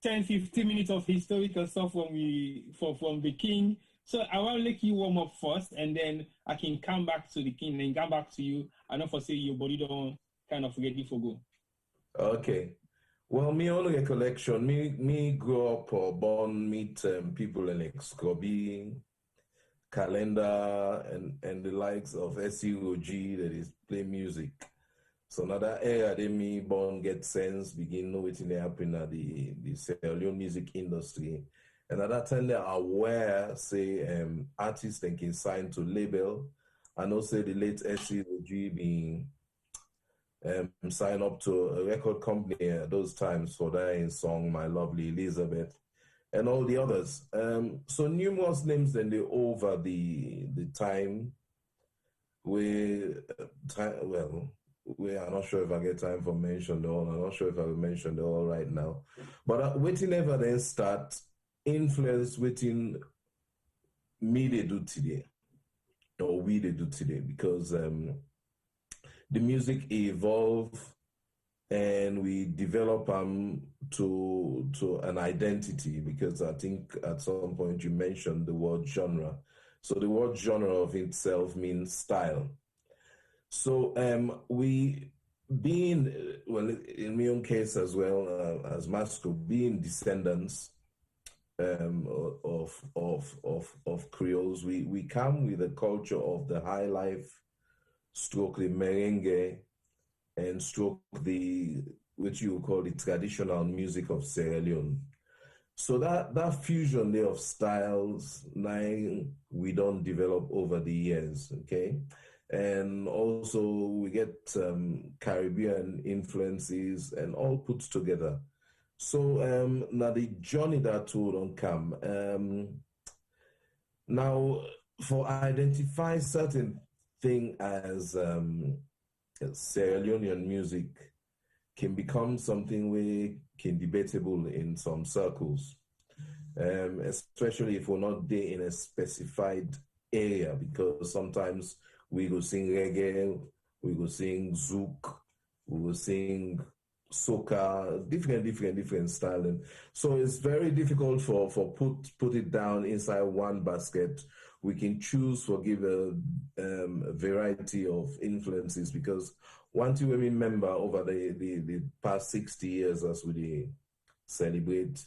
Speaker 2: 10, 15 minutes of historical stuff from the king. So I want to let you warm up first, and then I can come back to the king and come back to you. I don't foresee your body don't kind of ready for go.
Speaker 13: Okay. Well, me only recollection, me grow up or born meet people like Scrubby, Calendar, and the likes of SEOG that is play music. So now that era, they me born get sense, begin know what happen at the Sierra Leone music industry. And at that time, they are aware, say, artists they can sign to label, I know say the late SIERRA being signed up to a record company at those times for that song My Lovely Elizabeth and all the others. So numerous names then they over the time we I'm not sure if I get time for mention all. I'm not sure if I will mention it all right now. But waiting ever then start influence waiting me they do today or we they do today because the music evolve and we develop to an identity because I think at some point you mentioned the word genre. So the word genre of itself means style. So we being, well, in my own case as well as Masco, being descendants of Creoles, we come with a culture of the high life, stroke the merengue, and stroke the, which you would call the traditional music of Sierra Leone. So that fusion there of styles, we don't develop over the years, okay? And also we get Caribbean influences and all put together. So now the journey that too don't come. Now for identify certain thing as Sierra Leonean music can become something we can debatable in some circles, especially if we're not there in a specified area, because sometimes we go sing reggae, we go sing zouk, we go sing soca, different styling. So it's very difficult for put it down inside one basket. We can choose for give a variety of influences because one thing we remember over the past 60 years as we celebrate,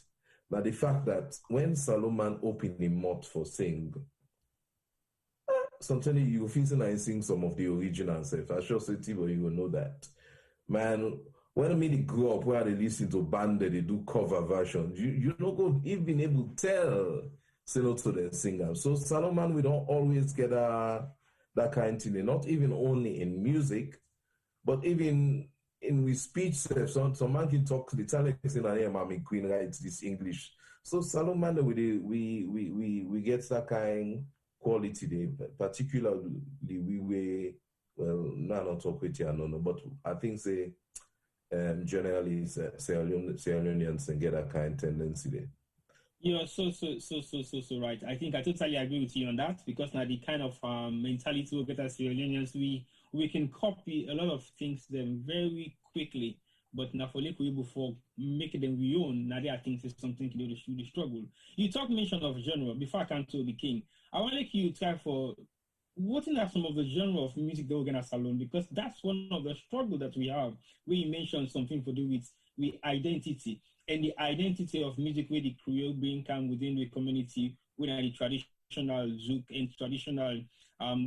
Speaker 13: now the fact that when Solomon opened the mouth for sing, sometimes you feel like sing some of the original stuff. I sure say Tboy, you will know that. Man, when I mean grow up where they listen to band they do cover versions, you don't go even able to tell sing to the singer. So Solomon, we don't always get that kind of thing, not even only in music, but even in with speech. Some man can talk the talent in I am a queen writes this English. So Solomon, we get that kind quality there, particularly we not talk with you, no, but I think say generally Sierra Leoneans and get that kind of tendency there.
Speaker 2: You're so right. I think I totally agree with you on that because now the kind of mentality we get as Sierra Leoneans, we can copy a lot of things them very quickly, but now for before making them we own, now I think is something to do the struggle. You mention of genre before I come to the king. I want to make you try for what are some of the genre of music that we're gonna salon because that's one of the struggle that we have. We mentioned something to do with identity. And the identity of music where the Creole being come within the community, with the traditional zouk and traditional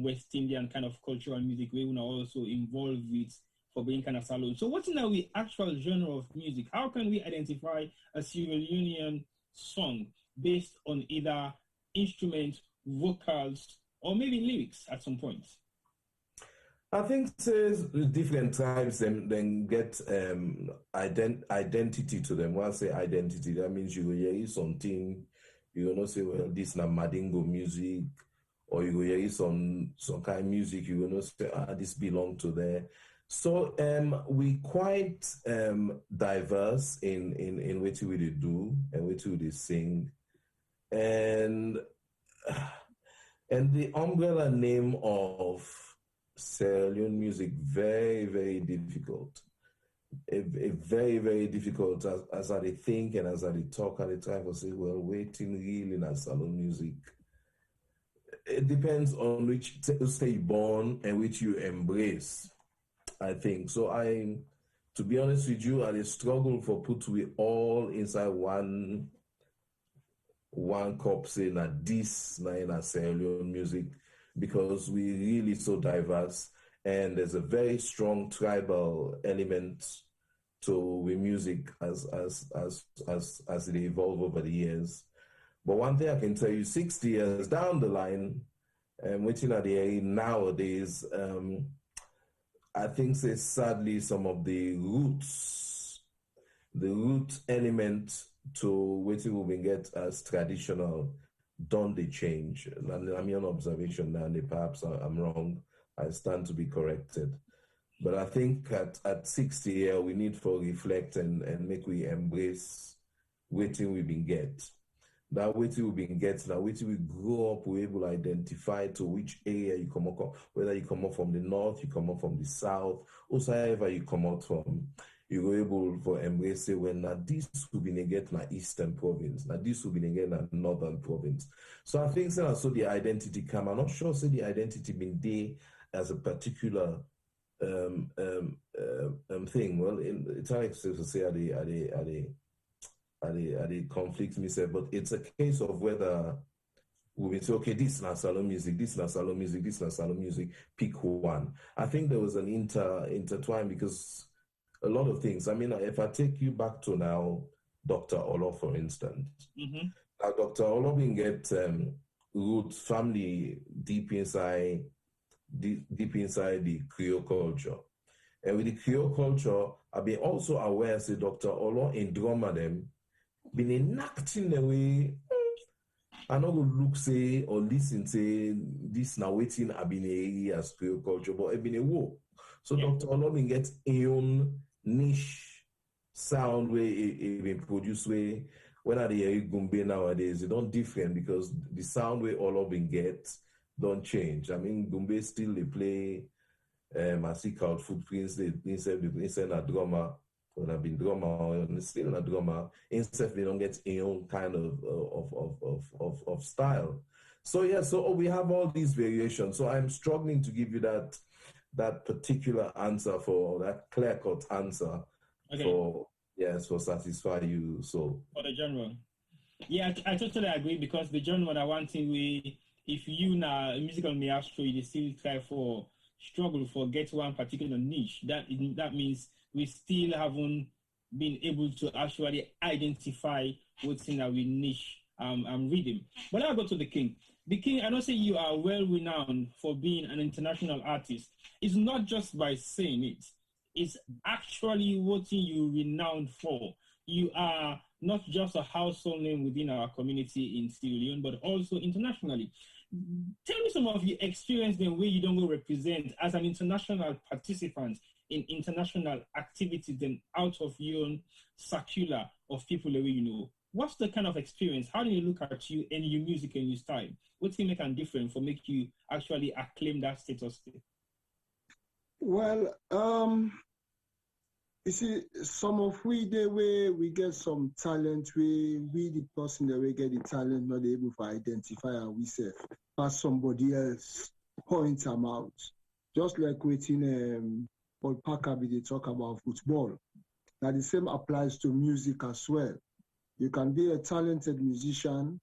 Speaker 2: West Indian kind of cultural music, where we are also involved with for being kind of salon. So what's now the actual genre of music? How can we identify a Sierra Leonean song based on either instrument, vocals, or maybe lyrics at some point?
Speaker 13: I think different tribes then get identity to them. When I say identity, that means you will hear something, you will not say, well, this is Madingo music, or you will hear some kind of music, you will not say, this belong to there. So we quite diverse in what we do and what we sing. And the umbrella name of Sierra Leone music, very, very difficult. Very, very difficult as I think and as I talk and I try to say, well, waiting really in salon music. It depends on which state born and which you embrace, I think. So to be honest with you, I struggle for put we all inside one cup saying that this in a Sierra Leone music, because we really so diverse and there's a very strong tribal element to the music as it evolved over the years. But one thing I can tell you, 60 years down the line, waiting at the area nowadays, I think say sadly some of the root element to waiting we get as traditional don't they change. And I'm your observation now, and perhaps I'm wrong. I stand to be corrected. But I think at 60 years, we need to reflect and make we embrace waiting we've been get. That waiting we've been get, now waiting we grow up, we're able to identify to which area you come up, whether you come up from the north, you come up from the south, also however you come out from, you were able to embrace it when now this will be get na eastern province, now this will be get na northern province. So I think so the identity come. I'm not sure say the identity been there as a particular thing. Well, it's hard to say are the conflicts myself, but it's a case of whether we say, okay, this is not solo music, this is not solo music, this is not solo music, pick one. I think there was an intertwine because a lot of things. I mean, if I take you back to now, Dr. Olo, for instance, now Dr. Olo can get root family deep inside the Creole culture. And with the Creole culture, I've been also aware, say, Dr. Olo in drama them, been enacting the way, I not go look, say, or listen, say, this now waiting, I've been a as Creole culture, but I've been a war. So Dr. Olo been get a own niche sound where it been produced way. When are the Gumbe nowadays, it don't different because the sound way all of been get don't change. I mean, Gumbe still they play. I see Cowfoot footprints. They instead a drummer when I've been drummer and still a drummer. Instead they don't get a own kind of style. So yeah, so we have all these variations. So I'm struggling to give you that particular answer for that clear-cut answer for satisfy you. So
Speaker 2: for the genre. Yeah, I totally agree because the genre that one thing we if you now musical maestro you still try for struggle for get one particular niche. That means we still haven't been able to actually identify what's in our niche rhythm. But now I go to the King. The King, I don't say you are well renowned for being an international artist. It's not just by saying it. It's actually what you renowned for. You are not just a household name within our community in Sierra Leone, but also internationally. Tell me some of your experience the way you don't go represent as an international participant in international activities and out of your own circular of people the way you know. What's the kind of experience? How do you look at you and your music and your style? What's it make a difference for make you actually acclaim that status?
Speaker 14: Well, you see, some of the way we get some talent, we the person that we get the talent not able to identify ourselves, but somebody else point them out. Just like waiting Kpaka they talk about football. Now the same applies to music as well. You can be a talented musician.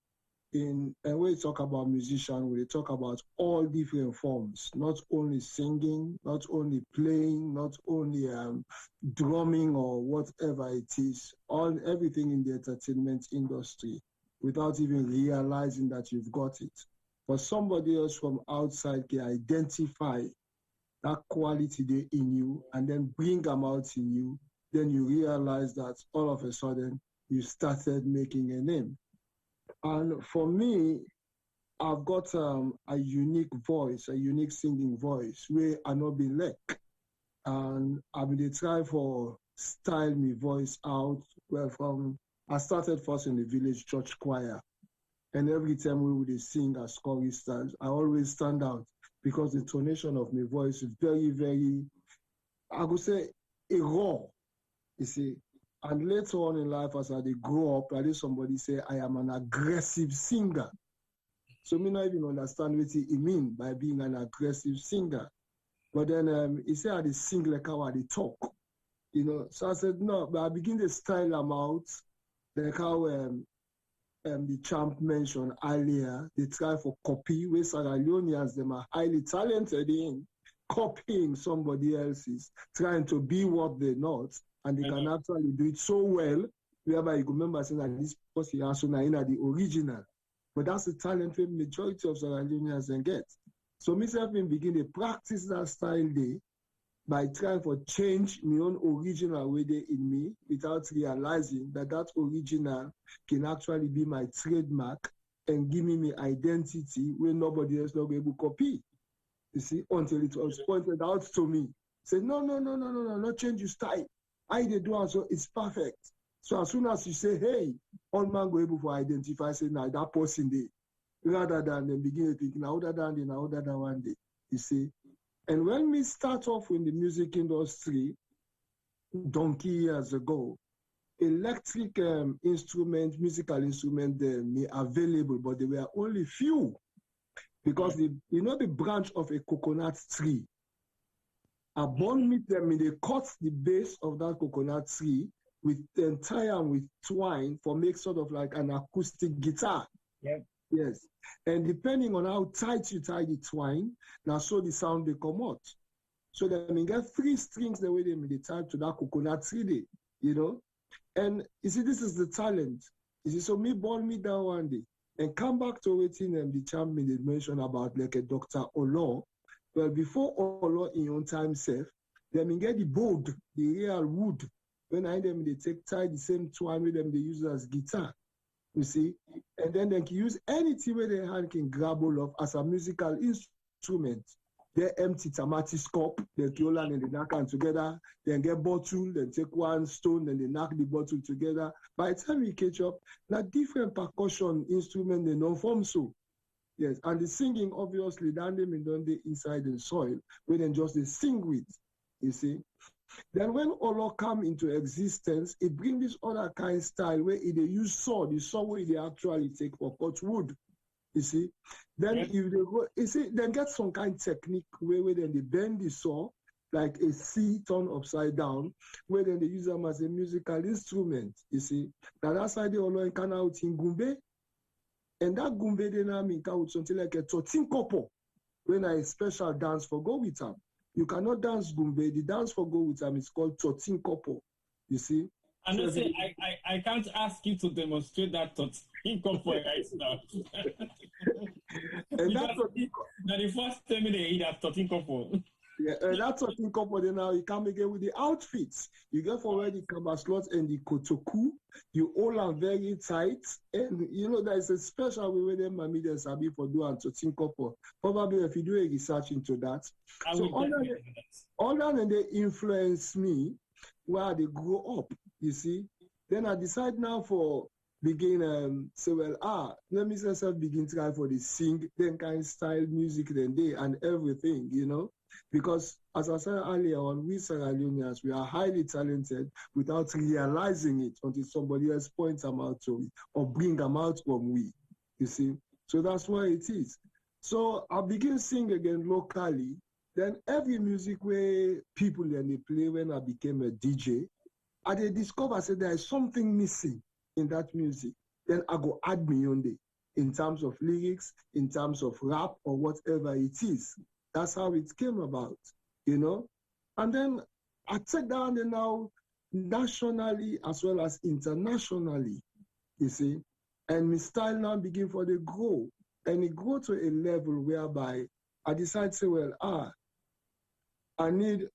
Speaker 14: And when we talk about musician, we talk about all different forms, not only singing, not only playing, not only drumming or whatever it is, everything in the entertainment industry without even realizing that you've got it. For somebody else from outside can identify that quality in you and then bring them out in you, then you realize that all of a sudden you started making a name. And for me, I've got a unique voice, a unique singing voice, where I not been like. And I've been try for style my voice out. Well, I started first in the village church choir. And every time we would sing as choristers, I always stand out because the tonation of my voice is very, very, I would say, raw, you see. And later on in life, as I grow up, I heard somebody say, I am an aggressive singer. So me not even understand what he mean by being an aggressive singer. But then he said I sing like how I talk. You know, so I said, no, but I begin to style them out, like how the champ mentioned earlier, they try for copy, where Sierra Leoneans, them are highly talented in copying somebody else's, trying to be what they're not. And they can actually do it so well, whereby you remember saying that this person also in the original. But that's the talent the majority of Sierra Leoneans get. So myself begin to practice that style day by trying to change my own original way there in me without realizing that that original can actually be my trademark and give me my identity where nobody else will be able to copy. You see, until it was pointed out to me. Say, no, not change your style. I did do, and so it's perfect. So as soon as you say, hey, all man go able to identify, say, now that person there, rather than then begin to think, now that one day, you see. And when we start off in the music industry, donkey years ago, electric instrument, musical instrument, they were available, but they were only few. Because the branch of a coconut tree, a bone meet them, they cut the base of that coconut tree with then tie them with twine for make sort of like an acoustic guitar.
Speaker 2: Yep.
Speaker 14: Yes. And depending on how tight you tie the twine, now so the sound they come out. So then you get 3 strings the way they tie to that coconut tree, And you see, this is the talent. You see, so me born me down one day and come back to waiting the champion they mentioned about like a Dr. Olo. Well, before Olo in your own time self, then get the board, the real wood. When I them they tie the same twine with them they use as guitar. You see, and then they can use anything where their hand can grab all of as a musical instrument. They empty tomatis cup, they throw and they knock them together, then get bottle, then take one stone, then they knock the bottle together. By the time we catch up, now different percussion instrument they don't form so. Yes, and the singing obviously down them in the inside the soil, where then just they sing with, you see. Then when Olo come into existence, it brings this other kind of style where they use saw, the saw where they actually take for cut wood. You see, then if they go, you see, then get some kind of technique where then they bend the saw like a C turn upside down, where then they use them as a musical instrument. You see, now that's how they all can out in Gumbe, and that Gumbe then I mean out something like a 13 couple when I special dance for go with them. You cannot dance Gumbe. The dance for go with them is called 13 couple. You see.
Speaker 2: And so say I can't ask you to demonstrate that 13 couple right now.
Speaker 14: And that's
Speaker 2: now the first time they eat that 13 couple.
Speaker 14: Yeah, that's 13 couple. Then now you come again with the outfits. You get for where the cabaslot and the kotoku. You all are very tight, and there's a special way where them mammy and sabi for doing 13 couple. Probably if you do a research into that. So all that they influence me where they grow up. You see, then I decide now for begin say let me myself begin try for the sing then kind of style music then they and everything, because as I said earlier on, we Sierra Leoneans, we are highly talented without realizing it until somebody else points them out to me or bring them out from we. You see, so that's why it is. So I begin sing again locally. Then every music where people then they play when I became a DJ. I discover said there is something missing in that music. Then I go add me on there in terms of lyrics, in terms of rap or whatever it is. That's how it came about, And then I take down the now nationally as well as internationally, you see. And my style now begin for the grow. And it go to a level whereby I decide to say, well, I need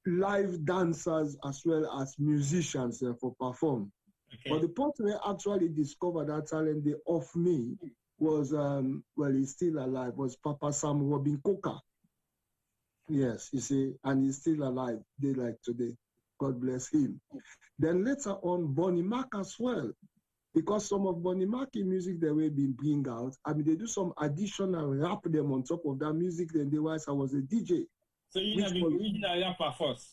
Speaker 14: live dancers as well as musicians for perform. Okay. But the point where I actually discovered that talent they off me was, he's still alive, was Papa Sam Robin Coca. Yes, you see, and he's still alive, day like today. God bless him. Then later on, Bonnie Mac as well, because some of Bonnie Mac music they will be bring out. I mean, they do some additional rap them on top of that music. Then they was I was a DJ.
Speaker 2: So you have been original rapper first?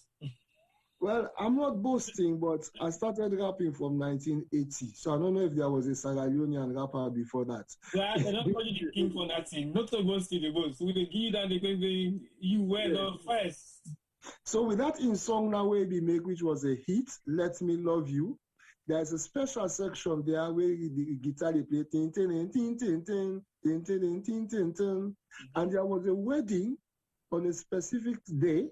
Speaker 14: Well, I'm not boasting, but I started rapping from 1980. So I don't know if there was a Sierra Leonean rapper before that.
Speaker 2: Yeah, I don't call you the king for nothing. Not to boast in the boast. We give you that you were the first.
Speaker 14: So with that in song now where we make, which was a hit, Let Me Love You, there's a special section there where the guitar they play tin tin tin tin tin tin tin tin tin tin, and there was a wedding on a specific day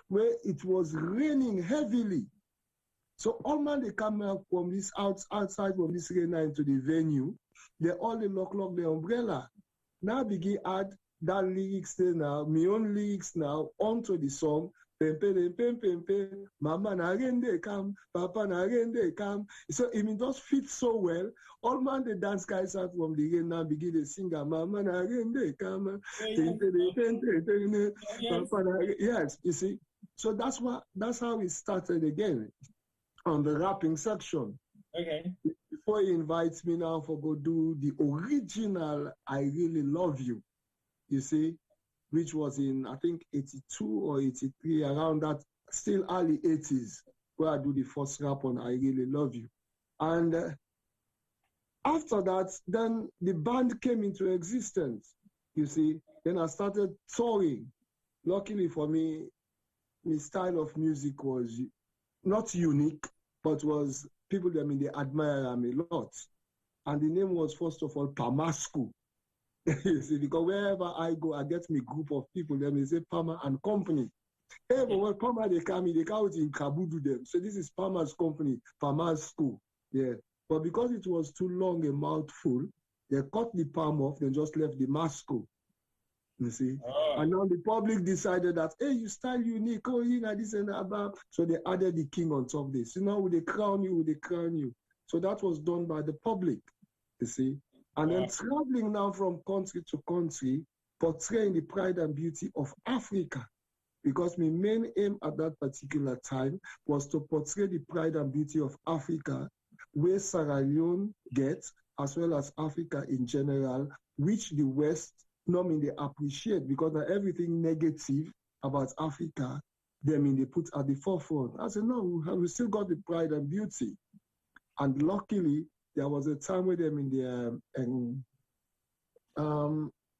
Speaker 14: where it was raining heavily. So all man they come out from this outside from this rain into the venue, they all they lock the umbrella. Now begin add that lyrics there now, my own lyrics now, onto the song. Pem, pem, pem, pem, pem, mama na rende come, papa na rende come. So it just fits so well. All man the dance guys out from the rain now begin to sing, mama na rende come. Yes, you see. So that's how it started again on the rapping section.
Speaker 2: Okay.
Speaker 14: Before he invites me now for go do the original I Really Love You, you see, which was in, I think, 82 or 83, around that, still early 80s, where I do the first rap on I Really Love You. And after that, then the band came into existence, you see. Then I started touring. Luckily for me, my style of music was not unique, but was people that they admire me a lot. And the name was, first of all, Masco. You see, because wherever I go, I get me group of people, they may say Pama and Company. Hey, but when Pama they come in Kabudu them. So this is Pama's company, Masco. Yeah. But because it was too long a mouthful, they cut the palm off, then just left the Masco. You see? Oh. And now the public decided that, hey, you style unique, oh, you know, this and that. So they added the king on top of this. You know, would they crown you? So that was done by the public, you see? And then traveling now from country to country, portraying the pride and beauty of Africa. Because my main aim at that particular time was to portray the pride and beauty of Africa, where Sierra Leone gets, as well as Africa in general, which the West normally they appreciate, because not everything negative about Africa, they put at the forefront. I said, no, we still got the pride and beauty. And luckily, there was a time where them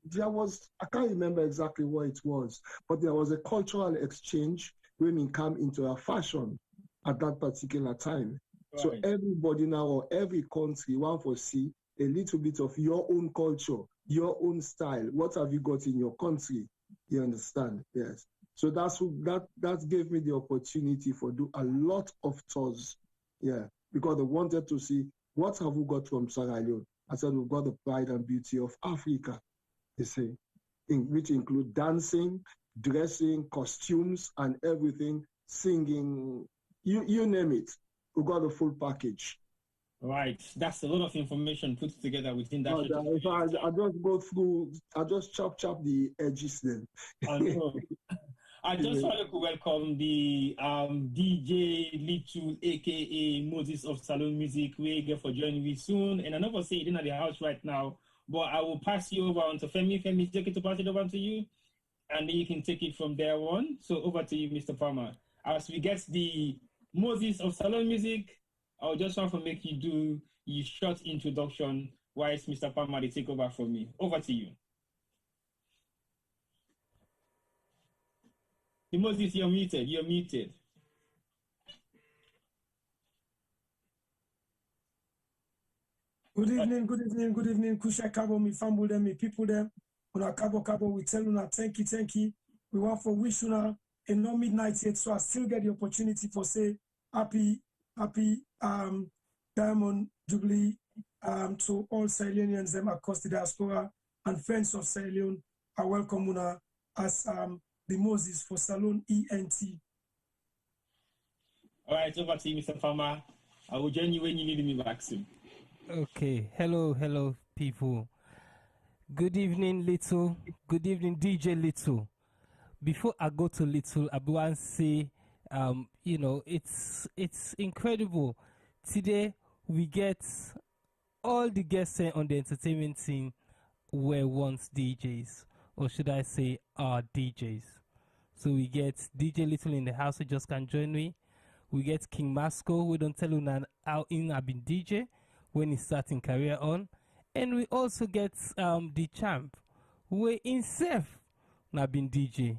Speaker 14: there was, I can't remember exactly what it was, but there was a cultural exchange when it came into a fashion at that particular time. Right. So everybody now, or every country, want to see a little bit of your own culture, your own style. What have you got in your country? You understand? Yes. So that gave me the opportunity for do a lot of tours. Yeah. Because they wanted to see, what have we got from Sierra Leone? I said, we've got the pride and beauty of Africa, you see, which include dancing, dressing, costumes, and everything, singing, you name it. We got the full package.
Speaker 2: Right. That's a lot of information put together within that.
Speaker 14: If I just go through, I just chop the edges then.
Speaker 2: I know. I just want to welcome the DJ Little, aka Moses of Salon Music. We're here for joining me soon. And I know for saying at the house right now, but I will pass you over on to Femi. Femi, is okay to pass it over to you? And then you can take it from there on. So over to you, Mr. Palmer. As we get the Moses of Salon Music, I just want to make you do your short introduction whilst Mr. Palmer they take over from me. Over to you. Moses, you're muted. You're muted.
Speaker 15: Good evening. Kusha Kabo, me family them, me people them. Una Kabo, we tell una thank you. We want for wish una a no midnight yet, so I still get the opportunity for say happy Diamond Jubilee to all Sierra Leoneans them across the diaspora and friends of Sierra Leone. I welcome una as the Moses for Salon ENT.
Speaker 2: All right, over to you, Mr. Farmer. I will join you when you need me back soon.
Speaker 3: Okay, hello, people. Good evening, Little. Good evening, DJ Little. Before I go to Little, I want to say, it's incredible. Today, we get all the guests on the entertainment scene were once DJs, or should I say, are DJs. So we get DJ Little in the house who just can join me. We get King Masco, who don't tell you how in I've been DJ when he's starting career on. And we also get the champ, who himself not been DJ,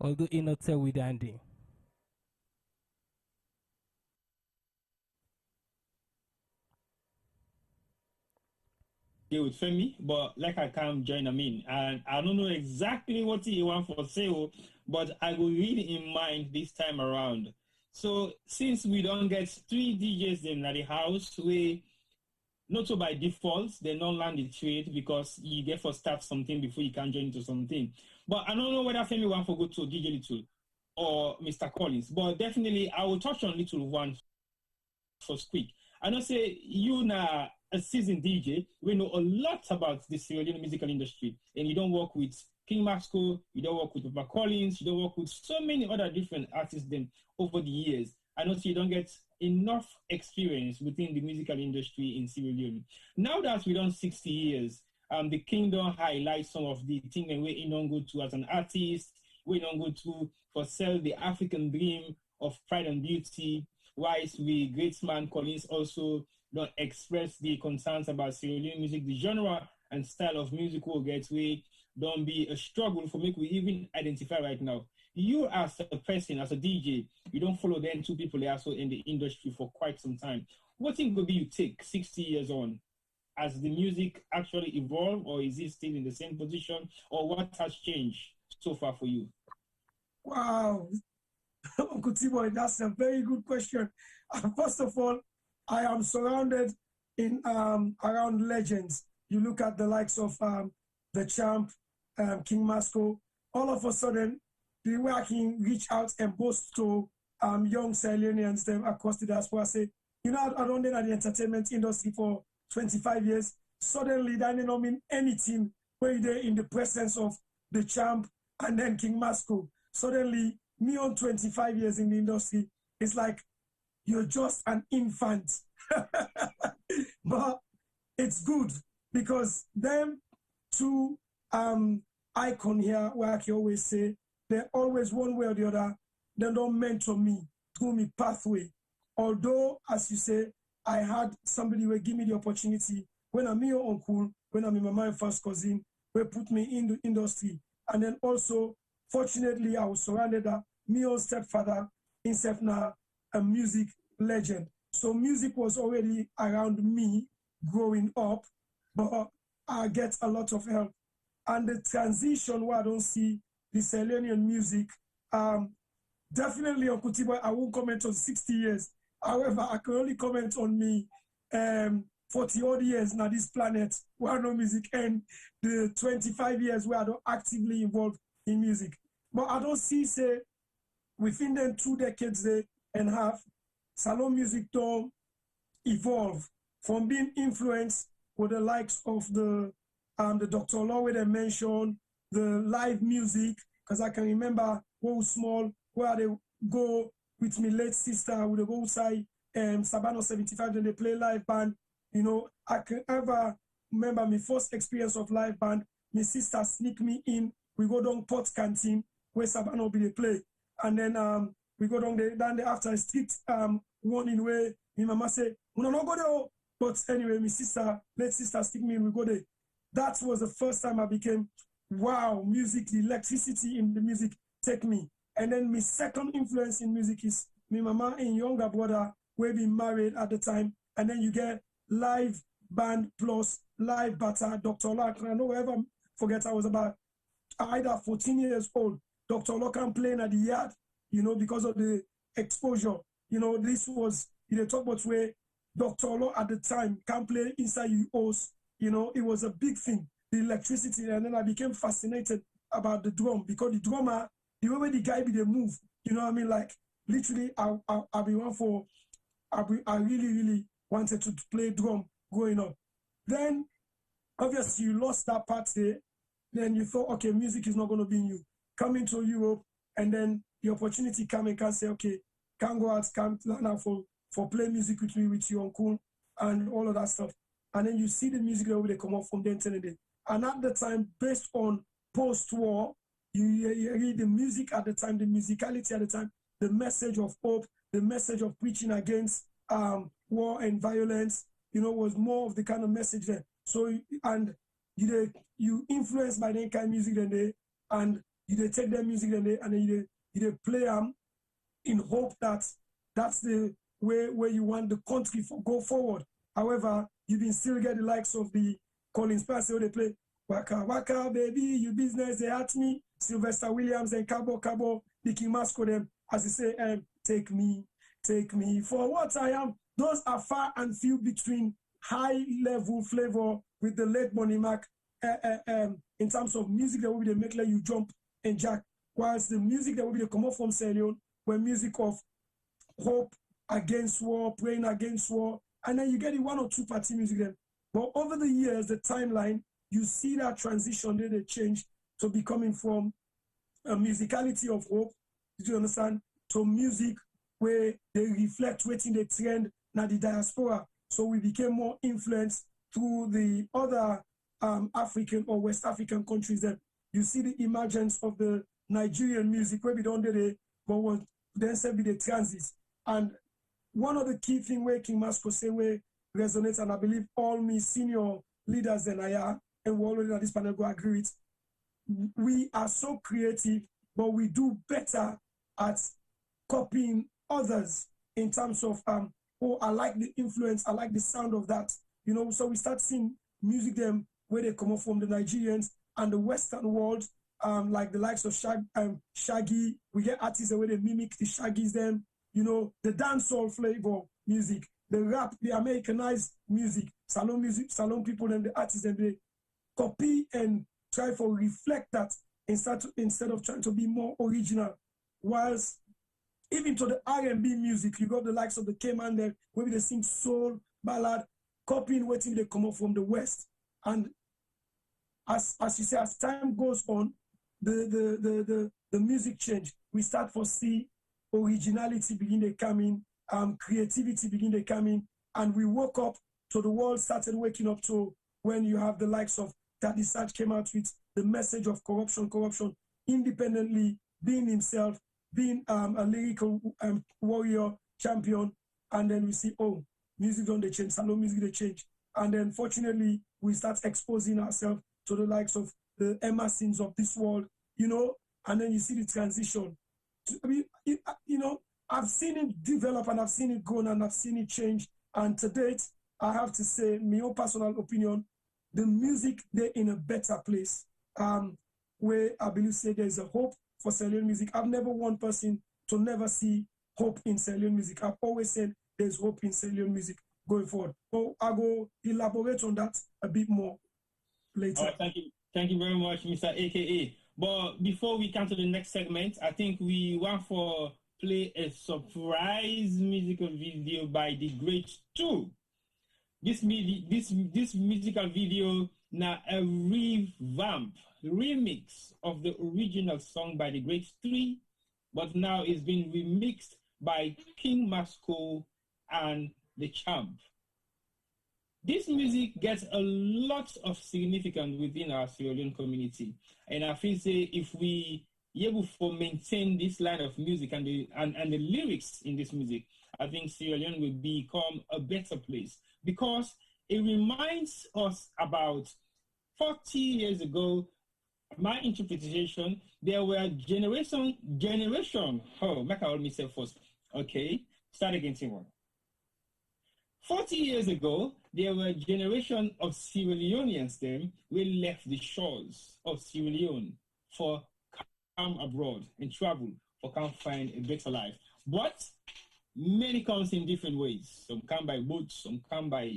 Speaker 3: although he not tell with Andy.
Speaker 2: With Femi, but like I can't join him in, and I don't know exactly what he want for sale, but I will read in mind this time around. So since we don't get 3 DJs in the house, we not so by default, they don't learn the trade because you get for start something before you can join into something. But I don't know whether Femi want to go to DJ Little or Mr. Collins, but definitely I will touch on Little one first quick. I know say you now a seasoned DJ, we know a lot about the Sierra Leone musical industry, and you don't work with King Masco, you don't work with Macaulay, you don't work with so many other different artists then over the years. I know you don't get enough experience within the musical industry in Sierra Leone. Now that we done 60 years, the kingdom highlights some of the things that we don't go to as an artist, we don't go to for sell the African dream of pride and beauty, whilst we great man Collins also don't express the concerns about Sierra Leone music, the genre and style of music will get way don't be a struggle for make we even identify right now. You as a person, as a DJ, you don't follow them two people also in the industry for quite some time. What thing will be you take 60 years on? Has the music actually evolved, or is it still in the same position, or what has changed so far for you?
Speaker 15: Wow, Uncle Tboy, that's a very good question. First of all, I am surrounded in around legends. You look at the likes of the Champ, King Masco. All of a sudden, the way I can reach out and boast to young Sierra Leoneans them across the diaspora, say, you know, I don't know the entertainment industry for 25 years. Suddenly, that don't mean anything where you're in the presence of the Champ and then King Masco. Suddenly, me on 25 years in the industry, it's like you're just an infant. But it's good because them two icon here, where I can always say, they're always one way or the other, they don't mentor me through me pathway. Although, as you say, I had somebody who give me the opportunity when I'm your uncle, when I'm my my first cousin, who put me in the industry. And then also, fortunately, I was surrounded by my own stepfather, himself now a music legend. So music was already around me growing up, but I get a lot of help. And the transition where I don't see the Sierra Leonean music, definitely Uncle Tboy, I won't comment on 60 years. However, I can only comment on me 40 odd years now this planet where I know music, and the 25 years where I don't actively involved in music. But I don't see, say, within them 2 decades and a half, salon music don't evolve from being influenced with the likes of the Dr. Law where they mentioned, the live music, because I can remember when I was small, where they go with my late sister, with the go outside Sabano 75, then they play live band. You know, I can ever remember my first experience of live band. My sister sneak me in. We go down Port Canteen where Sabano be they play, and then we go down there after a strict warning where my mama say, "We not go there." But anyway, my sister, late sister, stick me in. We go there. That was the first time I became, wow, music, the electricity in the music take me. And then my second influence in music is my mama and younger brother, where we married at the time. And then you get live band plus live batter, Dr. Lock. I don't ever forget I was about either 14 years old. Dr. Lock can playing at the yard, you know, because of the exposure. You know, this was, you know, talk about where Dr. Law at the time can play inside UOs. You know, it was a big thing, the electricity. And then I became fascinated about the drum because the drummer, the way the guy be the move, you know what I mean? Like, literally, I really wanted to play drum growing up. Then, obviously, you lost that part there. Then you thought, okay, music is not going to be in you. Coming to Europe, and then the opportunity come and can say, okay, can go out, can now for play music with me, with your uncle, and all of that stuff. And then you see the music that they come up from the internet. And at the time, based on post-war, you read the music at the time, the musicality at the time, the message of hope, the message of preaching against war and violence, you know, was more of the kind of message there. So, and you influenced by that kind of music then and you take their music then and then you play them in hope that that's the way where you want the country to go forward. However, you can still get the likes of the Collins Pass where they play Waka Waka Baby, You Business, They At Me, Sylvester Williams and Cabo, the King Masco them, as they say, take me for what I am. Those are far and few between high-level flavor with the late Bonnie Mac in terms of music that will be the make like you jump and jack, whilst the music that will be the come up from Sierra Leone were music of hope against war, praying against war, and then you get the one or two party music then. But over the years, the timeline, you see that transition that they change to becoming from a musicality of hope, did you understand, to music where they reflect waiting the trend now the diaspora. So we became more influenced through the other African or West African countries. That you see the emergence of the Nigerian music where we don't do it, but what then said be the transits. And one of the key things where King Masco say where resonates, and I believe all me senior leaders than I are, and we already at this panel go agree with, we are so creative, but we do better at copying others in terms of oh, I like the influence, I like the sound of that, you know. So we start seeing music them where they come up from the Nigerians and the Western world, like the likes of Shaggy. We get artists where they mimic the Shaggies them, you know, the dancehall flavor music, the rap, the Americanized music, salon people and the artists, and they copy and try to reflect that instead of trying to be more original. Whilst even to the R&B music, you got the likes of the K-Man there, where they sing soul, ballad, copying waiting they come up from the West. And as you say, as time goes on, the music change. We start to see originality begin to come in, creativity begin to come in, and we woke up to the world started waking up to when you have the likes of Daddy Sarge came out with the message of corruption, independently, being himself, being a lyrical warrior, champion, and then we see, oh, music don't they change, salon music they change. And then fortunately, we start exposing ourselves to the likes of the Emersons of this world, you know, and then you see the transition. I mean, you know, I've seen it develop and I've seen it grow and I've seen it change. And to date, I have to say, my own personal opinion, the music, they're in a better place, where I believe say there's a hope for Sierra Leone music. I've never one person to never see hope in Sierra Leone music. I've always said there's hope in Sierra Leone music going forward. So I'll go elaborate on that a bit more later.
Speaker 2: Thank you very much, Mr. AKA. But before we come to the next segment, I think we want to play a surprise musical video by the Great Two. This musical video now a remix of the original song by the Great Three, but now it's been remixed by King Masco and the Champ. This music gets a lot of significance within our Sierra Leone community, and I feel say if we able to maintain this line of music and the lyrics in this music, I think Sierra Leone will become a better place, because it reminds us about 40 years ago. My interpretation, there were generation. Oh, make I hold myself first. Okay, start again, Timon. 40 years ago, there were a generation of Sierra Leoneans then who left the shores of Sierra Leone for come abroad and travel for come find a better life. But many comes in different ways. Some come by boat, some come by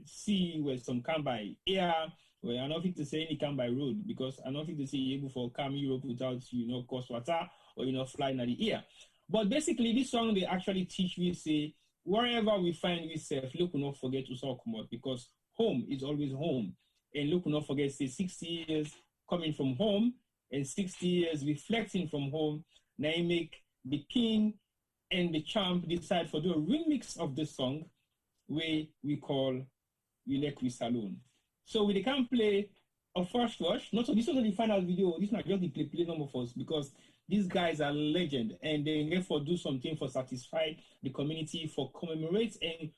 Speaker 2: sea, where some come by air. Well, I'm not fit to say any come by road, because I'm not fit to say able for come Europe without, you know, cost water or, you know, flying at the air. But basically, this song, they actually teach we say, wherever we find ourselves, look, not forget to come out, because home is always home. And look, not forget, say 60 years coming from home and 60 years reflecting from home. Now you make the King and the Champ decide to do a remix of this song, where we call We Salon. So we can play a first rush. Not so this is not the final video. This is not just the play number for us, because these guys are legend and they therefore do something for satisfy the community, for commemorate and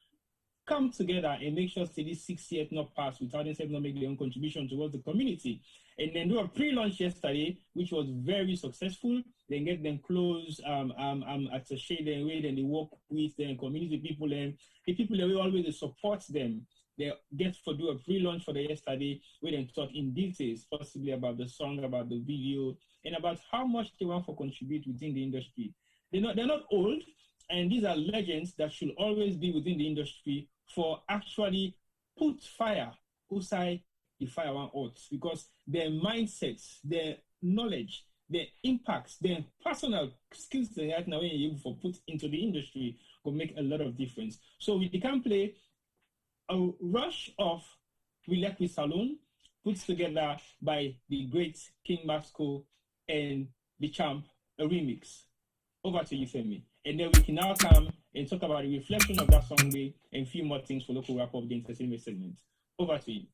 Speaker 2: come together and make sure that this 6 years not pass without them not make their own contribution towards the community. And then do a pre-launch yesterday, which was very successful. Then get them close at a shade and way, then they work with the community people, and the people that will always support them. They get to do a pre-launch for the yesterday, where they talk in details, possibly about the song, about the video, and about how much they want to contribute within the industry. They're not old, And these are legends that should always be within the industry for actually put fire outside the fire one out, because their mindsets, their knowledge, their impacts, their personal skills they have now able to put into the industry will make a lot of difference. So we can play a rush of We Like We Salon, put together by the great King Masco and the Champ, a remix. Over to you, Femi. And then we can now come and talk about the reflection of that song and a few more things for local wrap up the entertainment segment. Over to you.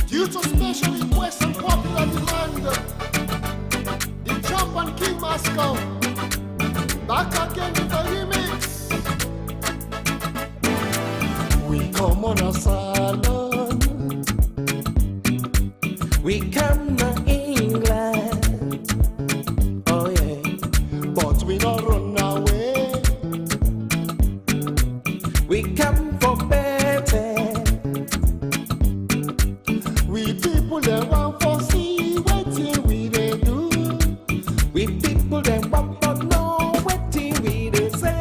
Speaker 16: Due to special request and popular demand, the Champ and King Masco back again with a remix. We come on a salon, we come to England, oh yeah, but we not run away. We come for better. We people that want for see what we they do. We people that want for know what we they say.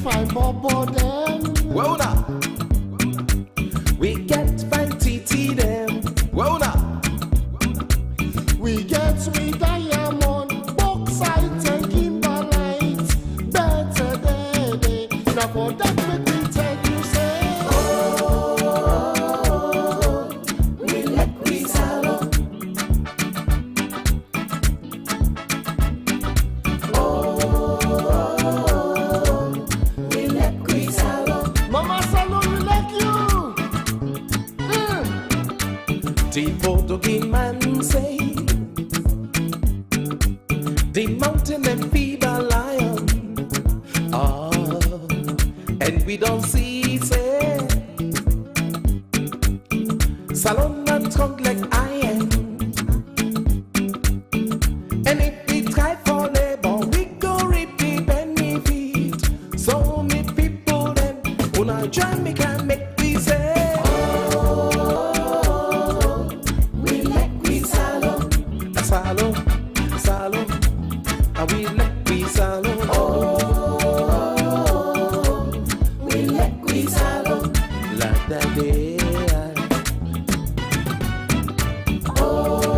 Speaker 16: Fine bobo them, well now. We get fine TT them, well now. We get with diamond, bauxite and kimberlite, better than they. Now for that make we tell you say, oh, we like we salon. The Portuguese man say, the mountain and fever lion, and we don't see say, salon and trunk like iron, and if we try for labor, we go reap the benefit. So many people then, when I join me can make me say, salon, salon, and we like we salon. Oh, we like we salon, like that day. Oh,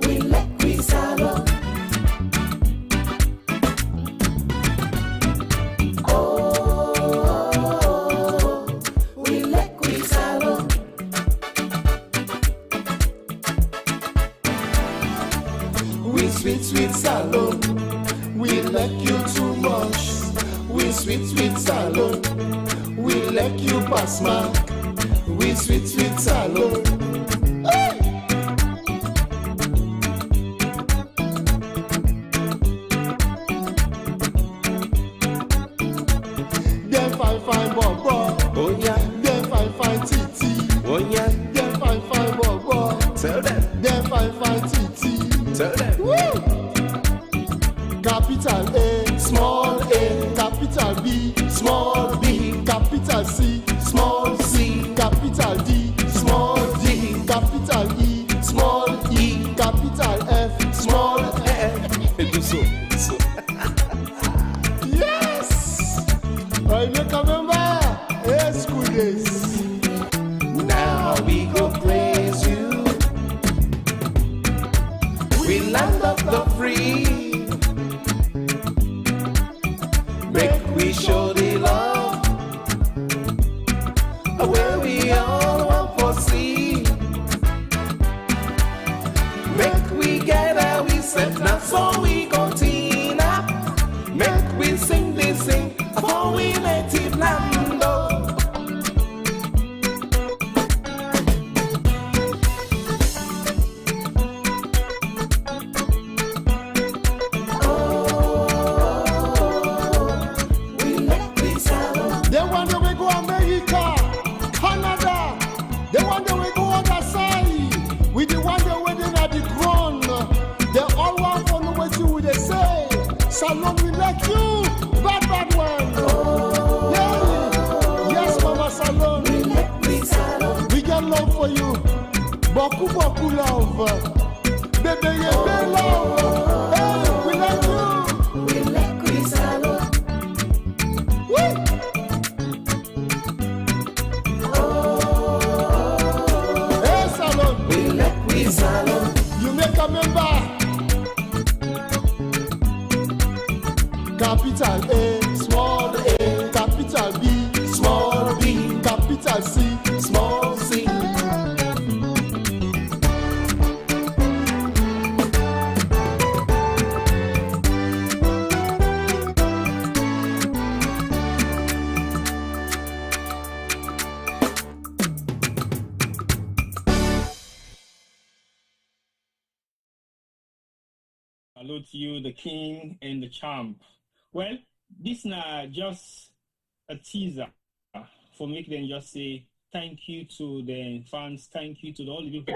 Speaker 16: we like we salon. Oh, we like we salon. We sweet, sweet salon. We like you too much. We sweet, sweet salon. We like you pass mark. We sweet, sweet salon. Hey! Them fine, fine bobo. Oh yeah. Them fine, fine titi. Oh yeah. Them fine, fine bobo. Tell them. Them fine, fine titi. Tell them. Woo! Capital A, small a, capital B, small b, capital C, small c, capital D, small d, capital E, small e, capital F, small f. So. Yes! I make a member. Yes, school days. Now we go praise you. We land of the free. Make we show the love where we all want for see. Make we gather, we set now so we continue. Make we sing this sing for we native land. love. Baby, you be love. Hey, we like you. We like we Jallo. Hey, Jallo. We like we Jallo. You make a member. Capital A, small a, capital B, small b, capital C, small c.
Speaker 2: Hello to you, the king and the champ. Well, this now just a teaser for me then just say thank you to the fans, thank you to all the people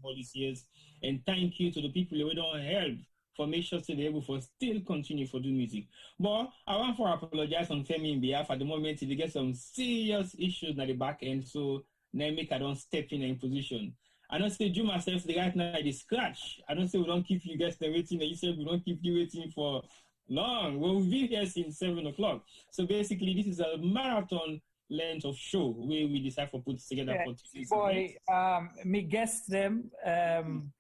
Speaker 2: for these years, and thank you to the people who don't help for make sure to be able to still continue for do music. But I want to apologize on Femi in behalf at the moment they get some serious issues at the back end, so now make I don't step in position. I don't say Juma says the right now they scratch. I don't say we don't keep you guys waiting, and you said we don't keep you waiting for long. Well, we've been here since 7 o'clock. So basically, this is a marathon length of show where we decide to put together for today's
Speaker 10: Boy, me guess them,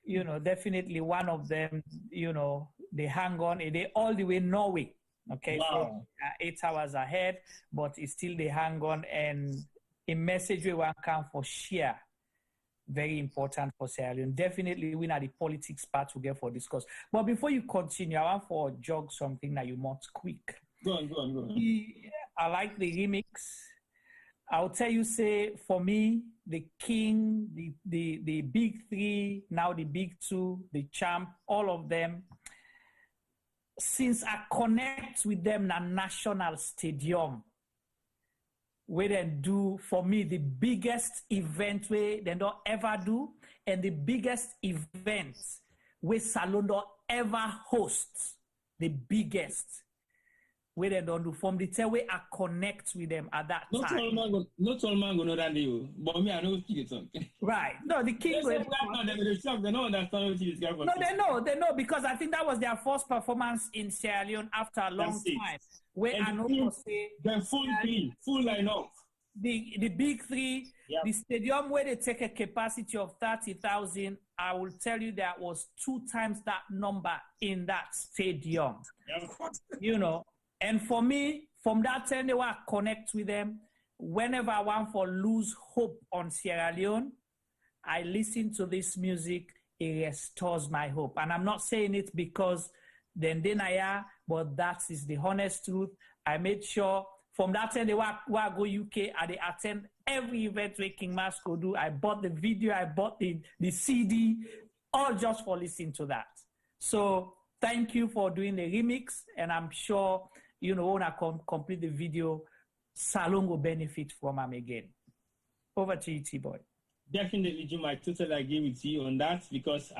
Speaker 10: you know, definitely one of them, you know, they hang on, they all the way Norway. Okay,
Speaker 2: wow.
Speaker 10: So 8 hours ahead, but it's still they hang on, and a message we want come for share. Very important for Sierra Leone. Definitely we are the politics part to get for discourse. But before you continue, I want for jog something that you must quick.
Speaker 2: Go on.
Speaker 10: I like the remix. I'll tell you, say, for me, the king, the big three, now the big two, the champ, all of them, since I connect with them na national stadium, where they do, for me, the biggest event where they don't ever do, and the biggest event where Salon don't ever host, the biggest where they don't do. From the time where I connect with them at that time.
Speaker 2: Not all man go know that deal, but me I know what you talk.
Speaker 10: Right. No, the king.
Speaker 2: They don't understand what you talk.
Speaker 10: No, they know because I think that was their first performance in Sierra Leone after a long time. Where I know to say
Speaker 2: the full line up.
Speaker 10: The big three, yep. The stadium where they take a capacity of 30,000, I will tell you that was 2 times that number in that stadium. Yep. You know, and for me, from that time they were connect with them. Whenever I want for lose hope on Sierra Leone, I listen to this music, it restores my hope. And I'm not saying it because then I are, but that is the honest truth. I made sure from that time they were go UK and they attend every event where King Masco do. I bought the video, I bought the CD, all just for listening to that. So thank you for doing the remix, and I'm sure, you know, when I complete the video, Salon will benefit from them again. Over to you, Tboy.
Speaker 2: Definitely, Juma, I totally agree with you on that because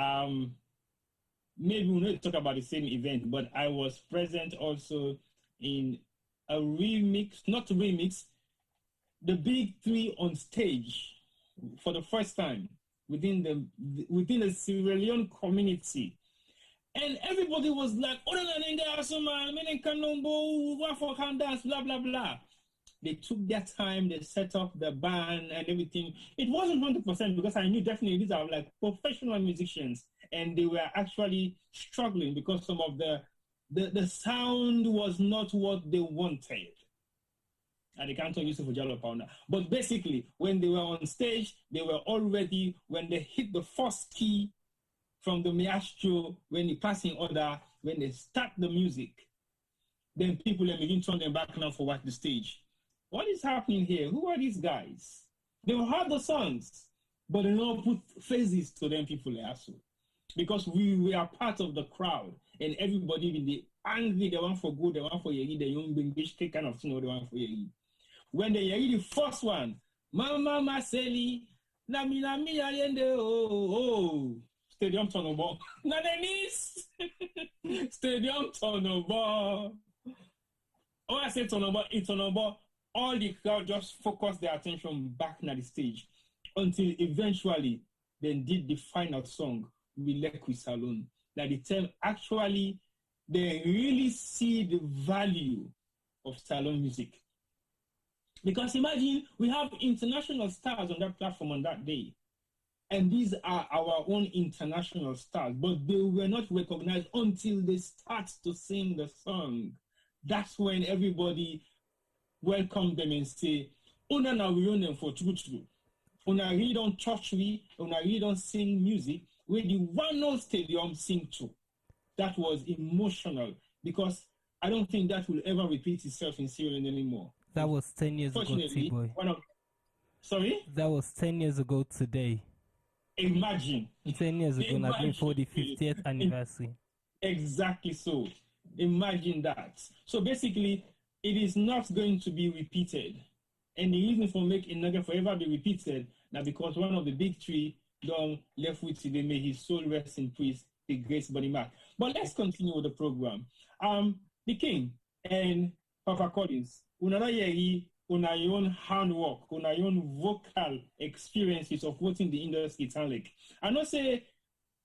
Speaker 2: maybe we'll not talk about the same event, but I was present also in a remix, the big three on stage for the first time within the Sierra Leone community. And everybody was like, blah, blah, blah. They took their time, they set up the band and everything. It wasn't 100% because I knew definitely these are like professional musicians, and they were actually struggling because some of the sound was not what they wanted. And they can't use it for Jallo Pounder. But basically, when they were on stage, they were already, when they hit the first key from the maestro, when they pass in order, when they start the music, then people then begin to turn them back now for watch the stage. What is happening here? Who are these guys? They will have the songs, but they don't put faces to them people also. Because we are part of the crowd, and everybody in the angry, they want for good, they want for Yeri, the young English kind of thing, they want for Yeri. When they Yeri the first one, Mama Maseli, Nami Ayende, oh, Stadium Tonobo. Nadenis! Stadium Tonobo. Oh, I say Tonobo, it's Tonobo. All the crowd just focus their attention back on the stage until eventually then did the final song, We Left With Alone. That the term actually, they really see the value of salon music. Because imagine we have international stars on that platform on that day. And these are our own international stars, but they were not recognized until they start to sing the song. That's when everybody welcome them and say, Una na we own them for true. Una really don't touch me, una really don't sing music, where the one stadium sing to. That was emotional because I don't think that will ever repeat itself in Sierra Leone anymore.
Speaker 3: That was 10 years ago, Tboy.
Speaker 2: Sorry?
Speaker 3: That was 10 years ago today.
Speaker 2: Imagine.
Speaker 3: 10 years ago, now going for the 50th anniversary.
Speaker 2: Exactly so. Imagine that. So basically, it is not going to be repeated. And the reason for making it forever be repeated, now because one of the big three done left with today, may his soul rest in peace, the great Bonnie Mac. But let's continue with the program. The King and Papa Collins, una your own handwork, una your own vocal experiences of what in the industry can like. I know say,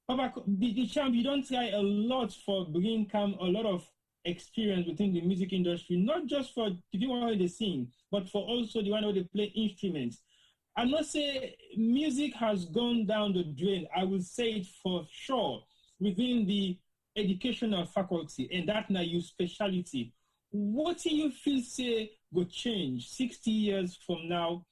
Speaker 2: Papa, the champ, you don't try a lot for bringing a lot of experience within the music industry, not just for the people who they sing, but for also the one who they play instruments. I must say, music has gone down the drain. I will say it for sure within the educational faculty, and that now your specialty. What do you feel say will change 60 years from now?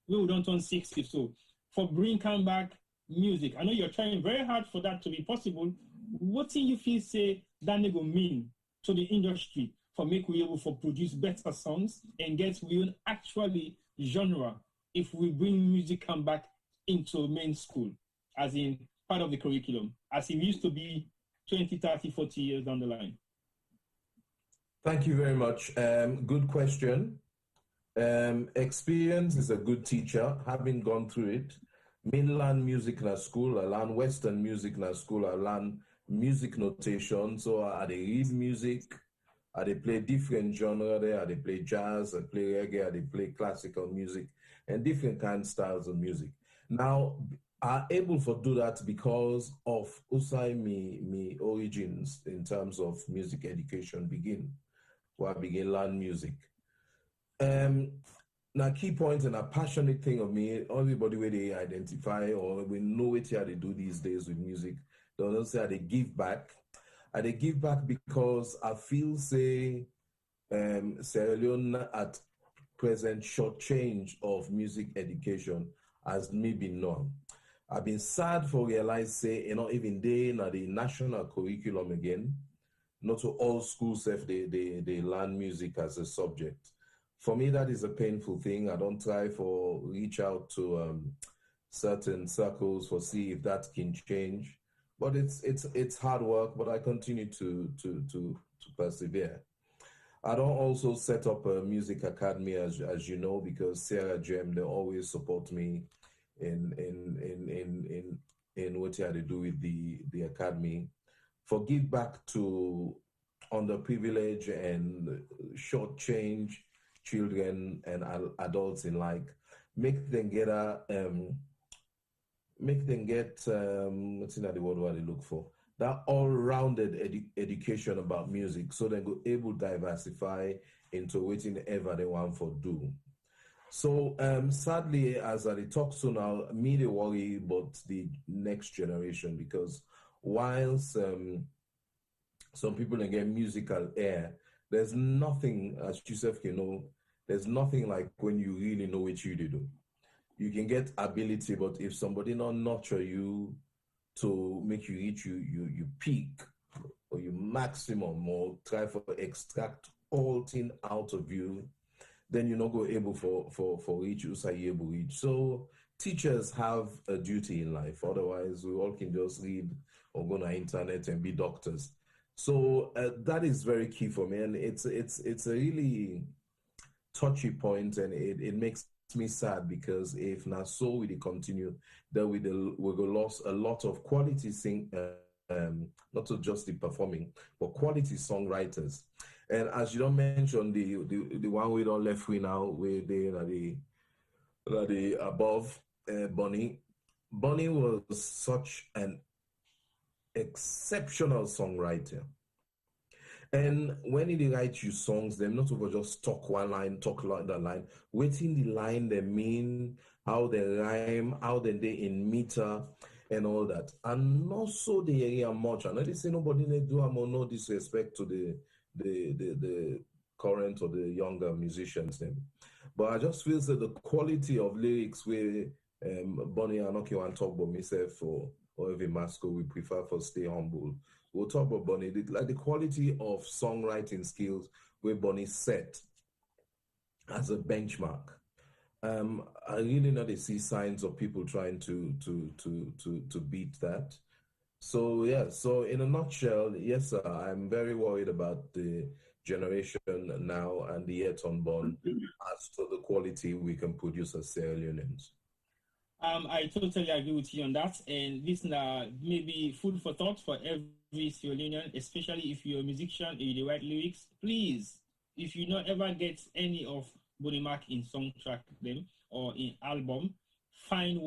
Speaker 2: We don't turn 60, so for bringing back music. I know you're trying very hard for that to be possible. What do you feel say that will mean to the industry for make we able to produce better songs and get real actually genre if we bring music come back into main school, as in part of the curriculum, as it used to be 20, 30, 40 years down the line?
Speaker 13: Thank you very much. Good question. Experience is a good teacher. Having gone through it, mainland music in a school, I learn Western music in a school, I learn music notation. So I read music, I play different genre there, I play jazz, I play reggae, I play classical music, and different kind of styles of music. Now, I'm able to do that because of Usai me origins in terms of music education where I begin learn music. Now, key point and a passionate thing of me, everybody where they identify or we know what they do these days with music, they don't say they give back. And they give back because I feel, say, Sierra Leone at present short change of music education has maybe known. I've been sad for realize, say, even they in the national curriculum again, not to all schools if they learn music as a subject. For me, that is a painful thing. I don't try for reach out to certain circles for see if that can change. But it's hard work, but I continue to persevere. I don't also set up a music academy as you know, because Sierra Gem, they always support me in what they do with the academy. For give back to underprivileged and shortchanged children and adults in like, make them get what's in the word what they look for, that all-rounded education about music, so they go able to diversify into whatever they want for do. So sadly, as I talk to now, me they worry about the next generation, because whilst some people can get musical air, there's nothing, as Joseph can know, there's nothing like when you really know what you do. You can get ability, but if somebody not nurture you to make you reach you peak or you maximum, or try for extract all thing out of you, then you're not go able for reach you say able reach. So teachers have a duty in life. Otherwise, we all can just read or go on the internet and be doctors. So that is very key for me, and it's a really touchy point, and it makes me sad, because if not so we continue, then we will lose a lot of quality not just the performing, but quality songwriters. And as you don't mention the one we don't left with now, where they are the above Bonnie Bonnie was such an exceptional songwriter. And when he write you songs, them not over just talk one line, talk that line, waiting the line they mean, how they rhyme, how they in meter, and all that. And also the area much. And I didn't say nobody they do no disrespect to the current or the younger musicians them. But I just feel that the quality of lyrics where Bonnie and Nokia want talk about myself or even Masco, we prefer for stay humble. We'll talk about Bonnie, like the quality of songwriting skills where Bonnie set as a benchmark. I really not see signs of people trying to beat that. So yeah, so in a nutshell, yes, sir, I'm very worried about the generation now and the yet unborn as to the quality we can produce as Sierra Leoneans.
Speaker 2: I totally agree with you on that, and this maybe food for thought for every Sierra Leonean, especially if you're a musician and you write lyrics. Please, if you don't ever get any of Bonnie Mac in soundtrack them or in album, find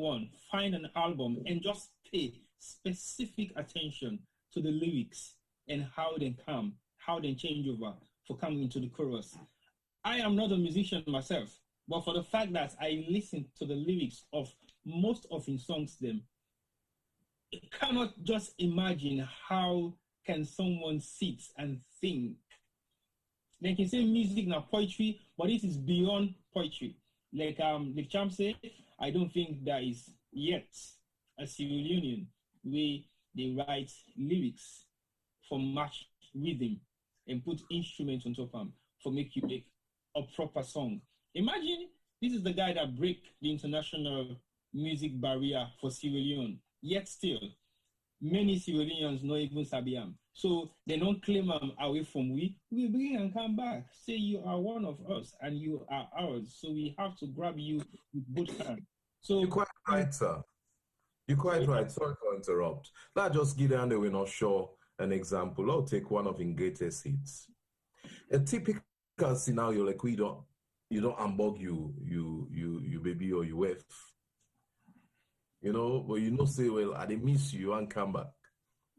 Speaker 2: an album and just pay specific attention to the lyrics and how they come, how they change over for coming into the chorus. I am not a musician myself, but for the fact that I listen to the lyrics of most of his songs, them, I cannot just imagine how can someone sit and think. They can say music now poetry, but it is beyond poetry. Like the champ said, I don't think there is yet a Sierra Leonean where they write lyrics for match rhythm and put instruments on top of them for make you make a proper song. Imagine this is the guy that break the international music barrier for Sierra Leone. Yet still, many Sierra Leoneans not even sabi him. So they don't claim him away from we bring and come back. Say you are one of us and you are ours. So we have to grab you with both hands. So
Speaker 13: you're quite right, sir. You're quite right. Sorry to interrupt. Let's just get down there. We're not sure an example. I'll take one of his greatest hits. A typical scenario like you don't unbug you baby or you wife. You know, but you know say, well, I didn't miss you and come back.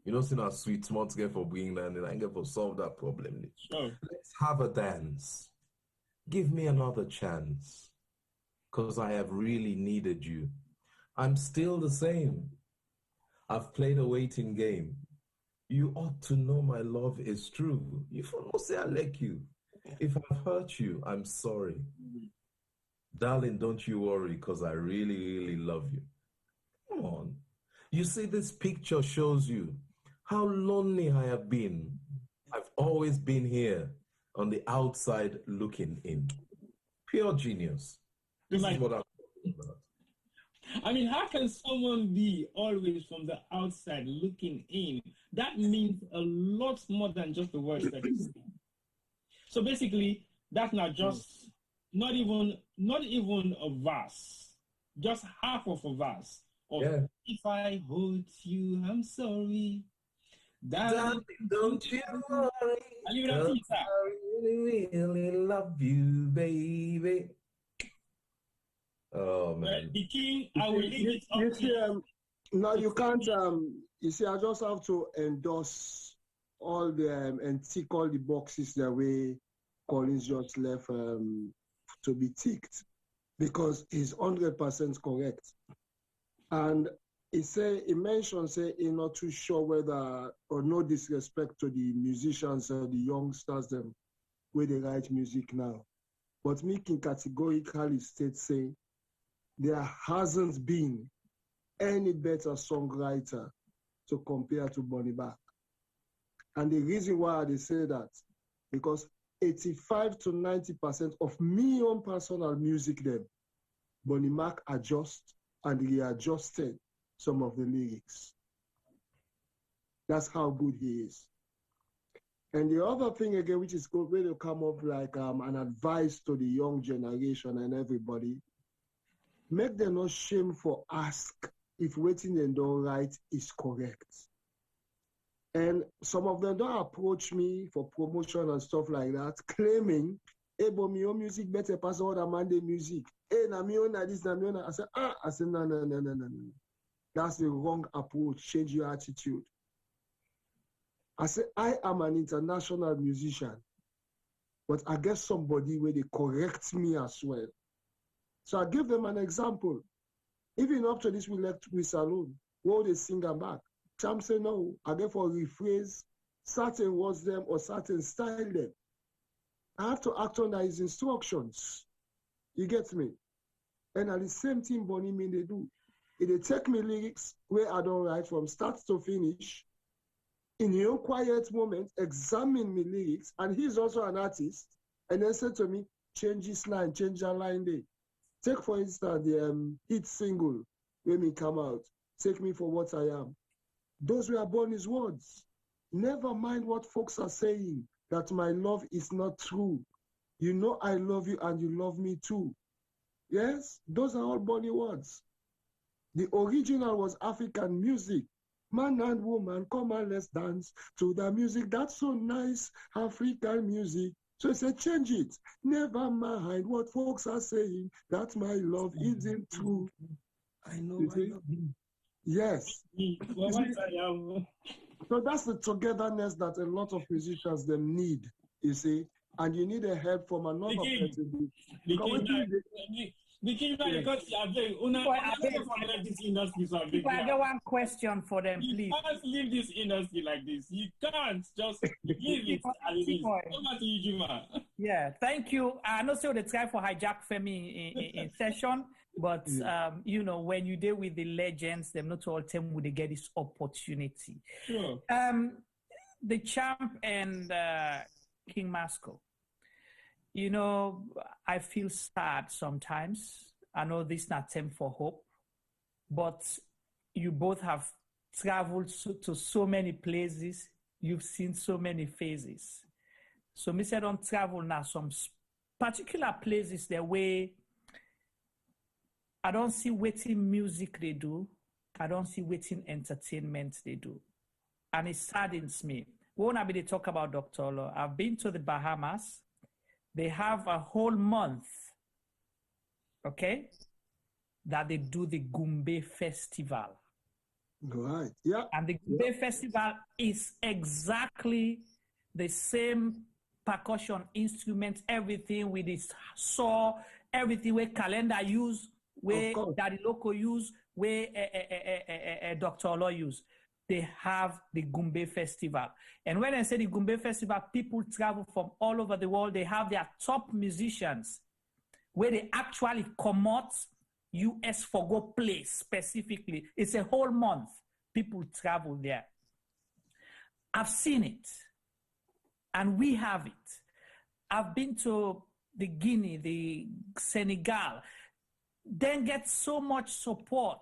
Speaker 13: You know, see now sweet smart get for bringing that and I get for solve that problem.
Speaker 2: Sure.
Speaker 13: Let's have a dance. Give me another chance. Because I have really needed you. I'm still the same. I've played a waiting game. You ought to know my love is true. If I don't say I like you. If I've hurt you, I'm sorry. Darling, don't you worry, because I really, really love you. Come on. You see, this picture shows you how lonely I have been. I've always been here on the outside looking in. Pure genius. This is what I'm talking about.
Speaker 2: I mean, how can someone be always from the outside looking in? That means a lot more than just the words that you say. So basically, that's not just not even a verse, just half of a verse. Of, yeah. If I hurt you, I'm sorry. Darling,
Speaker 13: don't you worry. I really, really love you, baby. Oh man.
Speaker 2: The king, I will leave it up to
Speaker 14: you. No, you can't. You see, I just have to endorse all the and tick all the boxes the way Collins just left to be ticked, because he's 100% correct. And he mentioned, say, he's not too sure whether, or no disrespect to the musicians or the youngsters them where they write music now, but me can categorically state, say, there hasn't been any better songwriter to compare to Bonnie Mac. And the reason why they say that, because 85 to 90% of me own personal music them, Bonnie Mac adjust and readjusted some of the lyrics. That's how good he is. And the other thing again, which is good, where they come up like an advice to the young generation and everybody, make them not shame for ask if waiting and don't write is correct. And some of them don't approach me for promotion and stuff like that, claiming, hey, but my own music better pass all the Monday music. Hey, na me own this, na me own. I say, no. That's the wrong approach. Change your attitude. I say, I am an international musician, but I get somebody where they correct me as well. So I give them an example. Even up to this, we left with alone. Where they sing and back. Cham say no, I get for rephrase certain words them or certain style them. I have to act under his instructions. You get me? And at the same thing, Bonnie mean they do. If they take me lyrics where I don't write from start to finish, in your quiet moment, examine me lyrics, and he's also an artist, and then say to me, change this line, change that line there. Take, for instance, the hit single, when me come out, Take Me For What I Am. Those were born his words. Never mind what folks are saying, that my love is not true. You know I love you and you love me too. Yes, those are all Bonnie words. The original was African music. Man and woman, come and let's dance to the music. That's so nice, African music. So I said, change it. Never mind what folks are saying, that my love isn't true.
Speaker 15: I know.
Speaker 14: Yes. So that's the togetherness that a lot of musicians them need, you see. And you need a help from another person.
Speaker 2: Because I
Speaker 10: get one question for them, please.
Speaker 2: You can't leave this industry like this. You can't just leave it as it is. Over to you, Juma.
Speaker 10: Yeah, thank you. I know so they try for hijack Femi in session, but you know, when you deal with the legends, them not all them would they get this opportunity.
Speaker 2: Sure.
Speaker 10: The champ and King Masco. You know, I feel sad sometimes. I know this is not time for hope, but you both have traveled to so many places. You've seen so many phases. So me say don't travel now some particular places the way I don't see waiting music they do. I don't see waiting entertainment they do. And it saddens me. When I be talk about Dr. Olo, I've been to the Bahamas. They have a whole month, okay, that they do the Gumbe Festival.
Speaker 14: Right, yeah.
Speaker 10: And the Gumbe Festival is exactly the same percussion instrument, everything with its saw, everything where calendar use, where Daddy Loco use, where Dr. Olo use. They have the Gumbe Festival. And when I say the Gumbe Festival, people travel from all over the world. They have their top musicians where they actually come out US for go play specifically. It's a whole month. People travel there. I've seen it. And we have it. I've been to the Guinea, the Senegal. Then get so much support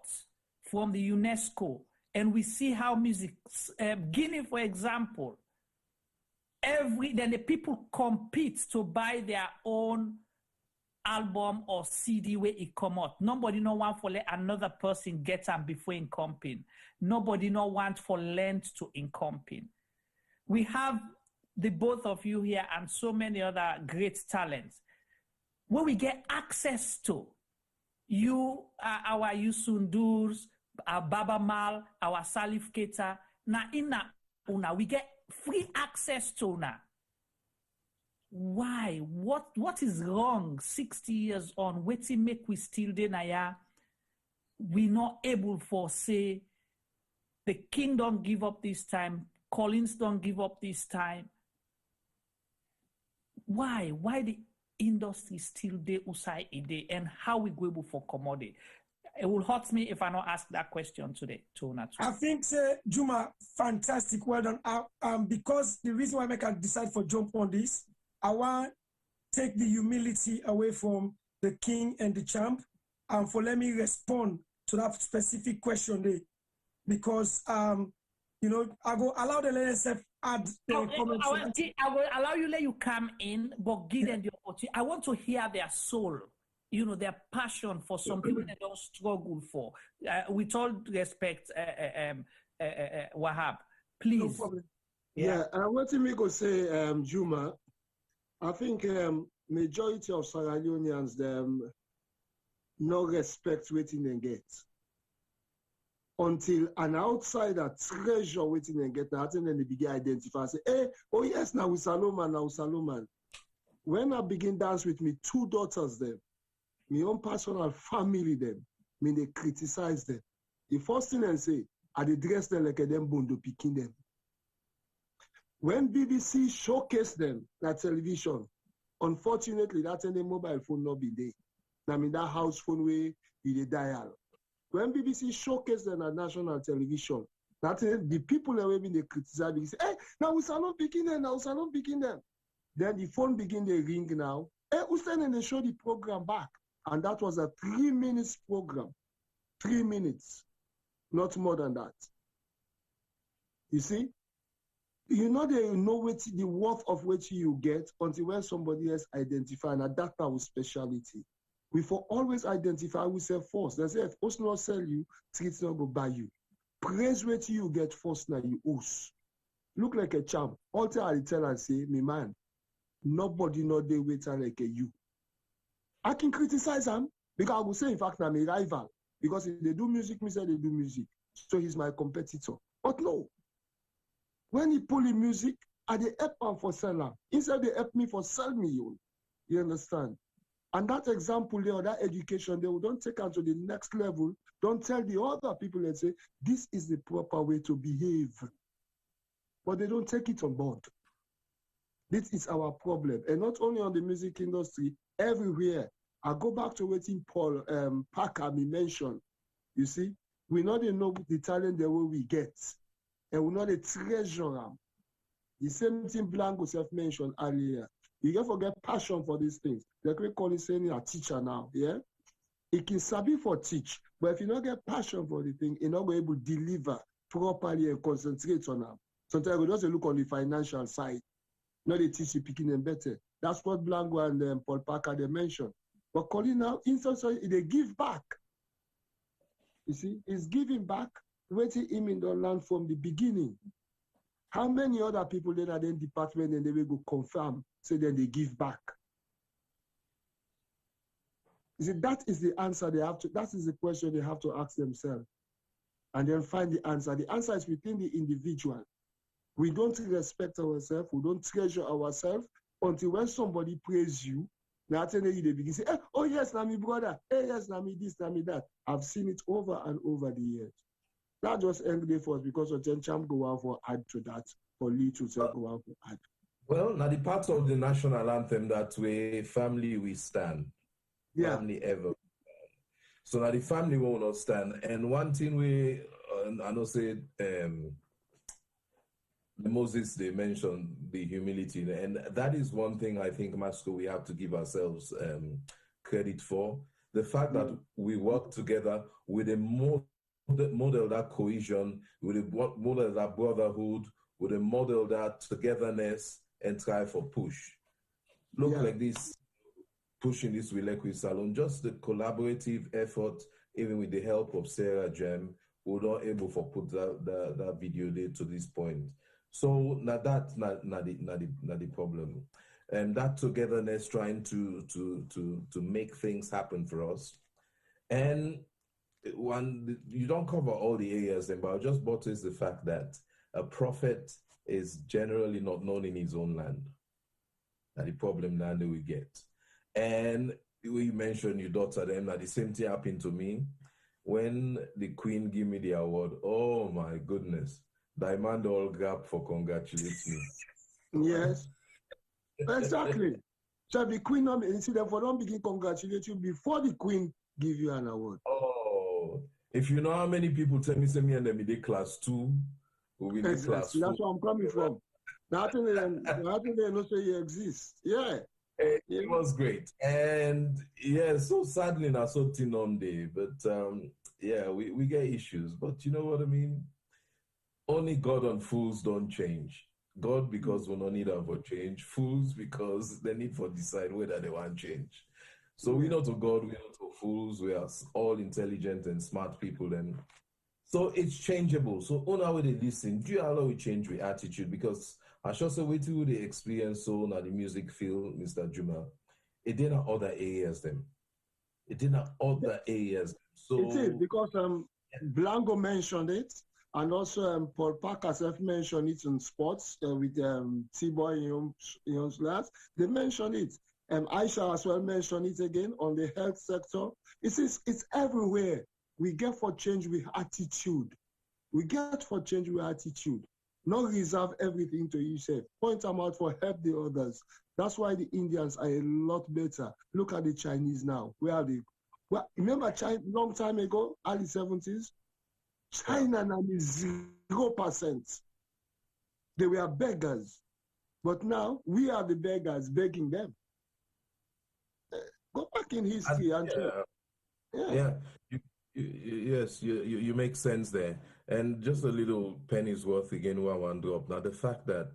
Speaker 10: from the UNESCO. And we see how music, Guinea, for example, then the people compete to buy their own album or CD where it come out. Nobody no want for let another person get them before incomping. Nobody no want for lend to incomping. We have the both of you here and so many other great talents where we get access to. You are our Yusundurs, our Baba Mal, our Salif Keita. Na ina una, we get free access to una. Why? What is wrong 60 years on? Waiting make we still deny. We not able for say the king don't give up this time, Collins don't give up this time. Why? Why the industry still there usai ide and how we go able for commodity? It will hurt me if I not ask that question today.
Speaker 15: I think, Juma, fantastic, well done. Because the reason why I can decide for jump on this, I want to take the humility away from the king and the champ, and for let me respond to that specific question there. Because, you know, I will allow the LSF add the comments.
Speaker 10: I will allow you let you come in, but give them the opportunity. I want to hear their soul. You know, their passion for something they don't struggle for. With all respect, Wahab, please.
Speaker 14: No problem. Yeah, what me go say, Juma, I think majority of Sierra Leoneans, them no respect waiting they get. until an outsider treasure waiting and get that, and then they begin identify, say, hey, oh yes, now we Salomon, now Salomon. When I begin dance with me 2 daughters them, my own personal family them, me they criticize them. The first thing I say, I they dress them like a them bondo picking them. When BBC showcase them, that television, unfortunately, that's in the mobile phone not be there. I mean, that house phone way, you dial. When BBC showcase them at national television, that's the people that will be they criticize, they say, hey, now we are not picking them, now we are not picking them. Then the phone begin to ring now. Hey, Winston, and they show the program back. And that was a 3 minutes program. 3 minutes. Not more than that. You see? You know they know what the worth of what you get until when somebody else identify and that's our speciality. We for always identify we say first. They say if us not sell you, treats not go buy you. Praise what you get first now you us. Look like a champ. All time I tell and say, me man, nobody know they wait like a you. I can criticize him because I will say in fact I'm a rival. Because if they do music, me say they do music. So he's my competitor. But no. When he pull in music, I they help him for sell him. Instead they help me for sell me. You understand? And that example there, that education, they will don't take them to the next level. Don't tell the other people and say, this is the proper way to behave. But they don't take it on board. This is our problem. And not only on the music industry, everywhere. I go back to what Paul Kpaka mentioned. You see, we not know the talent the way we get. And we not the treasure them. The same thing Blanco self-mentioned earlier. You can forget passion for these things. Like we call it saying a teacher now, yeah? He can sabi for teach, but if you not get passion for the thing, you're not able to deliver properly and concentrate on them. Sometimes we just look on the financial side. Not they teach you picking them better. That's what Blanco and Paul Kpaka they mentioned. But calling now, instance, they give back. You see, it's giving back, waiting him in the land from the beginning. How many other people then are in department and they will go confirm, say then they give back? You see, that is the answer they have to, that is the question they have to ask themselves. And then find the answer. The answer is within the individual. We don't respect ourselves, we don't treasure ourselves until when somebody praise you, now they begin to say, hey, oh yes, now me brother, hey yes, now me this, now me that. I've seen it over and over the years. Not just angry for us because of Jen Cham go out for add to that, or Lee to say go out for add.
Speaker 13: Well, now the part of the national anthem that way, family we stand.
Speaker 14: Yeah.
Speaker 13: Family ever. So now the family will not stand. And one thing we, I know say, Moses, they mentioned the humility. And that is one thing I think, Masco, we have to give ourselves credit for. The fact that we work together with a model that cohesion, with a model that brotherhood, with a model that togetherness, and try for push. Look like this, pushing this with Lekwi Salon, just the collaborative effort, even with the help of Sarah Jam, we were not able to put that video there to this point. So now that's not the problem. And that togetherness trying to make things happen for us. And you don't cover all the areas, but I'll just buttress the fact that a prophet is generally not known in his own land. That's the problem now that we get. And we mentioned your daughter, them, that the same thing happened to me. When the Queen gave me the award, oh my goodness, Diamond all gap for congratulate me.
Speaker 14: Yes, exactly. So the Queen, see, therefore don't begin congratulate you before the Queen give you an award.
Speaker 13: Oh, if you know how many people tell me, send me and them in the class 2, we in the class 4.
Speaker 14: That's where I'm coming from. Nothing they know say you exist. Yeah.
Speaker 13: It was great. And yeah, so sadly not so thin on day, but yeah, we get issues. But you know what I mean? Only God and fools don't change. God because we don't need them for change. Fools because they need for decide whether they want change. So we know to God, we know to fools, we are all intelligent and smart people. And so it's changeable. So on our way they listen, do you allow we change with attitude? Because I should say wait till the experience so now the music field, Mr. Juma. It didn't other areas them. It didn't other areas. So
Speaker 14: it is because Blango mentioned it, and also Kpaka have mentioned it in sports with Tboy last. They mentioned it. Aisha as well mentioned it again on the health sector. It's everywhere. We get for change with attitude. We get for change with attitude. Not reserve everything to yourself. Point them out for help the others. That's why the Indians are a lot better. Look at the Chinese now. Where are they? Well, remember China long time ago, early 70s? China now is 0%. They were beggars. But now we are the beggars begging them. Go back in history and
Speaker 13: Yes, you make sense there. And just a little penny's worth again, what I want to drop. Now, the fact that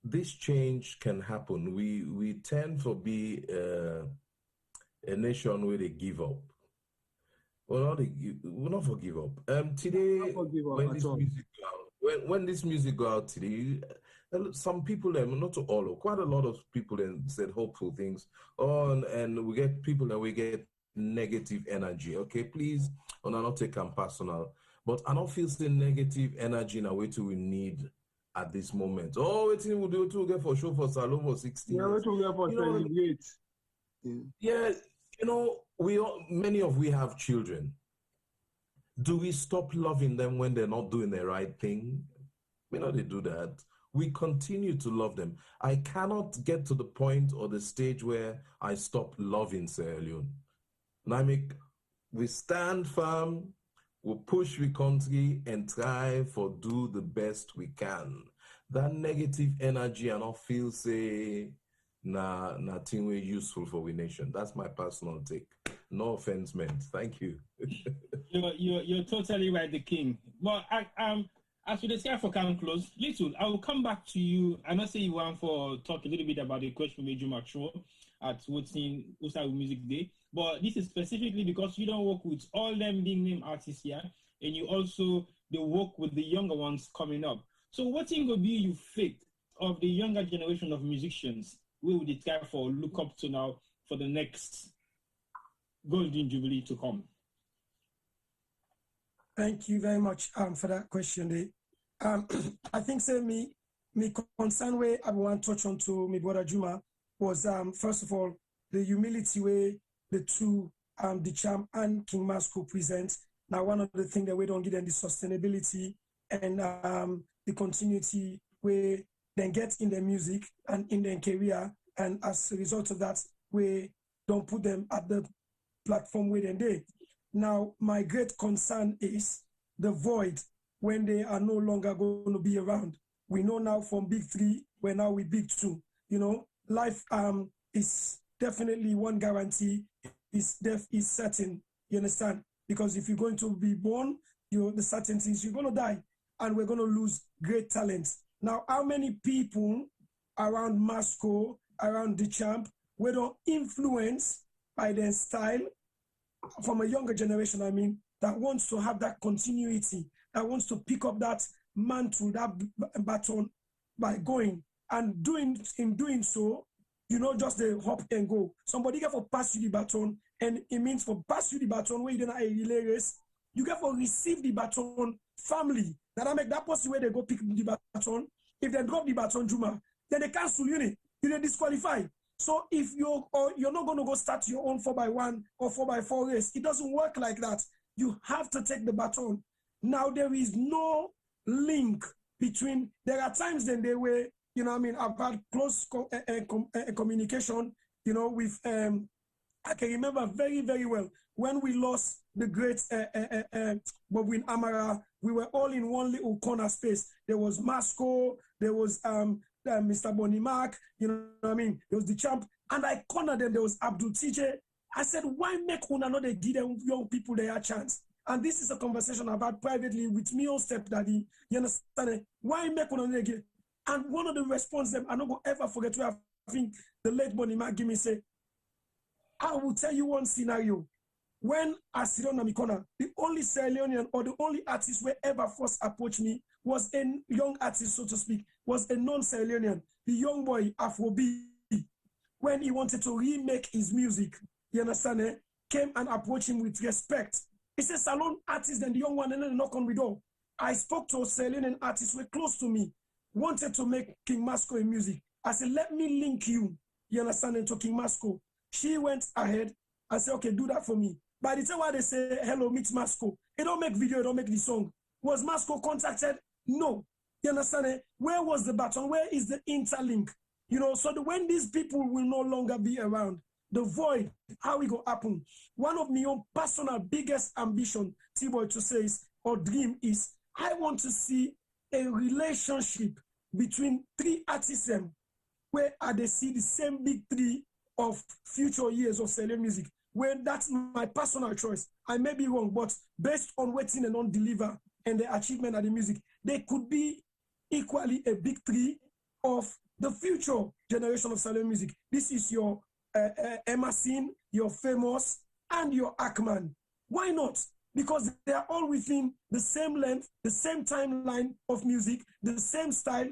Speaker 13: this change can happen, we tend to be a nation where they give up. Well, we'll not forgive up. Today, when this music go out today, some people, not all, quite a lot of people said hopeful things. And we get people that we get negative energy. Okay, please, and I not take them personal, but I don't feel the negative energy in a way to we need at this moment. Oh, what we do to get for show for Salon for 16 years.
Speaker 14: Yeah, what we get for celebrate.
Speaker 13: Yeah, many of we have children. Do we stop loving them when they're not doing the right thing? We know they do that. We continue to love them. I cannot get to the point or the stage where I stop loving Sierra Leone. We stand firm, we push the country and try for do the best we can. That negative energy I don't feel say nothing way useful for we nation. That's my personal take. No offense meant. Thank you.
Speaker 2: You're totally right, the king. Well, as we discuss for can close, little, I will come back to you. I know say you want for talk a little bit about the question from Juma at Woodson Usa Music Day, but this is specifically because you don't work with all them big name artists here, and you also they work with the younger ones coming up. So what thing will be you fate of the younger generation of musicians we will try for look up to now for the next Golden Jubilee to come?
Speaker 15: Thank you very much for that question. I think say me concern way I want to touch on to my brother Juma was first of all the humility way the two the Champ and King Masco present. Now one of the things that we don't get them the sustainability and the continuity where they get in their music and in their career, and as a result of that we don't put them at the platform where they. Now, my great concern is the void when they are no longer going to be around. We know now from Big 3, we're now with Big 2. You know, life is definitely one guarantee is certain. You understand? Because if you're going to be born, the certainty is you're going to die, and we're going to lose great talents. Now, how many people around Masco, around the Champ, were not influenced by their style? From a younger generation, I mean, that wants to have that continuity, that wants to pick up that mantle, that baton by going and in doing so, just the hop and go. Somebody get for pass you the baton, and it means for pass you the baton where you don't have a relay race, you get for receive the baton family. That I make that person where they go pick the baton. If they drop the baton, Juma, then they cancel you, they disqualify. So if you're not going to go start your own 4x1 or 4x4 race, it doesn't work like that. You have to take the baton. Now there is no link between. There are times then they were, I've had close communication, with. I can remember very very well when we lost the great Bobwin Amara. We were all in one little corner space. There was Masco. There was Mr. Bonnie Mark, there was the Champ, and I cornered them. There was Abdul TJ. I said, why make una not they give them young people their chance? And this is a conversation I've had privately with me on stepdaddy. You understand? Why make una not give? And one of the responses I'm not gonna ever forget where I think the late Bonnie Mark give me say, I will tell you one scenario. When I sit on my corner, the only Sierra Leonean or the only artist who ever first approached me was a young artist, so to speak, was a non-Sierra Leonean, the young boy Afrobeat. When he wanted to remake his music, you understand, came and approached him with respect. It's a salon artist and the young one, and then they knock on the door. I spoke to a Sierra Leonean artist who were close to me, wanted to make King Masco in music. I said, let me link you, understand, into King Masco. She went ahead and said, okay, do that for me. By the time why they say, hello, meet Masco, they don't make video, they don't make the song. Was Masco contacted? No. You understand? Where was the baton? Where is the interlink? So when these people will no longer be around, the void, how it go happen? One of my own personal biggest ambition, Tboy, to say is, or dream is, I want to see a relationship between three artists where they see the same big three of future years of Sierra Leone music. Where that's my personal choice. I may be wrong, but based on waiting and on deliver and the achievement of the music, they could be equally a big three of the future generation of Sierra Leone music. This is your Emerson, your Famous, and your Ackman. Why not? Because they are all within the same length, the same timeline of music, the same style,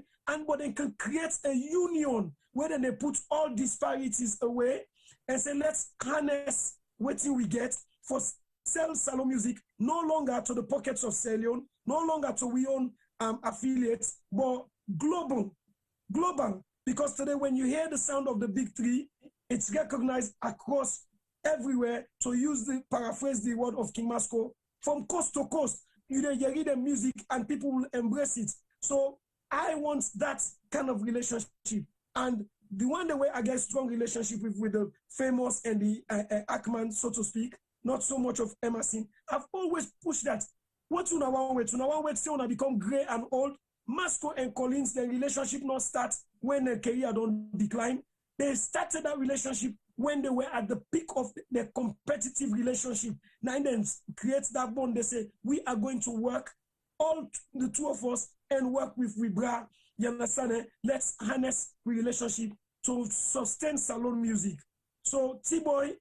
Speaker 15: but they can create a union where then they put all disparities away and say, let's harness what we get for sell salon music, no longer to the pockets of Sierra Leone, no longer to we own affiliates, but global. Because today when you hear the sound of the big three, it's recognized across everywhere, to paraphrase the word of King Masco, from coast to coast. You read the music and people will embrace it. So I want that kind of relationship. And the one way I get strong relationship with the Famous and the Ackman, so to speak, not so much of Emerson. I've always pushed that. What you know one way? To know one way, say when I become gray and old, Masco and Collins, their relationship not start when their career don't decline. They started that relationship when they were at the peak of their competitive relationship. Now then create that bond. They say, we are going to work, all the two of us, and work with Wibra. You understand? Let's harness relationship to sustain salon music. So Tboy,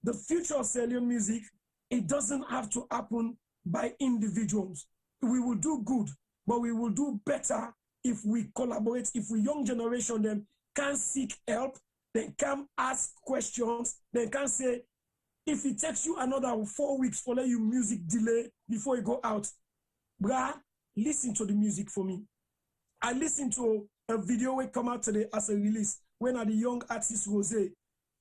Speaker 15: the future of Sierra Leone music, it doesn't have to happen by individuals. We will do good, but we will do better if we collaborate, if we young generation them can seek help, they can ask questions, they can say, if it takes you another 4 weeks for let you music delay before you go out, brah, listen to the music for me. I listened to a video will come out today as a release when the young artist Rose,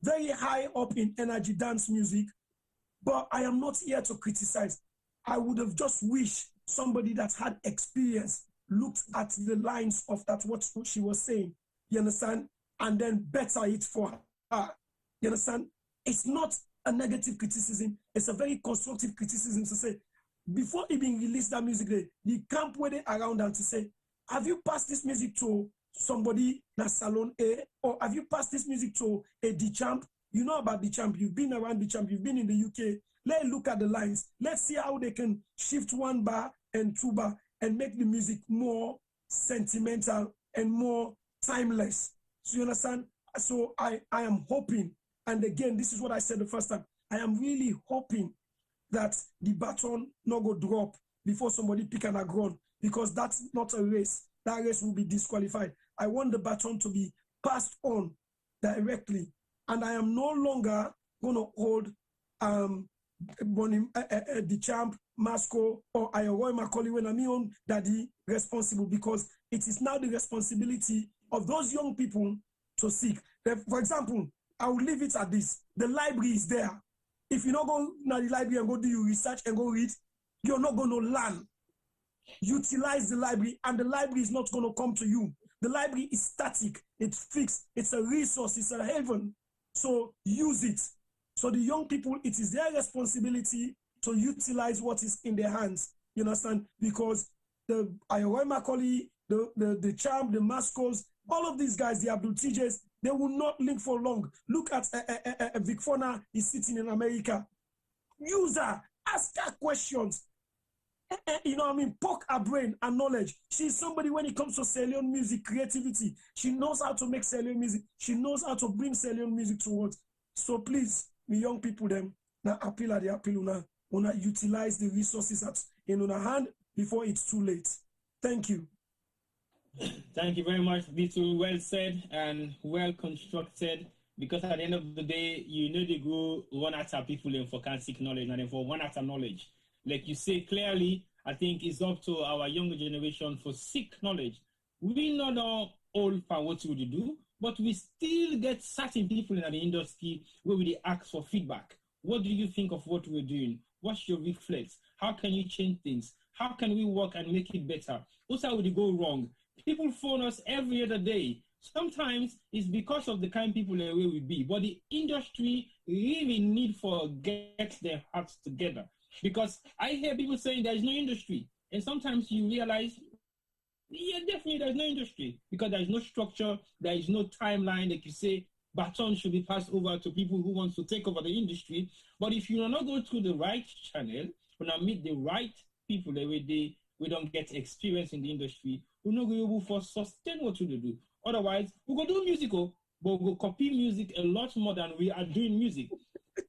Speaker 15: very high up in energy dance music, but I am not here to criticize. I would have just wished somebody that had experience looked at the lines of that what she was saying, you understand, and then better it for her. You understand? It's not a negative criticism, it's a very constructive criticism to say, before even release that music, the camp where they around and to say, have you passed this music to somebody that's Salon A, or have you passed this music to a D-Champ? You know about D-Champ, you've been around D-Champ, you've been in the UK. Let's look at the lines. Let's see how they can shift 1 bar and 2 bar and make the music more sentimental and more timeless. So you understand? So I am hoping, and again, this is what I said the first time, I am really hoping that the baton not go drop before somebody pick an ground, because that's not a race. That race will be disqualified. I want the baton to be passed on directly, and I am no longer going to hold the champ, Masco, or Iroy Macaulay when I'm on daddy responsible, because it is now the responsibility of those young people to seek. For example, I will leave it at this. The library is there. If you not go to the library and go do your research and go read, you're not going to learn. Utilize the library, and the library is not going to come to you. The library is static, it's fixed, it's a resource, it's a haven. So use it. So the young people, it is their responsibility to utilize what is in their hands. You understand? Because the Iroy Macaulay, the Champ, the Mascos, all of these guys, the Abdul TJs, they will not link for long. Look at Vic Fona is sitting in America. Use her, ask her questions. You know what I mean? Poke her brain and knowledge. She's somebody when it comes to Sierra Leone music, creativity. She knows how to make Sierra Leone music. She knows how to bring Sierra Leone music towards. So please, me young people, them, now appeal at the appeal, una utilize the resources at in una hand before it's too late. Thank you.
Speaker 2: Thank you very much. This was well said and well constructed, because at the end of the day, you know they go run after people and for can seek knowledge and then for one after knowledge. Like you say clearly, I think it's up to our younger generation to seek knowledge. We not know all for what we do, but we still get certain people in the industry where we ask for feedback. What do you think of what we're doing? What's your reflex? How can you change things? How can we work and make it better? Also, would it go wrong? People phone us every other day. Sometimes it's because of the kind of people that we be, but the industry really need to get their hearts together. Because I hear people saying there is no industry, and sometimes you realize, yeah, definitely there's no industry because there is no structure, there is no timeline. Like you say, baton should be passed over to people who want to take over the industry. But if you do not go through the right channel, when I meet the right people, the way we don't get experience in the industry, we're not going to be able to sustain what we do. Otherwise, we go do musical, but we'll copy music a lot more than we are doing music.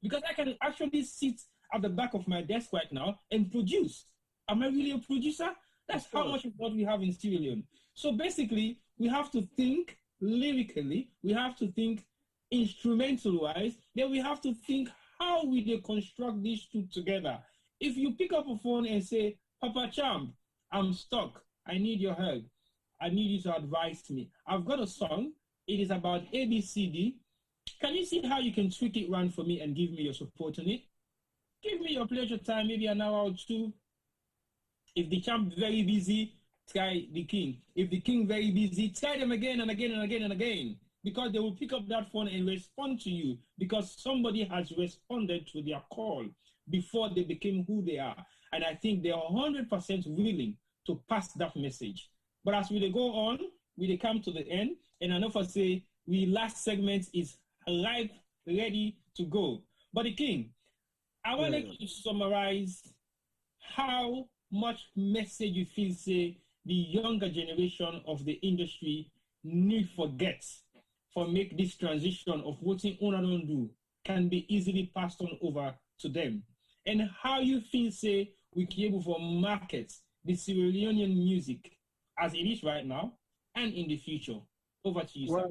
Speaker 2: Because I can actually sit at the back of my desk right now and produce. Am I really a producer? That's how much of what we have in Sierra Leone. So basically, we have to think lyrically, we have to think instrumental-wise, then we have to think how we construct these two together. If you pick up a phone and say, Papa Champ, I'm stuck, I need your help. I need you to advise me. I've got a song. It is about ABCD. Can you see how you can tweak it around for me and give me your support on it? Give me your pleasure time, maybe an hour or two. If the champ very busy, try the king. If the king very busy, try them again and again and again and again. Because they will pick up that phone and respond to you because somebody has responded to their call before they became who they are. And I think they are 100% willing to pass that message. But as we go on, we come to the end, and I know for say, we last segment is live, ready to go. But the king, I want to summarize how much message you feel say the younger generation of the industry need forget for make this transition of what una don't do can be easily passed on over to them. And how you feel say we can be able to market the Sierra Leonean music as it is right now and in the future. Over to you, sir.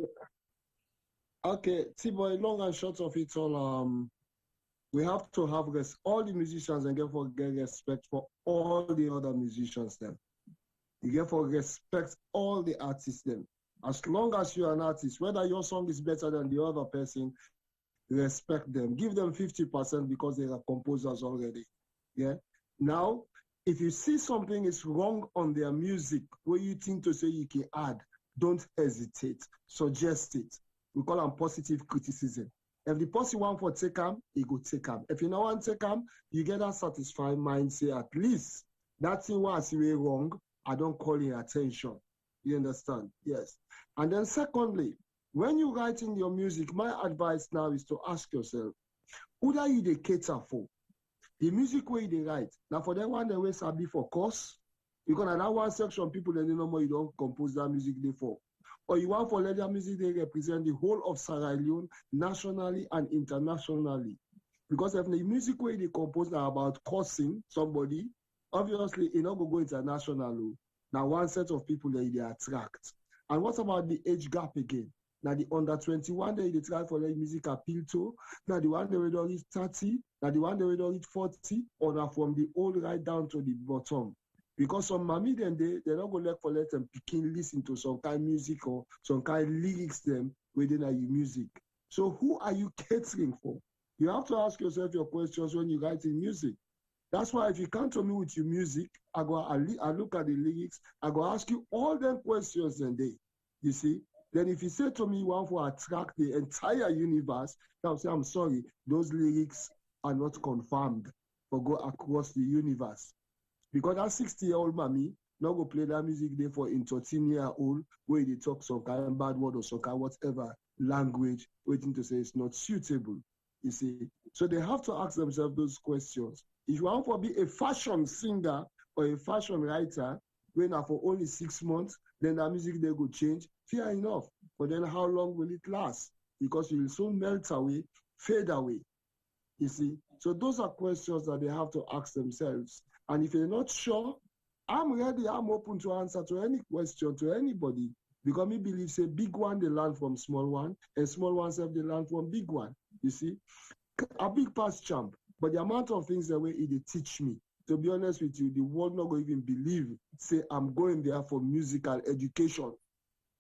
Speaker 14: Okay, Tboy, long and short of it all, we have to have all the musicians and get respect for all the other musicians then. You get for respect all the artists then. As long as you're an artist, whether your song is better than the other person, respect them. Give them 50% because they are composers already. Yeah. Now, if you see something is wrong on their music, where you think to say you can add, don't hesitate. Suggest it. We call them positive criticism. If the person want for take them, he go take them. If you don't want to take them, you get a satisfied mind, say at least that thing was way wrong, I don't call your attention. You understand? Yes. And then secondly, when you write in your music, my advice now is to ask yourself, who are you they cater for? The music way they write. Now for that one, they will sabi for course. Because in that one section, people they know more you don't compose that music they for. Or you want for let that music they represent the whole of Sierra Leone nationally and internationally. Because if the music way they compose now about cursing somebody, obviously it not go international. Now one set of people that they attract. And what about the age gap again? Now the under 21 they try for the music appeal to. Now the one they will reach 30. Now the one they will reach 40. Or now from the old right down to the bottom. Because some mommy then they're not gonna let them picking listen to some kind of music or some kind of lyrics them within your music. So who are you catering for? You have to ask yourself your questions when you write in music. That's why if you come to me with your music, I look at the lyrics, I go ask you all them questions and you see. Then if you say to me you want to attract the entire universe, I'll say, I'm sorry, those lyrics are not confirmed for go across the universe. Because that 60-year-old mommy not go play that music there for in 13-year-old where they talk some kind of bad word or some kind of whatever language, waiting to say it's not suitable. You see. So they have to ask themselves those questions. If you want to be a fashion singer or a fashion writer, when for only 6 months, then that music they go change. Fair enough. But then how long will it last? Because it will soon melt away, fade away. You see. So those are questions that they have to ask themselves. And if you're not sure, I'm ready, I'm open to answer to any question, to anybody. Because me believe, say, big one, they learn from small one, and small ones have they learn from big one. You see? A big past champ, but the amount of things that way it teach me. to be honest with you, the world not going to even believe, say, I'm going there for musical education.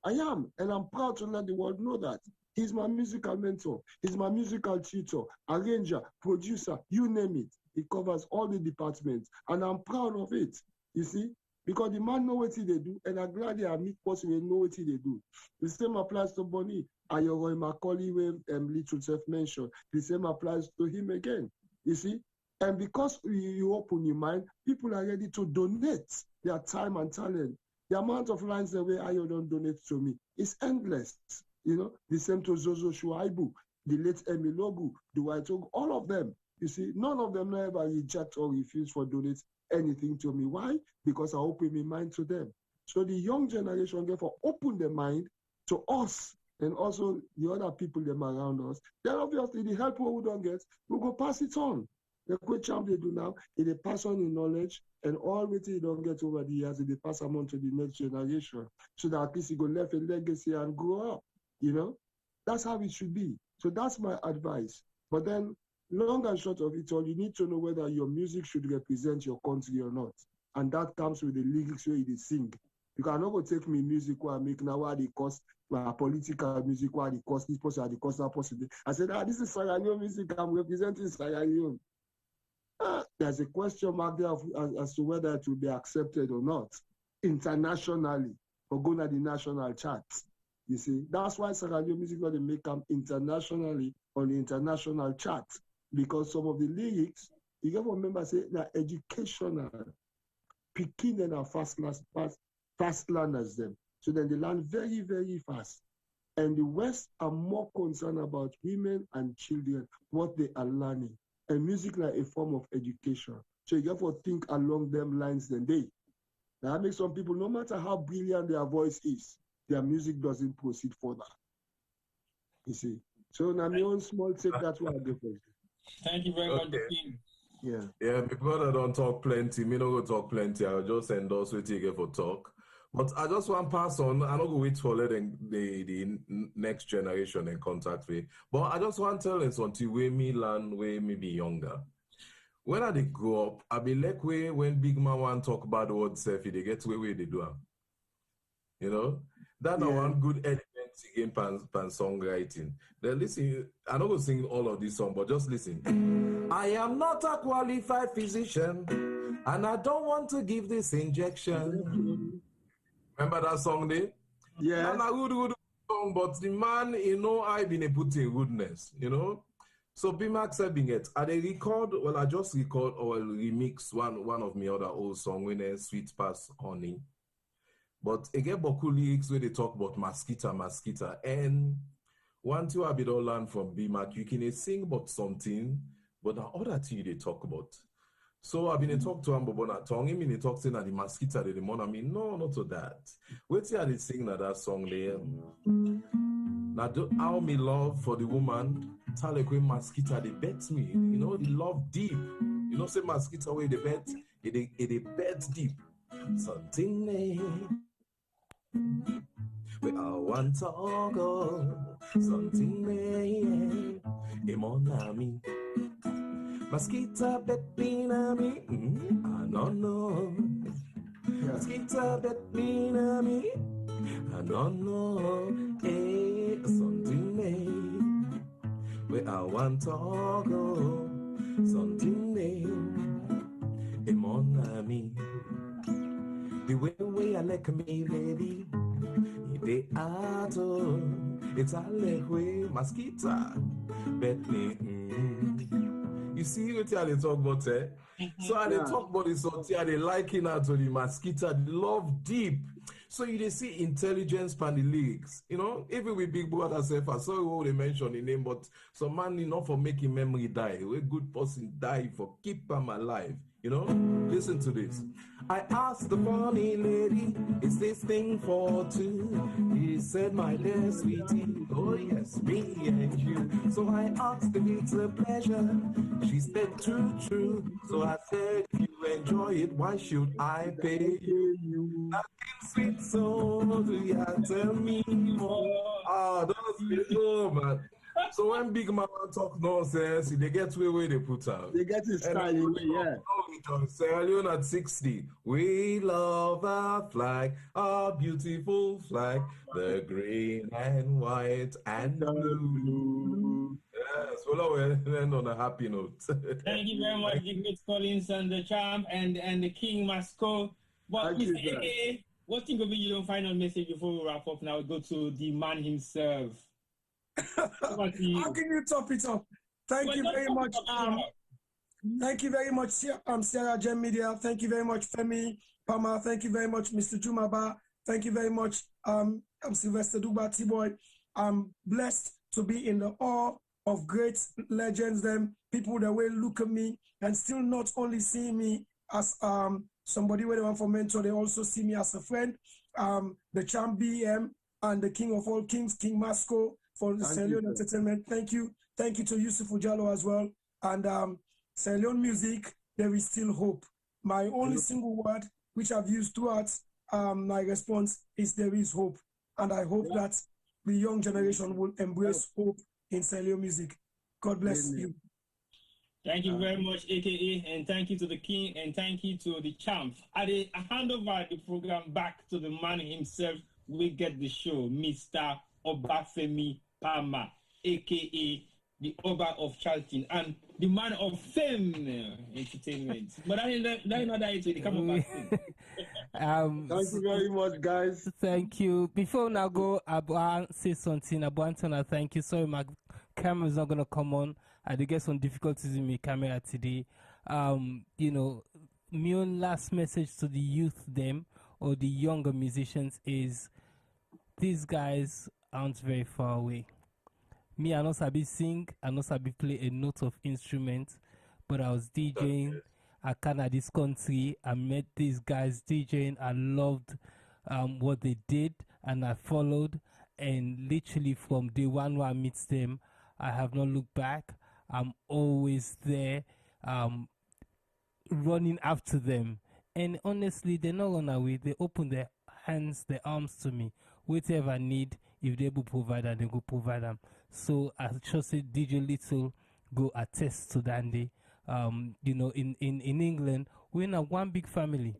Speaker 14: I am, and I'm proud to let the world know that. He's my musical mentor. He's my musical tutor, arranger, producer, you name it. He covers all the departments, and I'm proud of it, you see, because the man know what he they do, and I'm glad they are meet person who know what he they do. The same applies to Bonnie. Ayoro Macaulay, where Little Self mentioned. The same applies to him again, you see. And because you open your mind, people are ready to donate their time and talent. The amount of lines the way Ayo don't donate to me is endless. You know, the same to Zozo Shuaibu, the late Emilogu, the White Oak, all of them. You see, none of them ever reject or refuse for donate anything to me. Why? Because I open my mind to them. So the young generation therefore open their mind to us and also the other people them around us. Then obviously the help we don't get, we go pass it on. The quick champ they do now is they pass on the knowledge and all what you don't get over the years, they pass them on to the next generation. So that at least you go left a legacy and grow up. You know, that's how it should be. So that's my advice. But then, long and short of it all, you need to know whether your music should represent your country or not. And that comes with the lyrics where you sing. You cannot go take me music where I make now where they cost my political music where they cost this person, they cost that person. I said, this is Sierra Leone music, I'm representing Sierra Leone. There's a question mark there as to whether it will be accepted or not internationally or go to the national charts. You see, that's why Sierra Leone music got to make them internationally on the international chart, because some of the lyrics, you got to remember, say, they're educational. Picking and are fast learners them. So then they learn very, very fast. And the West are more concerned about women and children, what they are learning. And music like a form of education. So you got to think along them lines than they. That makes some people, no matter how brilliant their voice is, their music doesn't proceed further. You see. So now my own small take, that's what I do for you.
Speaker 2: Thank you very much, King.
Speaker 14: Yeah.
Speaker 13: Yeah, my brother don't talk plenty. Me no go talk plenty. I'll just endorse what you get for talk. But I just want to pass on. I don't go wait for letting the next generation in contact with. But I just want to tell them something where me learn, where me be younger. When I they grow up, I be like way when big man want to talk about the word selfie, they get where they do. You know? That yeah. One good element again pan songwriting. Then listen, I'm not going to sing all of this song, but just listen. I am not a qualified physician, and I don't want to give this injection. Remember that song there?
Speaker 14: Yeah.
Speaker 13: Not a good song, but the man, you know, I've been putting goodness, you know. So Bimax said, I just record or remix one of my other old song when a Sweet Pass Honey. But again, Boku lyrics where they talk about mosquito. And one thing I be don't learn from BMAC, you can sing about something, but the other thing they talk about. So I've been talk to him about tongue. Him in talk saying that the mosquito the demon. I mean, no, not to that. Wait till they sing that song there. Now how me love for the woman, tell like when mosquito they bet me. You know, the love deep. You know, say mosquito where they bet, it bet deep. Something they we all want to go. Something they monami. Mosquito bet me na me. I don't know. Mosquito bet me na me. I don't know. Hey, something they we all want to go. Something they monami. The way I like me, lady, they are it's a like way, mosquito, bet me. You see what they talk about, eh? So they talk about this, so they liking out to the mosquito, they love deep. So you see intelligence pan the lyrics, you know, even with Big Brother self, I saw what they mentioned in name, but some man enough for making memory die. A good person die for keep them alive. You know, listen to this. I asked the funny lady, is this thing for two? He said, my dear sweetie, oh yes, me and you. So I asked if it's a pleasure. She said, true. So I said, if you enjoy it, why should I pay you? Nothing sweet, so do you tell me more? Oh, those people, man. So when Big Mama talk nonsense, they get where they put out.
Speaker 14: They get his style away, yeah.
Speaker 13: Sierra Leone at 60. We love our flag, our beautiful flag, the green and white and blue. Yes, well, we'll end on a happy note.
Speaker 2: Thank you very much, the great Collins and the champ and the King Masco. But Mr. AKA, what think will be your final message before we wrap up now? Go to the man himself.
Speaker 15: How can you top it up? Thank you very much. Thank you very much, Sierra Gem Media. Thank you very much, Femi, Pama. Thank you very much, Mr. Juma. Thank you very much, Sylvester, Dugba, Tboy. I'm blessed to be in the awe of great legends, them people that will look at me and still not only see me as somebody where they want for mentor, they also see me as a friend. The champ BM and the king of all kings, King Masco, for the Sierra Leone entertainment. Thank you. Thank you to Usifu Jalloh as well. And Sierra Leone music, there is still hope. My only single word, which I've used throughout my response, is there is hope. And I hope that the young generation will embrace hope in Sierra Leone music. God bless you.
Speaker 2: Thank you very much, AKA, and thank you to the king, and thank you to the champ. I hand over the program back to the man himself. We get the show, Mr. Obafemi Pama, AKA the Oba of Charlton and the man of fame entertainment. But I know that it's come back.
Speaker 14: Thank you very much, guys.
Speaker 3: Thank you. Before now go, I want to say something. I want to thank you. Sorry, my camera is not going to come on. I did get some difficulties in my camera today. You know, my own last message to the youth, them, or the younger musicians is these guys aren't very far away. Me, I know sabi sing, I know sabi play a note of instrument, but I was DJing. I came to this country. I met these guys DJing. I loved what they did, and I followed. And literally from day one when I meet them, I have not looked back. I'm always there, running after them. And honestly, they're not run away. They open their hands, their arms to me. Whatever I need, if they will provide them, they go provide them. So I just say DJ Little go attest to that. You know, in England, we're in one big family.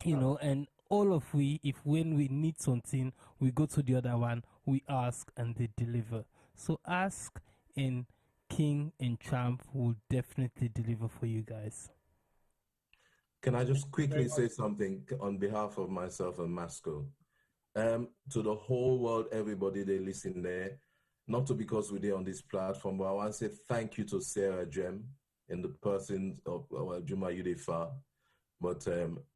Speaker 3: You know, and all of we, when we need something, we go to the other one, we ask and they deliver. So ask, and King and Champ will definitely deliver for you guys.
Speaker 13: Can I just quickly say something on behalf of myself and Masco? To the whole world, everybody they listen there, not to because we're there on this platform, but I want to say thank you to Sierra Gem in the person of Juma Yudefa, but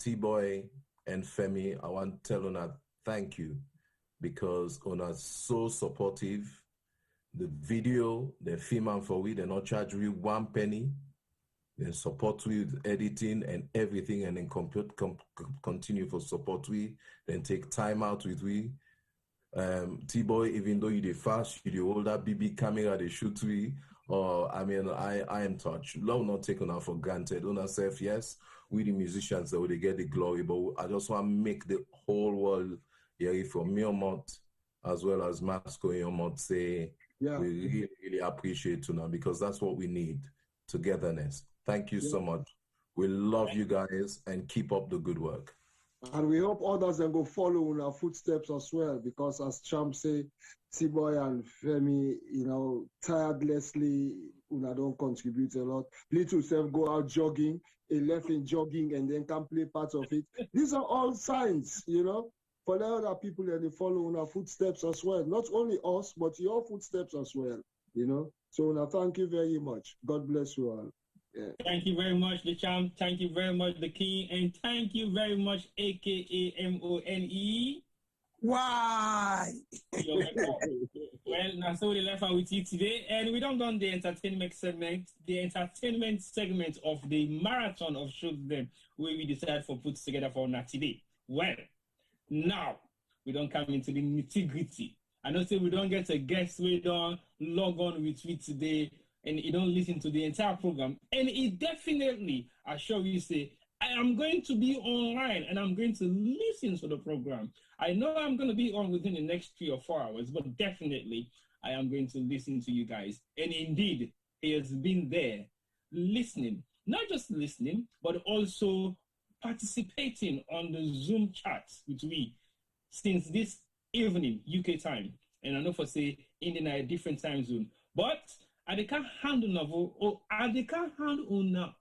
Speaker 13: Tboy and Femi, I want to tell Ona thank you because Ona's so supportive. The video, the film for we, they not charge we 1 penny. They support with editing and everything, and then continue for support we. Then take time out with we. Tboy, even though you the fast, you the older BB camera they shoot we. Or I mean, I am touched. Love not taken out for granted. On ourselves, yes, we the musicians that they get the glory, but I just want to make the whole world hear from Miomot as well as Masco and Miomot say we really, really appreciate you now because that's what we need. Togetherness. Thank you so much. We love you guys and keep up the good work.
Speaker 14: And we hope others then go follow in our footsteps as well, because as Champ say, Tboy and Femi, you know, tirelessly, don't contribute a lot. Little self go out jogging, a left in jogging, and then can play parts of it. These are all signs, you know, for the other people that they follow in our footsteps as well. Not only us, but your footsteps as well, you know. So now, thank you very much. God bless you all. Yeah.
Speaker 2: Thank you very much, the champ. Thank you very much, the king. And thank you very much, AKA MONE.
Speaker 15: Why?
Speaker 2: Well, now so we left out with you today. And we don't done the entertainment segment. The entertainment segment of the marathon of shows them where we decided for put together for now today. Well, now we don't come into the nitty-gritty. I know say we don't get a guest, we don't log on with me today. And you don't listen to the entire program. And it definitely, I assure you, say, I am going to be online and I'm going to listen to the program. I know I'm going to be on within the next 3 or 4 hours, but definitely I am going to listen to you guys. And indeed, he has been there listening, not just listening, but also participating on the Zoom chat with me since this evening, UK time. And I know for say in a different time zone. But I can't handle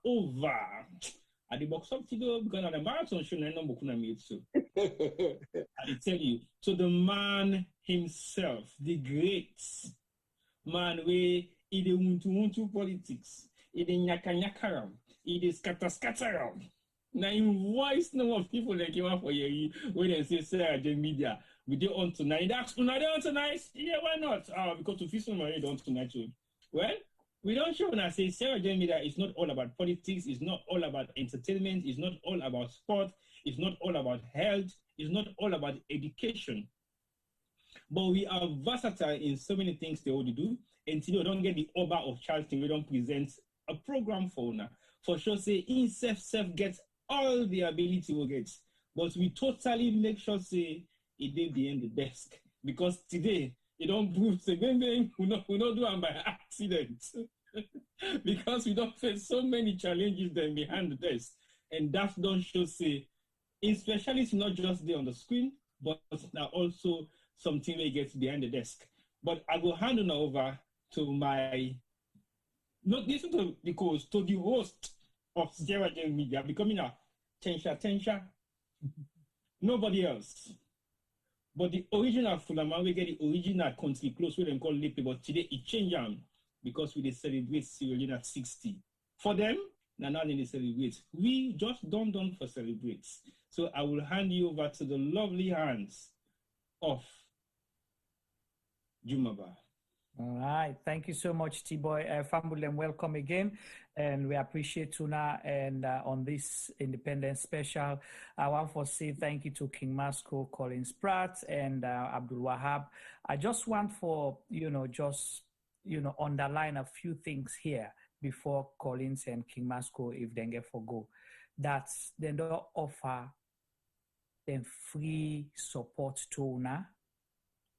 Speaker 2: over. At the box up to go because on the marathon show I know Bokuna made so. I tell you. So the man himself, the great man where he the want politics, he the nyaka he the scatter. Now in voice no of people like you for you when they say SIERRA media we do on tonight. That's on tonight. Yeah, why not? Because to fix my on tonight too. Well, we don't show when I say SIERRA media is not all about politics, it's not all about entertainment, it's not all about sport, it's not all about health, it's not all about education. But we are versatile in so many things they already do. Until we don't get the Oba of Charleston, we don't present a program for now. For sure, say in self gets all the ability we get. But we totally make sure say it did behind the desk. Because today, it don't prove say we not do them by accident. Because we don't face so many challenges then behind the desk. And that don't show say in speciality not just there on the screen, but now also something that gets behind the desk. But I will hand it over to my not listen to because to the host of SIERRA Media becoming a Tensha. Nobody else. But the original Fulama, we get the original country close where they call Lepe, but today it changed because we celebrate Sierra Leone at 60. For them, now they celebrate. We just don't for celebrate. So I will hand you over to the lovely hands of Juma.
Speaker 10: All right. Thank you so much, Tboy. Family, and welcome again. And we appreciate Tuna and on this Independence Special. I want to say thank you to King Masco, Collins Pratt, and Abdul Wahab. I just want for, underline a few things here before Collins and King Masco, if they get for go. That's they don't offer them free support to Una.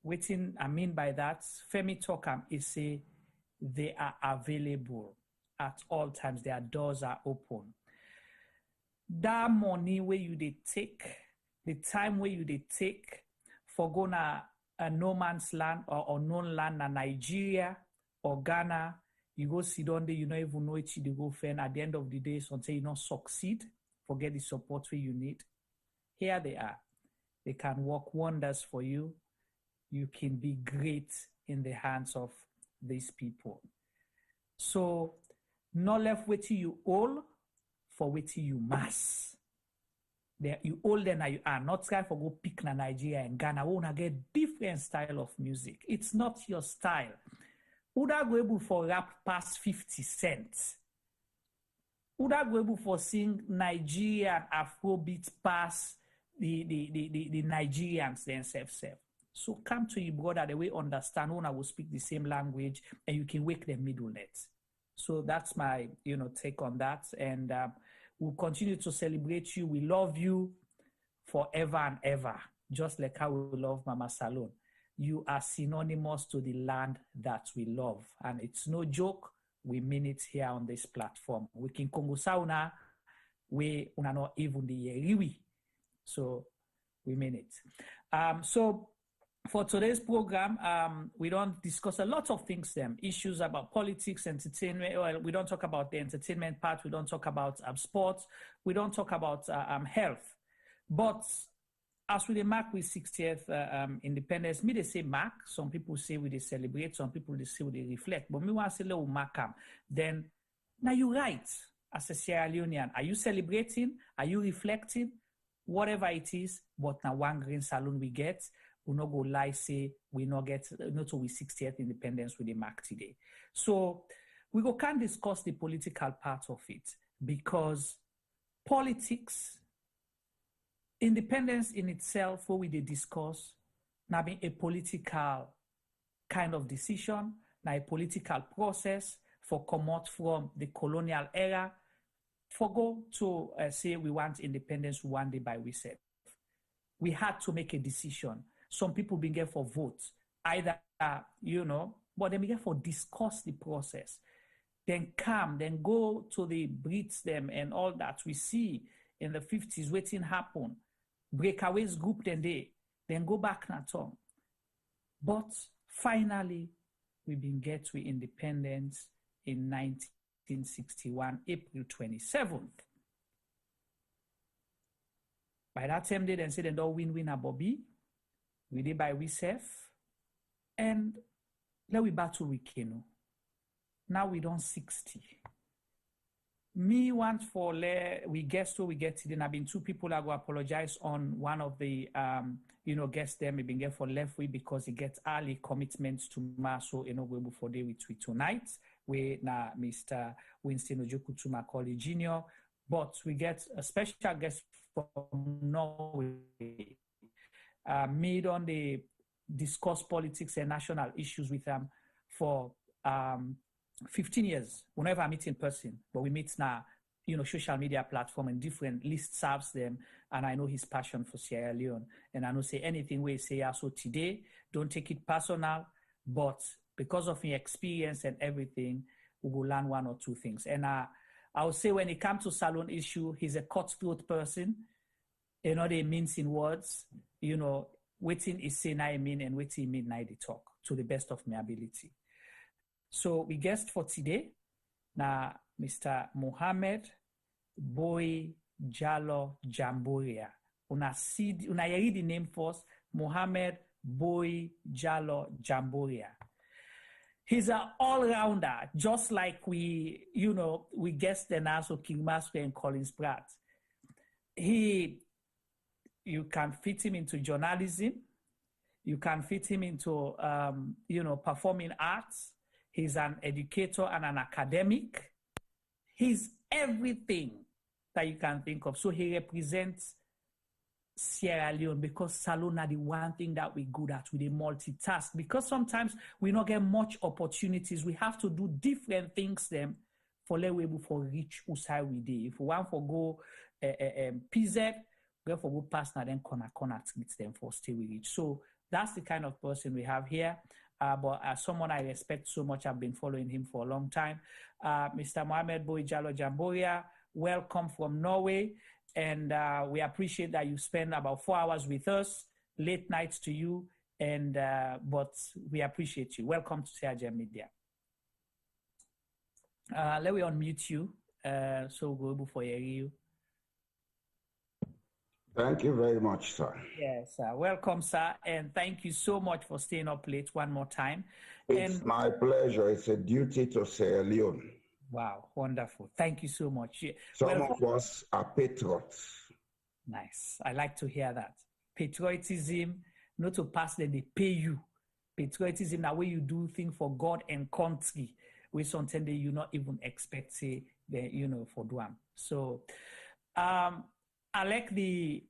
Speaker 10: Waiting, I mean by that, Femi Tokam is say they are available at all times. Their doors are open. That money where you they take, the time where you they take for going a no man's land or unknown land in Nigeria or Ghana, you go sit down there, you don't even know it, you go fend. At the end of the day, until you don't succeed, forget the support where you need. Here they are. They can work wonders for you. You can be great in the hands of these people. So, not left waiting you all for waiting you must. There you all then you are not trying for go pick na Nigeria and Ghana. We wanna get different style of music. It's not your style. Would I go able for rap past 50 cents? Would I go able for sing Nigerian Afrobeat past the Nigerians themselves? So come to your brother, the way understand when I will speak the same language and you can wake the middle net. So that's my, take on that. And we'll continue to celebrate you. We love you forever and ever, just like how we love Mama Salon. You are synonymous to the land that we love. And it's no joke. We mean it here on this platform. We can Congo Sauna, we are not even the Yeriwi. So we mean it. So for today's program, we don't discuss a lot of things, issues about politics, entertainment. Well, we don't talk about the entertainment part. We don't talk about sports. We don't talk about health. But as we mark with 60th independence, me they say mark. Some people say we they celebrate. Some people they say we they reflect. But me want to say little mark them. Then now you're right. As a Sierra Leonean, are you celebrating? Are you reflecting? Whatever it is, but now one green saloon we get. We not go lie say we not get not we 60th independence with the mark today. So we can't discuss the political part of it because politics, independence in itself, what we discuss, now being a political kind of decision, now a political process for come out from the colonial era, for go to say we want independence one day by we said. We had to make a decision. Some people been there for votes. either, but then we get for discuss the process. Then come, then go to the breeds them and all that we see in the 50s, waiting happen. Breakaways group then go back na tongue. But finally, we been get to independence in 1961, April 27th. By that time, they then say they don't win a Bobby. We did by we self. And then we battle with Keno. Now we don't 60. Me want for we guess we get it. Then I've been two people I go apologize on one of the guests them. We been get for left way because he gets early commitments to Masco go before day with tonight. We na Mr. Winston Ojikutu Macaulay Jr. But we get a special guest from Norway. Made on the discuss politics and national issues with them for 15 years. We never meet in person, but we meet now, social media platform and different list serves them. And I know his passion for Sierra Leone. And I know say anything we say also today, don't take it personal, but because of his experience and everything, we will learn one or two things. And I would say when it comes to Salone issue, he's a cutthroat person. They means in words, waiting is say I mean and waiting mean I talk to the best of my ability. So we guest for today, now Mr. Mohammed Boye Jallo Jamboria. Una read the name first, Mohammed Boye Jallo Jamboria. He's an all-rounder, just like we guessed then also King Masco and Collins Pratt. You can fit him into journalism. You can fit him into, performing arts. He's an educator and an academic. He's everything that you can think of. So he represents Sierra Leone because Salone are the one thing that we're good at. We multitask because sometimes we don't get much opportunities. We have to do different things them for let we for reach Usai we did. If we want for go PZ, we have for go past now then corner meet them for stay we reach. So that's the kind of person we have here. But as someone I respect so much, I've been following him for a long time. Mr. Mohammed Boye Jallo Jamboria, welcome from Norway. And we appreciate that you spend about 4 hours with us, late nights to you. And but we appreciate you. Welcome to CRJ Media. Let me unmute you. So we'll go before you.
Speaker 17: Thank you very much, sir.
Speaker 10: Yes, welcome, sir. And thank you so much for staying up late one more time.
Speaker 17: It's my pleasure. It's a duty to Sierra Leone.
Speaker 10: Wow, wonderful. Thank you so much.
Speaker 17: Some of us are patriots.
Speaker 10: Nice. I like to hear that. Patriotism, not to pass them, they pay you. Patriotism, that way you do things for God and country, with something that you not even expect, say, for doing. So, I like the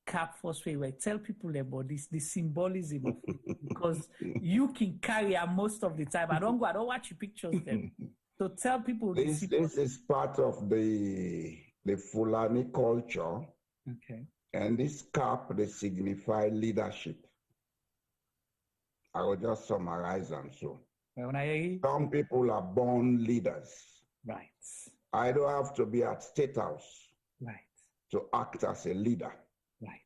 Speaker 10: cap first way. Tell people about this, the symbolism of it, because you can carry most of the time. I don't watch your pictures then. So tell people
Speaker 17: this is part of the Fulani culture.
Speaker 10: Okay.
Speaker 17: And this cap, they signify leadership. I will just summarize them. So some people are born leaders.
Speaker 10: Right.
Speaker 17: I don't have to be at State House.
Speaker 10: Right.
Speaker 17: To act as a leader.
Speaker 10: Right.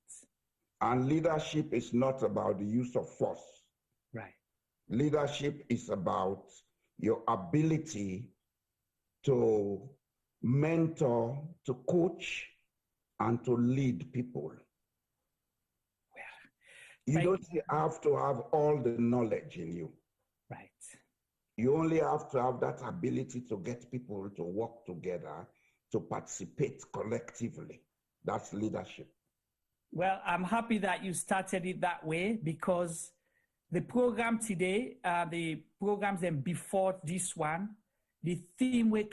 Speaker 17: And leadership is not about the use of force.
Speaker 10: Right.
Speaker 17: Leadership is about your ability to mentor, to coach, and to lead people. You don't have to have all the knowledge in you.
Speaker 10: Right.
Speaker 17: You only have to have that ability to get people to work together, to participate collectively. That's leadership.
Speaker 10: Well, I'm happy that you started it that way because the program today, the programs then before this one, the theme we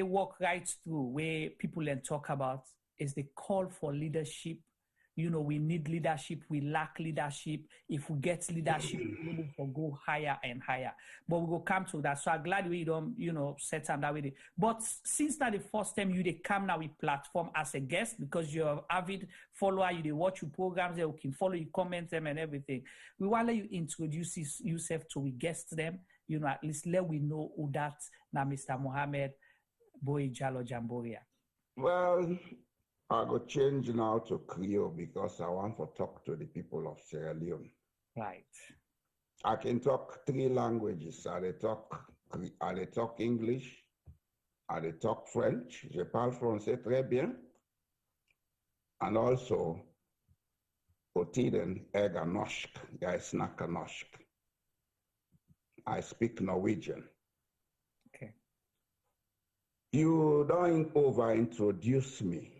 Speaker 10: walk right through, where people then talk about is the call for leadership You know, we need leadership. We lack leadership. If we get leadership, we will go higher and higher. But we will come to that. So I'm glad we don't, you know, set them that way. But since that the first time you they come now with platform as a guest, because you're an avid follower, you they watch your programs, they can follow you, comment them and everything. We want to let you introduce yourself to we guest them. You know, at least let we know who that now Mr. Mohammed Boye Jallo Jamboria.
Speaker 17: Well, I go change now to Creole because I want to talk to the people of Sierra Leone.
Speaker 10: Right.
Speaker 17: I can talk 3 languages. I talk English, I talk French. Je parle français très bien. And also, Otiden ega norsk, jeg snakker norsk. I speak Norwegian.
Speaker 10: Okay.
Speaker 17: You don't over-introduce me.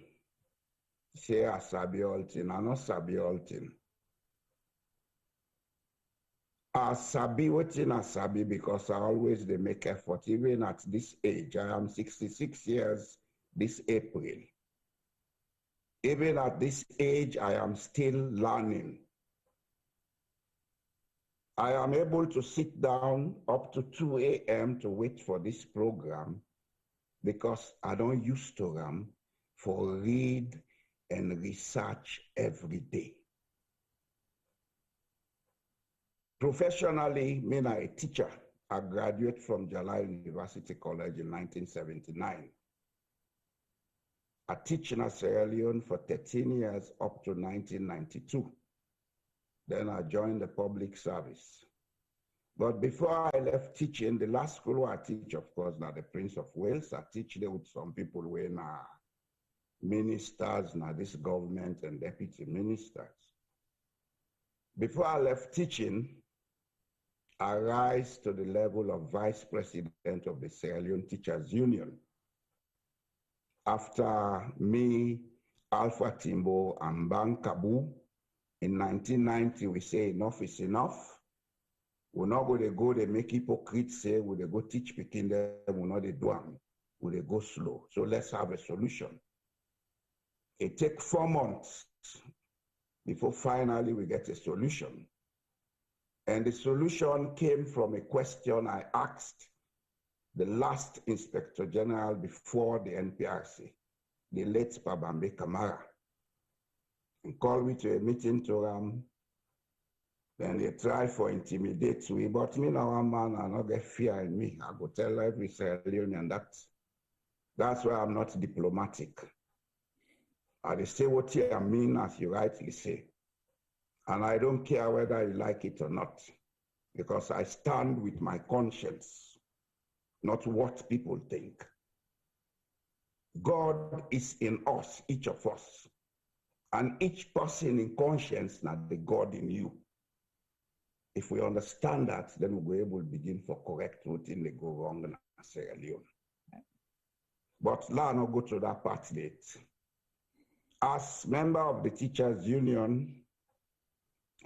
Speaker 17: Say I sabi all thing, I not sabi all thing. I sabi wetin I sabi because I always dey make effort. Even at this age, I am 66 years this April. Even at this age, I am still learning. I am able to sit down up to 2 a.m. to wait for this program because I don't used to them for read and research every day. Professionally, me na a teacher. I graduated from Jallo University College in 1979. I teach in Sierra Leone for 13 years up to 1992. Then I joined the public service. But before I left teaching, the last school I teach, of course, now the Prince of Wales. I teach there with some people who are now ministers, now this government and deputy ministers. Before I left teaching, I rise to the level of vice president of the Sierra Leone Teachers Union. After me, Alpha Timbo, and Bang Kabu, in 1990, we say enough is enough. We're not going to go, they make hypocrites say, we'll go teach Peking them, we're not they do them, we'll go slow. So let's have a solution. It takes 4 months before finally we get a solution. And the solution came from a question I asked the last Inspector General before the NPRC, the late Pabambe Kamara. He called me to a meeting to then they try for intimidate me, but me now one man, I not get fear in me. I go tell every Sierra Leonean that's why I'm not diplomatic. I say what I mean as you rightly say. And I don't care whether you like it or not, because I stand with my conscience, not what people think. God is in us, each of us. And each person in conscience, not the God in you. If we understand that, then we'll be able to begin for correct routine they go wrong in Sierra Leone. But now I'll not go to that part late. As member of the Teachers Union,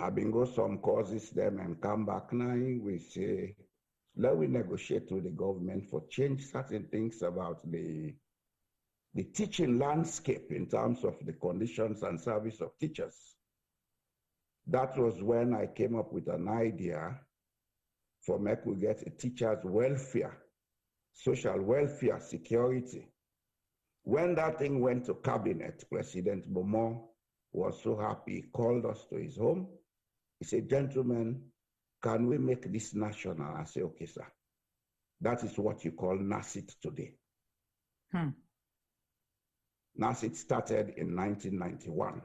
Speaker 17: I've been go some courses them and come back now. We say, let we negotiate with the government for change certain things about the teaching landscape in terms of the conditions and service of teachers. That was when I came up with an idea for make we get a teacher's welfare, social welfare security. When that thing went to cabinet, President Momoh was so happy, he called us to his home. He said, gentlemen, can we make this national? I said, okay, sir. That is what you call NASIT today. NASIT started in 1991.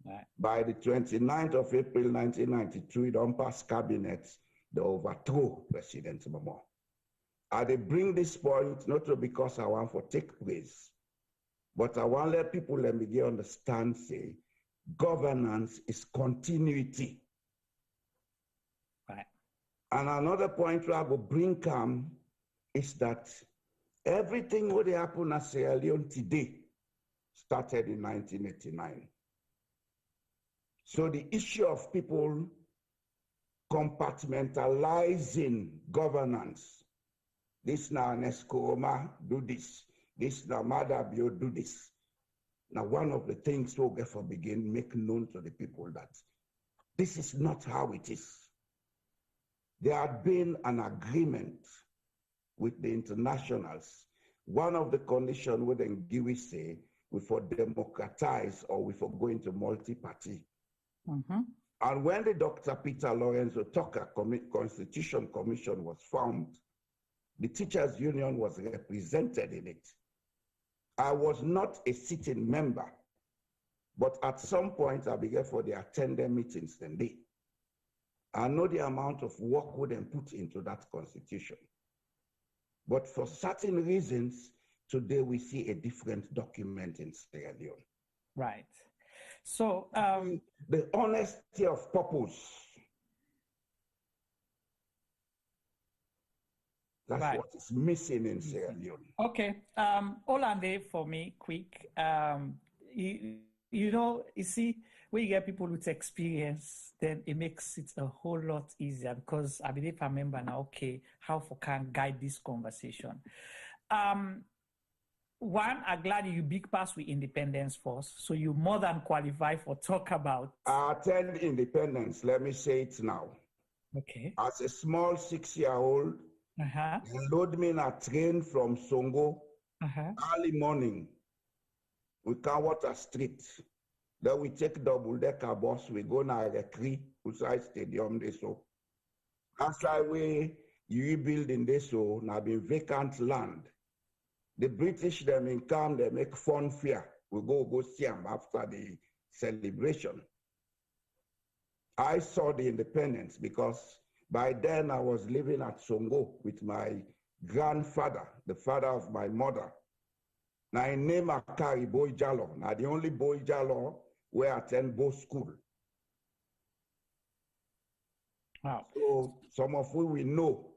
Speaker 17: Right. By the 29th of April 1992, it don't pass cabinet, they overthrow President Momoh. I bring this point not because I want to take praise, but I want to let people let me understand, say, governance is continuity.
Speaker 10: Right.
Speaker 17: And another point where I will bring come is that everything what happened at Sierra Leone today started in 1989. So the issue of people compartmentalizing governance, this now Neskoroma do this now Madabio do this. Now, one of the things we'll get for begin, make known to the people that this is not how it is. There had been an agreement with the internationals. One of the conditions would then give we say, we for democratize or we for go into multi-party. And when the Dr. Peter Lorenzo Tucker Constitution Commission was formed, the Teachers Union was represented in it. I was not a sitting member, but at some point I began for the attending meetings then they. I know the amount of work we then put into that constitution. But for certain reasons, today we see a different document in Sierra Leone.
Speaker 10: Right. So
Speaker 17: the honesty of purpose. That's
Speaker 10: right.
Speaker 17: what is missing in Sierra Leone.
Speaker 10: Okay. Olande for me, quick. You know, you see, when you get people with experience, then it makes it a whole lot easier because I believe I remember now, okay, how for can guide this conversation. One, I'm glad you big pass with independence first, so you more than qualify for talk about.
Speaker 17: I attend independence, let me say it now.
Speaker 10: Okay.
Speaker 17: As a small 6-year-old, they load me in a train from Songo early morning. We can water street. Then we take double-decker bus, we go na Rekri, outside stadium they so. After we rebuild in this so, now been vacant land. The British them in come, they make fun fair. We go see them after the celebration. I saw the independence because by then I was living at Songo with my grandfather, the father of my mother. Now I name a carry Boye Jallo. Now the only Boye Jallo where I attend both school.
Speaker 10: Wow.
Speaker 17: So some of we know.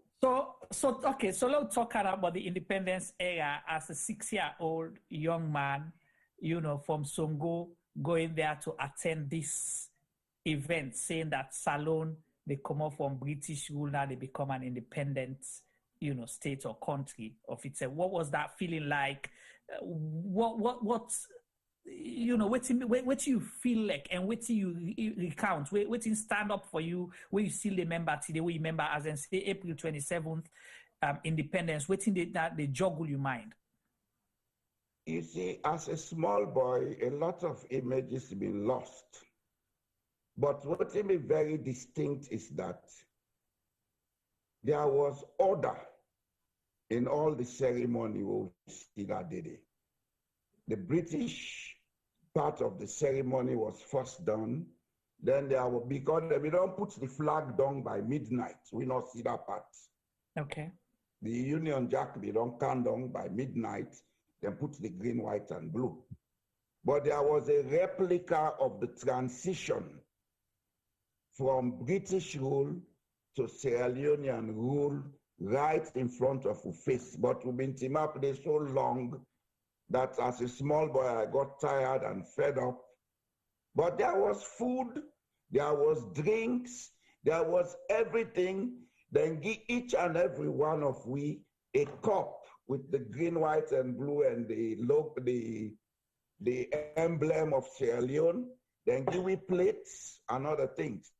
Speaker 10: So okay, so let's talk about the independence era as a 6-year-old young man, you know, from Songo, going there to attend this event, saying that Salone, they come off from British rule, now they become an independent, you know, state or country of itself. What was that feeling like? What you know, what do you feel like, and what do you recount? What do you stand up for you? Where you still remember today? We remember as in say April 27th, independence. What in that they juggle your mind?
Speaker 17: You see, as a small boy, a lot of images been lost. But what is very distinct is that there was order in all the ceremony we see that day. The British part of the ceremony was first done. Then there were, because we don't put the flag down by midnight. We not see that part.
Speaker 10: Okay.
Speaker 17: The Union Jack, we don't count down by midnight, then put the green, white, and blue. But there was a replica of the transition from British rule to Sierra Leonean rule right in front of our face. But we've been team up there so long that as a small boy, I got tired and fed up. But there was food, there was drinks, there was everything. Then give each and every one of we a cup with the green, white, and blue and the emblem of Sierra Leone. Then give we plates and other things.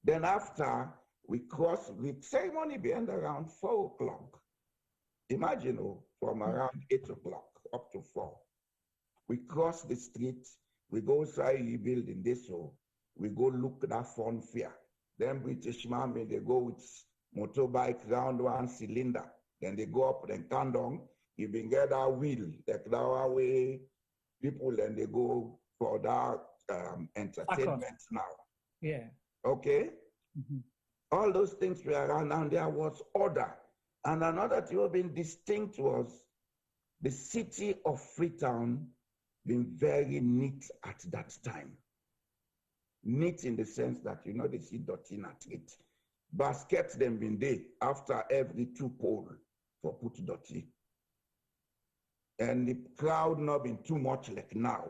Speaker 17: Then after we cross, the ceremony be end around 4 o'clock. Imagine, from around 8 o'clock up to 4. We cross the street, we go inside the building this, so we go look at that fun fair. Then British man, they go with motorbike round 1 cylinder. Then they go up, then come down, you can get that wheel, like that way people, then they go for that entertainment now.
Speaker 10: Yeah.
Speaker 17: Okay? All those things were around, and there was order. And another thing that been distinct was the city of Freetown being very neat at that time. Neat in the sense that, you know, they see dirty in at it. Baskets them been there after every 2 pole for put dirty. And the crowd not been too much like now.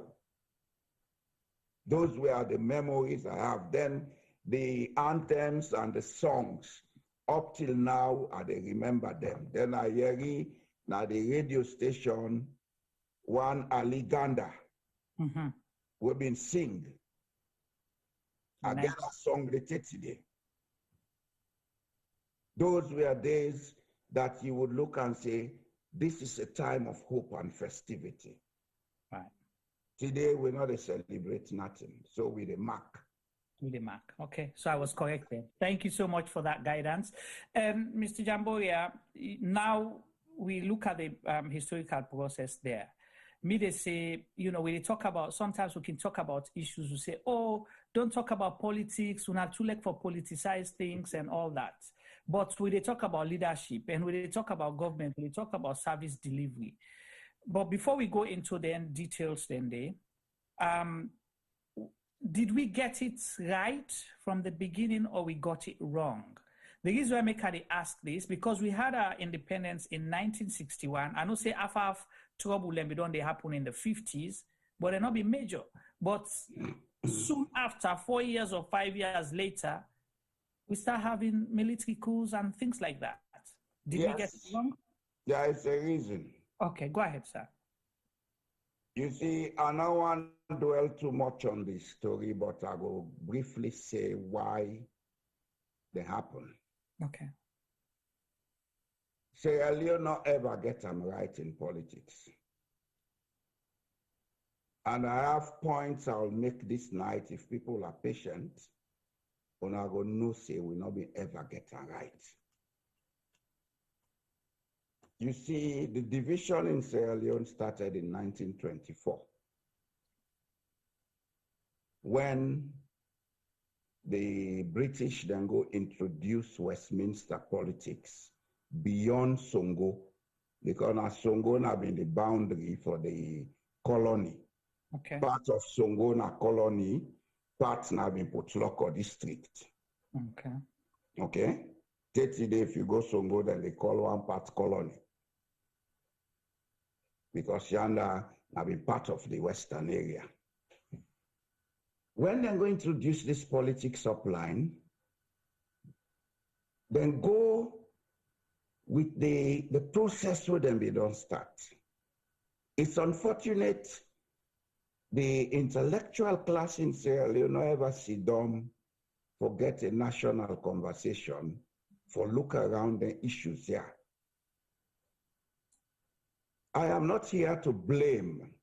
Speaker 17: Those were the memories I have. Then the anthems and the songs, up till now, I remember them. Then I hear now the radio station one Ali Ganda, we've been sing. Again, a song related today. Those were days that you would look and say, this is a time of hope and festivity.
Speaker 10: Right.
Speaker 17: Today, we're not celebrate nothing, so we're the mark.
Speaker 10: With the mark. Okay, so I was correct there. Thank you so much for that guidance. Mr. Jamboria, now we look at the historical process there. Me, they say, you know, when they talk about, sometimes we can talk about issues, we say, oh, don't talk about politics, we're not too late for politicized things and all that. But when they talk about leadership and when they talk about government, when they talk about service delivery. But before we go into the details did we get it right from the beginning or we got it wrong? The reason why I make ask this, because we had our independence in 1961. I know say half trouble and don't they happen in the 50s, but they're not be major. But soon after, 4 years or 5 years later, we start having military coups and things like that. Did we get it wrong?
Speaker 17: There is a reason.
Speaker 10: Okay, go ahead, sir.
Speaker 17: You see, I don't want to dwell too much on this story, but I will briefly say why they happen.
Speaker 10: Okay.
Speaker 17: Sierra Leone not ever get them right in politics. And I have points I'll make this night if people are patient, and I go no say we not be ever get them right. You see, the division in Sierra Leone started in 1924 when the British then go introduce Westminster politics beyond Songo, because now Songo now been the boundary for the colony.
Speaker 10: Okay.
Speaker 17: Part of Songo na colony, part now been Potloko district.
Speaker 10: Okay.
Speaker 17: Okay? 30 days if you go Songo, then they call one part colony. Because Yanda have been part of the Western area. When they're going to introduce this politics upline, then go with the process where then they don't start. It's unfortunate the intellectual class in Sierra Leone ever sit down, forget a national conversation, for look around the issues here. I am not here to blame.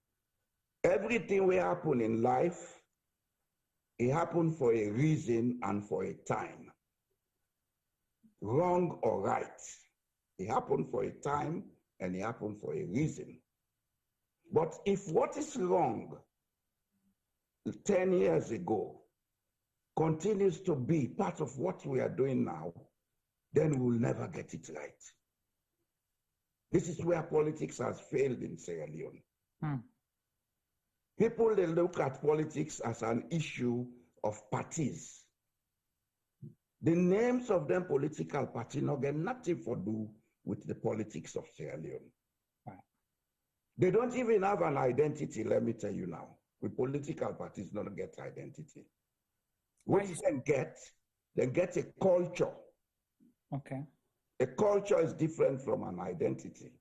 Speaker 17: Everything will happen in life, it happened for a reason and for a time. Wrong or right. It happened for a time and it happened for a reason. But if what is wrong 10 years ago continues to be part of what we are doing now, then we'll never get it right. This is where politics has failed in Sierra Leone. People, they look at politics as an issue of parties. The names of them political parties not get nothing to do with the politics of Sierra Leone.
Speaker 10: Right.
Speaker 17: They don't even have an identity, let me tell you now. With political parties, don't get identity. What they get a culture.
Speaker 10: Okay.
Speaker 17: A culture is different from an identity.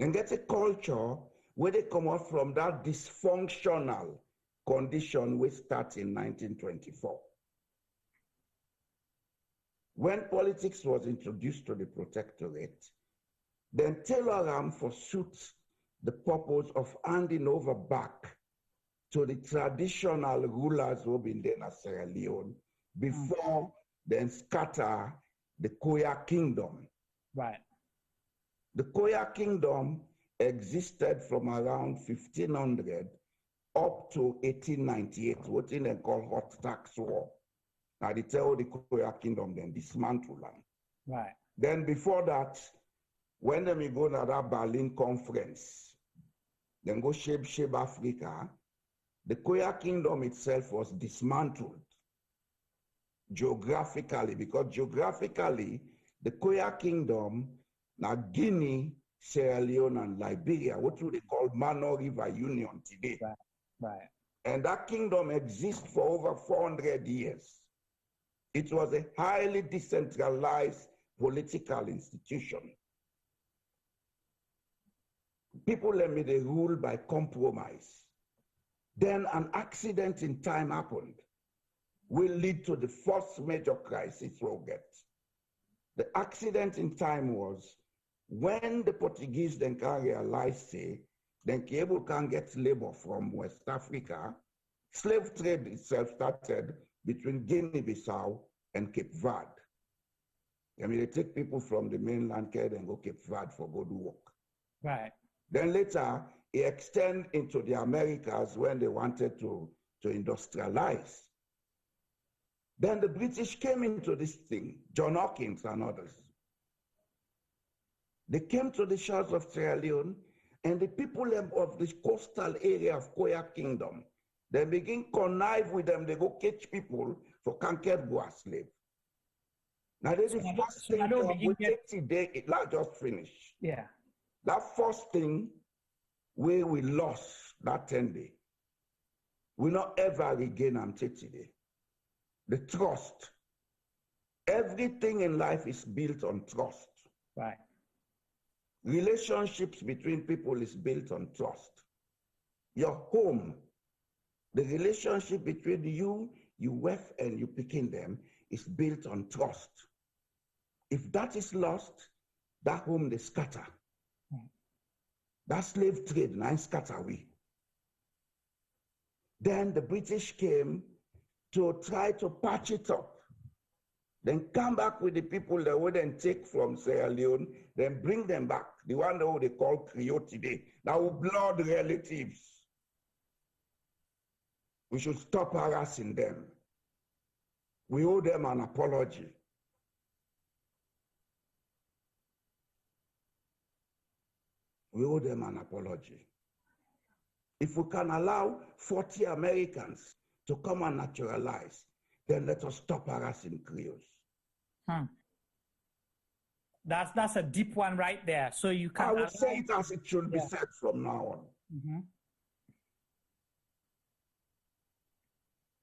Speaker 17: And get a culture where they come out from that dysfunctional condition we start in 1924. When politics was introduced to the protectorate, then Taylor for suit the purpose of handing over back to the traditional rulers who have been there in Sierra Leone before then scatter the Koya Kingdom.
Speaker 10: Right.
Speaker 17: The Koya Kingdom existed from around 1500 up to 1898, what they call Hot Tax War. Now they tell the Koya Kingdom then dismantle them.
Speaker 10: Right.
Speaker 17: Then before that, when they go to that Berlin conference, then go shape Africa, the Koya Kingdom itself was dismantled geographically, because geographically, the Koya Kingdom, now Guinea, Sierra Leone, and Liberia, what do they call Mano River Union today?
Speaker 10: Right. Right.
Speaker 17: And that kingdom exists for over 400 years. It was a highly decentralized political institution. People let me they rule by compromise. Then an accident in time happened, will lead to the first major crisis we'll get. The accident in time was when the Portuguese then can realize, say, then Cable can get labor from West Africa. Slave trade itself started between Guinea-Bissau and Cape Verde. I mean, they take people from the mainland care and go Cape Verde for good work.
Speaker 10: Right.
Speaker 17: Then later, it extended into the Americas when they wanted to industrialize. Then the British came into this thing, John Hawkins and others. They came to the shores of Sierra Leone, and the people of the coastal area of Koya Kingdom, they begin connive with them, they go catch people for conquered Boer slave. Now, this is the first thing we take today, it not just finish.
Speaker 10: Yeah.
Speaker 17: That first thing where we lost that 10 days, we not ever regain them today. The trust. Everything in life is built on trust.
Speaker 10: Right.
Speaker 17: Relationships between people is built on trust. Your home, the relationship between you, your wife, and you picking them is built on trust. If that is lost, that home they scatter. That slave trade, now scatter we. Then the British came to try to patch it up. Then come back with the people that wouldn't take from Sierra Leone, then bring them back. The one that they call Creole today. Now blood relatives. We should stop harassing them. We owe them an apology. We owe them an apology. If we can allow 40 Americans to come and naturalize, then let us stop harassing Creoles.
Speaker 10: That's a deep one right there. So you can.
Speaker 17: I will say it as it should be said from now on.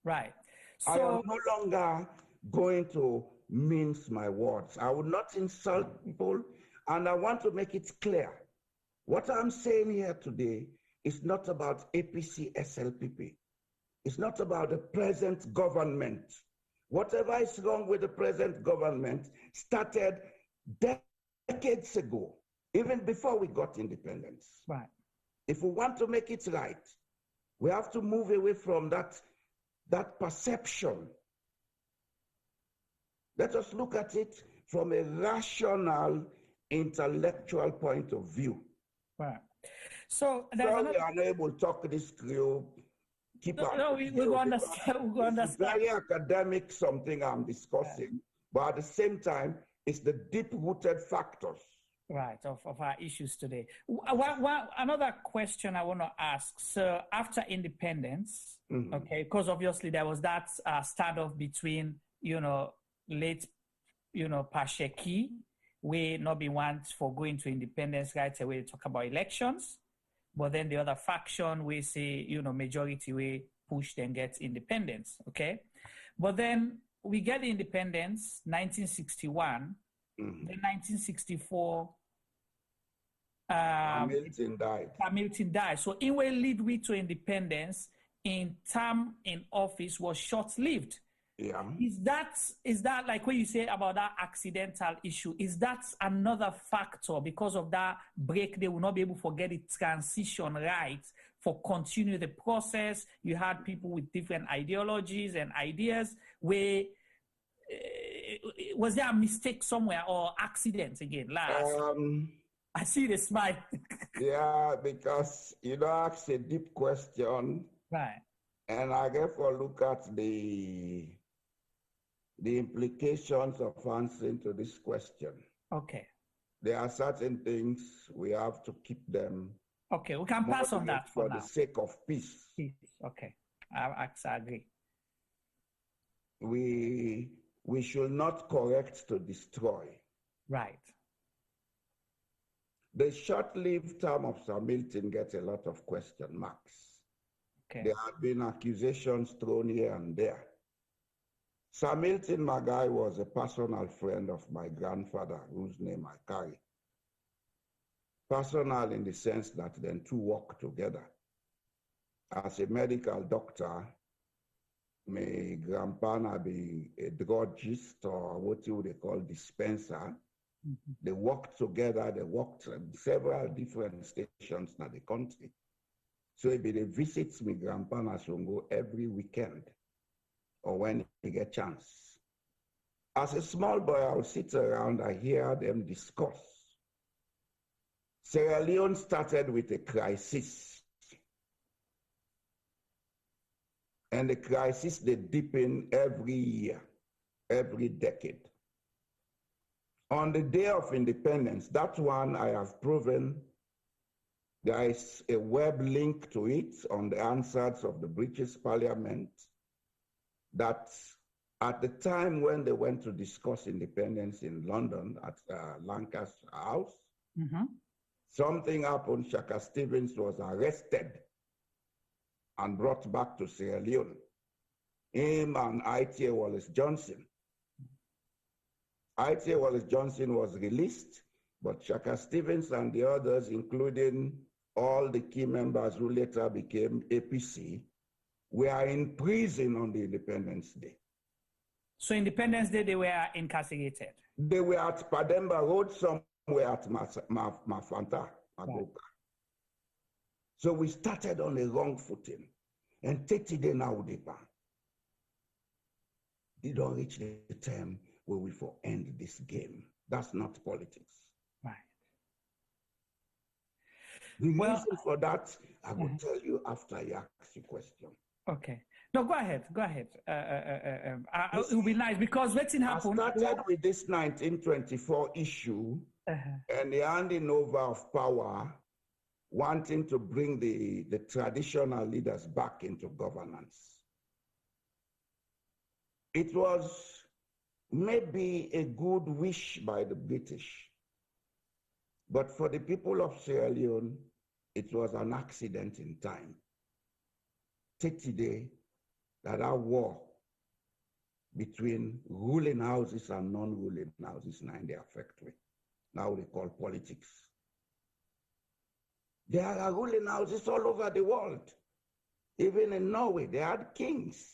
Speaker 10: Right.
Speaker 17: So, I am no longer going to mince my words. I will not insult people, and I want to make it clear. What I'm saying here today is not about APC SLPP. It's not about the present government. Whatever is wrong with the present government started decades ago, even before we got independence.
Speaker 10: Right.
Speaker 17: If we want to make it right, we have to move away from that perception. Let us look at it from a rational, intellectual point of view.
Speaker 10: Right. So
Speaker 17: we are unable to talk this Creole. Keep on.
Speaker 10: No, we understand. We understand.
Speaker 17: It's very academic, something I'm discussing, but at the same time, it's the deep-rooted factors.
Speaker 10: Right, of our issues today. Another question I want to ask. So after independence, okay, because obviously there was that standoff between, late, Pasheki, we not be want for going to independence right away to talk about elections, but then the other faction we say, majority we push and get independence, okay? But then we get independence, 1961, then 1964,
Speaker 17: Hamilton died.
Speaker 10: Hamilton died. So in way lead we to independence, in term in office was short-lived.
Speaker 17: Yeah.
Speaker 10: Is that like what you say about that accidental issue? Is that another factor because of that break? They will not be able to get the transition right for continue the process. You had people with different ideologies and ideas. Where was there a mistake somewhere or accident again? I see the smile.
Speaker 17: Yeah, because you ask a deep question,
Speaker 10: right?
Speaker 17: And I therefore look at the implications of answering to this question.
Speaker 10: Okay.
Speaker 17: There are certain things we have to keep them.
Speaker 10: Okay, we can pass on that
Speaker 17: for the sake of peace.
Speaker 10: Peace. Okay, I agree.
Speaker 17: We should not correct to destroy.
Speaker 10: Right.
Speaker 17: The short-lived term of Sir Milton gets a lot of question marks.
Speaker 10: Okay.
Speaker 17: There have been accusations thrown here and there. Sir Milton Magai was a personal friend of my grandfather, whose name I carry. Personal in the sense that then two work together. As a medical doctor, my grandpa be a druggist or what you would call dispenser. They worked together, they worked at several different stations in the country. So he visits me grandpa Nashongo every weekend or when he get chance. As a small boy, I would sit around, I hear them discuss. Sierra Leone started with a crisis. And the crisis, they deepen every year, every decade. On the day of independence, that one I have proven there is a web link to it on the answers of the British Parliament that at the time when they went to discuss independence in London at Lancaster House, something happened. Shaka Stevens was arrested and brought back to Sierra Leone. Him and I.T.A. Wallace Johnson. I.T.A. Wallace Johnson was released, but Shaka Stevens and the others, including all the key members who later became APC, were in prison on the Independence Day.
Speaker 10: So Independence Day, they were incarcerated?
Speaker 17: They were at Pademba Road, some were at Mafanta, Magoka. So we started on a wrong footing. And 30 days now, they don't reach the time where we for end this game. That's not politics.
Speaker 10: Right.
Speaker 17: The reason for that, I will tell you after you ask the question.
Speaker 10: Okay. No, go ahead. Go ahead. It will be nice because what's happened.
Speaker 17: I started with this 1924 issue and the handing over of power, wanting to bring the traditional leaders back into governance. It was maybe a good wish by the British, but for the people of Sierra Leone, it was an accident in time. 30 days that our war between ruling houses and non-ruling houses now in their factory. Now they call politics. There are ruling houses all over the world. Even in Norway, they had kings.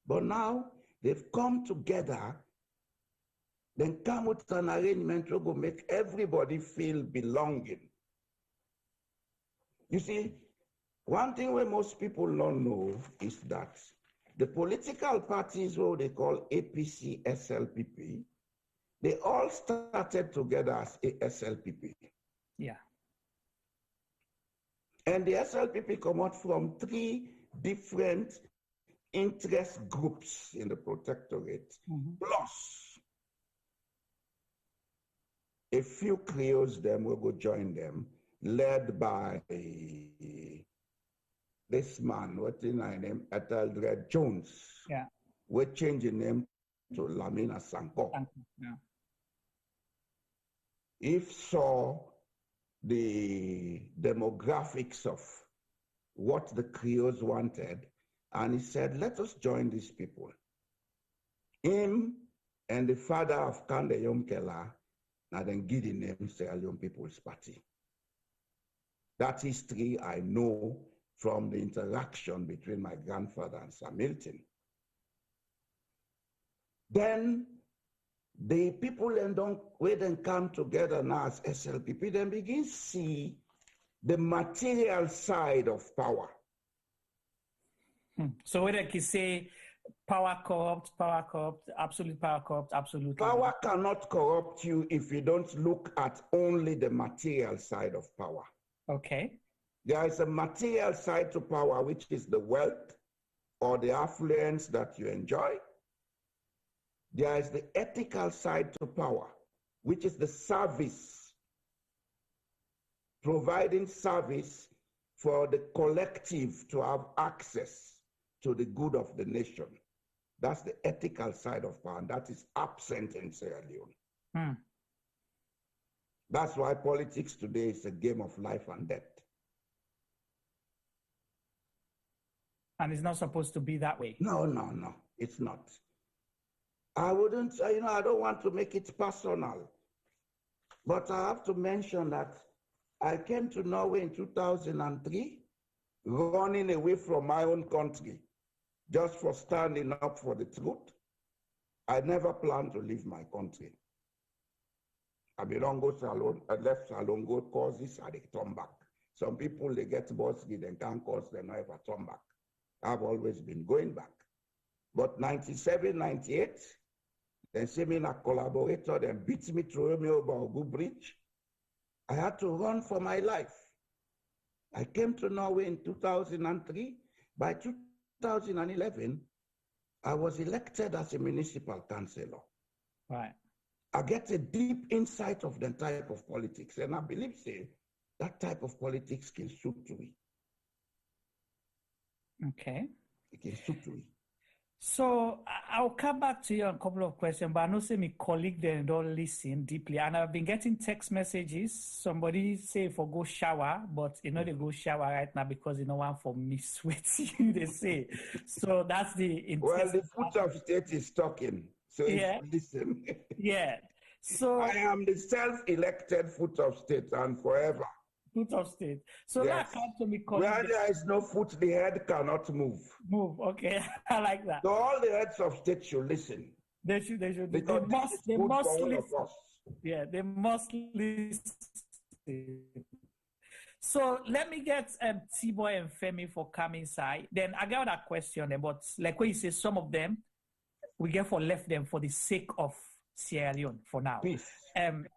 Speaker 17: But now they've come together, then come with an arrangement that will make everybody feel belonging. You see, one thing where most people don't know is that the political parties, what they call APC, SLPP, they all started together as a SLPP.
Speaker 10: Yeah.
Speaker 17: And the SLPP come out from 3 different interest groups in the protectorate, plus a few Creoles them will go join them, led by this man, what's his name, Ethelred Jones.
Speaker 10: Yeah.
Speaker 17: We're changing name to Lamina Sanko.
Speaker 10: Yeah.
Speaker 17: If saw the demographics of what the Creoles wanted, and he said, let us join these people. Him and the father of Kande Yomkela, now then give the name Sierra Leone People's Party. That history I know from the interaction between my grandfather and Sir Milton. Then the people then come together now as SLPP, then begin to see the material side of power.
Speaker 10: So whether you say power corrupt, absolute power corrupt, absolute.
Speaker 17: Power cannot corrupt you if you don't look at only the material side of power.
Speaker 10: Okay.
Speaker 17: There is a material side to power, which is the wealth or the affluence that you enjoy. There is the ethical side to power, which is the service, providing service for the collective to have access to the good of the nation. That's the ethical side of power, and that is absent in Sierra Leone. That's why politics today is a game of life and death.
Speaker 10: And it's not supposed to be that way.
Speaker 17: No, it's not. I wouldn't, I don't want to make it personal, but I have to mention that I came to Norway in 2003, running away from my own country, just for standing up for the truth. I never planned to leave my country. I belong to Salon, I left Salon, go causes, and they turn back. Some people, they get busted, they can't cause, they never turn back. I've always been going back. But 97, 98, they see me in a collaborator, they beat me through me over a good bridge. I had to run for my life. I came to Norway in 2003. By 2011, I was elected as a municipal councillor.
Speaker 10: Right.
Speaker 17: I get a deep insight of the type of politics, and I believe that type of politics can suit me.
Speaker 10: Okay.
Speaker 17: It can suit me.
Speaker 10: So I'll come back to you on a couple of questions, but I know say my colleague they don't listen deeply, and I've been getting text messages. Somebody say for go shower, but you know they go shower right now because you know one for me sweaty. They say so. That's the
Speaker 17: well. The foot of state is talking, so
Speaker 10: yeah.
Speaker 17: Listen.
Speaker 10: Yeah. So
Speaker 17: I am the self-elected foot of state and forever.
Speaker 10: Foot of state. So
Speaker 17: yes.
Speaker 10: That come to me.
Speaker 17: Where there is no foot, the head cannot move.
Speaker 10: Move. Okay, I like that.
Speaker 17: So all the heads of state should listen.
Speaker 10: They should.
Speaker 17: Because
Speaker 10: they must
Speaker 17: listen.
Speaker 10: Yeah, they must listen. So let me get Tboy and Femi for coming inside. Then I got that question, but like what you say, some of them we get for left them for the sake of Sierra Leone for now.
Speaker 17: Peace.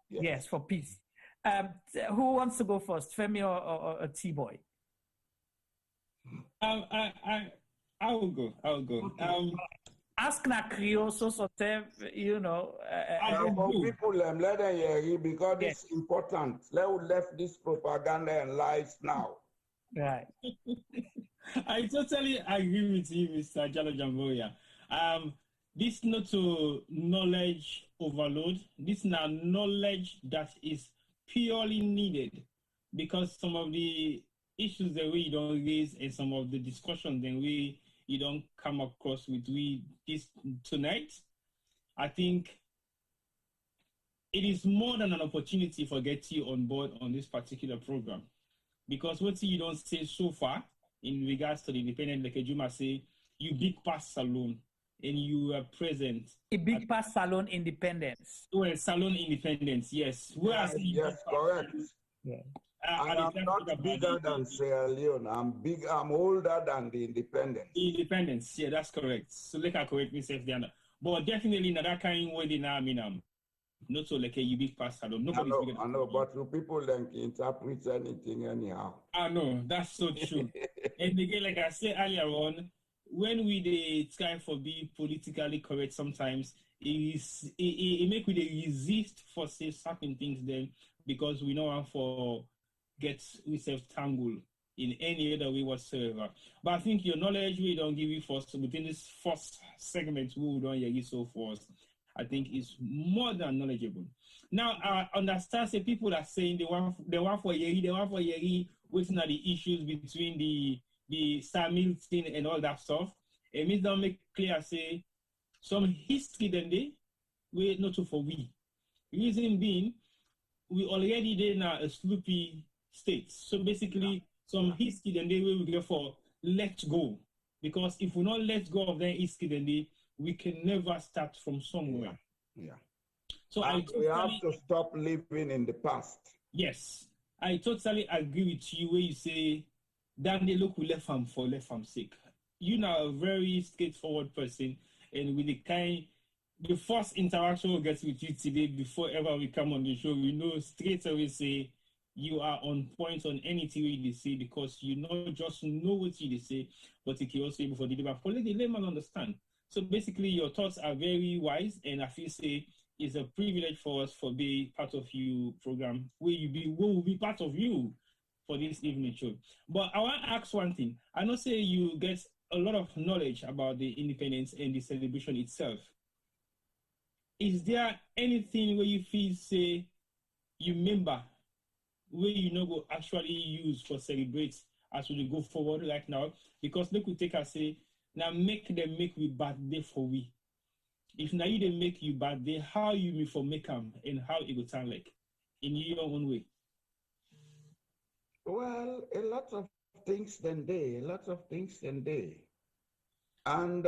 Speaker 10: Yes, for peace. Who wants to go first, Femi or Tboy?
Speaker 2: I will go. Okay.
Speaker 10: Ask na Creole, so you know.
Speaker 17: People let them hear because it's important. Let's left this propaganda and lies now.
Speaker 10: Right.
Speaker 2: I totally agree with you, Mr. Jallo Jamboria. This not to knowledge overload. This now knowledge that is purely needed, because some of the issues that we don't raise and some of the discussions that you don't come across with this tonight, I think it is more than an opportunity for get you on board on this particular program, because what you don't say so far in regards to the independent, like Juma say, you big pass Salone and you are present.
Speaker 10: A big pass Salone independence.
Speaker 2: Well, Salone independence, yes.
Speaker 17: Yes, correct. Yeah. I am not bigger than Sierra Leone. I'm older than the independence.
Speaker 2: Independence, yeah, that's correct. So let me correct myself there. But definitely not that kind of way now, I mean, not so like you big pass Salone.
Speaker 17: I know, but the people then can interpret anything anyhow.
Speaker 2: I know, that's so true. And again, like I said earlier on, when we try for be politically correct, sometimes it make we resist for say certain things then, because we know how for get ourselves tangled in any other way whatsoever. But I think your knowledge we don't give you first within this first segment we don't hear you so first. I think is more than knowledgeable. Now I understand say people are saying they want for Yeri, waiting at the issues between the Samuel thing and all that stuff. It means don't make clear say some history then they we not to for we. Reason being, we already there now a sloopy state. So basically some history then they will go for let go. Because if we not let go of their history then we can never start from somewhere.
Speaker 17: Yeah.
Speaker 2: So
Speaker 17: we have to stop living in the past.
Speaker 2: Yes. I totally agree with you where you say Dan they look left farm for left farm sake. You know a very straightforward person, and with the first interaction we get with you today before ever we come on the show, we know straight away say you are on point on anything you say, because you not just know what you say, but you can also able for deliver for let the layman understand. So basically your thoughts are very wise, and I feel say it's a privilege for us for being part of your program where will be part of you for this evening show. But I want to ask one thing. I know say you get a lot of knowledge about the independence and the celebration itself. Is there anything where you feel say you remember where you know go actually use for celebrate as we go forward right now? Because they could take us say now make we birthday for we. If now you they make you birthday, how you may for make them and how it will sound like in your own way.
Speaker 17: Well, a lot of things then day, a lot of things then day. And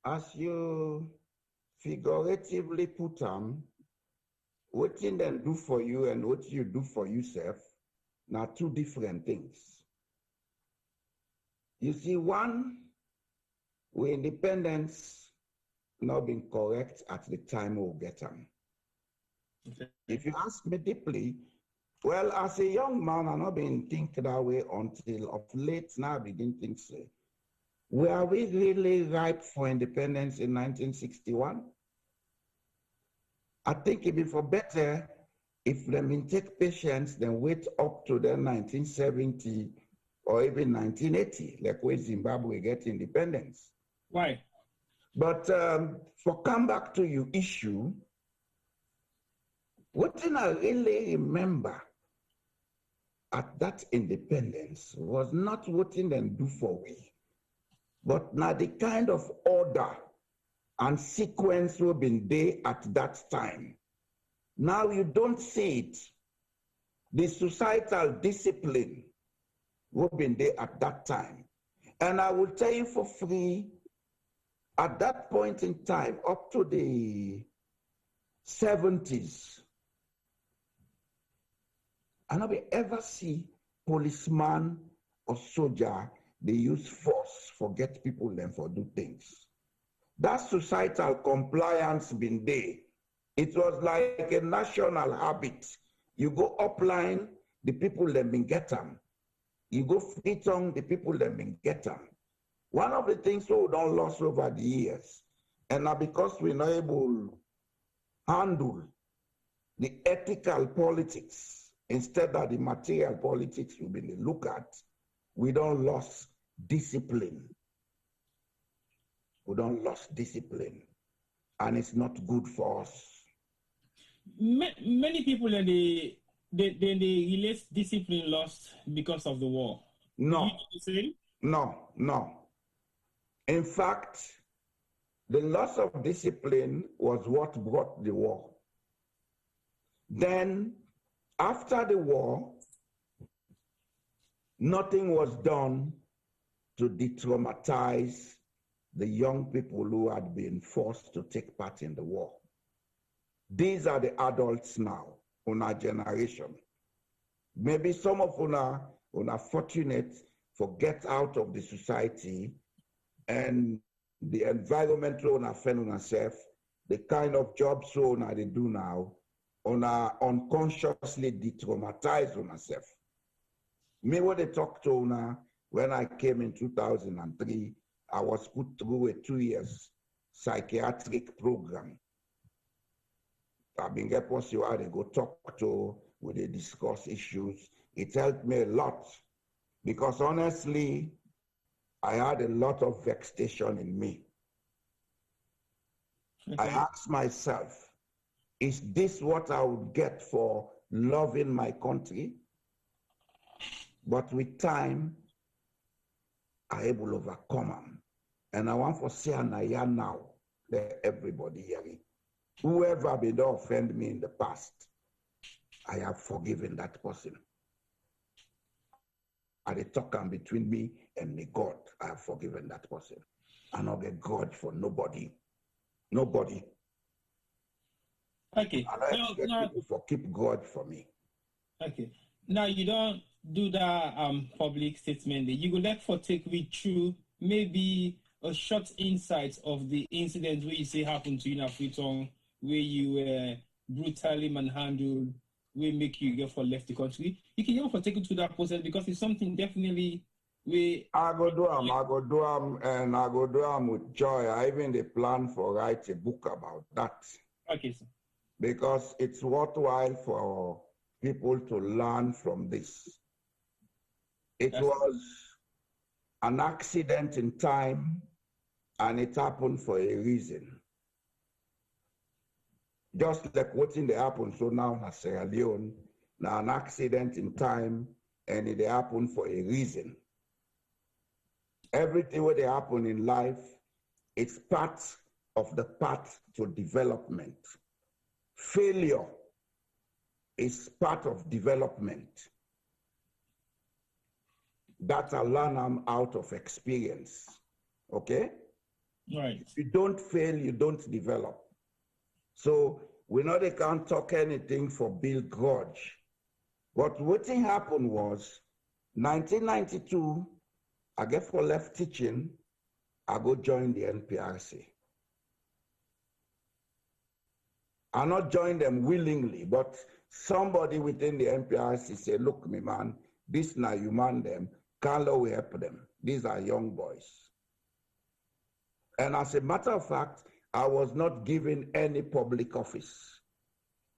Speaker 17: as you figuratively put them, what you then do for you and what you do for yourself, now two different things. You see, one, with independence not being correct at the time we'll get them. Okay. If you ask me deeply, well, as a young man, I've not been thinking that way until of late now I begin to think, say, were we really ripe for independence in 1961? I think it'd be for better if them take patience than wait up to the 1970 or even 1980, like when Zimbabwe get independence.
Speaker 2: Why?
Speaker 17: But for come back to your issue, what did I really remember at that independence was not what in them do for we, but now the kind of order and sequence we've been there at that time. Now you don't see it. The societal discipline we've been there at that time. And I will tell you for free, at that point in time, up to the 70s, I never ever see policeman or soldier, they use force for get people them for do things. That societal compliance been there. It was like a national habit. You go upline, the people them been get them. You go free tongue, the people them been get them. One of the things we don't lost over the years, and now because we're not able to handle the ethical politics instead of the material politics we've been look at, we don't lost discipline. We don't lost discipline, and it's not good for us.
Speaker 2: Many people they relate discipline lost because of the war.
Speaker 17: No, no. In fact, the loss of discipline was what brought the war. Then, after the war, nothing was done to de-traumatize the young people who had been forced to take part in the war. These are the adults now, on our generation. Maybe some of una fortunate for get out of the society and the environment una fend on herself, the kind of jobs una they do now, una unconsciously de-traumatize on herself. Me what they talk to una when I came in 2003, I was put through a 2 years psychiatric program. I've been get possible they go talk to with they discuss issues. It helped me a lot because honestly, I had a lot of vexation in me. Okay. I asked myself, is this what I would get for loving my country? But with time, I able to overcome them. And I want to say now, let everybody hear it. Whoever been offend me in the past, I have forgiven that person. At the talk between me and me God, I have forgiven that person. I don't get grudge for nobody. Nobody.
Speaker 2: Okay.
Speaker 17: I don't expect people for keep grudge for me.
Speaker 2: Okay. Now you don't do that public statement. You would like for take me through maybe a short insight of the incident where you say happened to you in Afriton, where you were brutally manhandled, where make you get for left the country. You can even for take it to that process because it's something definitely where
Speaker 17: I go do them, and I go do them with joy. I even the plan for write a book about that.
Speaker 2: Okay, sir.
Speaker 17: Because it's worthwhile for people to learn from this. It was an accident in time, and it happened for a reason. Just like what's in the happen, so now in Sierra Leone, now an accident in time, and it happened for a reason. Everything what happen in life, it's part of the path to development. Failure is part of development. That I learn out of experience. Okay?
Speaker 2: Right.
Speaker 17: If you don't fail, you don't develop. So we know they can't talk anything for build grudge. But what happened was 1992, I get for left teaching, I go join the NPRC. I not join them willingly, but somebody within the NPRC say, look, me man, this now you man them, can't we help them? These are young boys. And as a matter of fact, I was not given any public office.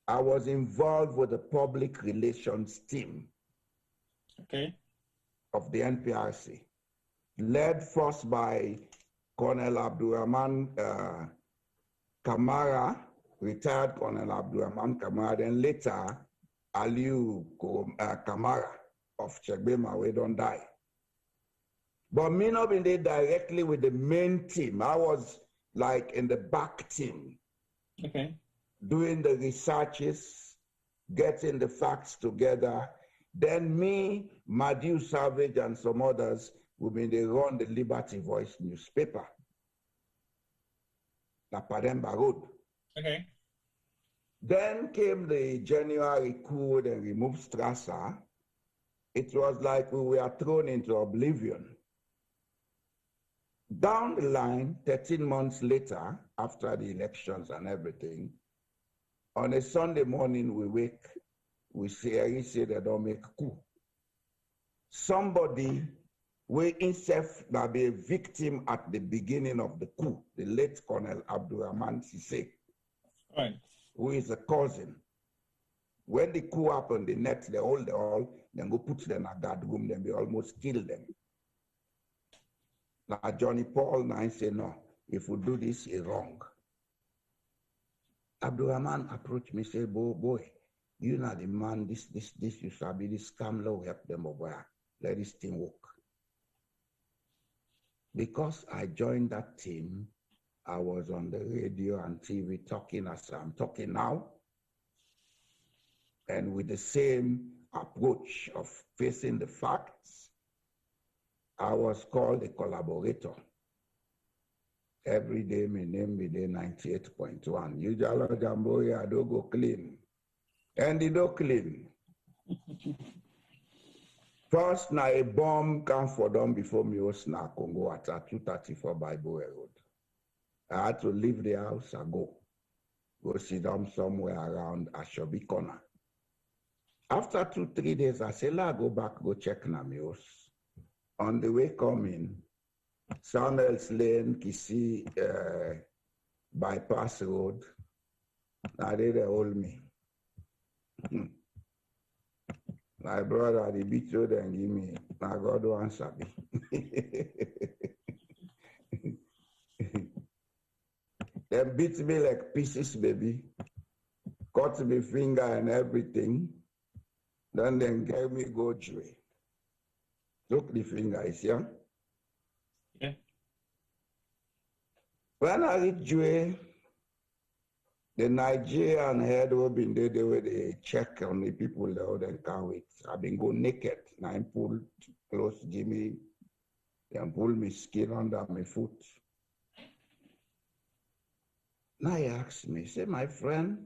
Speaker 17: I was involved with the public relations team of the NPRC, led first by Colonel Abdurrahman Kamara, retired Colonel Abdurrahman Kamara, then later Aliu Kamara of Chegbema, we don't die. But me not been there directly with the main team. I was like in the back team. Doing the researches, getting the facts together. Then me, Madiu Savage, and some others will be they run the Liberty Voice newspaper. La Pademba Road. Then came the January coup and removed Strasser. It was like we were thrown into oblivion. Down the line, 13 months later, after the elections and everything, on a Sunday morning, we wake, we say they don't make coup. Somebody will himself be a victim at the beginning of the coup, the late Colonel Abdurrahman Sisay, who is a cousin. When the coup happened, the next, they all, then go put them in a guard room, then we almost kill them. Now Johnny Paul now say, no, if we do this, it's wrong. Abdurrahman approached me, say, boy, you know the man, this, you shall be this scam law, help them over. Let this thing work. Because I joined that team, I was on the radio and TV talking as I'm talking now. And with the same approach of facing the facts, I was called a collaborator. Every day, my name be there 98.1. You Jallo Jamboria, do go clean. And they do clean. First, na a bomb come for them before me was na Congo at 234 by Boye Road. I had to leave the house and go sit down somewhere around Ashobi Corner. After 2-3 days, I said, I go back, go check na me house. On the way coming, Samuel's Lane, Kisi, bypass road. Now they hold me. My brother, the beat road and give me. My God don't answer me. They beat me like pieces, baby. Cut me finger and everything. Then they gave me go Joy. Look the finger, is here.
Speaker 2: Yeah.
Speaker 17: When I reach Joy, the Nigerian head will be there, they check on the people there, they can't wait. I've been go naked. Now I pull close Jimmy, and pull me skin under my foot. Now he asked me, say, my friend,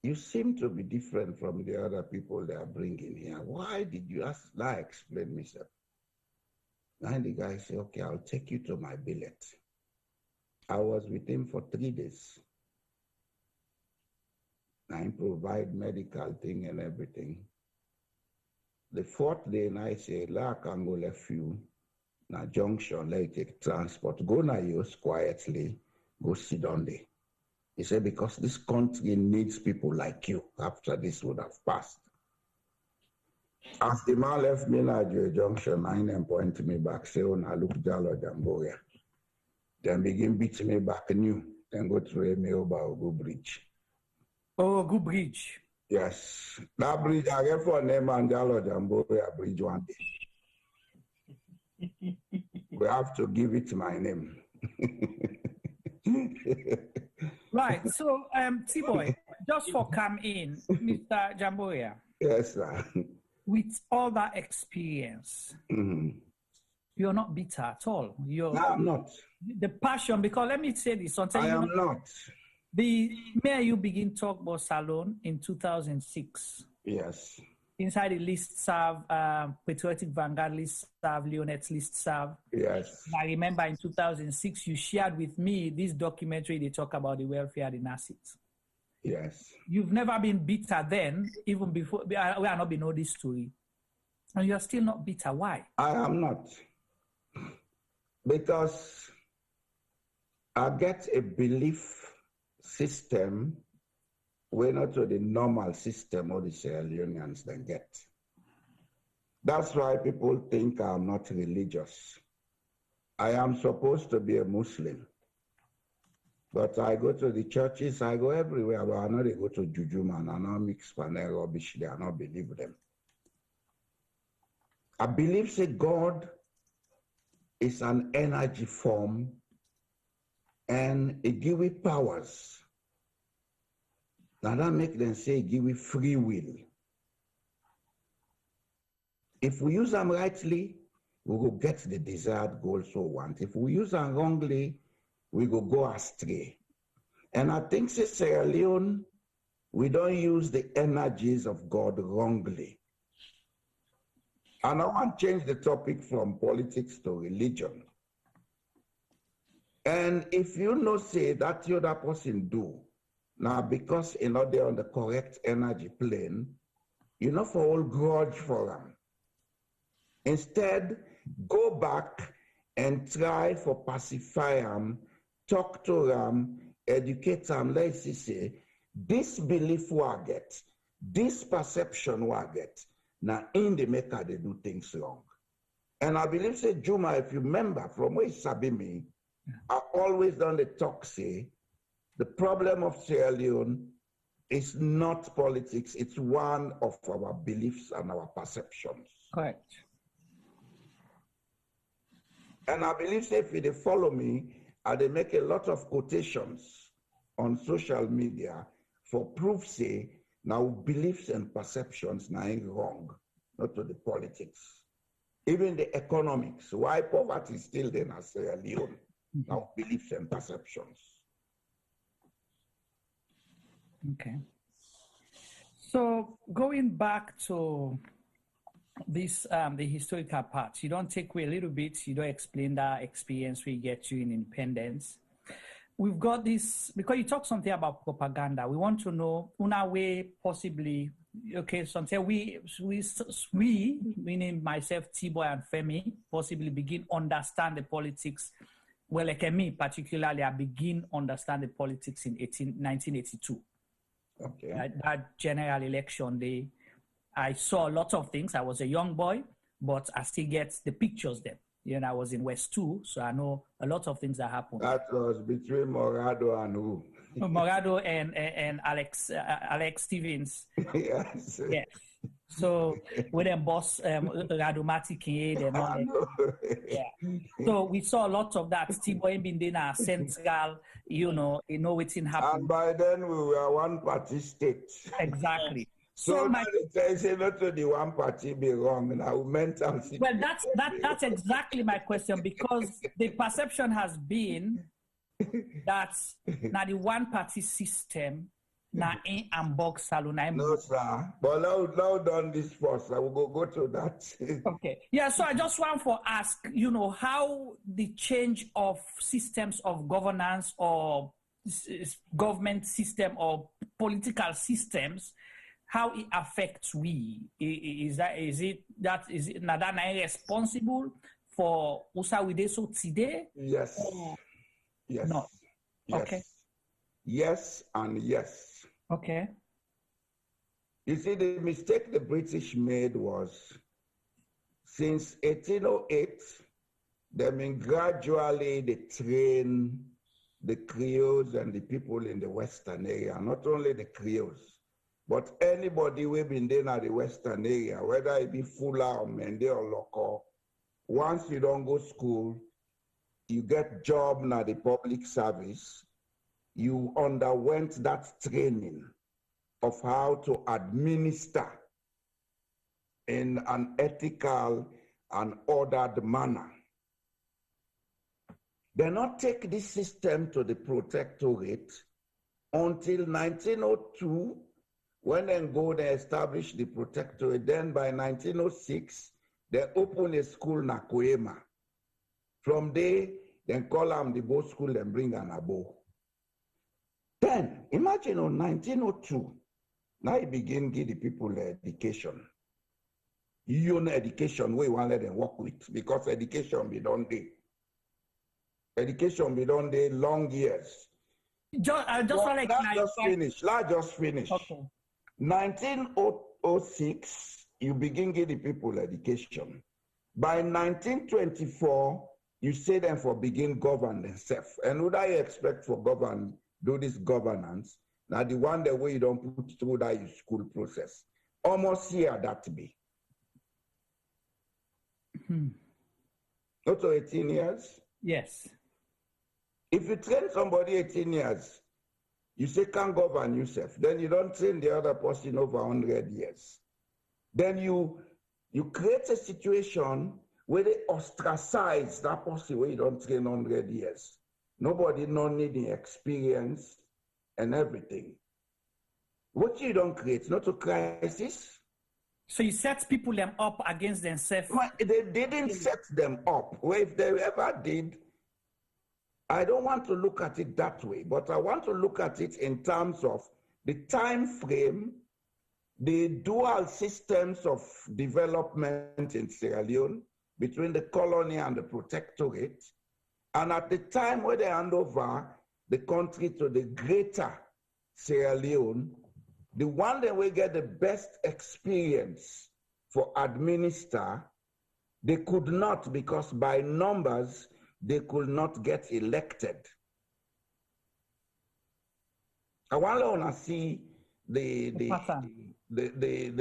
Speaker 17: you seem to be different from the other people they are bringing here. Why did you ask? Now I explain myself. Now the guy said, okay, I'll take you to my billet. I was with him for 3 days. I provide medical thing and everything. The 4th day, I say, I can go left you. Now junction, let you take transport. Go now use quietly. Go sit down there. He said, because this country needs people like you after this would have passed. As the man left me at your junction, I then point me back, say, oh, now look, Jallo Jamboria. Then begin beat me back new. Then go through me over Ogo Bridge.
Speaker 10: Oh, good bridge.
Speaker 17: Yes. That bridge, I get for name and Jallo Jamboria Bridge one day. We have to give it my name.
Speaker 10: Right. So, Tboy, just for come in, Mr. Jamboria.
Speaker 17: Yes, sir.
Speaker 10: with all that experience, you're not bitter at all.
Speaker 17: No, I'm not.
Speaker 10: The passion, because let me say this.
Speaker 17: I am not.
Speaker 10: May you begin talk about Salon in 2006.
Speaker 17: Yes.
Speaker 10: Inside the list serve, Patriotic Vanguard list serve, Leonet's list serve.
Speaker 17: Yes.
Speaker 10: I remember in 2006, you shared with me this documentary, they talk about the welfare of the Nazis.
Speaker 17: Yes.
Speaker 10: You've never been bitter then, even before, we are not been know this story. And you're still not bitter. Why?
Speaker 17: I am not. Because I get a belief system we're not to the normal system of the Sierra Leoneans they get. That's why people think I'm not religious. I am supposed to be a Muslim. But I go to the churches, I go everywhere, but I know they go to Jujuma and I know mix panel rubbish there, I don't believe them. I believe that God is an energy form and it gives we powers. Now that make them say give we free will. If we use them rightly, we will get the desired goals we want. If we use them wrongly, we will go astray. And I think Sierra Leone, we don't use the energies of God wrongly. And I want to change the topic from politics to religion. And if you know, say that the other person do, now because you know they're on the correct energy plane, you know for all grudge for them. Instead, go back and try for pacify them, talk to them, educate them, let's say, this belief we get, this perception we get, now in the maker they do things wrong. And I believe, say, Juma, if you remember from where Sabi me, I always done the talk, say, the problem of Sierra Leone is not politics, it's one of our beliefs and our perceptions.
Speaker 10: Correct.
Speaker 17: And I believe, say, if they follow me, they make a lot of quotations on social media for proof, say, now beliefs and perceptions now ain't wrong, not to the politics. Even the economics, why poverty is still there in Sierra Leone, now beliefs and perceptions.
Speaker 10: Okay. So going back to this, the historical part, you don't take away a little bit, you don't explain that experience we get you in independence. We've got this, because you talk something about propaganda, we want to know, una way possibly, okay, something we, meaning myself, Tboy and Femi, possibly begin understand the politics. Well, like me particularly, I begin understand the politics in 1982.
Speaker 17: Okay.
Speaker 10: That general election day, I saw a lot of things. I was a young boy, but I still get the pictures then. You know, I was in West 2, so I know a lot of things that happened.
Speaker 17: That was between Morado and who?
Speaker 10: Morado and Alex Stevens.
Speaker 17: Yes.
Speaker 10: Yeah. So with them boss Radomati and all that. Yeah. So we saw a lot of that. Tboy been in our Senegal, you know what's happened.
Speaker 17: And by then we were one party state.
Speaker 10: Exactly.
Speaker 17: So now they say not to the one party be wrong now.
Speaker 10: Well, that's exactly my question, because the perception has been that now the one party system now in Ambog Salon.
Speaker 17: No, sir. But now done this first. I will go to that.
Speaker 10: Okay. Yeah, so I just want to ask, you know, how the change of systems of governance or government system or political systems, how it affects we? Is it Nadana responsible for Usa Wideso today?
Speaker 17: Yes. Yes.
Speaker 10: No.
Speaker 17: Yes.
Speaker 10: Okay.
Speaker 17: Yes and yes.
Speaker 10: Okay.
Speaker 17: You see, the mistake the British made was, since 1808, they been gradually they train the Creoles and the people in the Western area, not only the Creoles, but anybody who been there in the Western area, whether it be Fula or Mende or local, once you don't go school, you get job in the public service, you underwent that training of how to administer in an ethical and ordered manner. They not take this system to the protectorate until 1902, when they go, they establish the protectorate. Then by 1906, they open a school in Koema. From there, they call them the boat school and bring an abo. Then, imagine on 1902, now you begin to give the people education. You know education, we want to let them work with, because education be done day. Education be done day long years.
Speaker 10: Let's
Speaker 17: just finish.
Speaker 10: Okay.
Speaker 17: 1906, you begin to give the people education. By 1924, you say them for begin govern themselves. And what I expect for do this governance, now the one that way you don't put through that school process. Almost here that be. Not to 18 years?
Speaker 10: Yes.
Speaker 17: If you train somebody 18 years, you say can't govern yourself, then you don't train the other person over 100 years. Then you create a situation where they ostracize that person where you don't train 100 years. Nobody no need the experience and everything. What you don't create, not a crisis.
Speaker 10: So you set people them up against themselves?
Speaker 17: Well, they didn't set them up. Well, if they ever did, I don't want to look at it that way, but I want to look at it in terms of the time frame, the dual systems of development in Sierra Leone between the colony and the protectorate, and at the time where they hand over the country to the greater Sierra Leone, the one that will get the best experience for administer, they could not, because by numbers, they could not get elected. I want to see the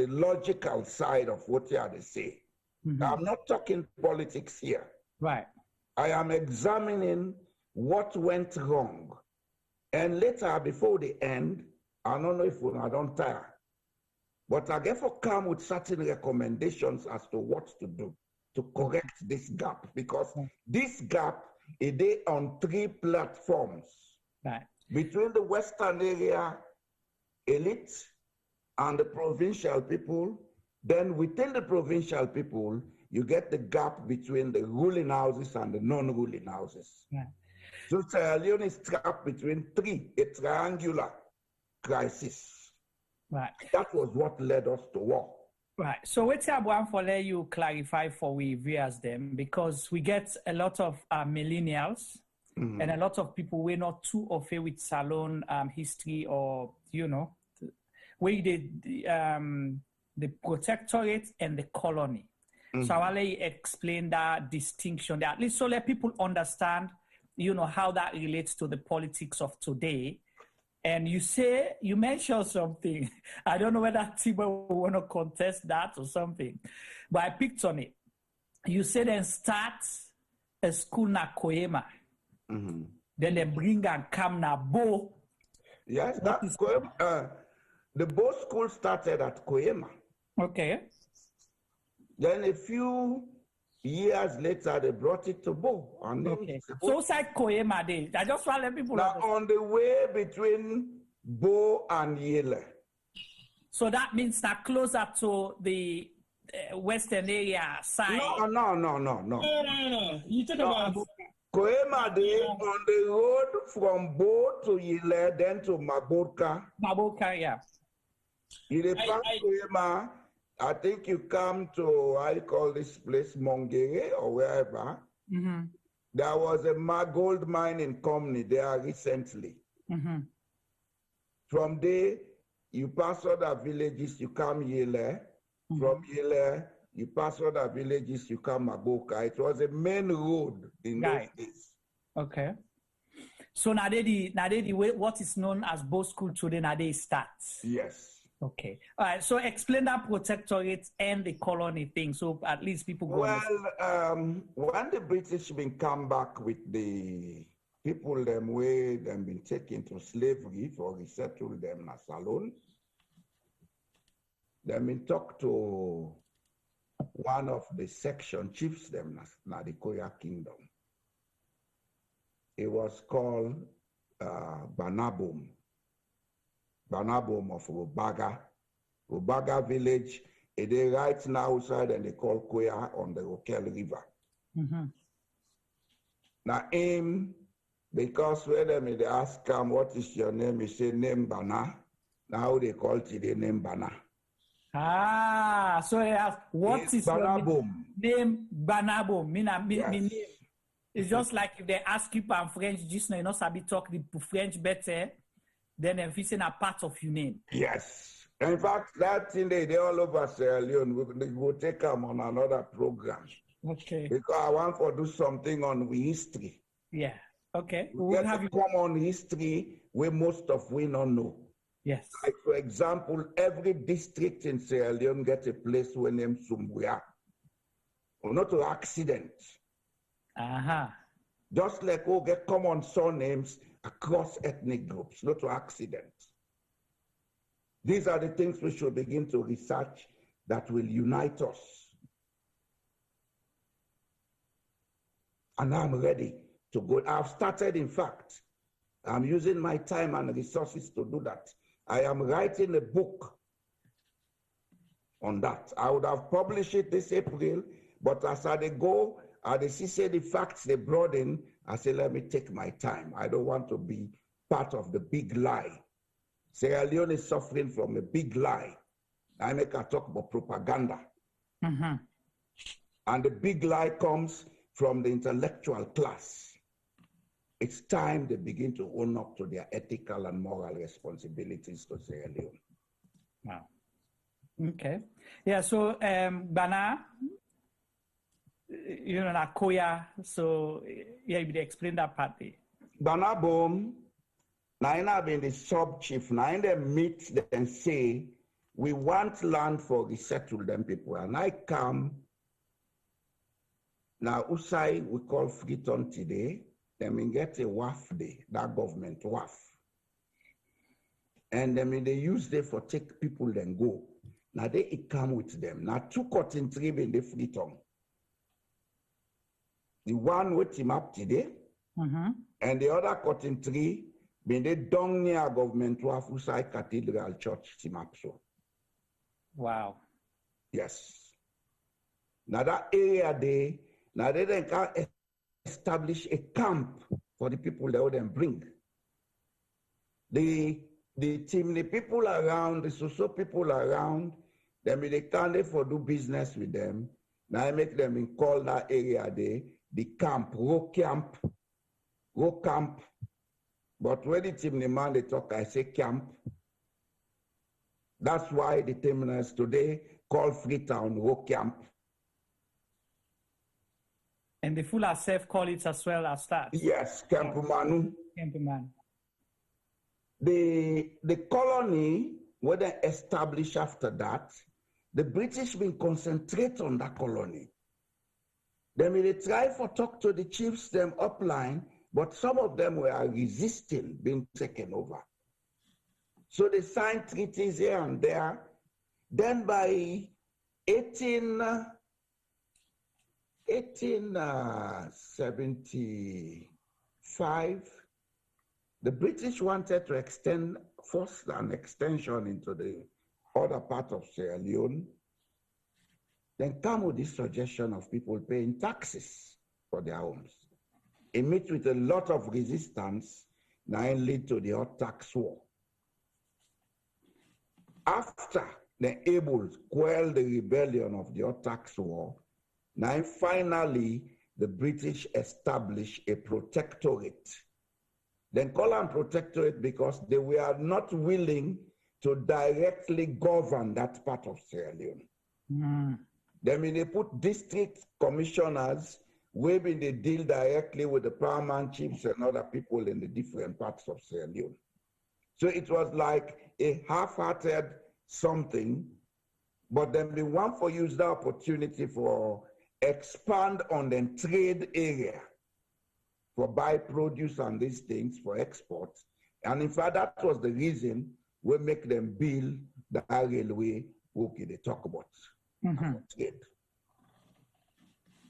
Speaker 17: logical side of what you have to say. I'm not talking politics here.
Speaker 10: Right.
Speaker 17: I am examining what went wrong. And later, before the end, I don't know if I don't tire, but I therefore come with certain recommendations as to what to do to correct this gap, because this gap is there on 3 platforms.
Speaker 10: Right.
Speaker 17: Between the Western area elite and the provincial people. Then within the provincial people, you get the gap between the ruling houses and the non-ruling houses.
Speaker 10: Right.
Speaker 17: So Sierra Leone is trapped between 3, a triangular crisis.
Speaker 10: Right.
Speaker 17: That was what led us to war.
Speaker 10: Right. So what's I want for let you clarify for we viewers them, because we get a lot of millennials and a lot of people we're not too au fait with Salon history, or where the protectorate and the colony. So I will explain that distinction there, at least so let people understand, how that relates to the politics of today. And you mentioned something. I don't know whether Tboy will want to contest that or something, but I picked on it. You said then start a school na Koema. Then they bring and come na Bo.
Speaker 17: Yes, that's Koema. The Bo school started at Koema.
Speaker 10: Okay.
Speaker 17: Then a few years later, they brought it to Bo.
Speaker 10: Okay. So outside Koema, I just want to let people
Speaker 17: now on the way between Bo and Yele.
Speaker 10: So that means that closer to the western area side.
Speaker 17: No.
Speaker 2: You talk about
Speaker 17: Koema Day on the road from Bo to Yele, then to Maborka.
Speaker 10: Maborka, yeah.
Speaker 17: You pass Koema. I think you come to, I call this place Mongere or wherever. There was a gold mining company there recently. From there, you pass other villages, you come Yele. From Yele, you pass other villages, you come Maboka. It was a main road in those days.
Speaker 10: Okay. So now what is known as Bo School today, now they start.
Speaker 17: Yes.
Speaker 10: Okay. All right. So explain that protectorate and the colony thing, so at least people go.
Speaker 17: Well, when the British been come back with the people them way them been taken to slavery for resettle them na Salon, they been talk to one of the section chiefs them na the Koya Kingdom. It was called Banabom of Rubaga. Rubaga village, it is right now outside and they call Koya on the Rokel River. Now him, because when they ask him, what is your name? He say, name Bana. Now they call it the name Bana.
Speaker 10: Ah, so they ask, what is your name? Banabom. Me name. It's just like if they ask you in French, just now you know sabi talk the French better, then if it's in a part of your name.
Speaker 17: Yes. In fact, that thing they all over Sierra Leone, we will take them on another program.
Speaker 10: Okay.
Speaker 17: Because I want to do something on history.
Speaker 10: Yeah. Okay.
Speaker 17: We get a common history where most of we don't know.
Speaker 10: Yes.
Speaker 17: Like for example, every district in Sierra Leone gets a place where named Sumbuya. Or not to accident. Just like we get common surnames across ethnic groups, not to accident. These are the things we should begin to research that will unite us. And I'm ready to go. I've started, in fact. I'm using my time and resources to do that. I am writing a book on that. I would have published it this April, but as I go, they see the facts they brought in, I say, let me take my time. I don't want to be part of the big lie. Sierra Leone is suffering from a big lie. I make a talk about propaganda. And the big lie comes from the intellectual class. It's time they begin to own up to their ethical and moral responsibilities to Sierra Leone.
Speaker 10: Wow. Okay. Yeah, so Bana, you know, Nakoya, so yeah, you explain that part there.
Speaker 17: Banabom, Naina been the sub-chief, Naina meet and say, we want land for resettle them people. And I come, now Usai, we call Freetown today, then get a WAF day, that government WAF. And then they use them for take people then go. Now they come with them. Now two cotton tree in the Freetown. The one with him up today, and the other cotton tree been they down near government WAF Usai Cathedral Church Timapso.
Speaker 10: Wow.
Speaker 17: Yes. Now that area they, now they then can establish a camp for the people that would then bring. The team, the people around, the social people around, then they can't for do business with them. Now I make them in call that area the camp, row camp. But when the team the man they talk, I say camp. That's why the terminals today call Freetown row camp.
Speaker 10: And the full self call it as well as that.
Speaker 17: Yes, Camp Manu.
Speaker 10: Camp Manu.
Speaker 17: The colony, when they established after that, the British been concentrate on that colony. Then they try for talk to the chiefs them upline, but some of them were resisting being taken over. So they signed treaties here and there. Then by 1875, the British wanted to force an extension into the other part of Sierra Leone. Then come with this suggestion of people paying taxes for their homes. It meets with a lot of resistance, now it lead to the hot tax war. After they able to quell the rebellion of the hot tax war, now finally the British established a protectorate. Then call them protectorate because they were not willing to directly govern that part of Sierra Leone. Then they put district commissioners where they deal directly with the paramount chiefs and other people in the different parts of Sierra Leone. So it was like a half-hearted something, but then they want to use the opportunity for expand on the trade area for buy produce and these things for export. And in fact, that was the reason we make them build the railway, okay, they talk about trade.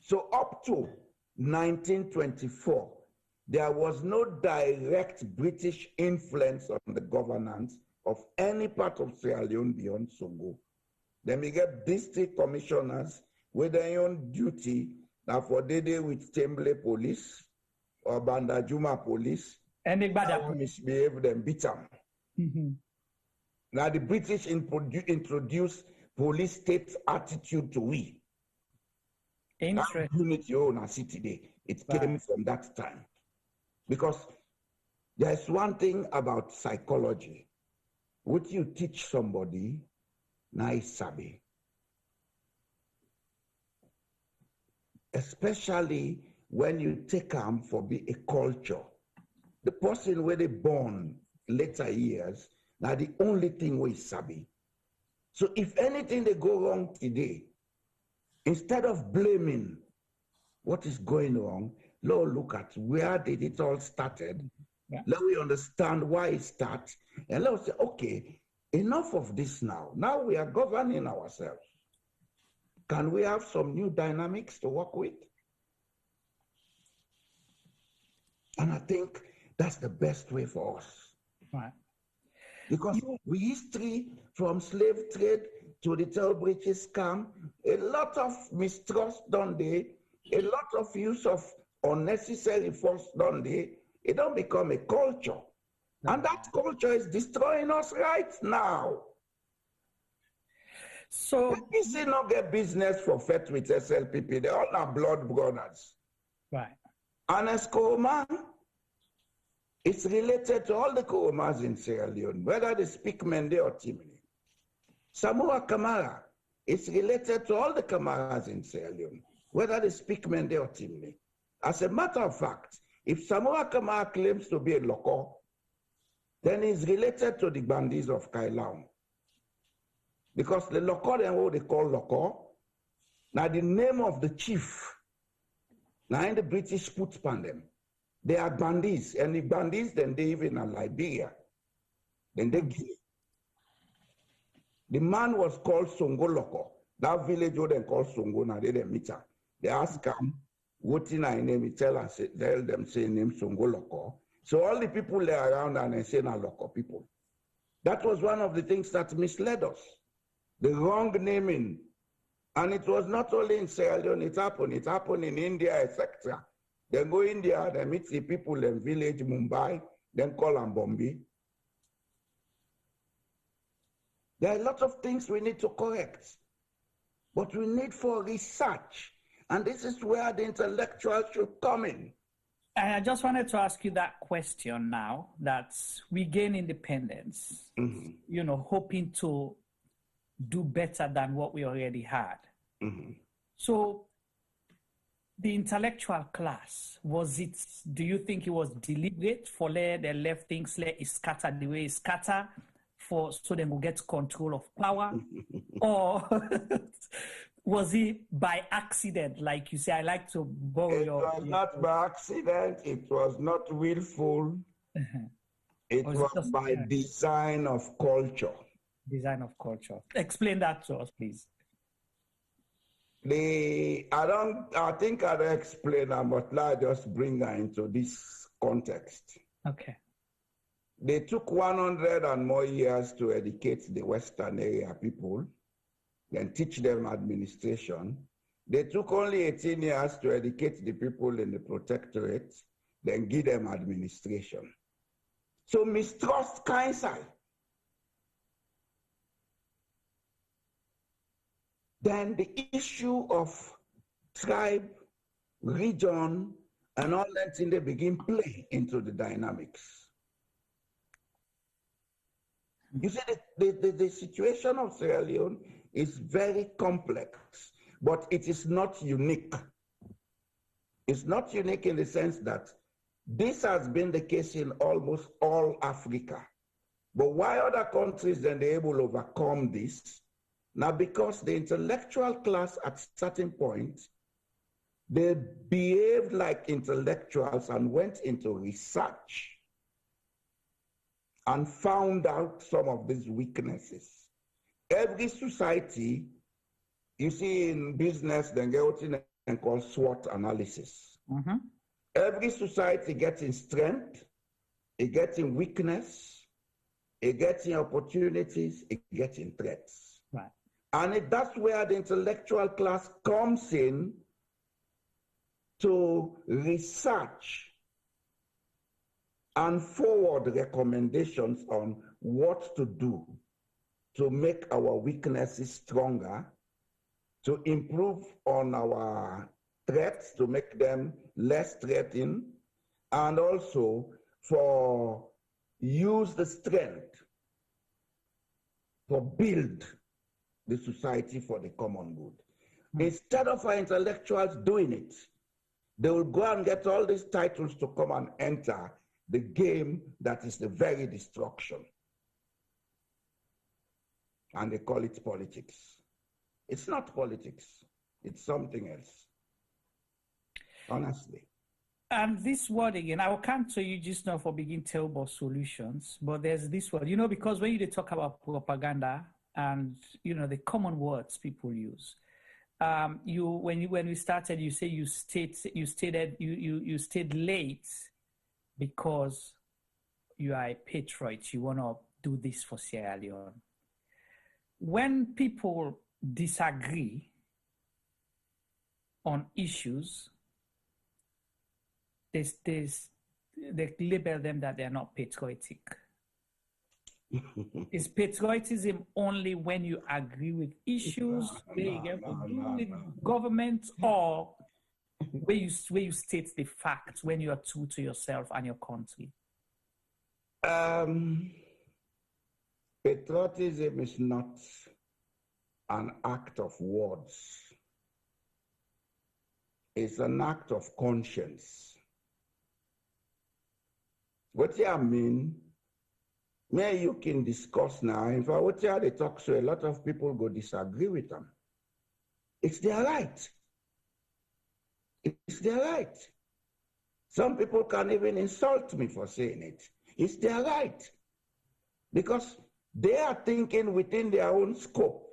Speaker 17: So up to 1924, there was no direct British influence on the governance of any part of Sierra Leone beyond Songo. Then we get district commissioners with their own duty now for Dede with Temble police or Banda Juma police.
Speaker 10: And they
Speaker 17: misbehave them, beat them. Now the British introduced police state attitude to we.
Speaker 10: Interesting.
Speaker 17: Unity on a city day. It came from that time. Because there's one thing about psychology. What you teach somebody, na is sabi. Especially when you take them for be a culture. The person where they born later years, now the only thing we sabi. So if anything they go wrong today, instead of blaming what is going wrong, Lord, look at where did it all started. Let me understand why it starts. And let's say, okay, enough of this now. Now we are governing ourselves. Can we have some new dynamics to work with? And I think that's the best way for us.
Speaker 10: Right.
Speaker 17: Because we history from slave trade to the British scam, a lot of mistrust done there, a lot of use of unnecessary force done there, it don't become a culture. And that culture is destroying us right now.
Speaker 10: So
Speaker 17: PPC not get business for fet with SLPP, they all are blood brothers.
Speaker 10: Right.
Speaker 17: And as Koroman, it's related to all the Koromas in Sierra Leone, whether they speak Mende or Timini. Samoa Kamara, it's related to all the Kamaras in Sierra Leone, whether they speak Mende or Timini. As a matter of fact, if Samoa Kamara claims to be a loco, then he's related to the bandits of Kailaon. Because the loco, then what they call loco, now the name of the chief, now in the British put upon them, they are bandits, and the bandits, then they live in Liberia, then they Guinea. The man was called Songo Loco. That village what they call Songo, now they meet her. They ask him, what in I name, he tell them, say name Songo Loco. So all the people there around and they say na Loco people. That was one of the things that misled us. The wrong naming. And it was not only in Sierra Leone, it happened in India, etc. They go India, they meet the people in village Mumbai, then call them Bombay. There are a lot of things we need to correct, but we need for research. And this is where the intellectuals should come in.
Speaker 10: And I just wanted to ask you that question now that we gain independence, you know, hoping to do better than what we already had. So the intellectual class, was it, do you think it was deliberate for the left things is scattered the way it's scattered for so they will get control of power? Or was it by accident? Like you say, I like to borrow
Speaker 17: It was not by accident, it was not willful. It was by design of culture.
Speaker 10: Design of culture. Explain that to us, please.
Speaker 17: I think I'll explain them, but let's just bring her into this context.
Speaker 10: Okay.
Speaker 17: They took 100 and more years to educate the Western area people, then teach them administration. They took only 18 years to educate the people in the protectorate, then give them administration. So mistrust cancer. Then the issue of tribe, region, and all that thing, they begin play into the dynamics. You see, the situation of Sierra Leone is very complex, but it is not unique. It's not unique in the sense that this has been the case in almost all Africa. But why other countries then they're able to overcome this? Now, because the intellectual class at certain points, they behaved like intellectuals and went into research and found out some of these weaknesses. Every society You see, in business, they get what they call SWOT analysis. Every society gets in strength, it gets in weakness, it gets in opportunities, it gets in threats.
Speaker 10: Right.
Speaker 17: And that's where the intellectual class comes in to research and forward recommendations on what to do to make our weaknesses stronger, to improve on our threats, to make them less threatening, and also for use the strength for build the society for the common good. Instead of our intellectuals doing it, they will go and get all these titles to come and enter the game that is the very destruction. And they call it politics. It's not politics. It's something else. Honestly.
Speaker 10: And this word again, I will come to you just now for begin tell about solutions, but there's this word, because when you talk about propaganda and, the common words people use, when we started, you say you stayed late because you are a patriot, you want to do this for Sierra Leone. When people disagree on issues, they label them that they're not patriotic. Is patriotism only when you agree with issues they have to do with government, or where you state the facts when you are true to yourself and your country?
Speaker 17: Patriotism is not an act of words. It's an act of conscience. What I mean, may you can discuss now. In fact, what they talk, so a lot of people go disagree with them. It's their right. It's their right. Some people can even insult me for saying it. It's their right. Because they are thinking within their own scope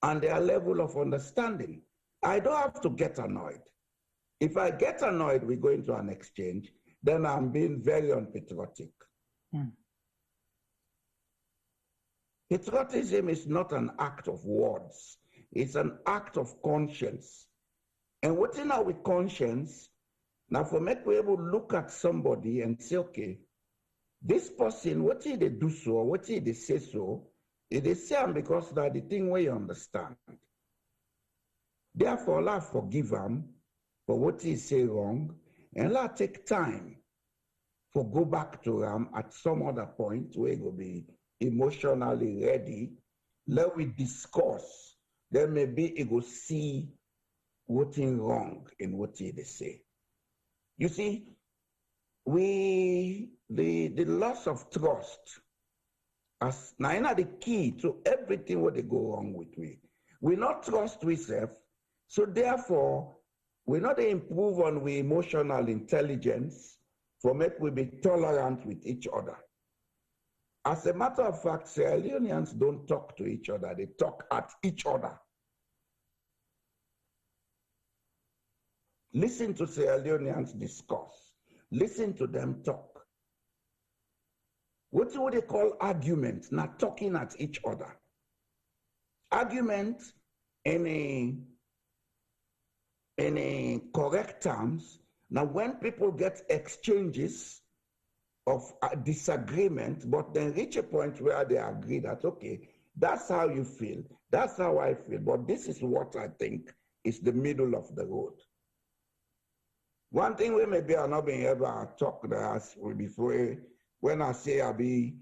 Speaker 17: and their level of understanding. I don't have to get annoyed. If I get annoyed, we go into an exchange, then I'm being very unpatriotic. Patriotism is not an act of words. It's an act of conscience. And what's in our conscience, now for me, we able to look at somebody and say, okay, this person, what did they do so, what did they say so, they say because that the thing where you understand. Therefore, Allah forgive him for what he say wrong, and Allah take time for go back to him at some other point where he will be emotionally ready. Let we discuss. Then maybe he will see what's wrong in what he they say. You see, the loss of trust as now the key to everything what they go wrong with we. We not trust ourselves, so therefore we not improve on we emotional intelligence for make we be tolerant with each other. As a matter of fact, Sierra Leoneans don't talk to each other, they talk at each other. Listen to Sierra Leoneans discuss. Listen to them talk. What do they call argument? Not talking at each other. Argument in a correct terms. Now, when people get exchanges of disagreement, but then reach a point where they agree that, okay, that's how you feel, that's how I feel, but this is what I think is the middle of the road. One thing we maybe are not being ever talked as before, when I say I be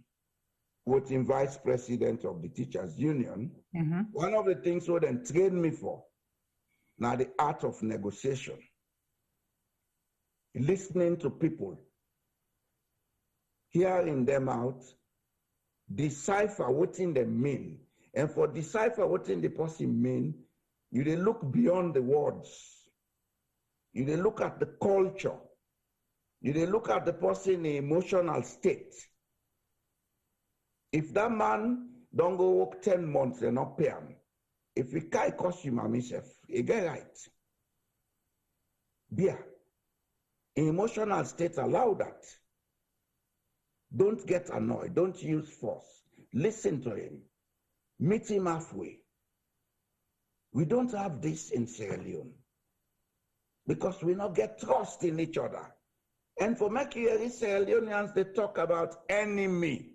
Speaker 17: voting vice president of the Teachers Union, one of the things what they trained me for, now the art of negotiation. Listening to people, hearing them out, decipher what in they mean. And for decipher what in the person mean, you they look beyond the words. You they look at the culture. You they look at the person in emotional state. If that man don't go work 10 months and not pay him, If we can't costume myself, you get right. Beer. Emotional state allow that. Don't get annoyed. Don't use force. Listen to him. Meet him halfway. We don't have this in Sierra Leone because we not get trust in each other. And for make you hear Sierra Leoneans, they talk about enemy.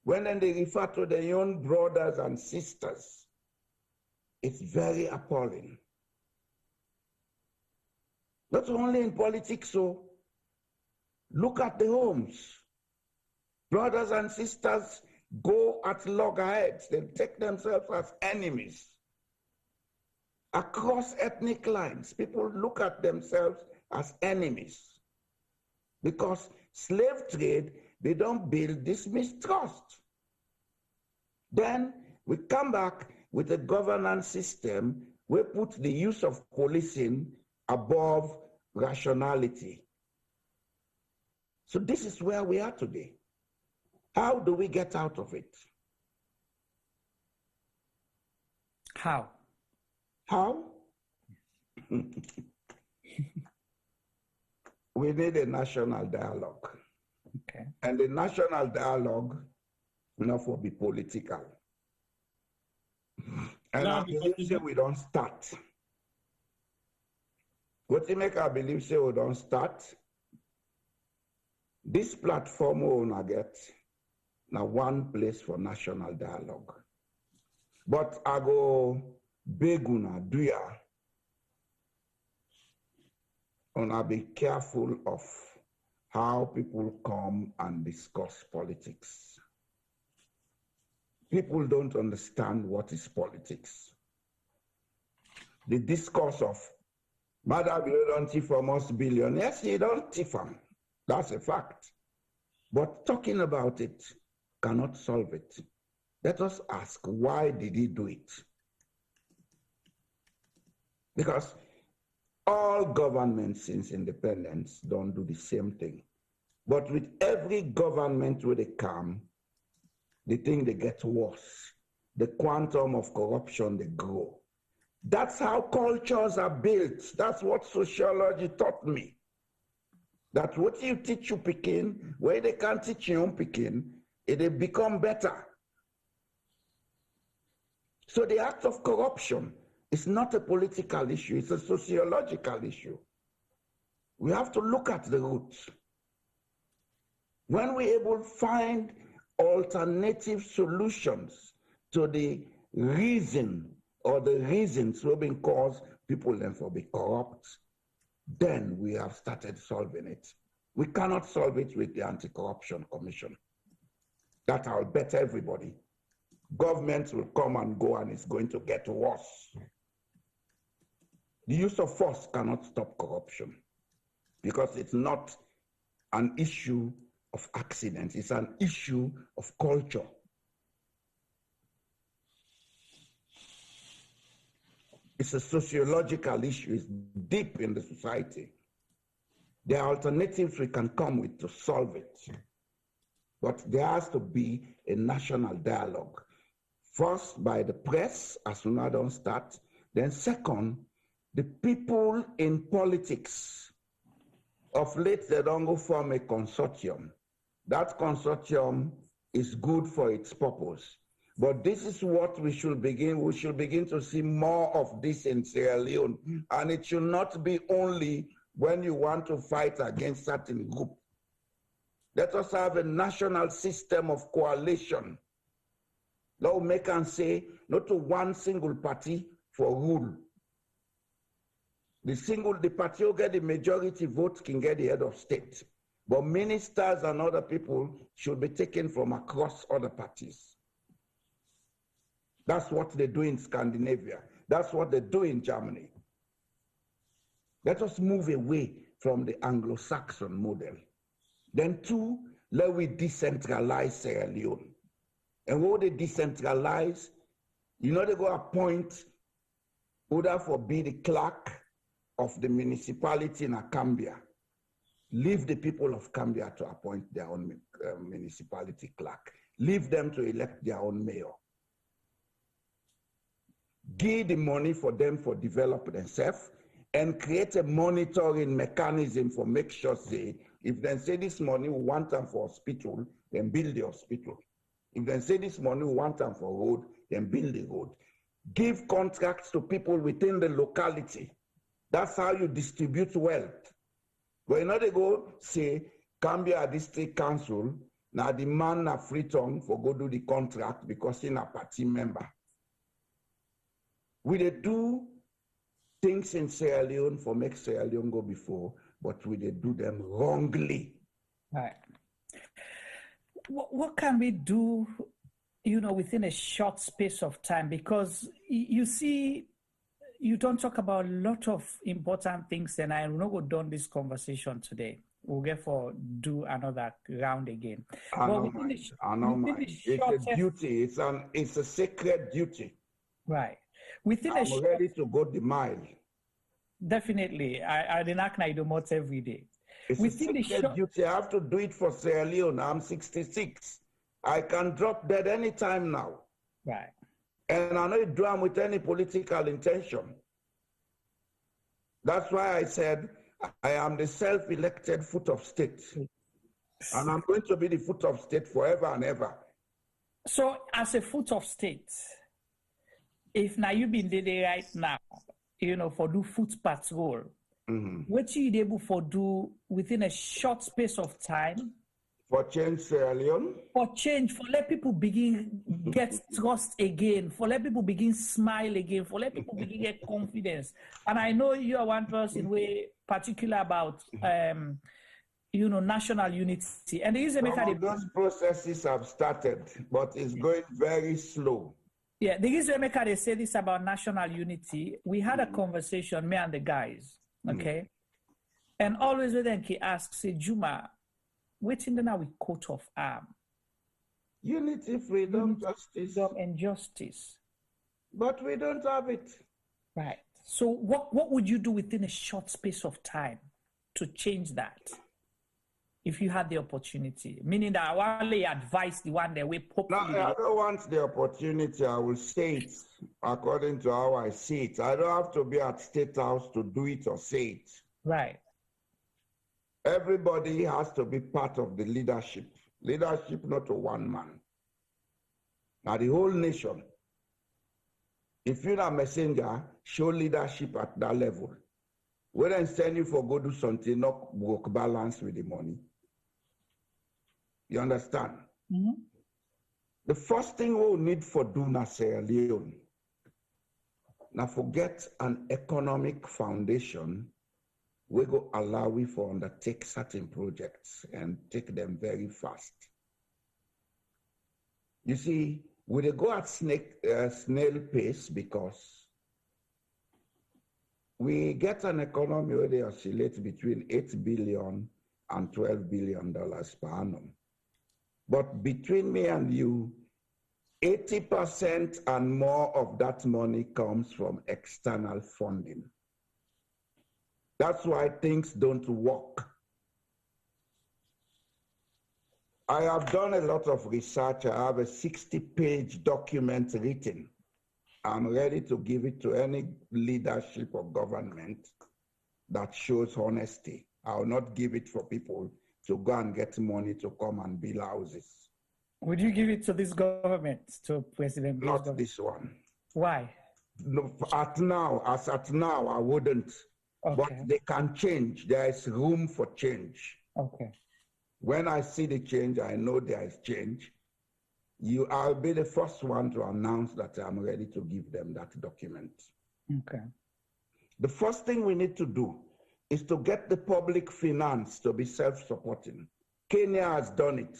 Speaker 17: When then they refer to their own brothers and sisters, it's very appalling. Not only in politics, so look at the homes. Brothers and sisters go at loggerheads. They take themselves as enemies. Across ethnic lines, people look at themselves as enemies. Because slave trade, they don't build this mistrust. Then we come back with a governance system. We put the use of policing above rationality. So this is where we are today. How do we get out of it?
Speaker 10: How?
Speaker 17: How? We need a national dialogue.
Speaker 10: Okay.
Speaker 17: And the national dialogue not for be political. And I believe say we don't start. What you make I believe say we don't start? This platform we wanna get now one place for national dialogue. But I go beg una do ya. Una be careful of how people come and discuss politics. People don't understand what is politics. The discourse of Mother you don't thief from us billion. Yes, you don't thief them. That's a fact. But talking about it cannot solve it. Let us ask, why did he do it? Because all governments since independence don't do the same thing. But with every government where they come, the thing they get worse. The quantum of corruption, they grow. That's how cultures are built. That's what sociology taught me. That what you teach you Pekin, where they can't teach you own Pekin, it will become better. So the act of corruption is not a political issue, it's a sociological issue. We have to look at the roots. When we're able to find alternative solutions to the reason or the reasons we've been caused people then for be corrupt, then we have started solving it. We cannot solve it with the Anti-Corruption Commission. That I'll bet everybody. Governments will come and go and it's going to get worse. The use of force cannot stop corruption because it's not an issue of accident, it's an issue of culture. It's a sociological issue, it's deep in the society. There are alternatives we can come with to solve it. But there has to be a national dialogue. First, by the press, as soon as I don't start. Then second, the people in politics. Of late, they don't go form a consortium. That consortium is good for its purpose. But this is what we should begin. We should begin to see more of this in Sierra Leone. And it should not be only when you want to fight against certain group. Let us have a national system of coalition. Lawmakers say not to one single party for rule. The party who get the majority vote can get the head of state. But ministers and other people should be taken from across other parties. That's what they do in Scandinavia. That's what they do in Germany. Let us move away from the Anglo-Saxon model. Then two, let we decentralize Sierra Leone. And what they decentralize, you know, they go appoint order for be the clerk of the municipality in Cambia. Leave the people of Cambia to appoint their own municipality clerk. Leave them to elect their own mayor. give the money for them for develop themselves, and create a monitoring mechanism for make sure, say, if they say this money we want them for hospital, then build the hospital. If they say this money we want them for road, then build the road. Give contracts to people within the locality. That's how you distribute wealth. But you know they go say, Cambia District Council, now the man na free tongue for go do the contract because he's a party member. We dey do things in Sierra Leone for make Sierra Leone go before, but we dey do them wrongly.
Speaker 10: Right. What can we do, within a short space of time? Because you see, you don't talk about a lot of important things, and I will not go down this conversation today. We'll get for do another round again.
Speaker 17: I know it's a duty. It's a sacred duty.
Speaker 10: Right.
Speaker 17: I'm ready to go the mile.
Speaker 10: Definitely. I didn't do more every day.
Speaker 17: It's a sacred duty. I have to do it for Sierra Leone. I'm 66. I can drop dead anytime now.
Speaker 10: Right.
Speaker 17: And I don't do them with any political intention. That's why I said I am the self-elected foot of state. And I'm going to be the foot of state forever and ever.
Speaker 10: So as a foot of state, if now you been there right now, for do foot patrol, what you able for do within a short space of time?
Speaker 17: For change Sierra Leone?
Speaker 10: For change, for let people begin get trust again, for let people begin smile again, for let people begin get confidence. And I know you are one person way particular about national unity. And the reason
Speaker 17: those processes have started, but it's going very slow.
Speaker 10: Yeah, the reason they say this about national unity, we had a conversation, me and the guys, okay? And always when they ask, say, Juma, waiting now we coat of arm.
Speaker 17: Unity, freedom, justice.
Speaker 10: And justice.
Speaker 17: But we don't have it.
Speaker 10: Right. So what would you do within a short space of time to change that? If you had the opportunity, meaning that I only advise the one that we popularly.
Speaker 17: No, I don't want the opportunity. I will say it according to how I see it. I don't have to be at State House to do it or say it.
Speaker 10: Right.
Speaker 17: Everybody has to be part of the leadership. Leadership, not to one man. Now the whole nation. If you're a messenger, show leadership at that level. When I send you for go do something, not work balance with the money. You understand? The first thing we need for do na Sierra Leone, now forget an economic foundation, we go allow we for undertake certain projects and take them very fast. You see, we go at snail pace because we get an economy where they oscillate between $8 billion and $12 billion per annum. But between me and you, 80% and more of that money comes from external funding. That's why things don't work. I have done a lot of research. I have a 60-page document written. I'm ready to give it to any leadership or government that shows honesty. I will not give it for people to go and get money to come and build houses.
Speaker 10: Would you give it to this government, to President?
Speaker 17: Not this one.
Speaker 10: Why?
Speaker 17: No, at now, I wouldn't.
Speaker 10: Okay.
Speaker 17: But they can change. There is room for change.
Speaker 10: Okay.
Speaker 17: When I see the change, I know there is change. I'll be the first one to announce that I'm ready to give them that document.
Speaker 10: Okay.
Speaker 17: The first thing we need to do is to get the public finance to be self-supporting. Kenya has done it.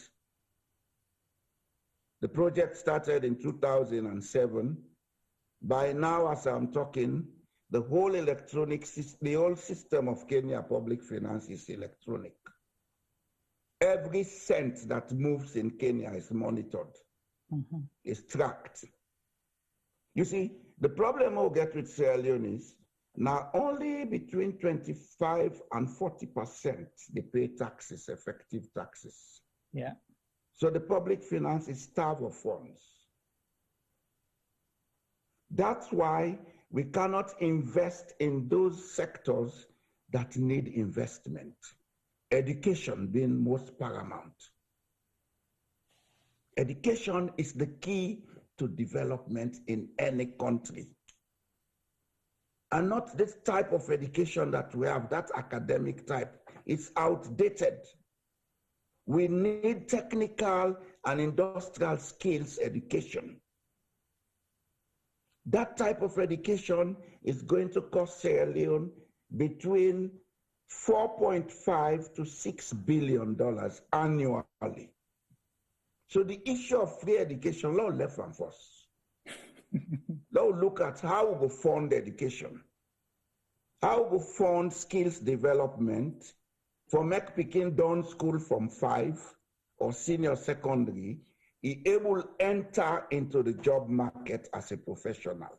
Speaker 17: The project started in 2007. By now, as I'm talking, the whole the whole system of Kenya public finance is electronic. Every cent that moves in Kenya is monitored, is tracked. You see, the problem we'll get with Sierra Leone is now only between 25 and 40% they pay taxes, effective taxes.
Speaker 10: Yeah.
Speaker 17: So the public finance is starved of funds. That's why we cannot invest in those sectors that need investment. Education being most paramount. Education is the key to development in any country. And not this type of education that we have, that academic type. It's outdated. We need technical and industrial skills education. That type of education is going to cost Sierra Leone between $4.5 to $6 billion annually. So the issue of free education, let's left from first. Let's look at how we will fund education, how we will fund skills development for make pikin done school from 5 or senior secondary, he able enter into the job market as a professional.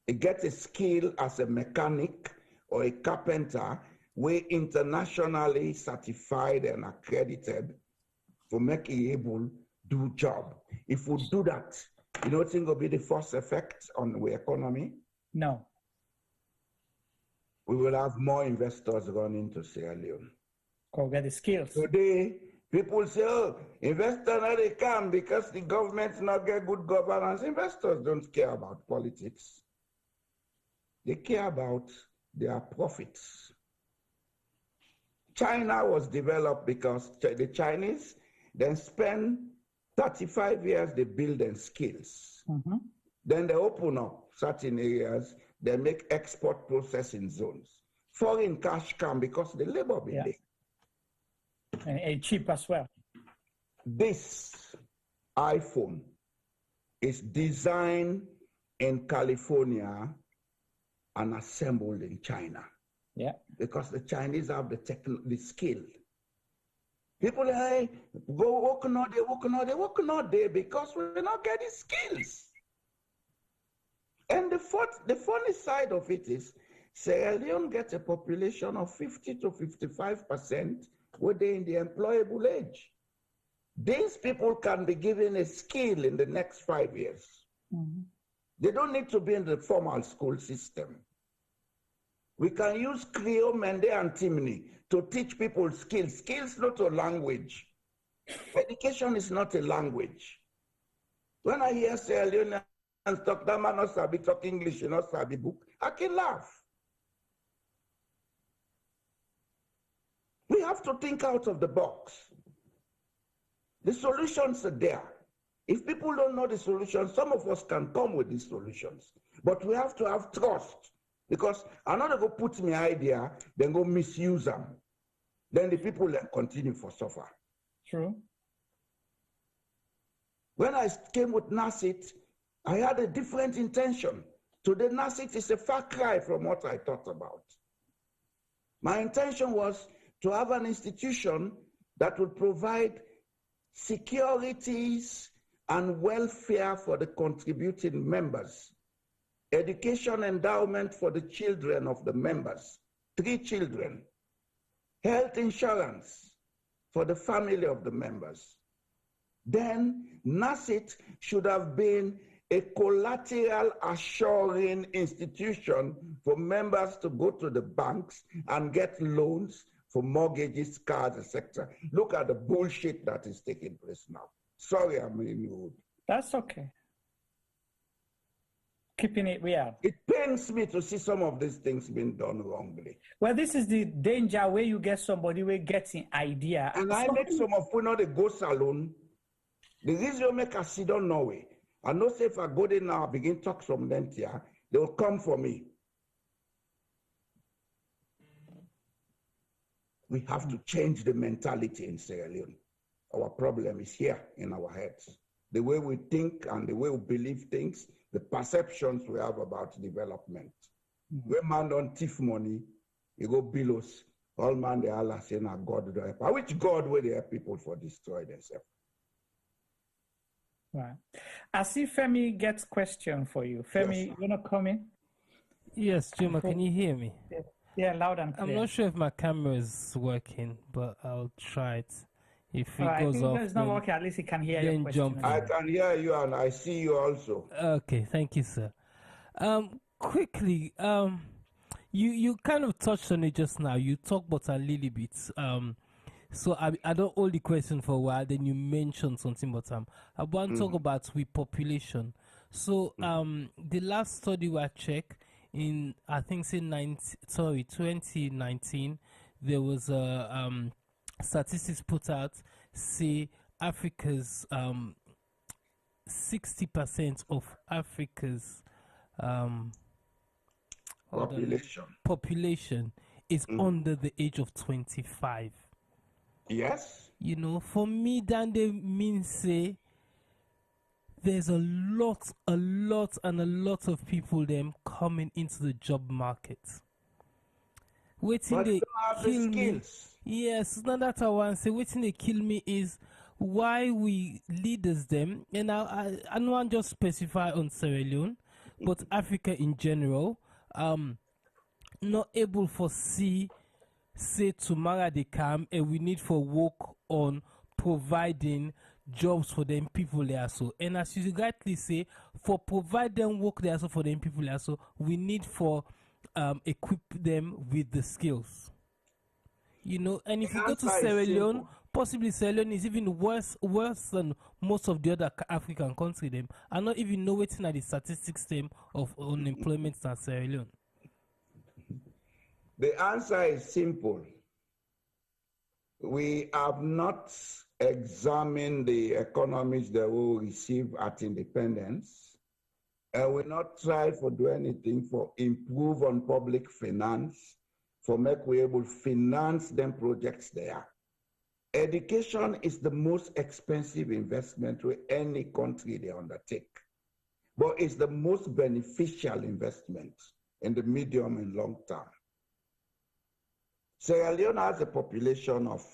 Speaker 17: He gets a skill as a mechanic or a carpenter, we internationally certified and accredited for making able do job. If we do that, you know think will be the first effect on the economy?
Speaker 10: No.
Speaker 17: We will have more investors running to Sierra Leone.
Speaker 10: Go get the skills.
Speaker 17: Today, people say, oh, investors now they come because the government not get good governance. Investors don't care about politics. They care about their profits. China was developed because the Chinese then spend 35 years they build their skills.
Speaker 10: Mm-hmm.
Speaker 17: Then they open up certain areas, they make export processing zones. Foreign cash come because the labor be there.
Speaker 10: And cheap as well.
Speaker 17: This iPhone is designed in California and assembled in China.
Speaker 10: Yeah.
Speaker 17: Because the Chinese have the skill. People hey, go working all day because we're not getting skills. And the funny side of it is, Sierra Leone gets a population of 50 to 55% where they're in the employable age. These people can be given a skill in the next 5 years.
Speaker 10: Mm-hmm.
Speaker 17: They don't need to be in the formal school system. We can use Creole, Mende, and Timni to teach people skills. Skills not a language. Education is not a language. When I hear Sierra Leoneans talk, that man not sabi talk English, not sabi book, I can laugh. We have to think out of the box. The solutions are there. If people don't know the solutions, some of us can come with these solutions. But we have to have trust. Because I'm not going to put my idea, then go misuse them. Then the people then continue for suffer.
Speaker 10: True.
Speaker 17: When I came with NASIT, I had a different intention. Today, NASIT is a far cry from what I thought about. My intention was to have an institution that would provide securities and welfare for the contributing members, education endowment for the children of the members, 3 children, health insurance for the family of the members. Then NASIT should have been a collateral assuring institution for members to go to the banks and get loans for mortgages, cars, etc. Look at the bullshit that is taking place now. Sorry, I'm in rude.
Speaker 10: That's okay. Keeping it real.
Speaker 17: It pains me to see some of these things being done wrongly.
Speaker 10: Well, this is the danger where you get somebody where gets an idea.
Speaker 17: And I make some of you know the go salon. The reason you make a sit down Norway. I know say if I go there now, I begin talk from them here, they will come for me. We have to change the mentality in Sierra Leone. Our problem is here in our heads. The way we think and the way we believe things, the perceptions we have about development.
Speaker 10: Mm-hmm.
Speaker 17: When man don't thief money, you go bill us. All man they all saying, God do help. Which God will they help people for destroy themselves?
Speaker 10: Right. I see Femi gets question for you. Femi,
Speaker 17: Yes.
Speaker 10: you want to come in?
Speaker 3: Yes, Juma, can you hear me?
Speaker 10: Yeah, loud and clear.
Speaker 3: I'm not sure if my camera is working, but I'll try it. If
Speaker 10: All
Speaker 3: it
Speaker 10: right, I
Speaker 3: goes
Speaker 10: think
Speaker 3: off,
Speaker 10: it's not working. At least he can hear your
Speaker 3: then
Speaker 10: question.
Speaker 3: jump
Speaker 17: I
Speaker 3: in.
Speaker 17: can hear you and I see you also.
Speaker 3: Okay, thank you, sir. Quickly, you kind of touched on it just now. You talked about a little bit. So I don't hold the question for a while. Then you mentioned something, but I want to talk about with population. So the last study we checked in, I think say 2019, there was a statistics put out, say Africa's 60% of Africa's population is under the age of 25.
Speaker 17: Yes.
Speaker 3: You know, for me, then they mean say there's a lot of people them coming into the job market. Waiting
Speaker 17: But
Speaker 3: they
Speaker 17: you don't have the
Speaker 3: kill me.
Speaker 17: skills.
Speaker 3: Yes, not that I want to say. Waiting they kill me is why we leaders them, and I don't want just specify on Sierra Leone, but Africa in general, not able for say tomorrow they come and we need for work on providing jobs for them people there. So, and as you rightly say, for provide them work there, so for them people there, so we need for equip them with the skills. You know, and if you go to Sierra Leone, possibly Sierra Leone is even worse than most of the other African countries. Them are not even know waiting at the statistics them of unemployment in Sierra Leone.
Speaker 17: The answer is simple. We have not examined the economies that we receive at independence, and we not try to do anything for improve on public finance, for make we able finance them projects there. Education is the most expensive investment with any country they undertake, but it's the most beneficial investment in the medium and long term. Sierra Leone has a population of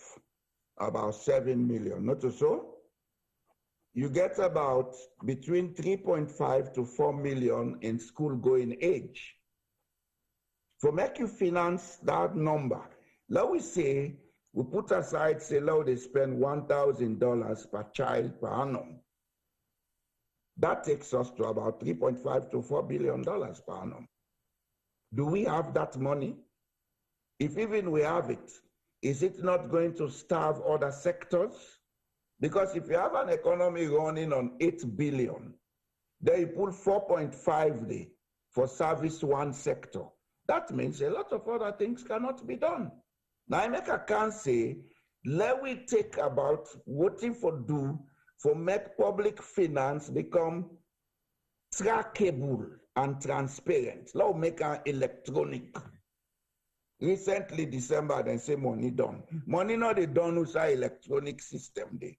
Speaker 17: about 7 million, not so? You get about between 3.5 to 4 million in school-going age. For make you finance that number, let we say, we put aside, say, let they spend $1,000 per child per annum. That takes us to about 3.5 to $4 billion per annum. Do we have that money? If even we have it, is it not going to starve other sectors? Because if you have an economy running on 8 billion, then you pull 4.5 there for service one sector. That means a lot of other things cannot be done. Now I make a can say, let we take about what if for do for make public finance become trackable and transparent. Let we make an electronic. Recently, December, they say money done. Money not they done with our electronic system. Day.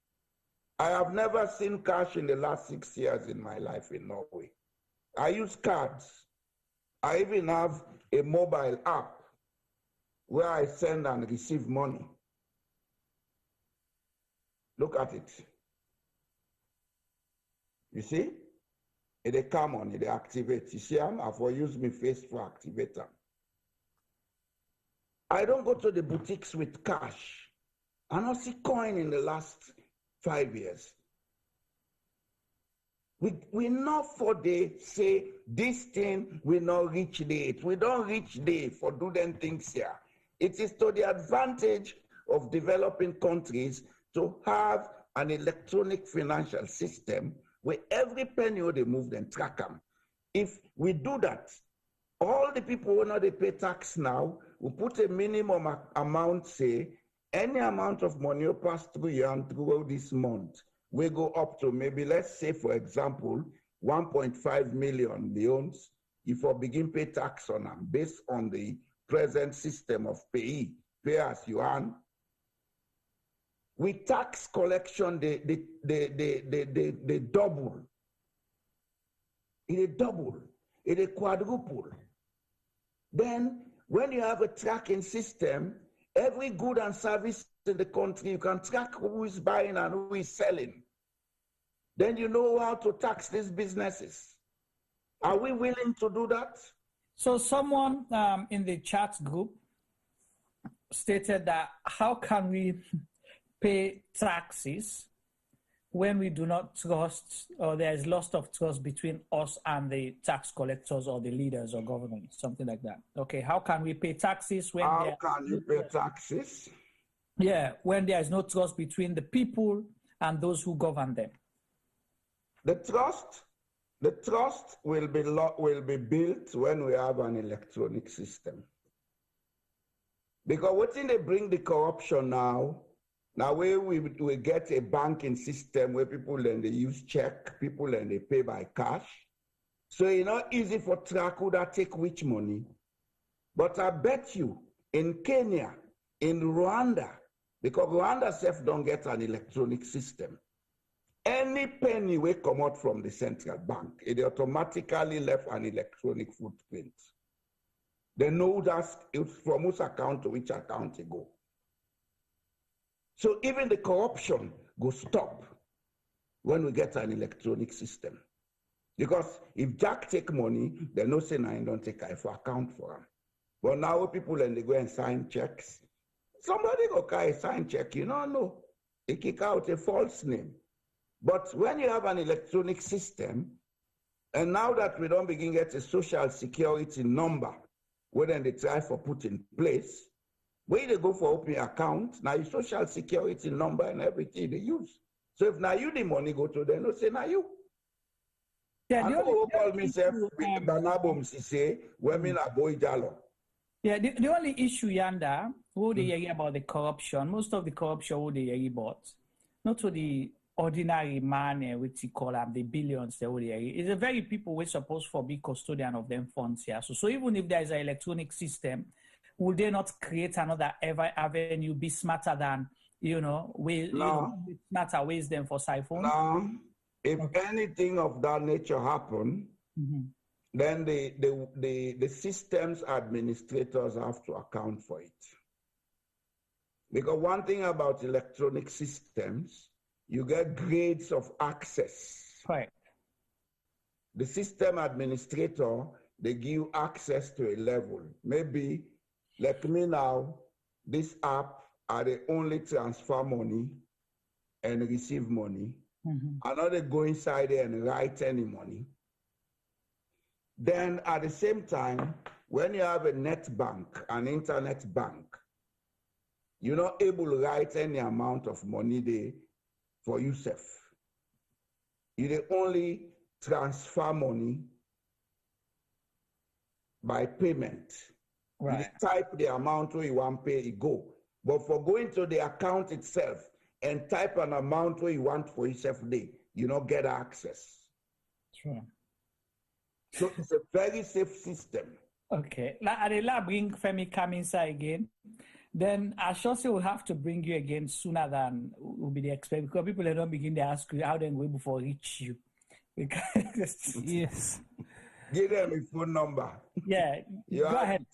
Speaker 17: I have never seen cash in the last 6 years in my life in Norway. I use cards. I even have a mobile app where I send and receive money. Look at it. You see? They come on, they activate. You see, I've used my face for activator. I don't go to the boutiques with cash. I don't see coin in the last 5 years. We know for they say this thing will not reach date. We don't reach date for do them things here. It is to the advantage of developing countries to have an electronic financial system where every penny they move them track them. If we do that, all the people who know they pay tax now will put a minimum amount, say, any amount of money you pass through here and throughout this month, we go up to maybe, let's say, for example, 1.5 million leones if we begin pay tax on them based on the present system of pay as you earn. With tax collection, they double. It double. It quadruple. Then, when you have a tracking system, every good and service in the country, you can track who is buying and who is selling. Then you know how to tax these businesses. Are we willing to do that?
Speaker 10: So someone in the chat group stated that how can we pay taxes when we do not trust, or there is loss of trust between us and the tax collectors or the leaders or government, something like that. Okay, how can we pay taxes when
Speaker 17: How can you pay taxes?
Speaker 10: Yeah, when there is no trust between the people and those who govern them.
Speaker 17: The trust will be built when we have an electronic system. Because what they bring the corruption now where we get a banking system where people then they use check, people then they pay by cash. So it's not easy for track who that take which money. But I bet you in Kenya, in Rwanda, because Rwanda self don't get an electronic system, any penny will come out from the central bank, it automatically left an electronic footprint. They know that it's from which account to which account it go. So even the corruption go stop when we get an electronic system. Because if Jack take money, they no say I don't take it for account for him. But now people and they go and sign checks. Somebody go sign check, no. They kick out a false name. But when you have an electronic system, and now that we don't begin get a social security number, where then they try for put in place, where they go for opening account, now your social security number and everything they use. So if now you the money go to them, no say now you.
Speaker 10: Yeah,
Speaker 17: I know call myself with Banabum Sisay, women are Boye Jallo.
Speaker 10: Yeah, the only issue yanda, who they hear about the corruption, most of the corruption who they hear about, not to the ordinary man, which you call them the billions, they would hear. It's a very people we're supposed to be custodian of them funds here. So even if there is an electronic system, will they not create another avenue, be smarter than, smarter ways them for siphon?
Speaker 17: No. If anything of that nature happen, then the systems administrators have to account for it. Because one thing about electronic systems, you get grades of access.
Speaker 10: Right.
Speaker 17: The system administrator, they give access to a level. Maybe, like me now, this app are they only transfer money and receive money. I know they go inside there and write any money. Then at the same time, when you have a net bank, an internet bank, you're not able to write any amount of money there for yourself. You only transfer money by payment.
Speaker 10: Right.
Speaker 17: You type the amount where you want to pay, it go. But for going to the account itself and type an amount where you want for yourself there, you don't get access.
Speaker 10: Sure.
Speaker 17: So it's a very safe system.
Speaker 10: Okay. I'll bring Femi come inside again. Then I sure say we'll have to bring you again sooner than will be the expect, because people don't begin to ask you how they go before reach you. Because
Speaker 3: yes.
Speaker 17: Give them a phone number.
Speaker 10: Yeah. Go ahead.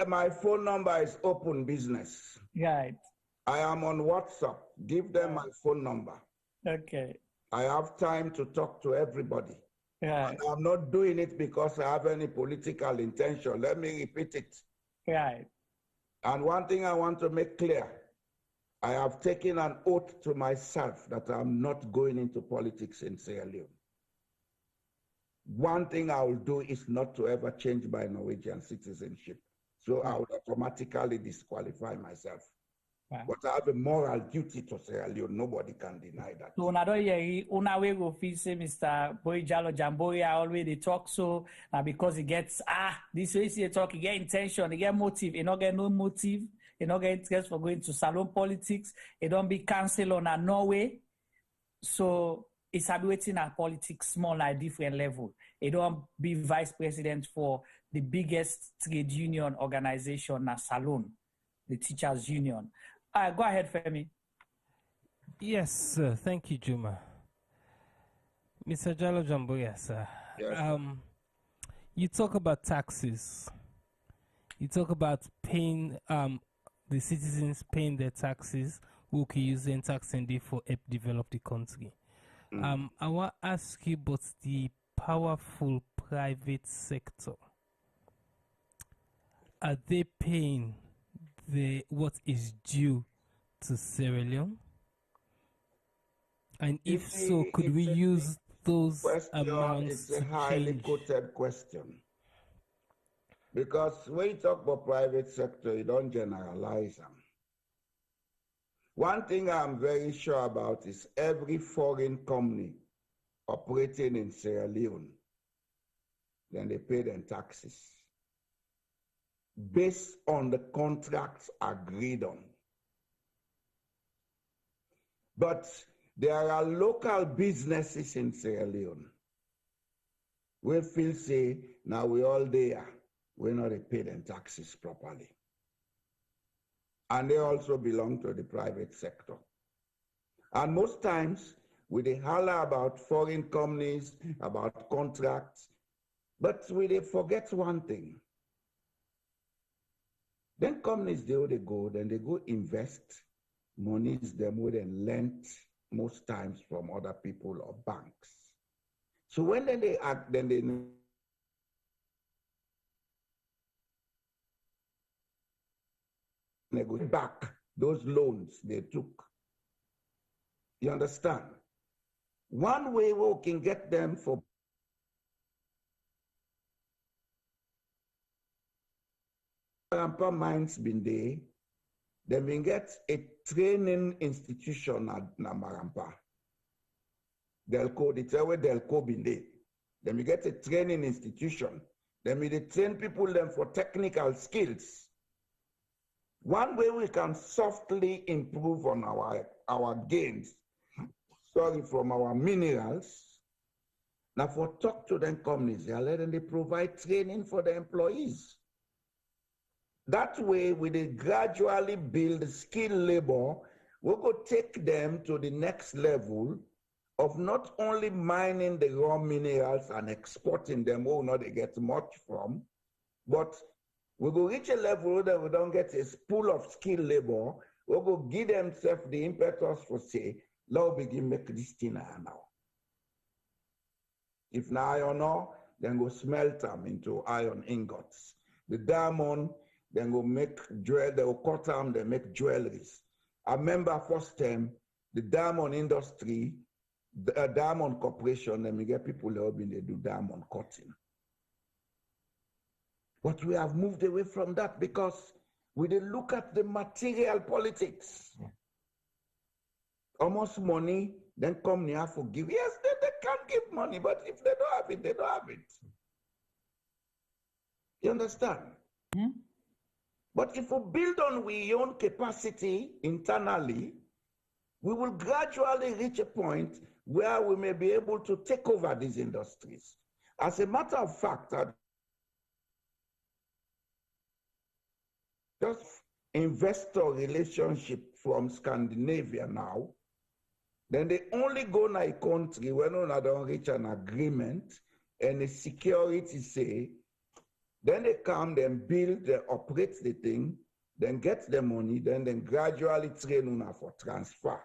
Speaker 17: My phone number is open business.
Speaker 10: Right.
Speaker 17: I am on WhatsApp. Give them my phone number.
Speaker 10: Okay.
Speaker 17: I have time to talk to everybody.
Speaker 10: Right.
Speaker 17: And I'm not doing it because I have any political intention. Let me repeat it.
Speaker 10: Right.
Speaker 17: And one thing I want to make clear, I have taken an oath to myself that I'm not going into politics in Sierra Leone. One thing I will do is not to ever change my Norwegian citizenship. So I would automatically disqualify myself.
Speaker 10: Right.
Speaker 17: But I have a moral duty to Sierra Leone. Nobody can deny that.
Speaker 10: So una we go feel say Mr. Boye Jallo Jamboria always they talk so because he gets this way he talk, he get intention, he get motive, he not get no motive, he not get interest for going to salon politics, he don't be cancelled on a Norway. So it's habituating at politics small at different level. He don't be vice president for the biggest trade union organization na salon, the teachers union. Go ahead, Femi.
Speaker 3: Yes, sir. Thank you, Juma. Mr. Jallo Jamboria, sir.
Speaker 17: Yes,
Speaker 3: you talk about taxes. You talk about paying the citizens paying their taxes who can use their tax and for help develop the country. I want to ask you about the powerful private sector. Are they paying what is due to Sierra Leone? And
Speaker 17: You
Speaker 3: if
Speaker 17: see,
Speaker 3: so, could we
Speaker 17: it's a
Speaker 3: use those
Speaker 17: question,
Speaker 3: amounts
Speaker 17: it's a
Speaker 3: to
Speaker 17: highly
Speaker 3: change?
Speaker 17: quoted question. Because when you talk about private sector, you don't generalize them. One thing I'm very sure about is every foreign company operating in Sierra Leone, then they pay their taxes based on the contracts agreed on. But there are local businesses in Sierra Leone where feel say, now we all there, we're not pay them taxes properly. And they also belong to the private sector. And most times, we dey holler about foreign companies, about contracts, but we dey forget one thing. Then companies, they go, then they go invest monies them where they lent most times from other people or banks. So when they act, then they negotiate back those loans they took. You understand? One way we can get them for Marampa mines been there, then we get a training institution at Marampa. Delco, the Tewe Delco been there. Then we get a training institution. Then we train people them for technical skills. One way we can softly improve on our gains, from our minerals. Now for talk to them companies, they provide training for the employees. That way, we they gradually build skilled labor, we go take them to the next level of not only mining the raw minerals and exporting them, we will not get much from, but we go reach a level that we don't get a pool of skilled labor, we go give themselves the impetus for say, now begin make this thing now. If na iron ore, then go smelt them into iron ingots. The diamond, then go make jewelry, they will cut them, they make jewelries. I remember first time, the diamond industry, the diamond corporation, then we get people that have been they do diamond cutting. But we have moved away from that because we did look at the material politics. Almost money, then come near forgive. Yes, they can give money, but if they don't have it, they don't have it. You understand? Hmm? But if we build on our own capacity internally, we will gradually reach a point where we may be able to take over these industries. As a matter of fact, just investor relationship from Scandinavia now, then they only go to a country when they don't reach an agreement and the security say, then they come, then build, they operate the thing, then get the money, then gradually train una for transfer.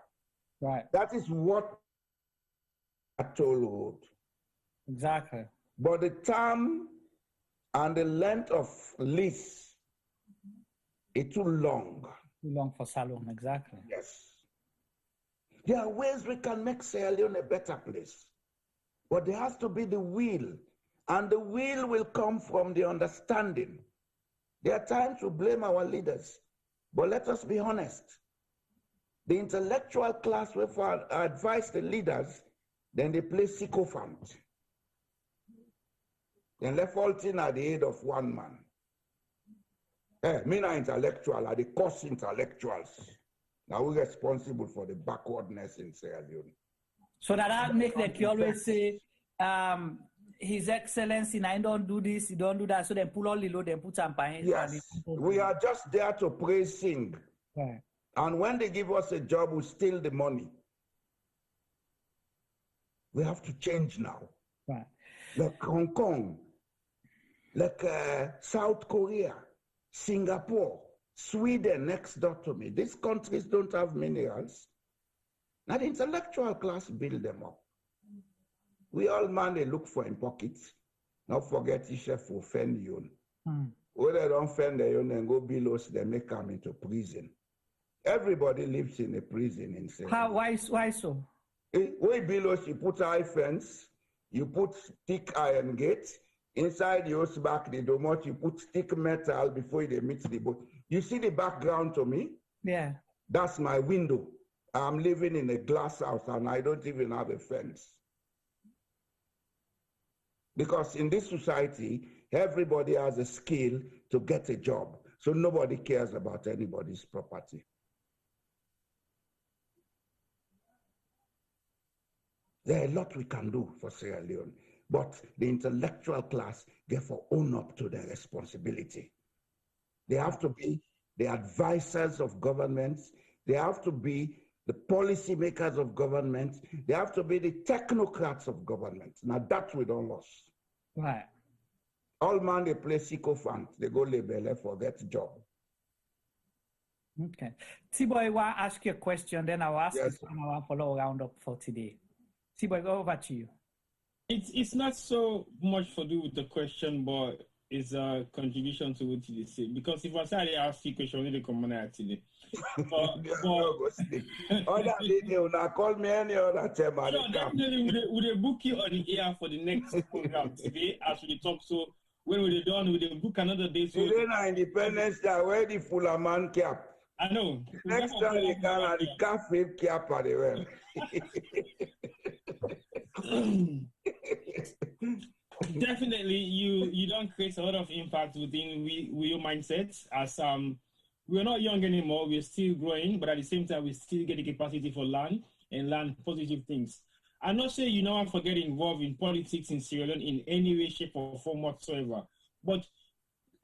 Speaker 10: Right.
Speaker 17: That is what a toll road.
Speaker 10: Exactly.
Speaker 17: But the term and the length of lease is too long.
Speaker 10: Too long for Salon, exactly.
Speaker 17: Yes. There are ways we can make Sierra Leone a better place. But there has to be the will. And the will come from the understanding. There are times to blame our leaders. But let us be honest. The intellectual class will advise the leaders, then they play sycophant. Then left all thing at the head of one man. Me not intellectual, are the cost intellectuals. Now we're responsible for the backwardness in Sierra Leone.
Speaker 10: So that makes that you always say, His Excellency, I don't do this, you don't do that, so then pull all the load and put some behind.
Speaker 17: Yes, we are just there to praise, sing.
Speaker 10: Right.
Speaker 17: And when they give us a job, we steal the money. We have to change now.
Speaker 10: Right.
Speaker 17: Like Hong Kong, like South Korea, Singapore, Sweden next door to me. These countries don't have minerals. Now the intellectual class build them up. We all man they look for in pockets. Not forget the chef will fend you. When they don't fend you and go below, they make them into prison. Everybody lives in a prison in Sierra Leone.
Speaker 10: Why so?
Speaker 17: Way below, you put high fence, you put thick iron gate. Inside your back, the domot, you put thick metal before they meet the boat. You see the background to me?
Speaker 10: Yeah.
Speaker 17: That's my window. I'm living in a glass house and I don't even have a fence. Because in this society, everybody has a skill to get a job. So nobody cares about anybody's property. There are a lot we can do for Sierra Leone, but the intellectual class therefore own up to their responsibility. They have to be the advisors of governments. They have to be the policy makers of government. They have to be the technocrats of government. Now that we don't lose.
Speaker 10: Right.
Speaker 17: All man, they play sycophant. They go label for that job.
Speaker 10: Okay. Tboy, I want to ask you a question, then I'll ask
Speaker 17: Yes,
Speaker 10: you and I want to follow roundup for today. Tboy, go over to you.
Speaker 2: It's not so much to do with the question, but it's a contribution to what you say. Because if I say I ask you a question, only the commonality.
Speaker 17: Other day, they will not call me any other time.
Speaker 2: No, definitely with a book you on the air for the next program today as we talk. So when we're done with the book another day. So
Speaker 17: today, na Independence Day, where the full man cap.
Speaker 2: I know.
Speaker 17: Next time they can have the cafe cap at the well.
Speaker 2: Definitely, you don't create a lot of impact within your mindsets as we're not young anymore, we're still growing, but at the same time we still get the capacity for learn positive things. I'm not saying you never forget involved in politics in Sierra Leone in any way, shape, or form whatsoever. But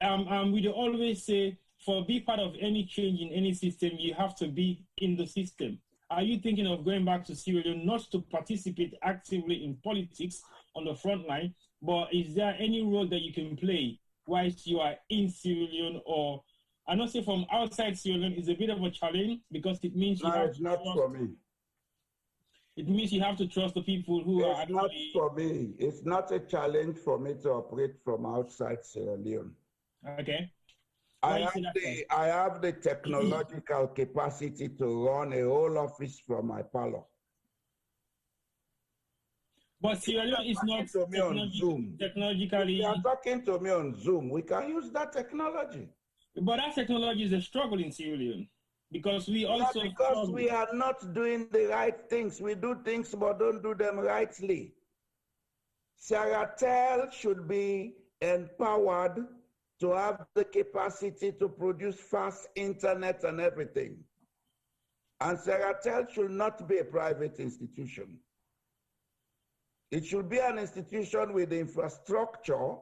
Speaker 2: we always say for be part of any change in any system, you have to be in the system. Are you thinking of going back to Sierra Leone not to participate actively in politics on the front line, but is there any role that you can play whilst you are in Sierra Leone? Or I not say from outside Sierra Leone is a bit of a challenge because it means you have
Speaker 17: it's not for me.
Speaker 2: It means you have to trust the people who are.
Speaker 17: It's not for me. It's not a challenge for me to operate from outside Sierra Leone.
Speaker 2: Okay.
Speaker 17: I have the technological capacity to run a whole office from my parlor.
Speaker 2: But Sierra Leone is not
Speaker 17: to me on Zoom.
Speaker 2: Technologically.
Speaker 17: You are talking to me on Zoom. We can use that technology.
Speaker 2: But that technology is a struggle in Sierra Leone because we also
Speaker 17: because we are not doing the right things. We do things but don't do them rightly. Sarata should be empowered to have the capacity to produce fast internet and everything. And Sarata should not be a private institution. It should be an institution with the infrastructure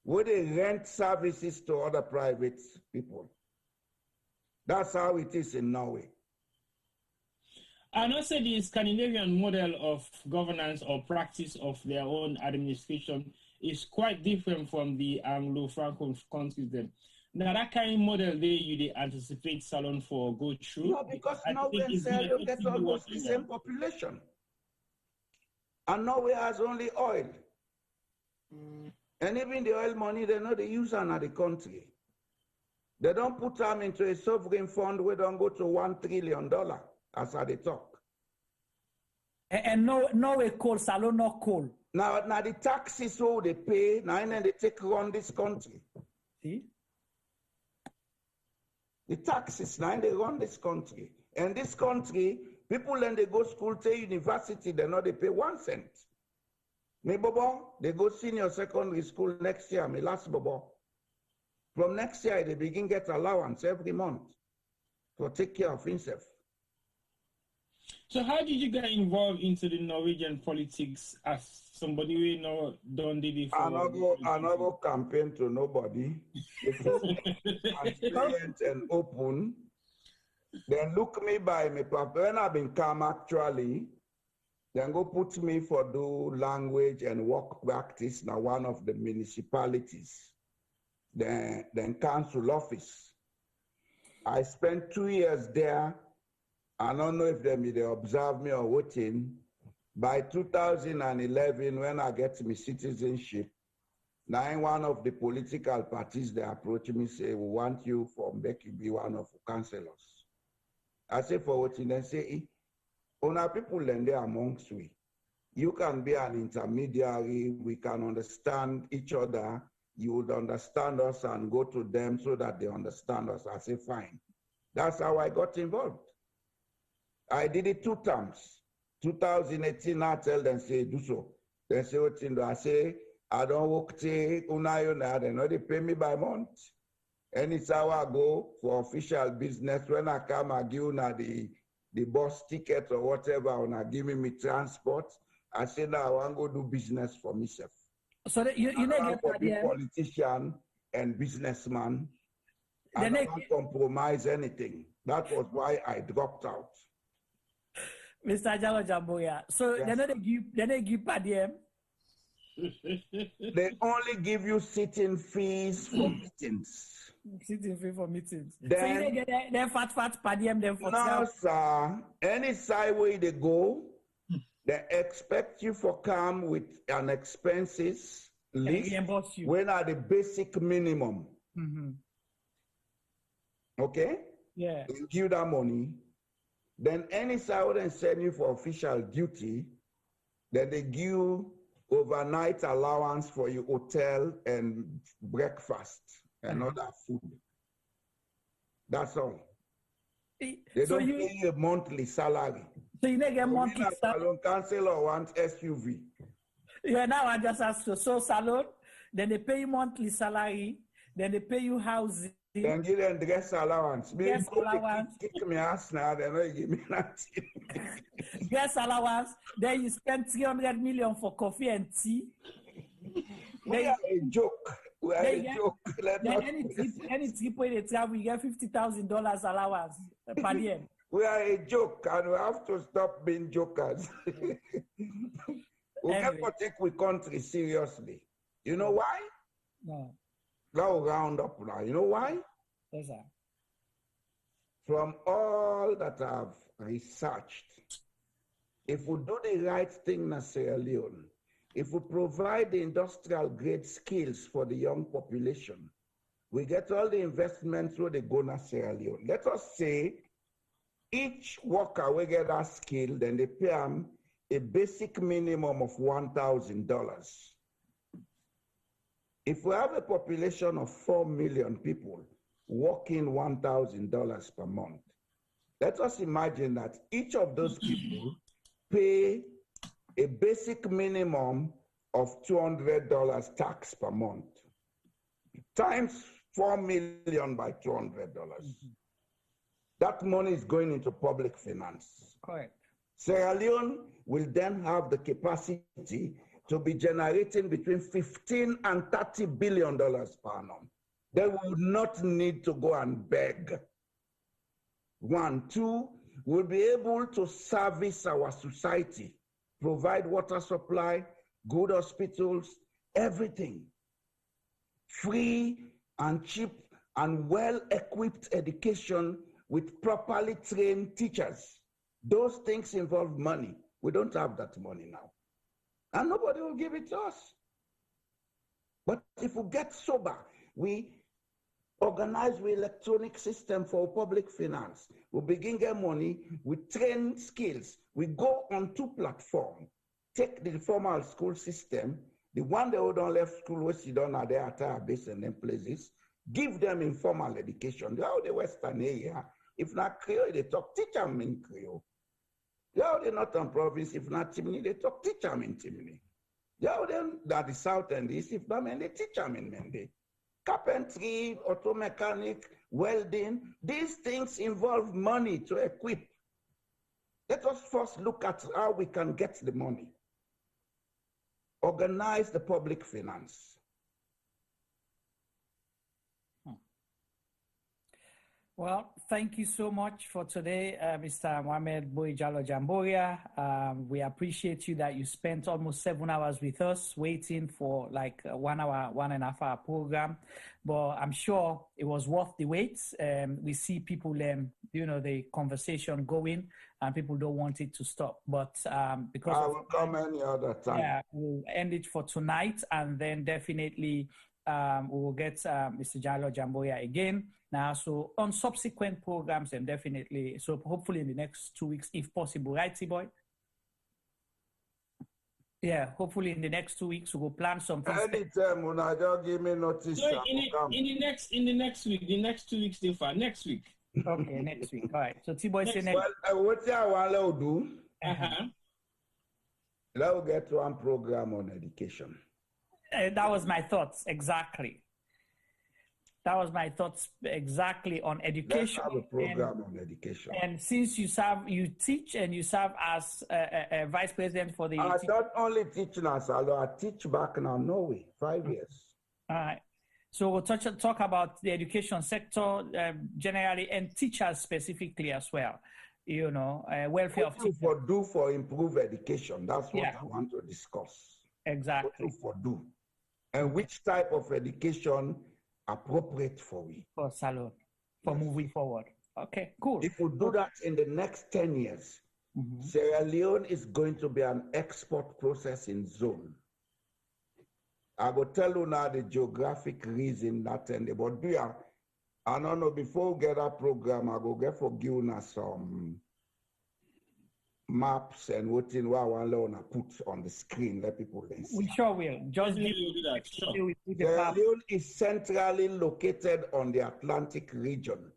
Speaker 17: where they rent services to other private people. That's how it is in Norway.
Speaker 2: I know say the Scandinavian model of governance or practice of their own administration is quite different from the Anglo-Francophone countries then. Now that kind of model they anticipate Salon for go through.
Speaker 17: No, because Norway and Sierra Leone get almost the same population. And Norway has only oil. And even the oil money, they know they use another country. They don't put them into a sovereign fund where they don't go to $1 trillion, as they talk.
Speaker 10: And Norway coal, Salon not coal.
Speaker 17: Now the taxes who they pay, now and then they take run this country.
Speaker 10: See?
Speaker 17: The taxes, now they run this country. And this country, people when they go school to university, they know they pay 1 cent. Me bobo, they go senior secondary school next year, me last bobo. From next year, they begin get allowance every month to take care of himself.
Speaker 2: So how did you get involved into the Norwegian politics as somebody we know done did it for?
Speaker 17: I not go campaign to nobody. Transparent and open. Then look me by me papa. When I've been calm actually, then go put me for do language and work practice now one of the municipalities. Then council office. I spent 2 years there. I don't know if they observe me or waiting. By 2011, when I get my citizenship, now one of the political parties, they approach me, say, we want you for make you be one of the councillors. I say for what they say, our people and they amongst we. You can be an intermediary, we can understand each other, you would understand us and go to them so that they understand us. I say, fine. That's how I got involved. I did it 2 times. 2018, I tell them, say, do so. They say, what in I say, I don't work till una, they know they pay me by month. Anytime I go for official business, when I come, I give una the bus ticket or whatever, and I give me transport. I say, now I want to go do business for myself.
Speaker 10: So that you
Speaker 17: don't want to be politician and businessman. I don't want to compromise anything. That was why I dropped out.
Speaker 10: Mr. Jallo Jamboria. So
Speaker 17: Yes.
Speaker 10: they give per diem.
Speaker 17: They only give you sitting fees for meetings.
Speaker 10: Sitting fee for meetings.
Speaker 17: Then,
Speaker 10: so you don't get their fat per diem them for
Speaker 17: no, sir. Any side way they go, they expect you for come with an expenses list when are the basic minimum.
Speaker 10: Mm-hmm.
Speaker 17: Okay?
Speaker 10: Yeah.
Speaker 17: They give that money. Then any side they send you for official duty, then they give overnight allowance for your hotel and breakfast and other food. That's all. They
Speaker 10: So
Speaker 17: don't
Speaker 10: you-
Speaker 17: pay you a monthly salary.
Speaker 10: So you don't get monthly
Speaker 17: salary. Councillor wants SUV.
Speaker 10: Yeah, now I just ask you. So salon, then they pay you monthly salary, then they pay you housing.
Speaker 17: Then give them dress allowance. Me
Speaker 10: Dress
Speaker 17: go to
Speaker 10: allowance.
Speaker 17: kick me ass now, they don't give me nothing.
Speaker 10: Gas allowance, then you spend 300 million for coffee and tea.
Speaker 17: We are a joke. We are a joke. Let
Speaker 10: Then
Speaker 17: not
Speaker 10: any trip where they travel, you get $50,000 allowance per diem.
Speaker 17: We are a joke and we have to stop being jokers. We have to take we country seriously. You know why?
Speaker 10: No.
Speaker 17: Now round up now. You know why?
Speaker 10: Yes, sir.
Speaker 17: From all that I've researched, if we do the right thing in Sierra Leone, if we provide the industrial grade skills for the young population, we get all the investments where they go to Sierra Leone. Let us say each worker will get that skill, then they pay them a basic minimum of $1,000. If we have a population of 4 million people working $1,000 per month, let us imagine that each of those people pay a basic minimum of $200 tax per month, times 4 million by $200. That money is going into public finance.
Speaker 10: Correct.
Speaker 17: Sierra Leone will then have the capacity to be generating between 15 and $30 billion per annum. They will not need to go and beg. 1, 2, we'll be able to service our society, provide water supply, good hospitals, everything. Free and cheap and well-equipped education with properly trained teachers. Those things involve money. We don't have that money now. And nobody will give it to us. But if we get sober, we organize the electronic system for public finance. We begin get money, we train skills. We go on 2 platforms. Take the formal school system, the one they hold on left school, which you don't have their entire base and them places, give them informal education. They are the Western area. If not Creole, they talk, teach them in Creole. They are the Northern province, if not Timini, they talk, teach them in Timini. They are the South and the East, if not Mende, teach them in Mende. Carpentry, auto mechanic, welding, these things involve money to equip. Let us first look at how we can get the money. Organize the public finance.
Speaker 10: Well, thank you so much for today, Mr. Mohamed Boye Jallo Jamboria. We appreciate you that you spent almost 7 hours with us waiting for like 1 hour, 1.5 hour program. But I'm sure it was worth the wait. We see people, the conversation going and people don't want it to stop. But because
Speaker 17: I will come any other time.
Speaker 10: Yeah, we'll end it for tonight and then definitely we will get Mr. Jallo Jamboria again now. So on subsequent programs, and definitely, so hopefully in the next 2 weeks, if possible, right, Tboy? Yeah, hopefully in the next 2 weeks, we will plan something.
Speaker 17: Anytime when I just give me notice.
Speaker 2: So in the next week, the next 2 weeks, they for next week.
Speaker 10: Okay, next week. All right. So Tboy say next.
Speaker 17: Well, what I want to do?
Speaker 2: Uh-huh.
Speaker 17: Let's get one program on education.
Speaker 10: That was my thoughts exactly. That was my thoughts exactly on education.
Speaker 17: Let's have a program on education.
Speaker 10: And since you teach and you serve as a vice president for the.
Speaker 17: I not only teach now, I teach back now Norway 5 years.
Speaker 10: All right. So we'll talk about the education sector generally and teachers specifically as well. You know, welfare of teachers.
Speaker 17: What do for improve education? That's what I want to discuss.
Speaker 10: Exactly.
Speaker 17: What do for do, and which type of education appropriate for we
Speaker 10: for Salon for moving forward. Okay, cool.
Speaker 17: If we do that in the next 10 years, Sierra Leone is going to be an export processing zone. I will tell you now the geographic reason that but do you, I don't know, before we get that program, I go get for giving us some maps and what in what I want to put on the screen, let people see.
Speaker 10: We sure will. Just
Speaker 2: do that. Sure.
Speaker 17: Sierra Leone is centrally located on the Atlantic region.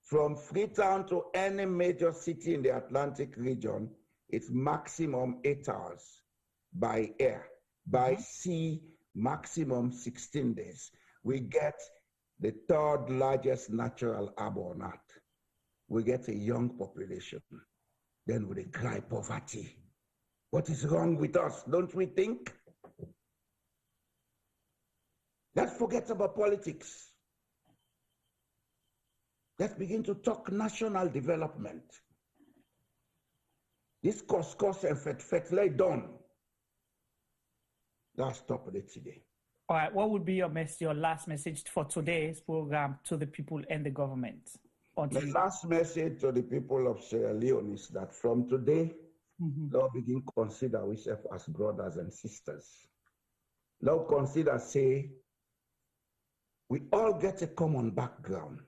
Speaker 17: From Freetown to any major city in the Atlantic region, it's maximum 8 hours by air. By sea, maximum 16 days. We get the third largest natural harbor on earth. We get a young population. Then we cry poverty. What is wrong with us? Don't we think? Let's forget about politics. Let's begin to talk national development. This course and fet lay down. Let's stop it today.
Speaker 10: All right, what would be your last message for today's program to the people and the government?
Speaker 17: The last message to the people of Sierra Leone is that from today, let's begin to consider ourselves as brothers and sisters. Let's consider, say, we all get a common background.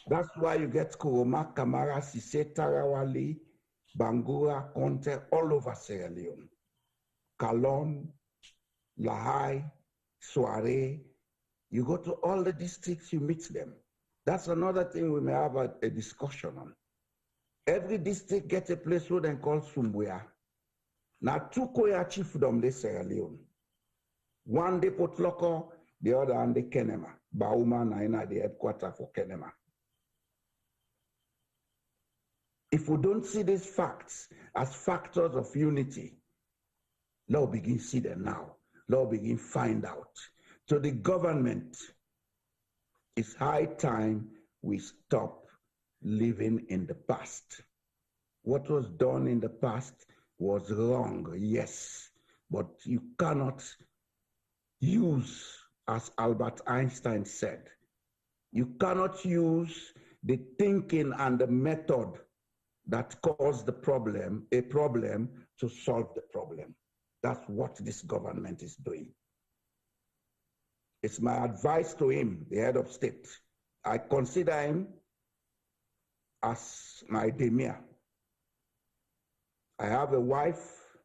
Speaker 17: That's why you get Kuroma, Kamara, Sisay, Tarawali, Bangura, Conte, all over Sierra Leone. Kalon, Lahai, Soiree. You go to all the districts, you meet them. That's another thing we may have a discussion on. Every district gets a place where they call Sumbuya. Now, two Koya chiefdom de Sierra Leone. One de Potloko, the other one de Kenema. Bauma Naina, the headquarters for Kenema. If we don't see these facts as factors of unity, let's begin to see them now. Let's begin to find out. To the government, it's high time we stop living in the past. What was done in the past was wrong, yes, but you cannot use, as Albert Einstein said, you cannot use the thinking and the method that caused the problem, a problem, to solve the problem. That's what this government is doing. It's my advice to him, the head of state. I consider him as my demir. I have a wife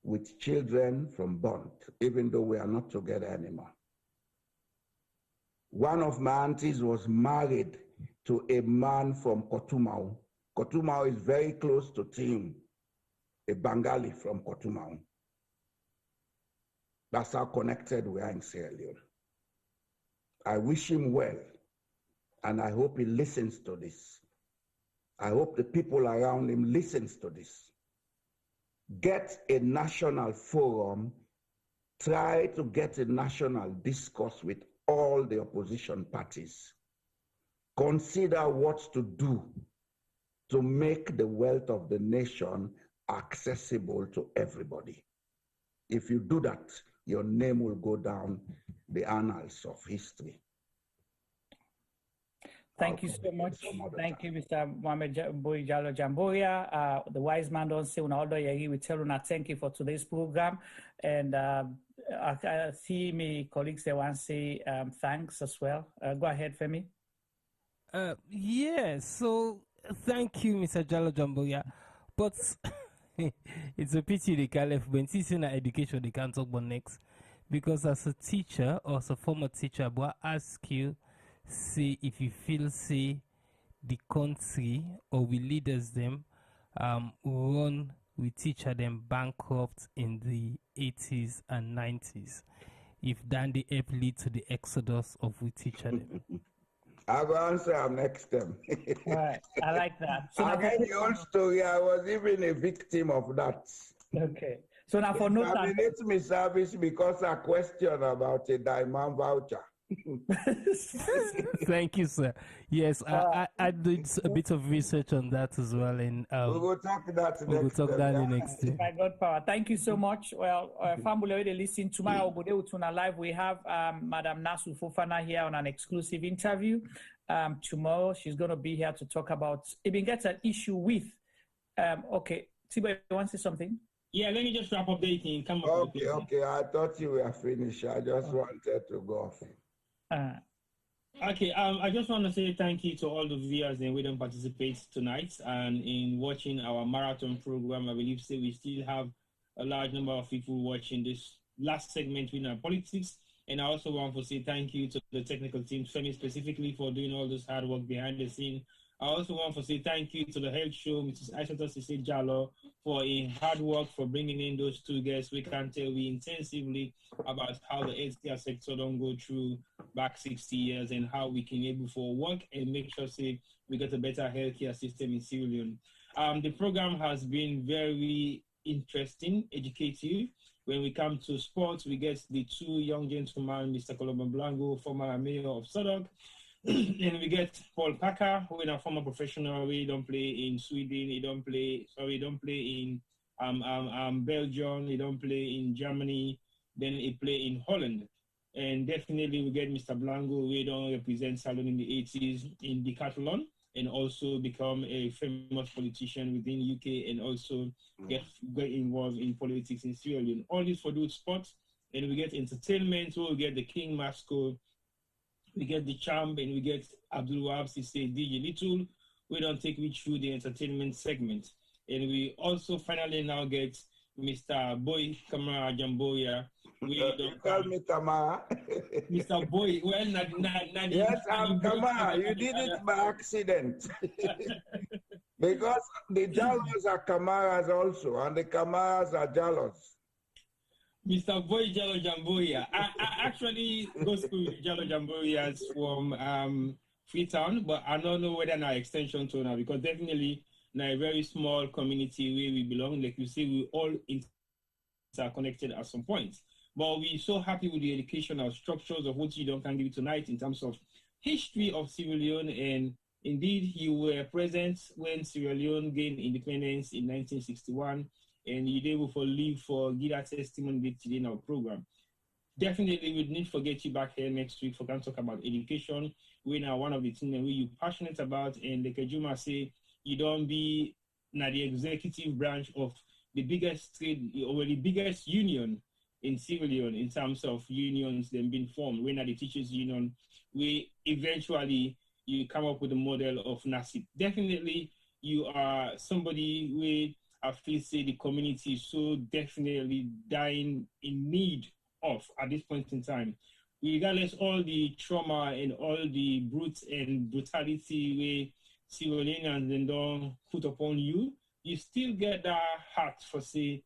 Speaker 17: with children from Bond, even though we are not together anymore. One of my aunties was married to a man from Kotumau. Kotumau is very close to Tim, a Bengali from Kotumau. That's how connected we are in Sierra Leone. I wish him well, and I hope he listens to this. I hope the people around him listens to this. Get a national forum, try to get a national discourse with all the opposition parties. Consider what to do to make the wealth of the nation accessible to everybody. If you do that, your name will go down the annals of history.
Speaker 10: Thank you so much. Thank you, Mr. Mohammed Boye Jallo Jamboria. The wise man don't say una order yegi. We tell una thank you for today's program. And I see my colleagues they want to say thanks as well. Go ahead, Femi.
Speaker 3: Yeah, so thank you, Mr. Jallo Jamboria. But it's a pity they can't left when teaching education they can't talk about next. Because as a teacher or as a former teacher, I ask you, say if you feel say the country or we leaders them run we teacher them bankrupt in the 80s and 90s, if then they help lead to the exodus of we teacher them.
Speaker 17: I will answer next time.
Speaker 10: Right, I like that. So
Speaker 17: again, the old story, I was even a victim of that.
Speaker 10: Okay. So now for no time.
Speaker 17: Terminate my service because a question about a diamond voucher.
Speaker 3: Thank you, sir. Yes, I did a bit of research on that as well, and
Speaker 17: we will talk that next
Speaker 3: the next day.
Speaker 10: By God power. Thank you so much. Well, family already listening. Tomorrow we'll go to live. We have Madam Nasu Fofana here on an exclusive interview. Tomorrow she's going to be here to talk about even gets an issue with. Okay, Tboy, you want to say something?
Speaker 2: Yeah, let me just wrap up the thing. Come
Speaker 17: on. Okay. I thought you were finished. I just wanted to go off.
Speaker 2: Okay, I just want to say thank you to all the viewers and we don't participate tonight and in watching our marathon program. I believe we still have a large number of people watching this last segment with our politics. And I also want to say thank you to the technical team, Femi specifically, for doing all this hard work behind the scene. I also want to say thank you to the health show, Mrs. Isatta Sisay-Jalloh, for in hard work for bringing in those two guests. We can tell we intensively about how the healthcare sector don't go through back 60 years and how we can able for work and make sure we get a better healthcare system in Sierra Leone. The program has been very interesting, educative. When we come to sports, we get the two young gentlemen, Mr. Columba Blango, former mayor of Sodok, and we get Paul Kpaka, who is a former professional. He don't play in Sweden. He don't play in Belgium. He don't play in Germany. Then he play in Holland. And definitely we get Mr. Blango, who don't represent Salon in the 80s in Decathlon and also become a famous politician within UK and also get involved in politics in Sierra Leone. All this for those sports. And we get entertainment, so we get the King Masco, we get the Champ, and we get Abdul Wahab Sise DJ Little. We don't take you through the entertainment segment. And we also finally now get Mr. Boye Kamara Jamboria.
Speaker 17: You call me Kamara.
Speaker 2: Mr. Boye, well,
Speaker 17: yes, I'm Kamara. You did it by accident. Because the Jallos are Kamaras also, and the Kamaras are Jallos.
Speaker 2: Mr. Boye Jallo Jamboria. I actually go to school with Jallo Jamborias from Freetown, but I don't know whether an extension to now because definitely in a very small community where we belong, like you say, we all are connected at some point. But we're so happy with the educational structures of what you don't can give tonight in terms of history of Sierra Leone, and indeed you were present when Sierra Leone gained independence in 1961. And you're able to live for give that testimony today in our program. Definitely, we need to get you back here next week for can talk about education. We now one of the things that you're passionate about, and like Juma say, you don't be now the executive branch of the biggest trade or the biggest union in Sierra Leone in terms of unions that being formed. We're not the teachers union. We eventually you come up with a model of NASIP. Definitely, you are somebody with I feel say the community is so definitely dying in need of at this point in time. Regardless all the trauma and all the brutes and brutality we Sierra Leoneans then don't put upon you, you still get that heart for say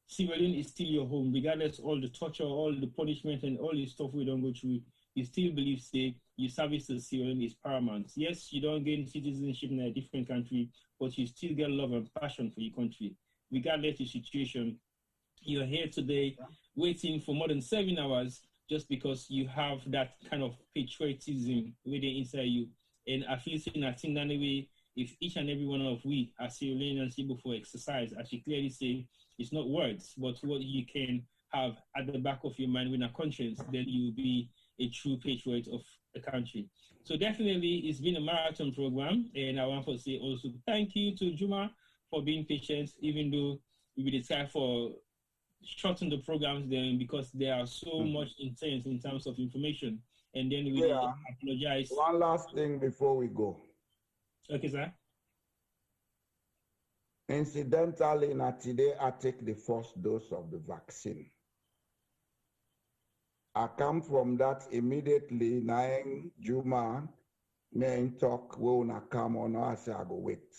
Speaker 2: Sierra Leone is still your home, regardless all the torture, all the punishment and all the stuff we don't go through. You still believe say your service to Sierra Leone is paramount. Yes, you don't gain citizenship in a different country, but you still get love and passion for your country. Regardless of the situation, you're here today waiting for more than 7 hours just because you have that kind of patriotism within inside you. And I feel saying that in that way, if each and every one of we as Sierra Leoneans able for exercise, as you clearly say, it's not words, but what you can have at the back of your mind with a conscience, then you'll be a true patriot of the country. So definitely, it's been a marathon program, and I want to say also thank you to Juma for being patient, even though we decided for shorten the programs then because they are so much intense in terms of information. And then we apologize.
Speaker 17: One last thing before we go.
Speaker 2: Okay, sir.
Speaker 17: Incidentally, today I take the first dose of the vaccine. I come from that immediately. Nine Juma, main talk when I come on. I say I go wait.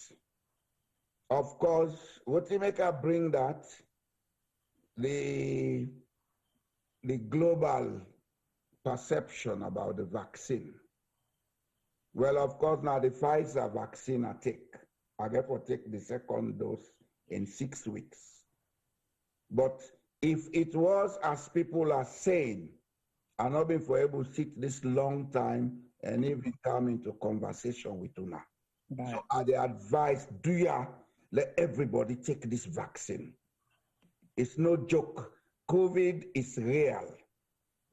Speaker 17: Of course, what you make I bring that the global perception about the vaccine. Well, of course, now the Pfizer vaccine I take. I get to take the second dose in 6 weeks. But if it was as people are saying, I'm not been for able to sit this long time and even come into conversation with Una. Right. So I advise, do ya let everybody take this vaccine? It's no joke. COVID is real.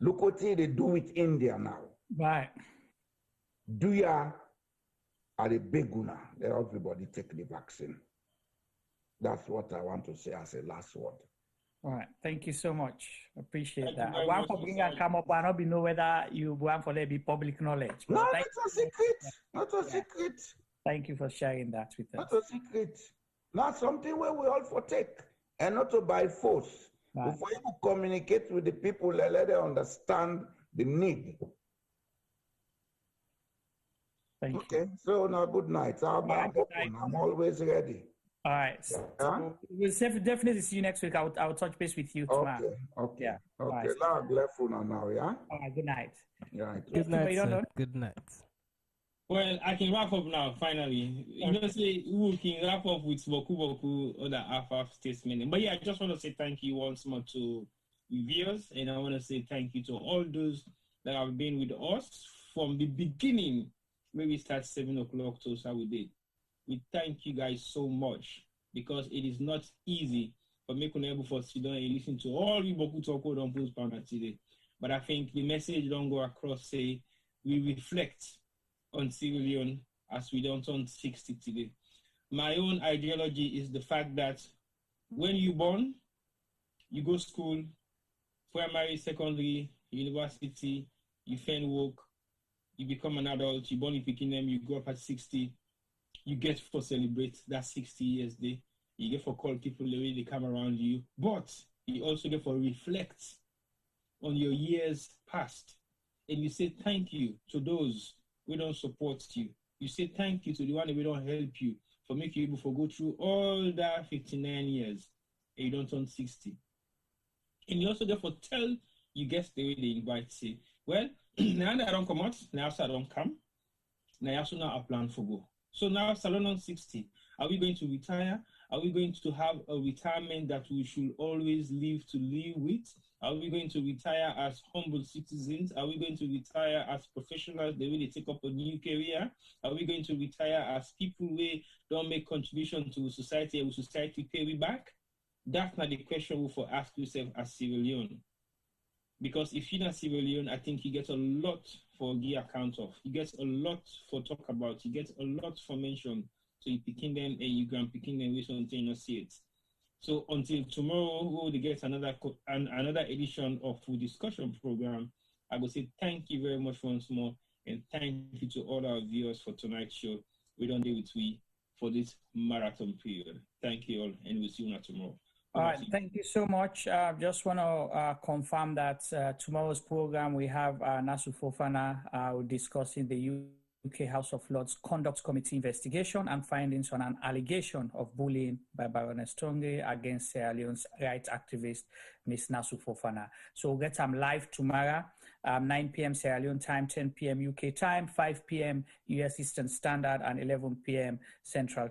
Speaker 17: Look what they do with India now.
Speaker 10: Right.
Speaker 17: Do ya are the big Una? Let everybody take the vaccine. That's what I want to say as a last word.
Speaker 10: All right, thank you so much. Appreciate that. I want for bring and come up, I don't know whether you want for there be public knowledge.
Speaker 17: No, not a secret. Not a secret.
Speaker 10: Thank you for sharing that with us.
Speaker 17: Not a secret. Not something where we all for take and not to by force. Right. Before you communicate with the people, let them understand the need.
Speaker 10: Thank
Speaker 17: you. So now good night. I'm always ready.
Speaker 10: All right. So we'll definitely see you next week. I'll touch base with you tomorrow.
Speaker 17: Okay.
Speaker 10: Yeah.
Speaker 17: Okay.
Speaker 10: Right.
Speaker 17: Now I've left for now, yeah?
Speaker 10: All right. Good night.
Speaker 17: Right.
Speaker 3: Good night, sir. Good night.
Speaker 2: Well, I can wrap up now, finally. You know, say we can wrap up with Boku or the half statement. But yeah, I just want to say thank you once more to viewers, and I want to say thank you to all those that have been with us from the beginning, where we start 7 o'clock to Saturday. We thank you guys so much because it is not easy for me to be able to sit down and listen to all the Boku talk on Post-colonial today. But I think the message don't go across, say, we reflect on Sierra Leone as we don't turn 60 today. My own ideology is the fact that when you're born, you go to school, primary, secondary, university, you find work, you become an adult, you born in Pekinham, you grow up at 60, you get to celebrate that 60 years day. You get to call people the way they come around you, but you also get to reflect on your years past. And you say thank you to those who don't support you. You say thank you to the one who don't help you for making you able to go through all that 59 years and you don't turn 60. And you also therefore tell you guess the way they invite, say, well, now that I don't come out, now I don't come, now I also now a plan for go. So now Salon on 60, are we going to retire? Are we going to have a retirement that we should always live with? Are we going to retire as humble citizens? Are we going to retire as professionals, the way they take up a new career? Are we going to retire as people who don't make contribution to society and will society pay we back? That's not the question we for ask yourself as Sierra Leone. Because if you're not Sierra Leone, I think you get a lot for give account of. You get a lot for talk about. You get a lot for mention. So you picking them and you grand picking them with something you not see it. So until tomorrow, we will get another edition of the discussion program. I will say thank you very much once more, and thank you to all our viewers for tonight's show. We don't do it for this marathon period. Thank you all, and we'll see you tomorrow.
Speaker 10: All right, thank you so much. Just want to confirm that tomorrow's program we have Nasu Fofana discussing the UK House of Lords Conduct Committee investigation and findings on an allegation of bullying by Baroness Tonge against Sierra Leone's rights activist, Ms. Nasu Fofana. So we'll get them live tomorrow, 9 p.m. Sierra Leone time, 10 p.m. UK time, 5 p.m. US Eastern Standard, and 11 p.m. Central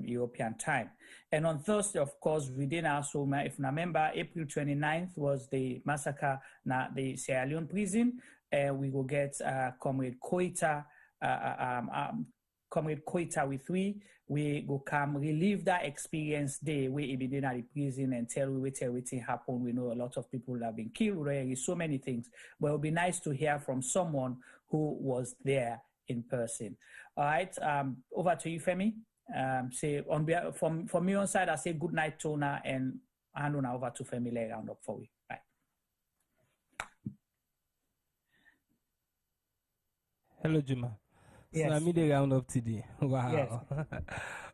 Speaker 10: European time. And on Thursday, of course, we did also, if you remember, April 29th was the massacre at the Sierra Leone prison. We will get Comrade Koita, Comrade Koita with we go come relive that experience day where he been at the prison and tell everything happened. We know a lot of people have been killed, there is so many things. But it would be nice to hear from someone who was there in person. All right, over to you, Femi. Say on behalf from me on side, I say good night, Tona, and hand on over to Femi lay round up for you. Bye.
Speaker 3: Hello, Juma.
Speaker 10: Yes.
Speaker 3: So I made a round up today. Wow.
Speaker 10: Yes.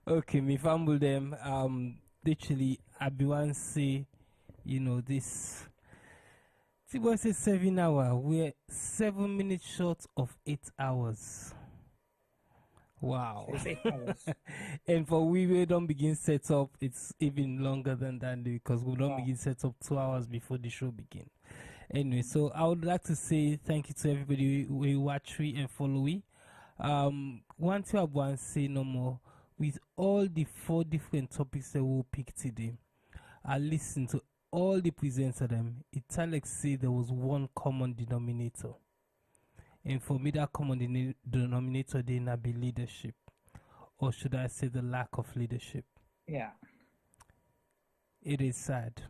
Speaker 3: Okay, me fumble them. Literally, I be one say, you know, this. Tboy says 7 hours. We're 7 minutes short of 8 hours. Wow.
Speaker 10: It's 8 hours.
Speaker 3: And for we don't begin set up, it's even longer than that because we don't begin set up 2 hours before the show begins. Anyway, so I would like to say thank you to everybody who watch me and follow me. One thing I want to say no more, with all the 4 different topics that we'll pick today, I listened to all the presenters them. It's like say there was one common denominator. And for me, that common denominator did not be leadership. Or should I say the lack of leadership?
Speaker 10: Yeah.
Speaker 3: It is sad.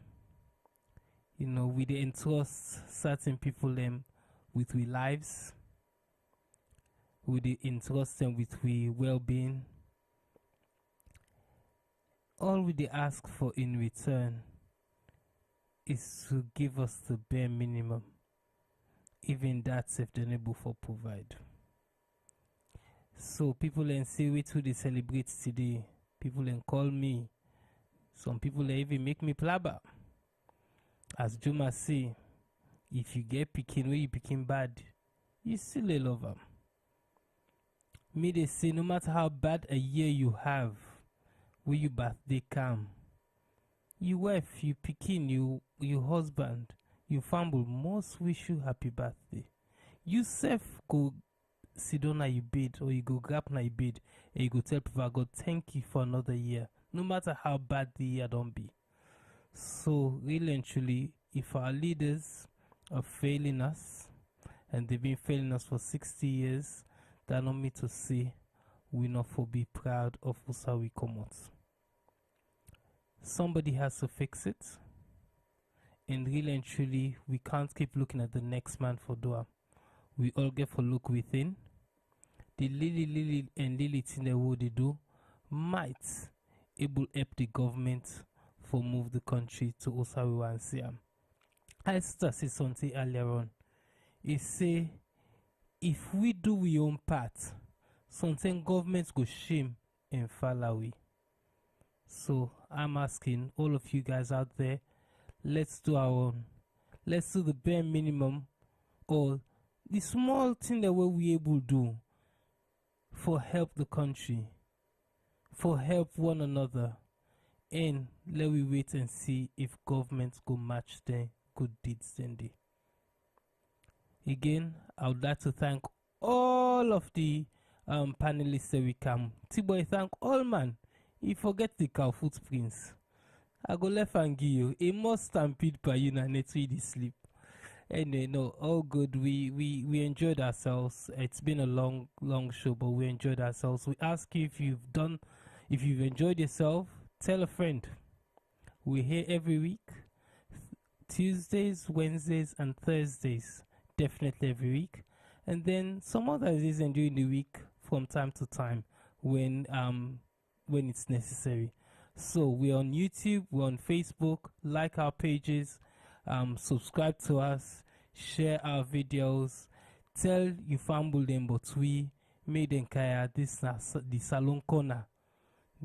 Speaker 3: You know, we entrust certain people them with our lives. We entrust them with our well-being. All we ask for in return is to give us the bare minimum. Even that's if they're able to provide. So people then say wait till they celebrate today. People then call me. Some people then even make me plabber. As Juma say, if you get picking where you picking bad, you still a lover. Me they say no matter how bad a year you have, where your birthday come, your wife, you picking, your husband, you family most wish you happy birthday. You self go sit down at your bed or you go grab na your bed and you go tell people God thank you for another year, no matter how bad the year don't be. So really and truly, if our leaders are failing us, and they've been failing us for 60 years, that don't mean to say we not for be proud of how we come out. Somebody has to fix it. And really and truly, we can't keep looking at the next man for door. We all get for look within. The lily thing that what they do might able help the government for move the country to Osawi and Siam. I started say something earlier on. It say if we do we own part, something governments go shame and fall away. So I'm asking all of you guys out there, let's do our own. Let's do the bare minimum or the small thing that we able to do for help the country, for help one another, and let we wait and see if governments go match their good deeds then day. Again, I would like to thank all of the panelists that we come. Tboy, thank all man. You forget the Cowfoot Prince. I go left and give you a more stampede per you and net really sleep. Anyway, no, all good. We enjoyed ourselves. It's been a long show, but we enjoyed ourselves. We ask you if you've enjoyed yourself, tell a friend. We're here every week, Tuesdays, Wednesdays, and Thursdays. Definitely every week, and then some other days and during the week from time to time when it's necessary. So we're on YouTube, we're on Facebook. Like our pages, subscribe to us, share our videos, tell you family them but we made in Kaya this na the salon corner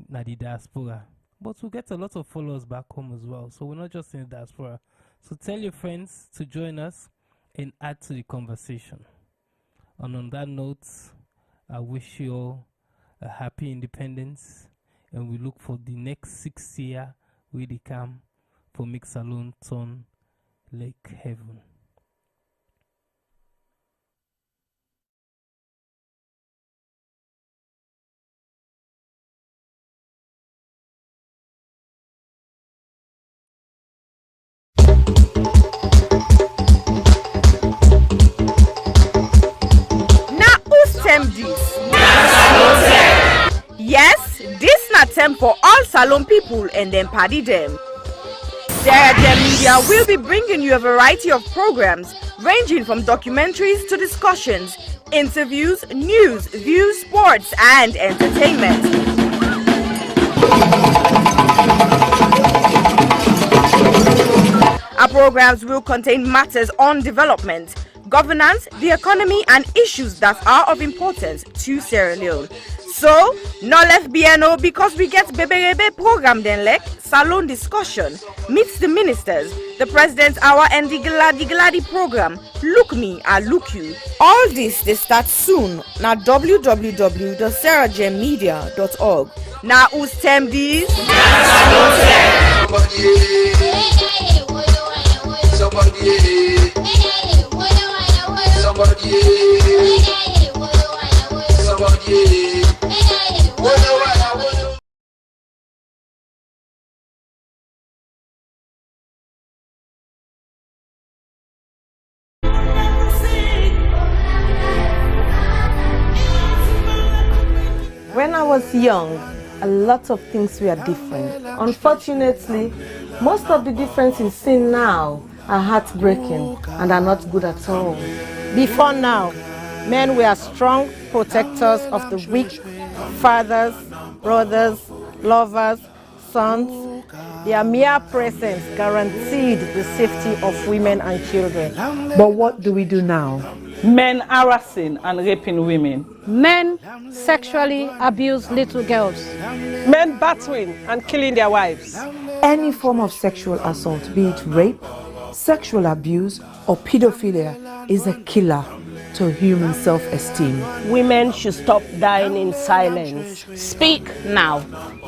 Speaker 3: na the diaspora. But we get a lot of followers back home as well. So we're not just in the diaspora. So tell your friends to join us and add to the conversation. And on that note, I wish you all a happy independence, and we look for the next 6 year where they come for make Salon turn like heaven.
Speaker 5: Now who's this?
Speaker 18: item for all Salon people and then party them. SIERRA Media will be bringing you a variety of programs ranging from documentaries to discussions, interviews, news, views, sports, and entertainment. Our programs will contain matters on development, governance, the economy, and issues that are of importance to Sierra Leone. So, no left BNO because we get Bebe program then like Salon discussion, meets the ministers, the president's hour, and the Gladi program. Look me, I look you. All this they start soon na www.sierramedia.org. Now who's tem these?
Speaker 19: When I was young, a lot of things were different. Unfortunately, most of the differences seen now are heartbreaking and are not good at all.
Speaker 5: Before now, men were strong protectors of the weak, fathers, brothers, lovers, sons. Their mere presence guaranteed the safety of women and children.
Speaker 21: But what do we do now?
Speaker 22: Men harassing and raping women.
Speaker 23: Men sexually abuse little girls.
Speaker 22: Men battering and killing their wives.
Speaker 21: Any form of sexual assault, be it rape, sexual abuse, or pedophilia, is a killer to human self-esteem.
Speaker 5: Women should stop dying in silence.
Speaker 23: Speak now.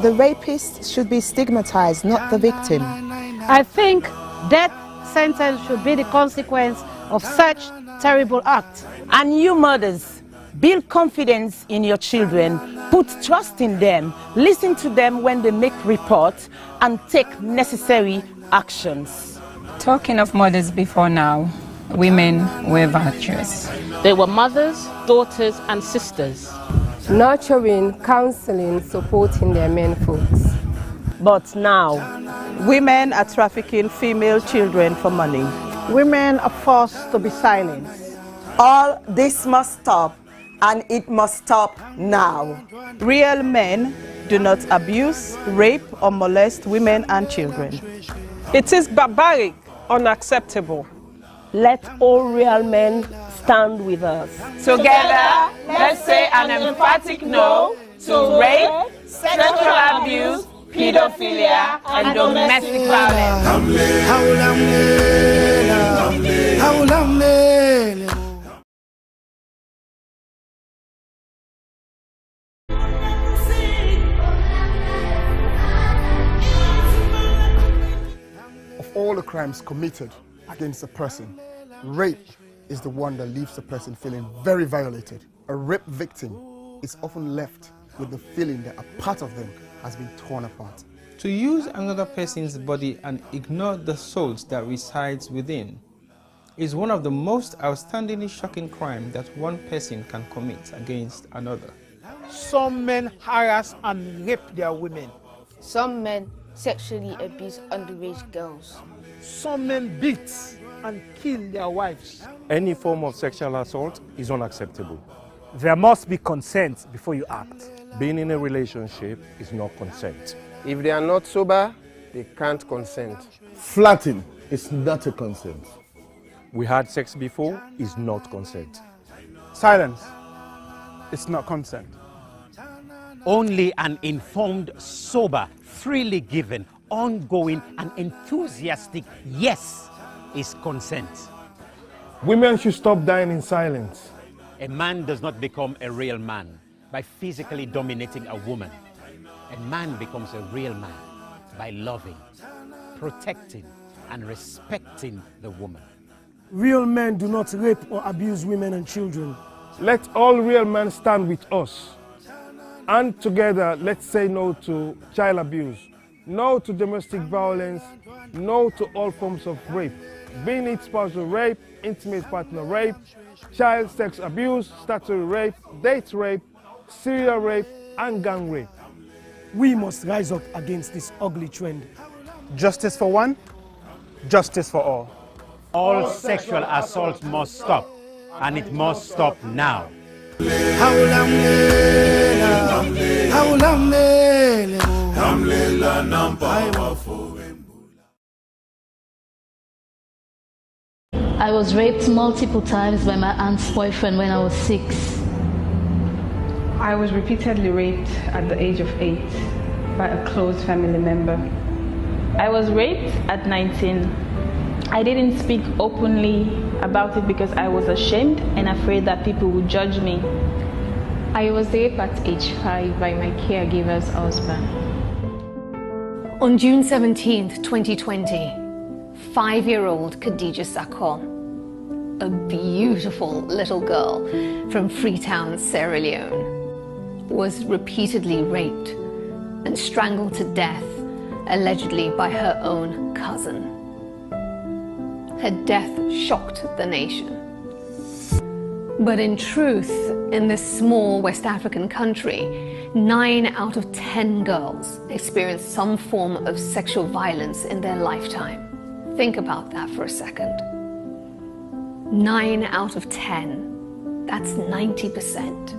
Speaker 25: The rapist should be stigmatized, not the victim.
Speaker 23: I think death sentence should be the consequence of such terrible act.
Speaker 5: And you mothers, build confidence in your children, put trust in them, listen to them when they make reports, and take necessary actions.
Speaker 27: Talking of mothers before now, women were virtuous.
Speaker 23: They were mothers, daughters, and sisters.
Speaker 28: Nurturing, counseling, supporting their men folks.
Speaker 5: But now, women are trafficking female children for money. Women are forced to be silent.
Speaker 19: All this must stop, and it must stop now.
Speaker 5: Real men do not abuse, rape, or molest women and children.
Speaker 22: It is barbaric, unacceptable.
Speaker 5: Let all real men stand with us.
Speaker 18: Together, let's say an emphatic no to rape, sexual abuse, pedophilia, and domestic violence.
Speaker 29: Of all the crimes committed against a person, rape is the one that leaves the person feeling very violated. A rape victim is often left with the feeling that a part of them has been torn apart.
Speaker 30: To use another person's body and ignore the soul that resides within is one of the most outstandingly shocking crimes that one person can commit against another.
Speaker 31: Some men harass and rape their women.
Speaker 32: Some men sexually abuse underage girls.
Speaker 31: Some men beat and kill their wives.
Speaker 33: Any form of sexual assault is unacceptable.
Speaker 31: There must be consent before you act.
Speaker 33: Being in a relationship is not consent.
Speaker 34: If they are not sober, they can't consent.
Speaker 33: Flirting is not a consent. We had sex before is not consent.
Speaker 31: Silence is not consent.
Speaker 20: Only an informed, sober, freely given, ongoing, and enthusiastic yes is consent.
Speaker 33: Women should stop dying in silence.
Speaker 20: A man does not become a real man by physically dominating a woman. A man becomes a real man by loving, protecting, and respecting the woman.
Speaker 15: Real men do not rape or abuse women and children.
Speaker 33: Let all real men stand with us. And together, let's say no to child abuse, no to domestic violence, no to all forms of rape, being it spousal rape, intimate partner rape, child sex abuse, statutory rape, date rape, serial rape, and gang rape.
Speaker 15: We must rise up against this ugly trend.
Speaker 1: Justice for one, justice for all.
Speaker 20: All sexual assault must stop, and it must stop now.
Speaker 4: I was raped multiple times by my aunt's boyfriend when I was 6.
Speaker 6: I was repeatedly raped at the age of 8 by a close family member.
Speaker 27: I was raped at 19. I didn't speak openly about it because I was ashamed and afraid that people would judge me.
Speaker 7: I was raped at age 5 by my caregiver's husband.
Speaker 8: On June 17th, 2020, 5-year-old Khadija Sakho, a beautiful little girl from Freetown, Sierra Leone, was repeatedly raped and strangled to death, allegedly by her own cousin. Her death shocked the nation. But in truth, in this small West African country, 9 out of 10 girls experience some form of sexual violence in their lifetime. Think about that for a second. 9 out of 10. That's 90%.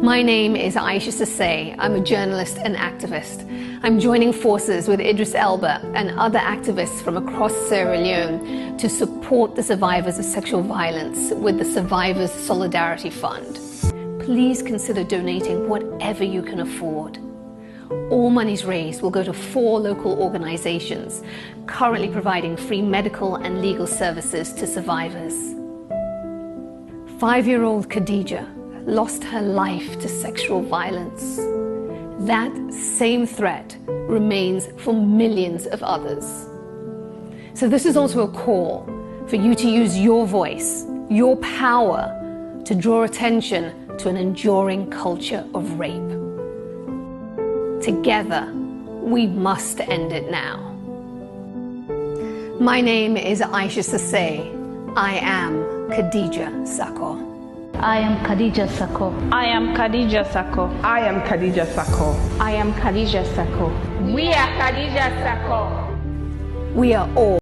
Speaker 8: My name is Aisha Sisay. I'm a journalist and activist. I'm joining forces with Idris Elba and other activists from across Sierra Leone to support the survivors of sexual violence with the Survivors Solidarity Fund. Please consider donating whatever you can afford. All monies raised will go to 4 local organizations currently providing free medical and legal services to survivors. 5-year-old Khadija lost her life to sexual violence. That same threat remains for millions of others. So this is also a call for you to use your voice, your power, to draw attention to an enduring culture of rape. Together, we must end it now. My name is Aisha Sisay. I am Khadija Sakho.
Speaker 4: I am Khadija Sakho.
Speaker 27: I am Khadija Sakho.
Speaker 6: I am Khadija Sakho.
Speaker 7: I am Khadija Sakho.
Speaker 6: We are Khadija Sakho.
Speaker 8: We are all